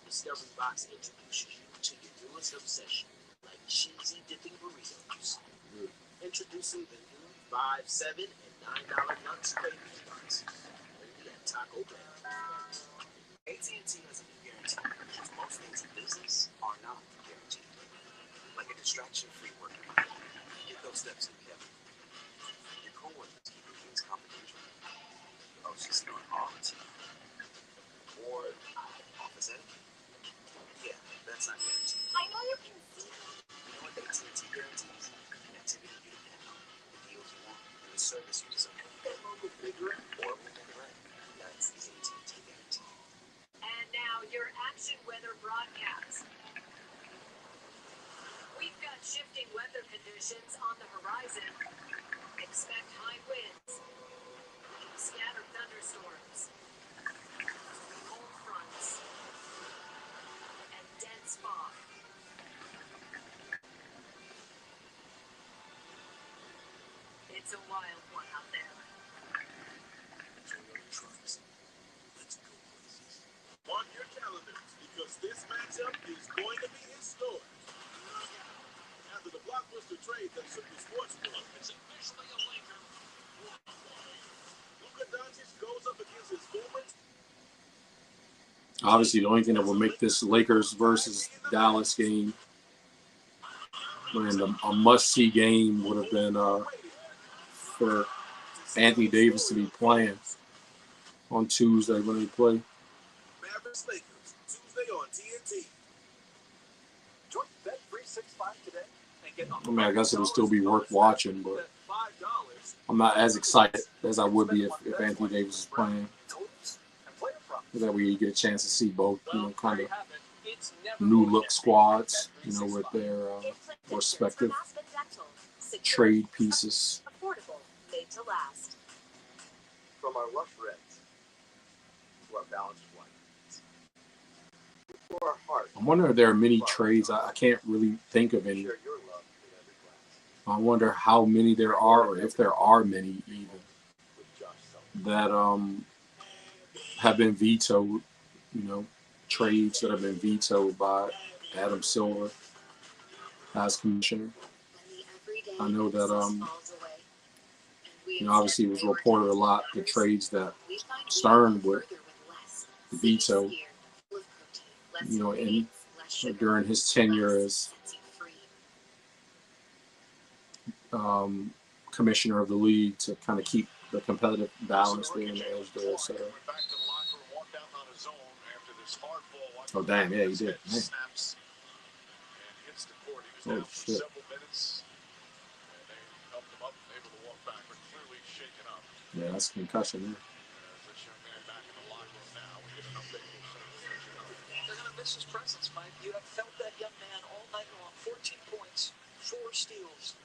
Discovery box introduces you to your newest obsession, like cheesy dipping burritos. Introducing the new $5, $7, and $9 Lux Cravings box, only at Taco Bell. AT&T has a new guarantee because most things in business are not guaranteed. Like a distraction-free workout. Get those steps in, Kevin. Your coworkers keeping things confidential. Oh, she's doing all the time. Or office etiquette. Yeah, that's not guaranteed. I know you can see. You know what AT&T guarantees? Connectivity you depend on, the deals you want, and the service you deserve. That logo bigger or within the right. That's the AT&T guarantee. And now your action weather broadcast. We've got shifting weather conditions on the horizon. Expect high winds, scattered thunderstorms, cold fronts, and dense fog. It's a wild one out there. Trucks. Let's go places. Mark your calendars, because this matchup is going to be historic. After the blockbuster trade that shook the sports world, it's officially a Laker. Luka Doncic goes up against his former. Obviously, the only thing that will make this Lakers versus Dallas game and a must-see game would have been for Anthony Davis to be playing on Tuesday when they play. Mavericks Lakers, Tuesday on TNT. Join Bet365 today and get I mean, I guess it would still be worth watching, but $5. I'm not as excited as I would be if Anthony Davis is playing. That way you get a chance to see both, kind of new look squads, with their respective trade pieces. Affordable, made to last. From our rough reds to our balanced white. For our heart, I wonder if there are many trades. I can't really think of any. share your love in every glass. I wonder how many there are, or if there are many even, With Josh Sullivan. that have been vetoed, trades that have been vetoed by Adam Silver as commissioner. I know that, obviously it was reported a lot, the trades that Stern would veto, during his tenure as commissioner of the league to kind of keep the competitive balance there and the edge there. So Went back to the locker room, walked out on his own after this hard ball Oh, damn. Yeah, he did. Man. Snaps and hits the court. He was Oh, down for shit. several minutes, and they helped him up, able to walk back, but clearly shaken up. Yeah, that's a concussion, man. This young man back in the locker room now. We get an update. They're going to miss his presence, Mike. You have felt that young man all night long. 14 points, 4 steals.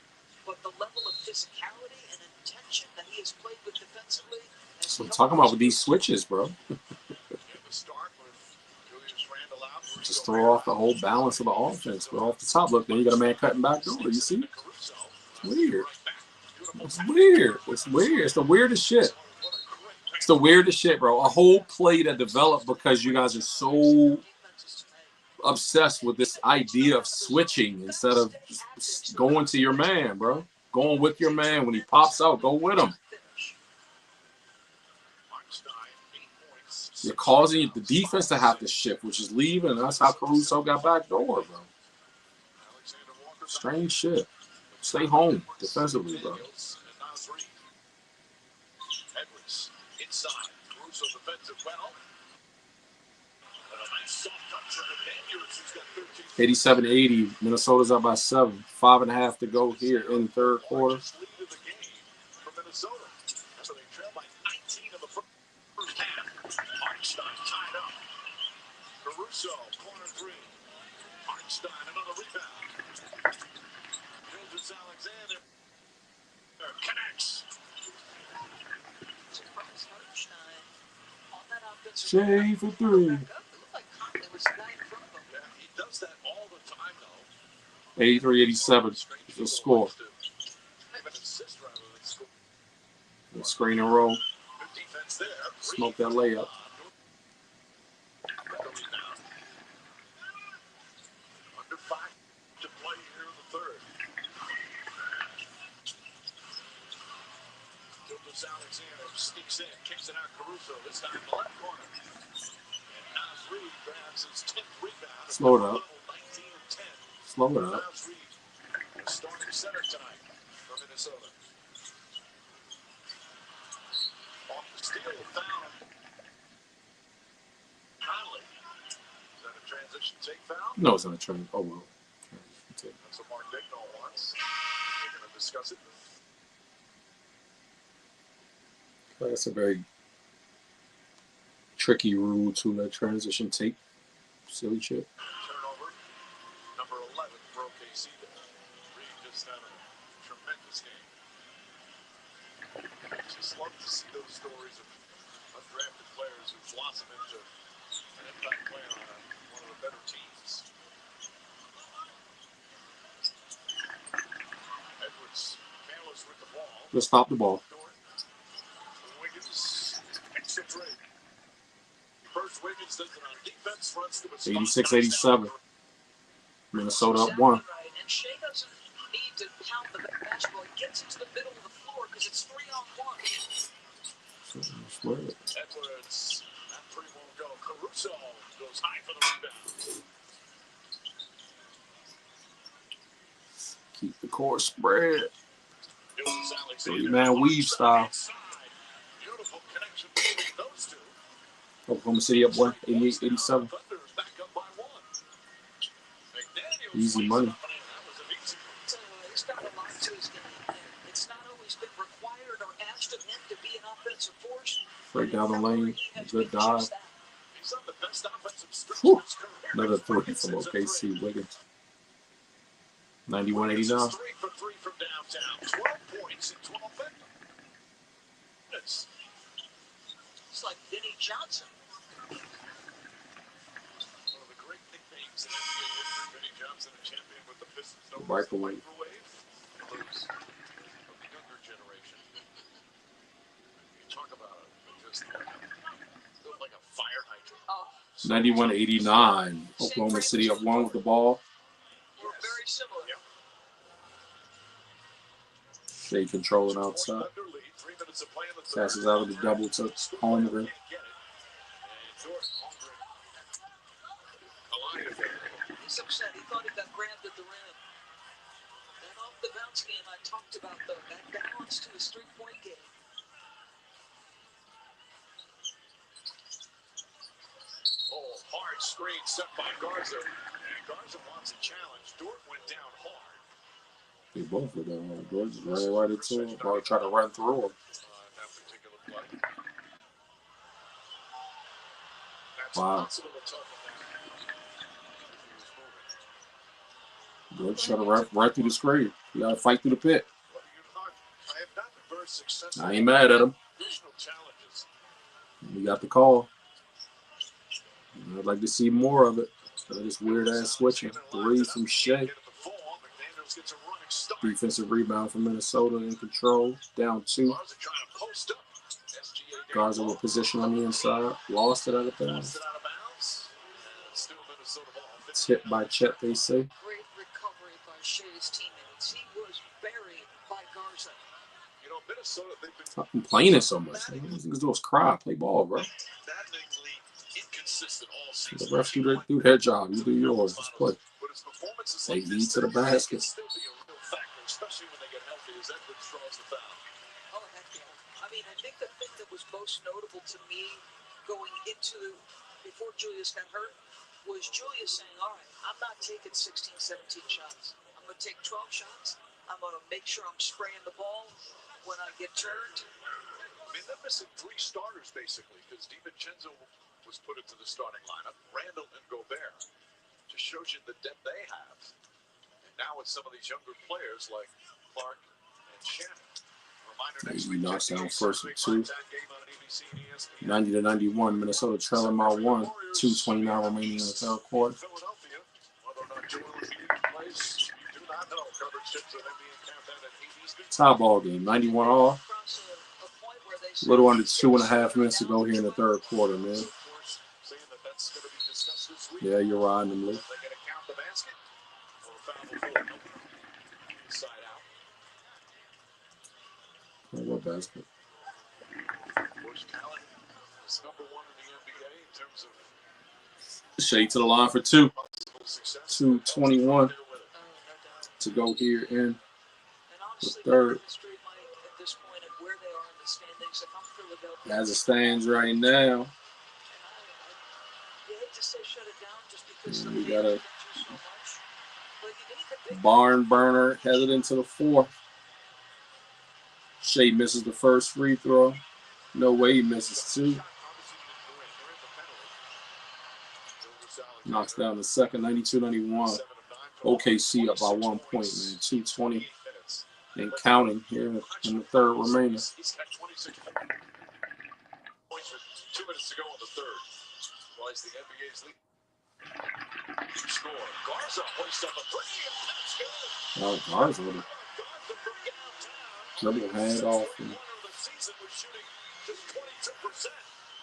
But the level of physicality and intention that he has played with defensively. That's what I'm talking about with these switches, bro. Just throw off the whole balance of the offense, bro. Off the top, look, then you got a man cutting back door. You see? It's weird. It's weird. It's weird. It's the weirdest shit. It's the weirdest shit, bro. A whole play that developed because you guys are so obsessed with this idea of switching instead of going to your man, bro. Going with your man. When he pops out, go with him. You're causing the defense to have to shift, which is leaving. That's how Caruso got back door, bro. Strange shit. Stay home defensively, bro. Edwards inside. Caruso defensive well. 87-80. Minnesota's up by 7. 5.5 to go here in the third quarter. Caruso, corner 3. Hartenstein, another rebound. Gilgis Alexander connects. Shea for 3. He does that all the time, though. 83-87 is the score. The screen and roll. Smoke that layup. Under 5 to play here in the third. Gilgis Alexander sneaks in, kicks it out Caruso. This time in the left corner. And Naz Reid grabs his 10th rebound. Slow it up. 19 and 10. Slow it up. Naz Reid, starting center tonight for Minnesota. Off the steal, foul. Conley. Is that a transition take foul? No, it's not a trend. Oh, well. That's what Mark Dignaw wants. We're going to discuss it. That's a very tricky rule to that transition tape. Silly shit. Turnover, number 11 for OKC. Reed just had a tremendous game. Just love to see those stories of undrafted players who blossom into an impact player on one of the better teams. Edwards, Bayless with the ball. Just stop the ball. Wiggins picks the three. First Wiggins does it on defense, runs to his 86-87. Minnesota up 1. And Shea doesn't need to pound the basketball. He gets into the middle of the floor because it's 3-on-1. Edwards, that three won't go. Caruso goes high for the rebound. Keep the court spread. Gilgis Alexander, 3-man weave style. beautiful connection between those two. Oklahoma City up 1, 88-87. Back up by 1. McDaniels Easy money. that was an easy one. He's got a lot to his game. It's not always been required or asked of him to be an offensive force. Right down the lane. Good dive. He's on the best offensive stretch Whew. of his career. Another 3 from OKC. Wiggins. 91-89. 3 for 3 from downtown. 12 points in 12 minutes. It's like Vinnie Johnson. One of the great nicknames in NBA history. Vinnie Johnson, a champion with the Pistons. Known as the Microwave. Those of the younger generation. You talk about it, just like a fire hydrant. 91-89. Oklahoma City up 1 with the ball. We're very similar. Shea controlling outside. Passes out of the double to Holmgren. He's upset. He thought he got grabbed at the rim. That off the bounce game I talked about, though, that balance to his 3-point game. Oh, Hard screen set by Garza. And Garza wants a challenge. Dort went down hard. They both were down hard. Dort just ran right into him. Probably trying to run through him. That particular play. That's Wow. possible to talk about. Dort trying to run right through the screen. You got to fight through the pit. I have not been very successful. I ain't mad at him. Additional challenges. We got the call. I'd like to see more of it. This weird ass switching. 3 from Shea. Defensive rebound from Minnesota in control. Down 2. Garza with position on the inside. Lost it out of bounds. Tipped by Chet, they say. Great recovery by Shea's teammates. He was buried by Garza. You know, Minnesota, they've been Stop complaining so much. These niggas do is cry. Play ball, bro. maddeningly inconsistent all season. The refs do their job. You do yours. Just play. But his performances They like lead this, to the basket. can still be a real factor, especially when they get healthy as Edwards draws the foul. Oh, heck yeah. I mean, I think the thing that was most notable to me going into before Julius got hurt was Julius saying, all right, I'm not taking 16, 17 shots. I'm going to take 12 shots. I'm going to make sure I'm spraying the ball when I get turned. I mean, they're missing 3 starters, basically, because DiVincenzo was put into the starting lineup. Randall and Gobert. Just shows you the depth they have. And now with some of these younger players like Clark and Shannon. He knocks down first with 2. 90-91. Minnesota trailing by 1. 2:29 remaining in the third quarter. Tie ball game. 91 all. A little under 2.5 minutes to go here in the third quarter, man. Yeah, you're riding them, Lee. What basket? Shea to the line for 2. 2:21 to go here in the third. As it stands right now, we got a barn burner headed into the 4th. Shea misses the first free throw. No way he misses 2. Knocks down the second, 92-91. OKC up by 1 point, man. 2:20 and counting here in the third remaining. He's got 26 points with 2 minutes to go in the third. Well, it's the NBA's lead. Score. Garza hoists up a 3. Oh, Garza with a dribble hand off.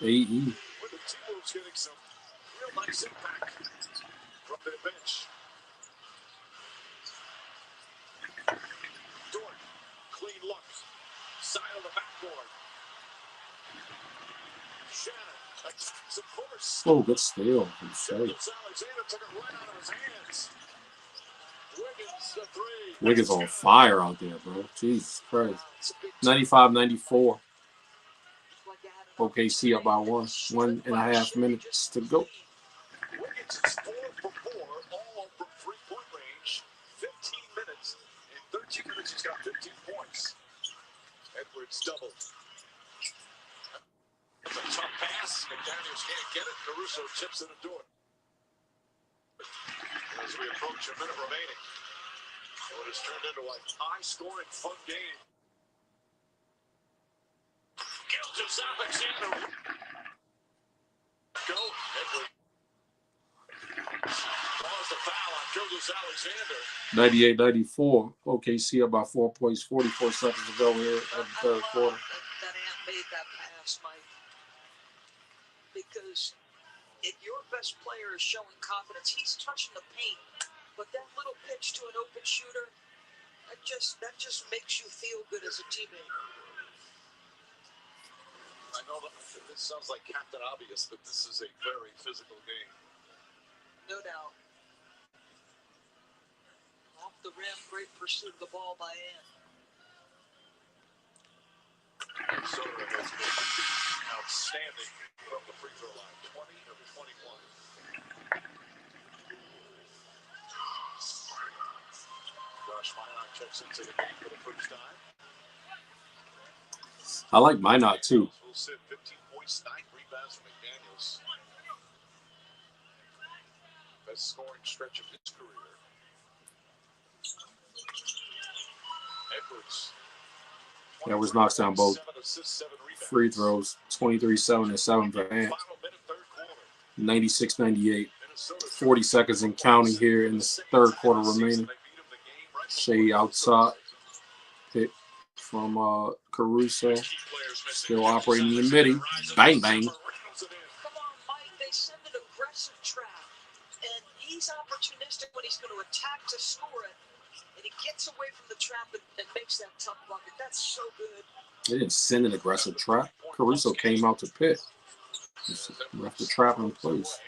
AE. With the T-Wolves getting some real nice impact from their bench. Dort, clean look. Side of the backboard. Shannon attacks, of course. Oh, good steal. Alexander took it right out of his hands. Wiggins, the 3. Wiggins on fire out there, bro. Jesus Christ. 95-94. OKC up by 1. 1.5 minutes to go. Wiggins is 4 for 4, all from 3-point range. 15 minutes. In 13 minutes, he's got 15 points. Edwards doubled. That's a tough pass. McDaniels can't get it. Caruso chips it to Dort. As we approach a minute remaining, what has turned into a high-scoring, fun game. Gilgeous Alexander. Go. Edwards. Draws the foul on Gilgeous Alexander. 98-94. OKC up by 4 points. 44 seconds to go here at the third quarter. That Ant made that pass, Mike. Because if your best player is showing confidence, he's touching the paint. But that little pitch to an open shooter, that just makes you feel good as a teammate. I know that this sounds like Captain Obvious, but this is a very physical game. No doubt. Off the rim, great pursuit of the ball by Ant. Minnesota has been outstanding from the free throw line. 20 of 21. I like Minot too. 15 points, 9 rebounds from McDaniels. Best scoring stretch of his career. Edwards knocks down both free throws. 23-7 and 7 for Ant. 96-98. 40 seconds and counting here in the third quarter remaining. Shea outside. Pick from Caruso. Still operating in the midi. Bang, bang. Come on, Mike. They send an aggressive trap. And he's opportunistic when he's going to attack to score it. And he gets away from the trap and makes that tough bucket. That's so good. They didn't send an aggressive trap. Caruso came out to pick. Left the trap in place.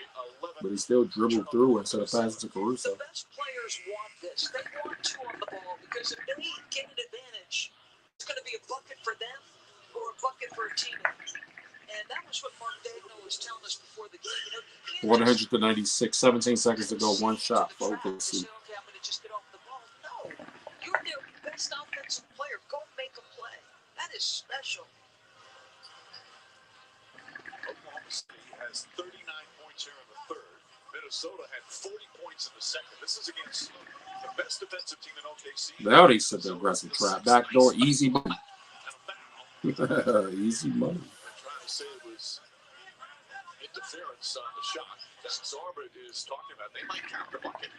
But he still dribbled through instead of passing to Caruso. The best players want this. They want two on the ball because if they get an advantage, it's going to be a bucket for them or a bucket for a teammate. And that was what Mark Dagno was telling us before the game. 100 to 96, 17 seconds to go, one shot for OKC. Okay, I'm going to just get off the ball. No, you're their best offensive player. Go make a play. That is special. Oklahoma City has 39 points here in the third. Minnesota had 40 points in the second. This is against the best defensive team in OKC. They already set the aggressive trap. Backdoor, easy money. Easy money. They're trying to say it was interference on the shot that Zarbert is talking about. They might count the bucket.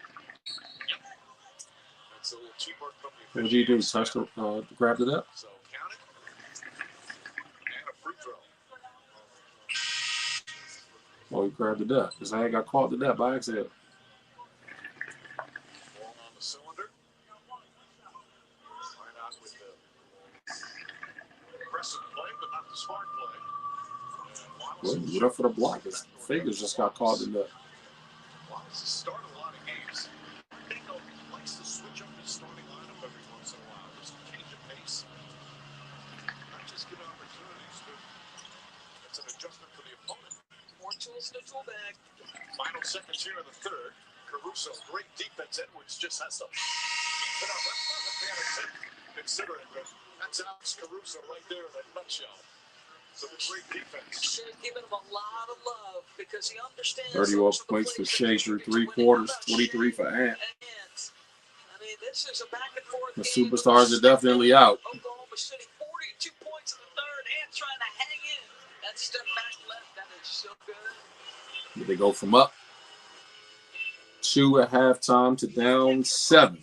That's a little teamwork from the What did you do? Touched it, grabbed it up? So count it. And a free throw. Oh, he grabbed it up. Because I got caught to that by accident. Ball on the cylinder. Right out with the aggressive play, but not the smart play. Well, he went up for the block. His fingers just got caught in the. Wallace has started a lot of games. Bingo likes to switch up his starting lineup every once in a while. Just change of pace. Not just give opportunities, but it's an adjustment for the opponent. More tools in the tool bag. Final seconds here in the third. Caruso, great defense. Edwards just has to keep it up. That's not a bad attempt, considering, but that's Alex Caruso right there in a nutshell. So great defense. Should have given him a lot of love because he understands. 31 points for Shea through 3 quarters, 23 for Ant. I mean, this is a back and forth. The superstars are definitely out. Oklahoma City, 42 points in the third. Ant trying to hang in. That step back left, that is so good. Did they go from up 2 at halftime to down 7?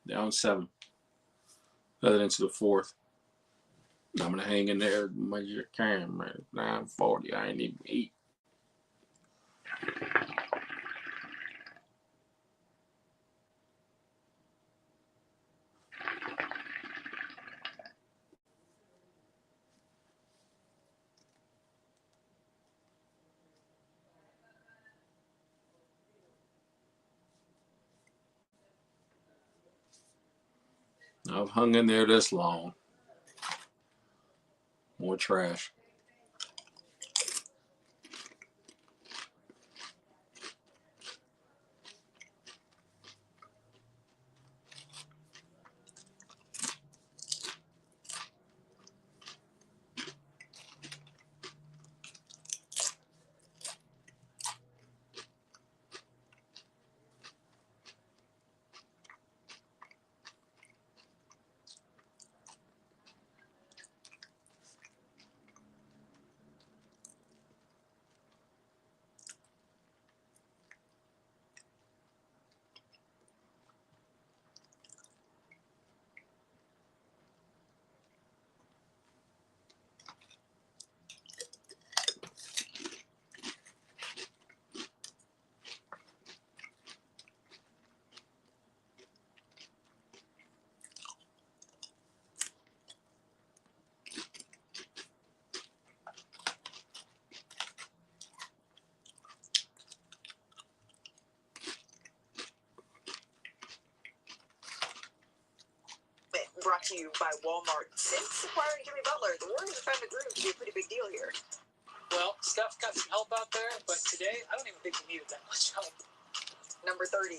Down 7. Headed into the fourth. I'm going to hang in there as much as I can, man. 9:40. I ain't even eat. I've hung in there this long. More trash. Brought to you by Walmart. Since acquiring Jimmy Butler, the Warriors have found a groove to be a pretty big deal here. Well, Steph got some help out there, but today I don't even think he needed that much help. Number 30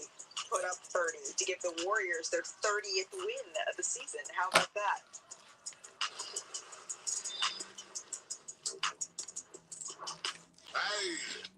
put up 30 to give the Warriors their 30th win of the season. How about that? Hey.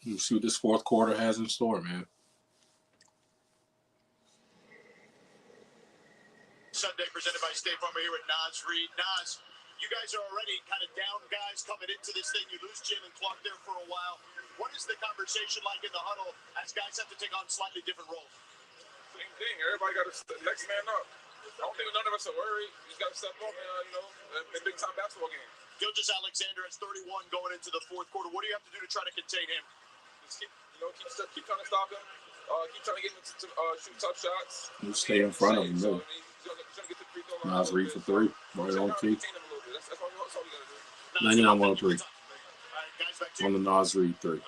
You see what this fourth quarter has in store, man. Sunday presented by State Farm here at Nas Reed. Nas, you guys are already kind of down guys coming into this thing. You lose Jalen Clark there for a while. What is the conversation like in the huddle as guys have to take on slightly different roles? Same thing. Everybody got to next man up. I don't think none of us are worried. You just got to step up, in big time basketball games. Gilgeous Alexander has 31 going into the fourth quarter. What do you have to do to try to contain him? Just keep trying to stop him. Keep trying to get him to shoot tough shots. You stay in front of him, though. Nas Reed for three. Right on key. That's all we got to do. 99-103 on the Nas Reed three.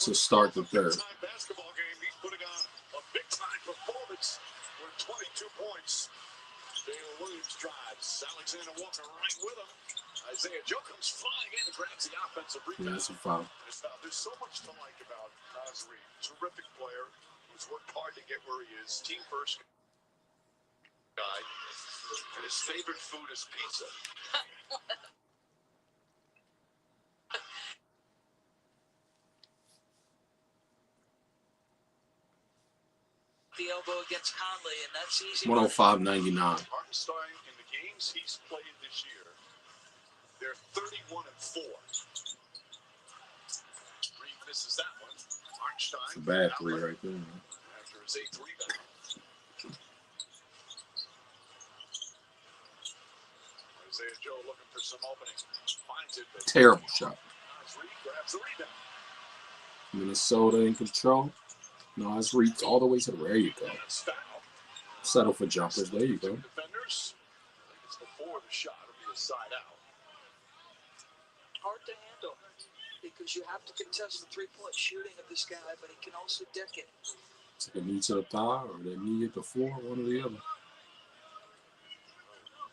To start the third. Basketball game. He's putting on a big time performance with 22 points. Jalen Williams drives. Alexander Walker right with him. Isaiah Joe comes flying in and grabs the offensive rebound. Yeah, that's a foul. There's so much to like about Nas Reed. Terrific player who's worked hard to get where he is. Team first guy. And his favorite food is pizza. The elbow against Conley, and that's easy. 105.99. Hartenstein in the games he's played this year, they're 31-4. Reed misses that one. Hartenstein. It's a bad three right there. Man. After his 8th rebound. Isaiah Joe looking for some opening. Finds it. Terrible shot. Reed grabs the rebound. Minnesota in control. Nas Reed all the way to the. There you go. Settle for jumpers. There you go. Defenders. I think it's before the shot. It'll be a side out. Hard to handle because you have to contest the three-point shooting of this guy, but he can also deck it. Take a knee to the thigh or the knee at the floor, one or the other.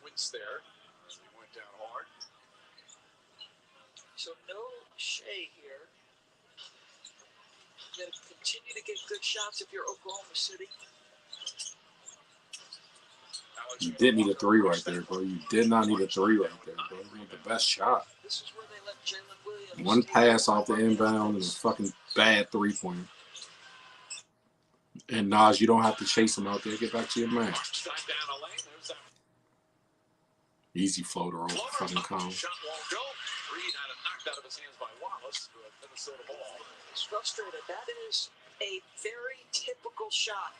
Wins there. He went down hard. So no Shea here. You're going to continue to get good shots if you're Oklahoma City. You did need a three right there, bro. You did not need a three right there, bro. You need the best shot. This is where they let Jalen Williams. One pass off the inbound and a fucking bad three-pointer. And Nas, you don't have to chase him out there. Get back to your man. Easy floater on fucking cone. Shot won't go. Reed had it knocked out of his hands by Wallace. Minnesota ball. He's frustrated. That is a very typical shot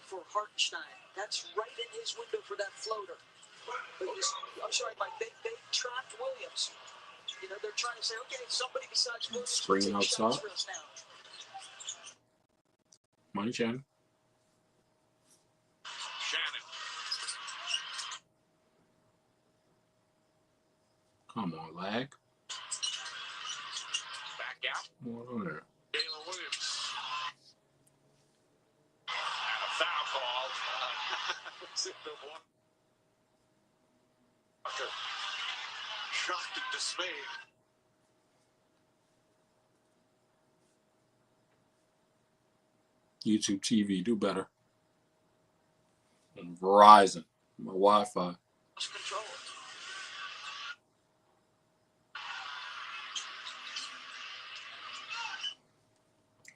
for Hartenstein. That's right in his window for that floater. But I'm sorry, Mike. They trapped Williams. They're trying to say, okay, somebody besides Williams. Screen outside. Money Shannon. Come on, lag. Back out. What's on there? Jalen Williams. And a foul call. Shocked and dismayed. YouTube TV, do better. And Verizon, my Wi-Fi. Control.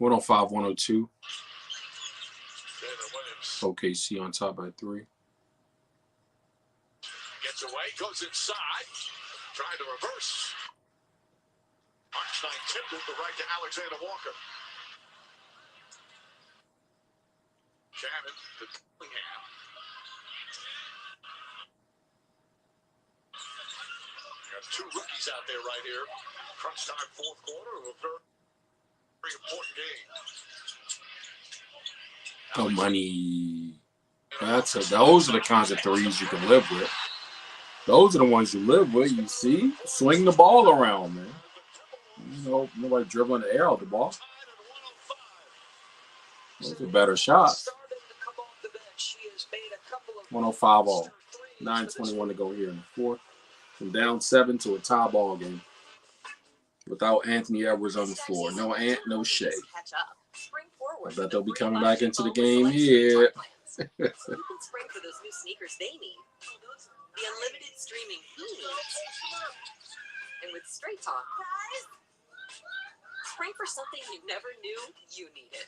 105-102. OKC on top by 3. Gets away, goes inside, trying to reverse. Arnstein tipped it, the right to Alexander Walker. Shannon to Dillingham. You have 2 rookies out there right here. Crunch time, 4th quarter of a very, very important game. Oh, money. Those are the kinds of threes you can live with. Those are the ones you live with. You see, swing the ball around, man. You know, nobody dribbling the air out the ball. Those are better shots. 105 all. 9:21 to go here in the 4th. From down 7 to a tie ball game. Without Anthony Edwards on the floor. No Ant, no Shea. I bet they'll be coming back into the game here. You can spring for those new sneakers they need. The unlimited streaming he needs. And with Straight Talk, spring for something you never knew you needed.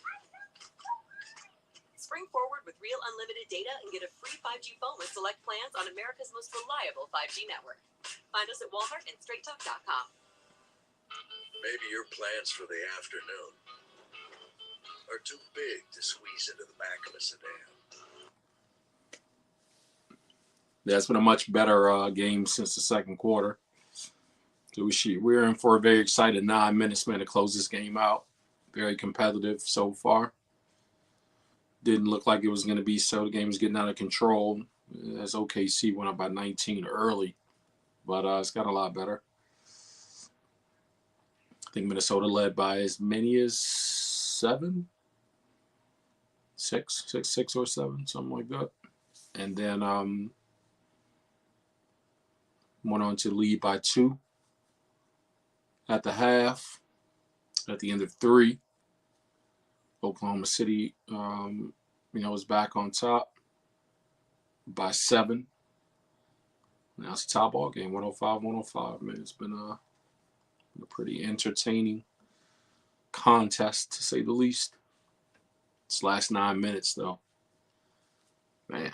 Spring forward with real unlimited data and get a free 5G phone with select plans on America's most reliable 5G network. Find us at Walmart and StraightTalk.com. Maybe your plans for the afternoon are too big to squeeze into the back of a sedan. That's been a much better game since the 2nd quarter. So we're in for a very exciting 9 minutes, man, to close this game out. Very competitive so far. Didn't look like it was going to be so. The game was getting out of control as OKC went up by 19 early. But it's got a lot better. I think Minnesota led by as many as 7? 6 or 7, something like that. And then went on to lead by 2 at the half. At the end of 3, Oklahoma City, was back on top by 7. Now it's a tie ball game, 105-105. Man, it's been a pretty entertaining contest, to say the least. This last 9 minutes, though. Man.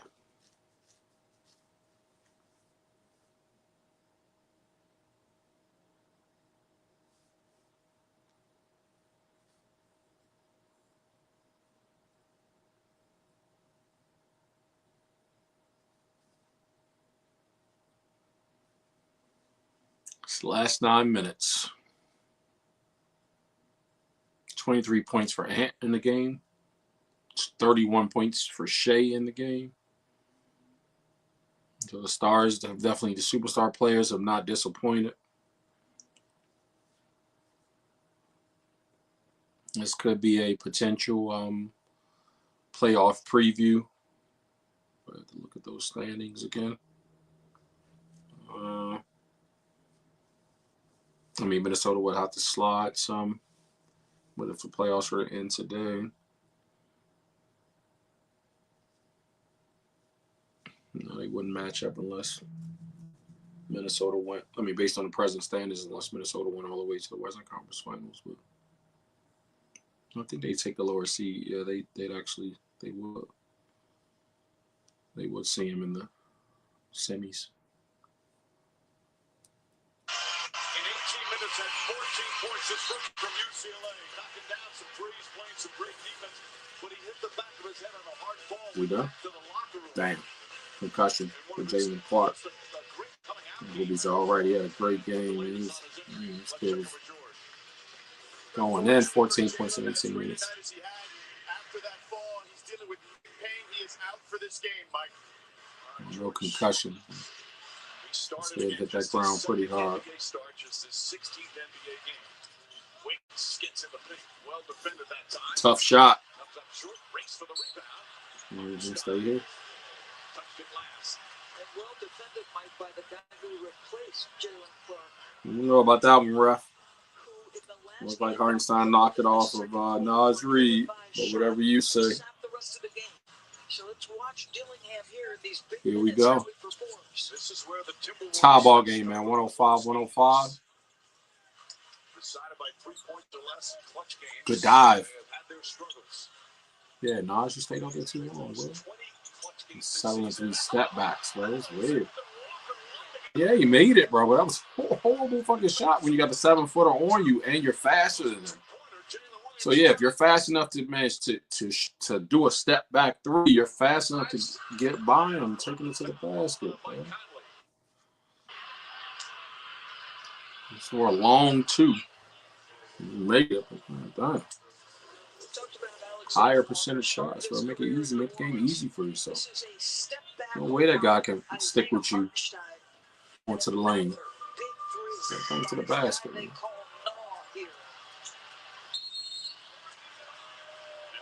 It's the last 9 minutes. 23 points for Ant in the game. 31 points for Shea in the game. So the stars have definitely, the superstar players have not disappointed. This could be a potential playoff preview. Look at those standings again. Minnesota would have to slide some. But if the playoffs were to end today, no, they wouldn't match up unless Minnesota went. Based on the present standings, unless Minnesota went all the way to the Western Conference Finals. But I think they'd take the lower seed. Yeah, they would. They would see him in the semis. In 18 minutes and 14 points, this rookie from UCLA, knocking down some threes, playing some great defense, but he hit the back of his head on a hard ball. We done? To the locker room. Damn. Concussion for Jalen Clark. He's all right. He had a great game. He's good. Going in 14 points in 18 minutes. After that fall, he's dealing with pain. He is out for this game, Mike. No concussion. This kid hit that ground pretty hard. Tough shot. You can stay here. You know about that one, ref. Looks like Hartenstein knocked it off of Naz Reid, but whatever you say. Here we go. Tie ball game, man. 105-105. Good dive. Yeah, Nas just stayed out there too long, bro. He's settling for these step backs, bro. It's weird. Yeah, you made it, bro. But that was a horrible fucking shot when you got the 7-footer on you and you're faster than him. So yeah, if you're fast enough to manage to do a step back three, you're fast enough to get by him, taking it to the basket, bro. For a long two. Make it. Done. Higher percentage shots, bro. Make it easy. Make the game easy for yourself. No way that guy can stick with you onto the lane. Come to the basket, man. And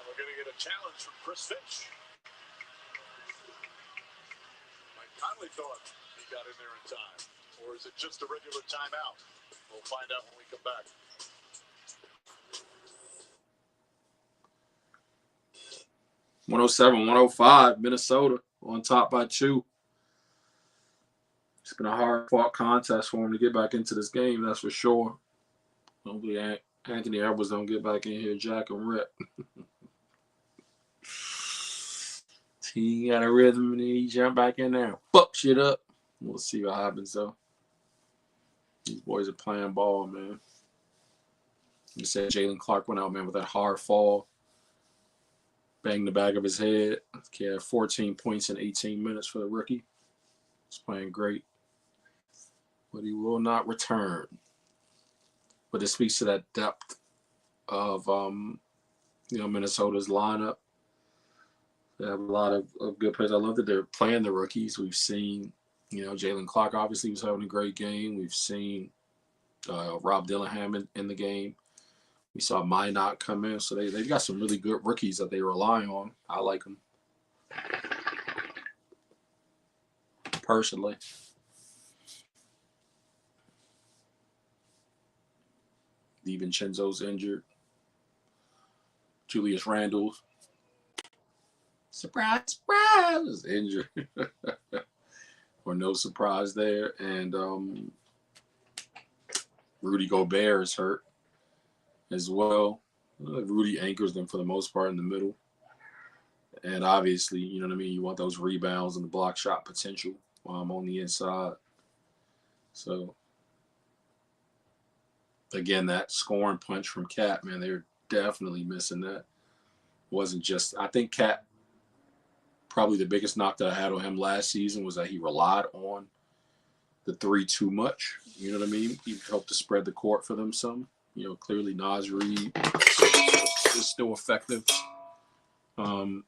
we're going to get a challenge from Chris Finch. Mike Conley thought he got in there in time. Or is it just a regular timeout? We'll find out when we come back. (107-105), Minnesota on top by 2. It's been a hard-fought contest for him to get back into this game, that's for sure. Hopefully Anthony Edwards don't get back in here, Jack and Rip. He got a rhythm and he jump back in there and fuck shit up. We'll see what happens, though. These boys are playing ball, man. You said Jalen Clark went out, man, with that hard fall. Banged the back of his head. He had 14 points in 18 minutes for the rookie. He's playing great. But he will not return. But it speaks to that depth of Minnesota's lineup. They have a lot of good players. I love that they're playing the rookies. We've seen, Jalen Clark obviously was having a great game. We've seen Rob Dillingham in the game. We saw Minot come in. So they've got some really good rookies that they rely on. I like them. Personally. DiVincenzo's injured. Julius Randle. Surprise, is injured. Or no surprise there. And Rudy Gobert is hurt as well. Rudy anchors them for the most part in the middle. And obviously, you know what I mean? You want those rebounds and the block shot potential on the inside. So, again, that scoring punch from Cat, man, they're definitely missing that. Wasn't just – I think Cat, probably the biggest knock that I had on him last season was that he relied on the three too much. You know what I mean? He helped to spread the court for them some. Clearly Naz Reid is still effective. Playing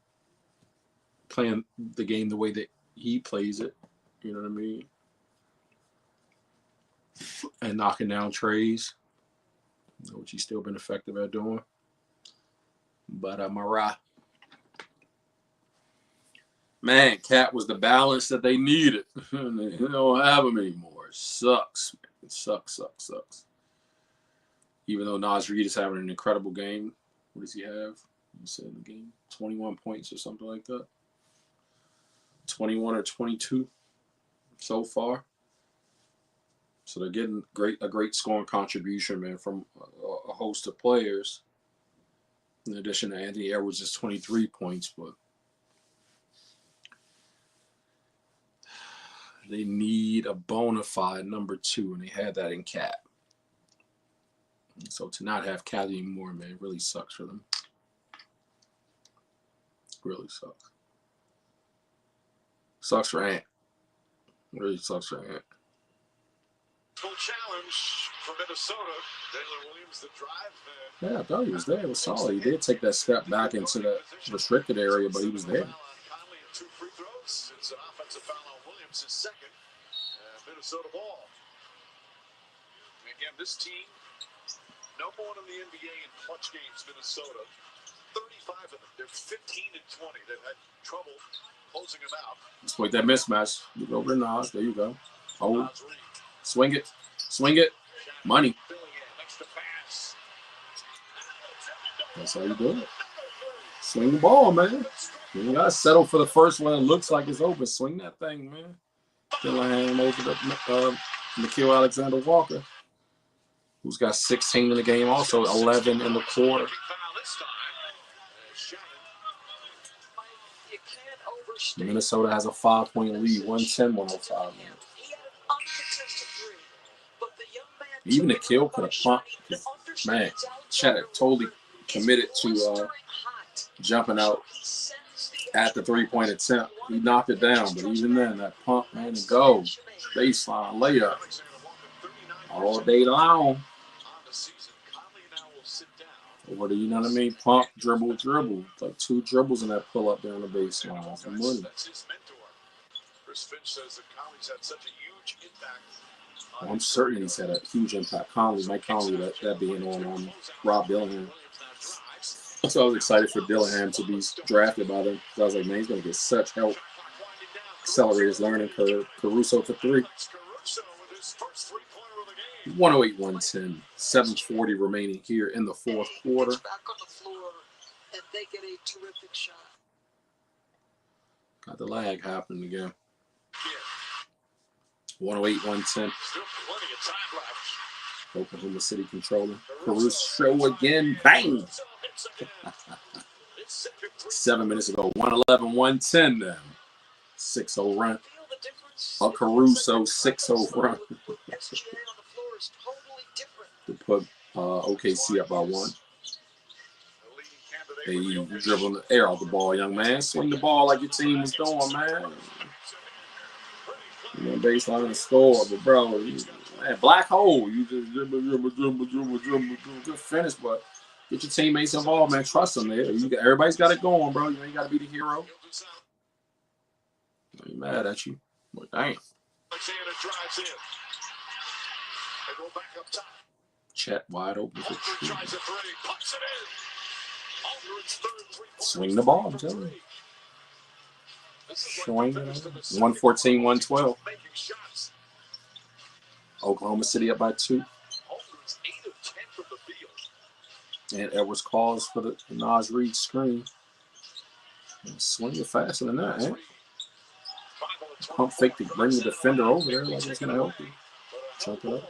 the game the way that he plays it. You know what I mean? And knocking down treys, which he's still been effective at doing. But Marah. Man, Cat was the balance that they needed. They don't have him anymore. It sucks. Man. It sucks. Even though Naz Reid is having an incredible game. What does he have? You said in the game? 21 points or something like that. 21 or 22 so far. So they're getting a great scoring contribution, man, from a host of players. In addition to Anthony Edwards' is 23 points, but they need a bona fide number 2, and they had that in Cat. So to not have Cat anymore, man, really sucks for them. Really sucks. Sucks for Ant. Really sucks for Ant. Full challenge for Minnesota. Taylor Williams, the drive. Yeah, I thought he was there. It was solid. He did take that step back into the restricted area, but he was there. Conley and 2 free throws. It's an offensive foul on Williams, his second. Minnesota ball. And again, this team, number 1 in the NBA in clutch games, Minnesota. 35 of them. They're 15 and 20. They've had trouble closing them out. Exploit that mismatch. Look over to Nas. There you go. Oh, swing it. Swing it. Money. That's how you do it. Swing the ball, man. You got to settle for the first one. It looks like it's open. Swing that thing, man. Dillingham over to Nickeil Alexander-Walker, who's got 16 in the game, also 11 in the quarter. you can't overstate. Minnesota has a 5-point lead, 110-105. Man. He had an uncontested three, but the young man Even the took kill it could have by pumped. shot. He Man, Cheddar totally committed to jumping out at the three-point attempt. He knocked it down, but even then, that pump, man, and go. Baseline layup. All day long. Or do you know what I mean? Pump, dribble, dribble. Like 2 dribbles in that pull-up down the baseline. That's money. Well, I'm certain he's had a huge impact. Mike Conley, that being on Rob Dillingham. So I was excited for Dillingham to be drafted by them. So I was like, man, he's going to get such help. Accelerate his learning curve. Caruso for 3. 108-110. 7:40 remaining here in the fourth quarter. Back on the floor, and they get a terrific shot. Got the lag happening again. 108-110. Oklahoma City controlling. Caruso again. Bang! 7 minutes ago. 111-110 now. 6-0 run. A Caruso 6-0 run. To put OKC up by 1. Hey, you dribbling the air out the ball, young man. Swing the ball like your team was doing, man. You know, baseline and score, but bro, man, black hole. You just dribble. Good finish, but get your teammates involved, man. Trust them there. Everybody's got it going, bro. You ain't got to be the hero. I ain't mad at you, but damn. Chet wide open for 3. Swing the ball, I'm telling you. Swing it. 114-112. Oklahoma City up by 2. And Edwards calls for the Naz Reid screen. Swing it faster than that, eh? Pump fake to bring the defender over there like it's going to help you. Chunk it up.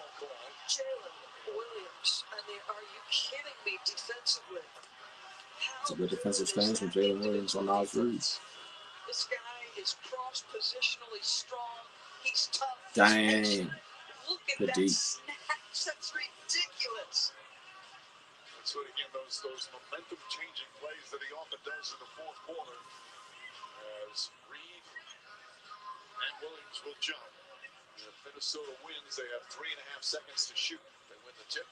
It's a good defensive stance from Jalen Williams on Naz Reid. This guy is cross-positionally strong. He's tough. Dang. Look at Good that deep. snatch. That's ridiculous. That's what, again, those momentum-changing plays that he often does in the fourth quarter. As Reed and Williams will jump. If Minnesota wins, they have 3.5 seconds to shoot. They win the tip,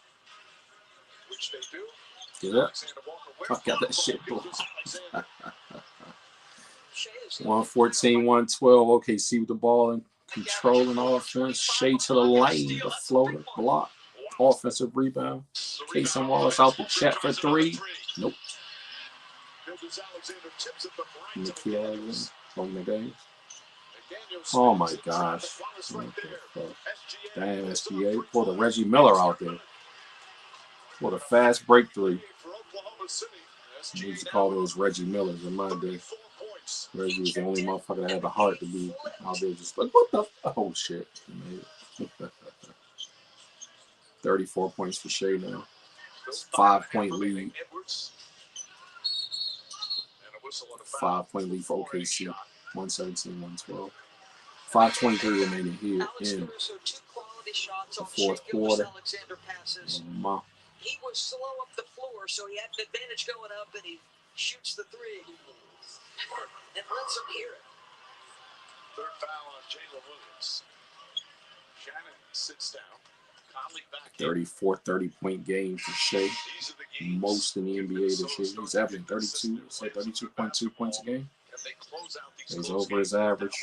which they do. Get up. I got that shit blocked. 114-112. OKC with the ball and controlling offense. Shea to the lane. The floater. Block. Offensive rebound. Casey Wallace out the Chet for 3. Nope. McKee from the game. Oh my gosh. Damn, SGA. Pulled a Reggie Miller out there. What a fast break 3. I used to call those Reggie Millers in my day. Reggie was the only motherfucker that had the heart to be out there just like, what the? Oh, shit. 34 points for Shea now. 5-point lead. 5-point lead for OKC. 117-112. 5:23 remaining here in the fourth quarter. He was slow up the floor, so he had an advantage going up, and he shoots the 3 and lets him hear it. Third foul on Jalen Williams. Shannon sits down. 34 30-point game for Shea. Most in the NBA this year. He's averaging 32.2 points a game. He's over his average.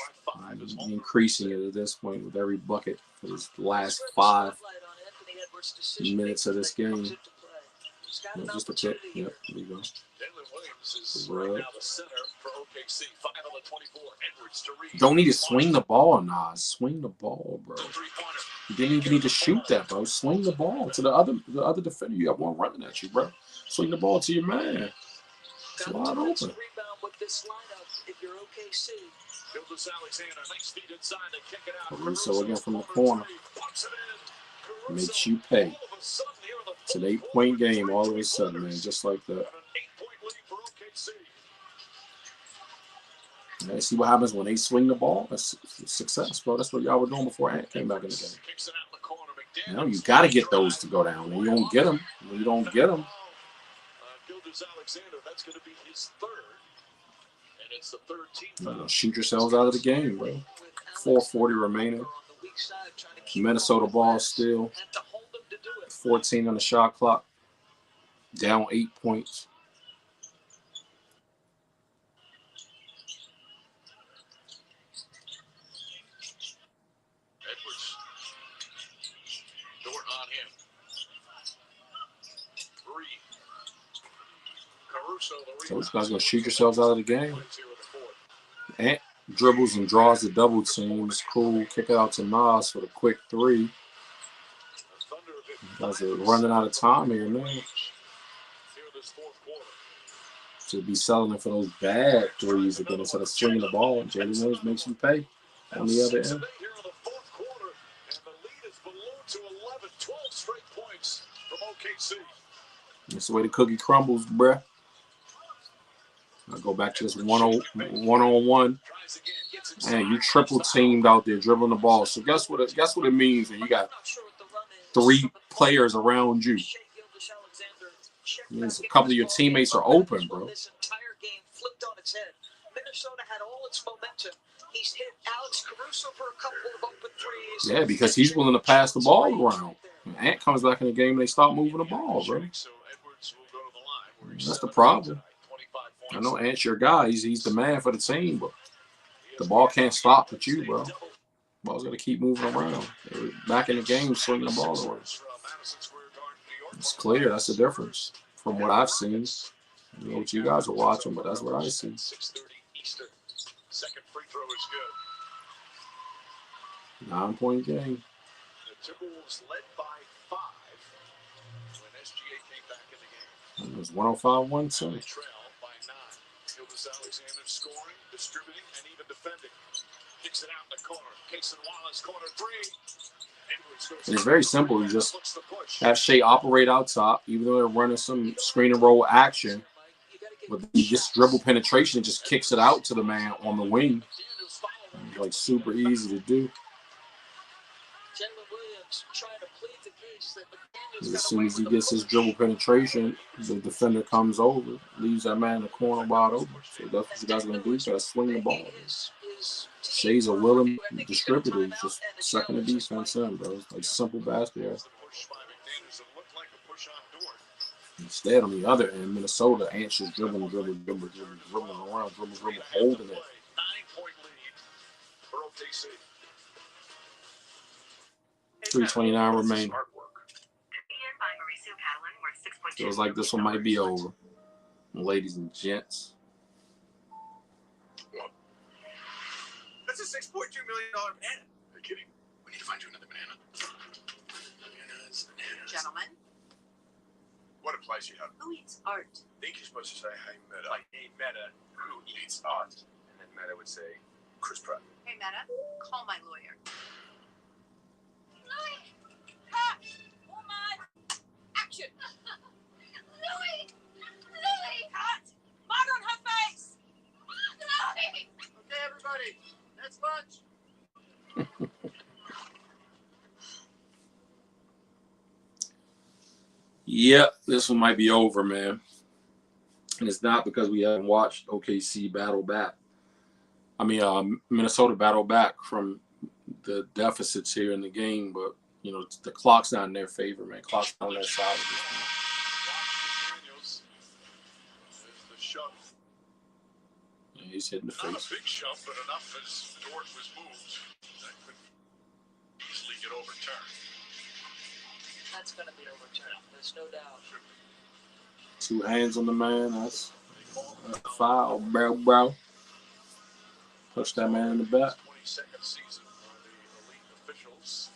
Increasing it at this point with every bucket for his last 5 minutes of this game. Just a tip. Yep, there you go. Right. Don't need to swing the ball, Nas. Swing the ball, bro. You didn't even need to shoot that, bro. Swing the ball to the other defender. You got one running at you, bro. Swing the ball to your man. It's wide open. Caruso again from the corner. Makes you pay. It's an 8-point game all of a sudden, man, just like that. And see what happens when they swing the ball. That's success, bro. That's what y'all were doing before Ant came back in the game. You know, you got to get those to go down. And you don't get them. When you don't get them. That's going to be his third. And it's the third team. Shoot yourselves out of the game, bro. 4:40 remaining. Minnesota ball still. 14 on the shot clock. Down 8 points. Edwards. Dort on him. Three. Caruso. So you guys gonna shoot yourselves out of the game. Ant dribbles and draws the double team. It's cool. Kick it out to Nas for the quick three. You guys are running out of time here, man. To be settling for those bad threes again instead of swinging the ball. And Jalen Williams makes you pay on the other end. That's the way the cookie crumbles, bruh. I'll go back to this one-on-one. Man, you triple teamed out there dribbling the ball. So guess what it means when you got 3 players around you. It means a couple of your teammates are open, bro. This entire game flipped on its head. Minnesota had all its momentum. He's hit Alex Caruso for a couple of open threes. Yeah, because he's willing to pass the ball around. When Ant comes back in the game and they start moving the ball, bro. That's the problem. I know Ant's your guy. He's the man for the team, but the ball can't stop with you, bro. Ball's got to keep moving around. They're back in the game, swinging the ball around. It's clear. That's the difference from what I've seen. I don't know what you guys are watching, but that's what I see. 6:30 Eastern. Second free throw is good. 9-point game. The Timberwolves led by 5 when SGA came back in the game. It was 105-110. Trail by 9. Gildas Alexander scoring, distributing, and even defending. Kicks it out in the corner. Cason Wallace, corner 3. It's very simple. You just have Shea operate out top, even though they're running some screen and roll action. But you just dribble penetration and just kicks it out to the man on the wing. It's like super easy to do. As soon as he gets his dribble penetration, the defender comes over, leaves that man in the corner wide open. So that's what you guys are going to do. You got to swing the ball. Shay's a willing distributor. He's just sucking the defense in, bro. It's like simple basketball. Instead, on the other end, Minnesota, Ant's just dribbling around, dribbling, holding it. 9-point lead for OKC. 3:29 remaining. Feels like this one might be over, ladies and gents. That's a $6.2 million banana. Are you kidding? We need to find you another banana. Bananas. Gentlemen, What applies you have? who eats art? I think you're supposed to say, hey, Meta. Like, hey, Meta, who eats art? And then Meta would say, Chris Pratt. Hey, Meta, call my lawyer. Louis! Ha! Woman! Action! Louis! Louis! Cut! Mud on her face! Louis! Okay, everybody. That's lunch. Yep, this one might be over, man. And it's not because we haven't watched OKC battle back. I mean, Minnesota battle back from the deficits here in the game, but you know the clock's not in their favor, man. Clock's not on their side of this one. Daniels is the shove. Yeah, he's hitting the Not face. a big shove, but enough as Dort was moved. That could easily get overturned. That's going to be overturned. There's no doubt. 2 hands on the man. That's a foul, bro. Push that man in the back. 22nd season for the elite officials.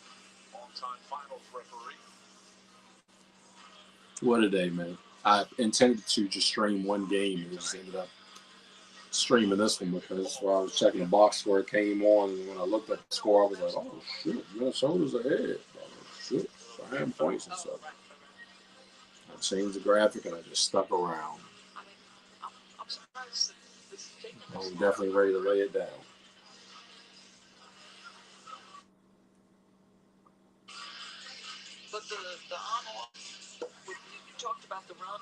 Long-time finals referee. What a day, man. I intended to just stream one game and just ended up streaming this one because while I was checking the box score, it came on, and when I looked at the score, I was like, oh, shit, Minnesota's ahead. Shit, 9 points and stuff. I changed the graphic, and I just stuck around. I'm surprised that this is taking I'm definitely ready to lay it down. But the on-off, you talked about the run.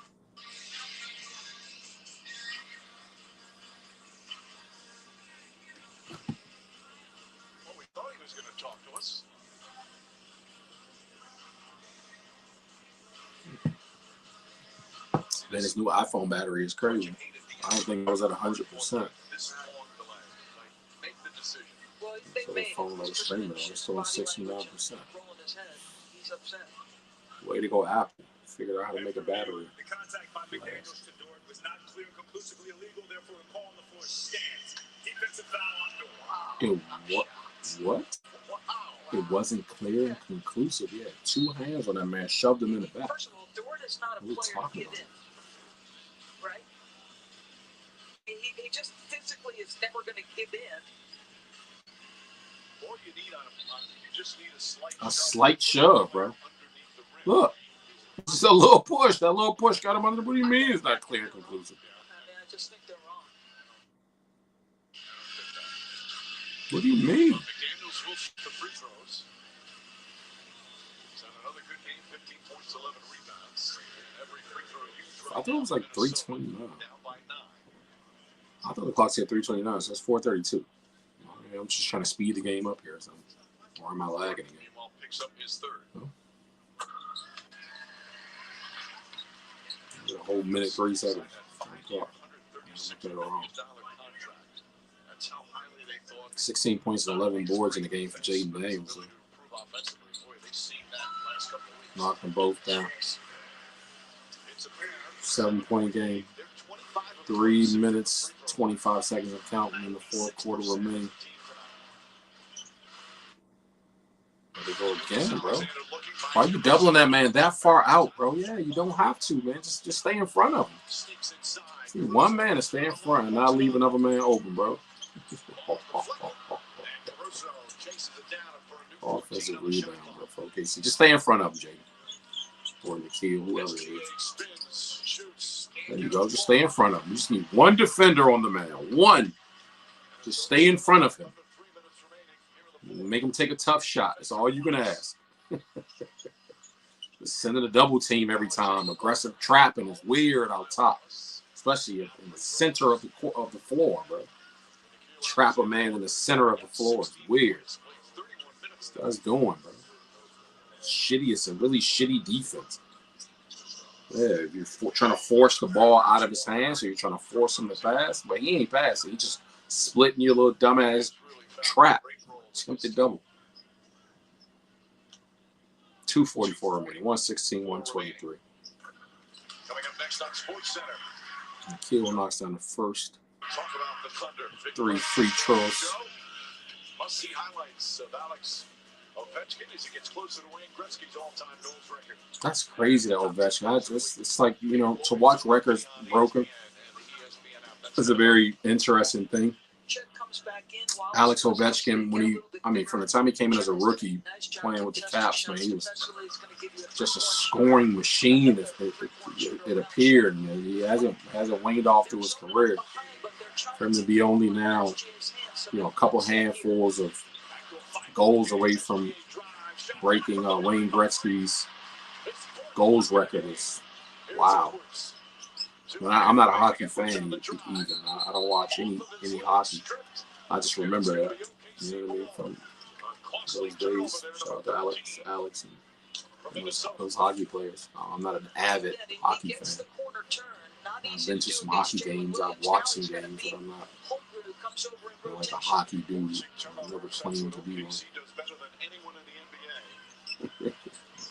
Well, we thought he was going to talk to us. Man, this new iPhone battery is crazy. I don't think I was at 100%. Make the decision. Well, they So the made phone I was streaming, I was still at 69%. rolling his head. He's upset. Way to go, Apple. Figured out how to make a battery. The contact by McDaniels to Dort was not clear and conclusively illegal, therefore the call on the floor stands. Defensive foul on Dort. What? It wasn't clear and conclusive. He had two hands on that man, shoved him in the back. First of all, Dort is not a player to give in. Right? He just physically is never going to give in. All you need on him, you just need a slight shove, bro. Look. Just a little push. That little push got him under. What do you mean it's not clear and conclusive? I just think they're wrong. What do you mean? McDaniels will shoot the free throws. He's had another good game, 15 points, 11 rebounds. Every free throw you throw. I thought it was like 3:29. I thought the clock said 3:29, so it's 4:32. I'm just trying to speed the game up here. So, or am I lagging again? Meanwhile, picks up his third. A whole minute, 3 seconds. Clock. 16 points and 11 boards in the game for Jaden Daniels. So. Knocked them both down. 7-point game. 3 minutes, 25 seconds of counting in the fourth quarter remaining. There they go again, bro. Why are you doubling that man that far out, bro? Yeah, you don't have to, man. Just stay in front of him. See, one man to stay in front and not leave another man open, bro. Offensive rebound, bro. For OKC. Just stay in front of him, Jay. Or Nikhil, whoever it is. There you go. Just stay in front of him. You just need one defender on the man. One. Just stay in front of him. Make him take a tough shot. That's all you can ask. Just sending a double team every time. Aggressive trapping is weird out top. Especially in the center of the floor, bro. Trap a man in the center of the floor is weird. This guy's doing, bro. Shitty. It's a really shitty defense. Yeah, if you're trying to force the ball out of his hands, or you're trying to force him to pass, but he ain't passing. He just splitting your little dumbass trap. Attempted double. 2:44 remaining. 116, 123. Coming up next on Sports Center. Nikhil knocks down the first 3 free throws. Must see highlights of Alex Ovechkin as he gets closer to Wayne Gretzky's all-time goals record. That's crazy, that Ovechkin. It's like, you know, to watch records broken is a very interesting thing. Alex Ovechkin, from the time he came in as a rookie playing with the Caps, man, he was just a scoring machine. It appeared, man. He hasn't waned off through his career. For him to be only now, you know, a couple handfuls of goals away from breaking Wayne Gretzky's goals record is wow. I'm not a hockey fan even. I don't watch any hockey. I just remember that. You know what I mean? From those days. Shout out to Alex and those hockey players. I'm not an avid hockey fan. I've been to some hockey games. I've watched some games, but I'm not like a hockey dude. I've never claimed to be one.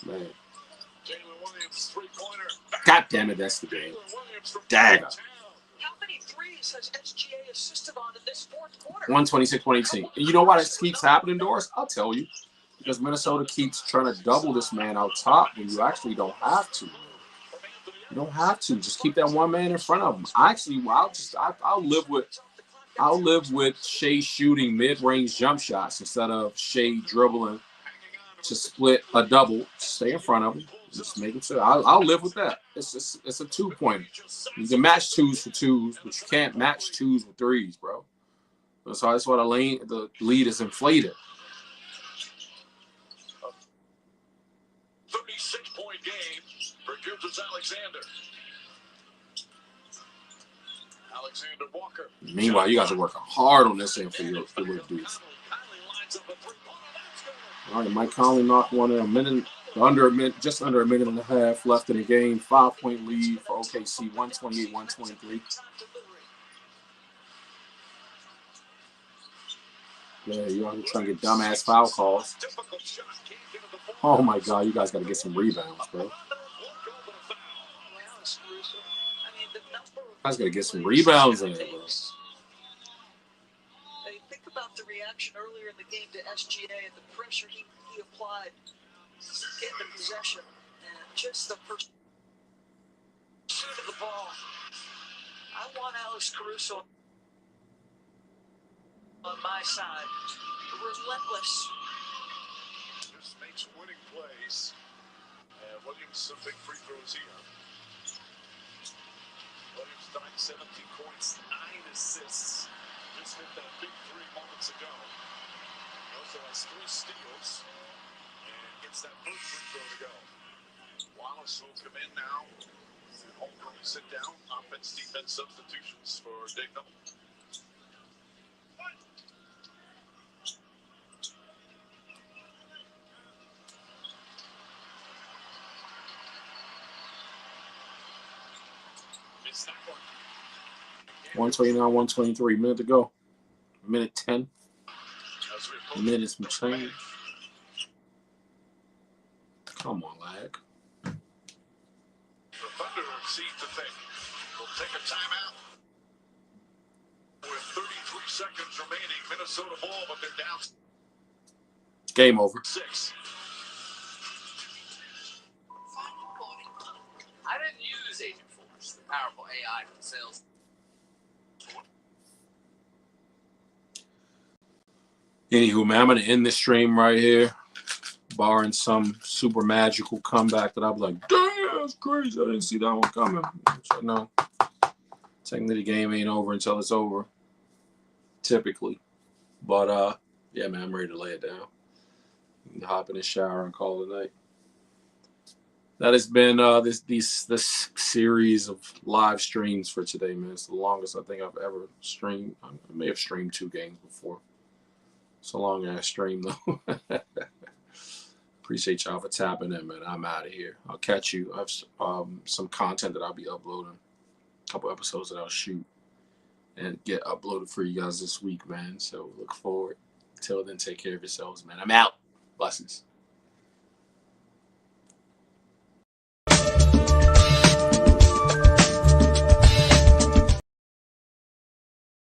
Man. God damn it, that's the game. Dagger. How many threes has SGA assisted on in this fourth quarter? 126-118. And you know why this keeps happening, Doris? I'll tell you. Because Minnesota keeps trying to double this man out top when you actually don't have to. You don't have to. Just keep that one man in front of him. I'll live with Shea shooting mid-range jump shots instead of Shea dribbling to split a double. Stay in front of him. Just make it so. I'll live with that. It's a 2-pointer. You can match 2s for 2s, but you can't match 2s with 3s, bro. So that's why the lead is inflated. 36-point game for Gildas Alexander. Alexander Walker. Meanwhile, you guys are working hard on this end for your dudes. All right, Mike Conley knocked one in just under a minute and a half left in the game. 5-point lead for OKC, 128-123. Yeah, you're out here trying to get dumbass foul calls. Oh my God, you guys got to get some rebounds, bro. You guys got to get some rebounds in there, bro. Think about the reaction earlier in the game to SGA and the pressure he applied in the possession and just the pursuit of the ball. I want Alex Caruso on my side. Relentless. Just makes winning plays. And Williams some big free throws here. Williams died 17 points, 9 assists. Just hit that big 3 moments ago. He also has 3 steals and gets that first free throw to go. Wallace will come in now. Holmgren will sit down. Offense, defense substitutions for Dave Noble. Missed that one. 129-123, minute to go. Minute 10. Minute is some change. Come on, lag. The Thunder seem to think we'll take a timeout. With 33 seconds remaining, Minnesota ball, but they're down. Game over. 6. I didn't use Agent Force, the powerful AI for sales. Anywho, man, I'm going to end this stream right here, barring some super magical comeback that I'll be like, damn, that's crazy. I didn't see that one coming. So, no, technically the game ain't over until it's over, typically. But, yeah, man, I'm ready to lay it down. Hop in the shower and call it a night. That has been this series of live streams for today, man. It's the longest I think I've ever streamed. I may have streamed 2 games before. So long as I stream, though. Appreciate y'all for tapping in, man. I'm out of here. I'll catch you. I have some content that I'll be uploading. A couple episodes that I'll shoot and get uploaded for you guys this week, man. So look forward. Until then, take care of yourselves, man. I'm out. Blessings.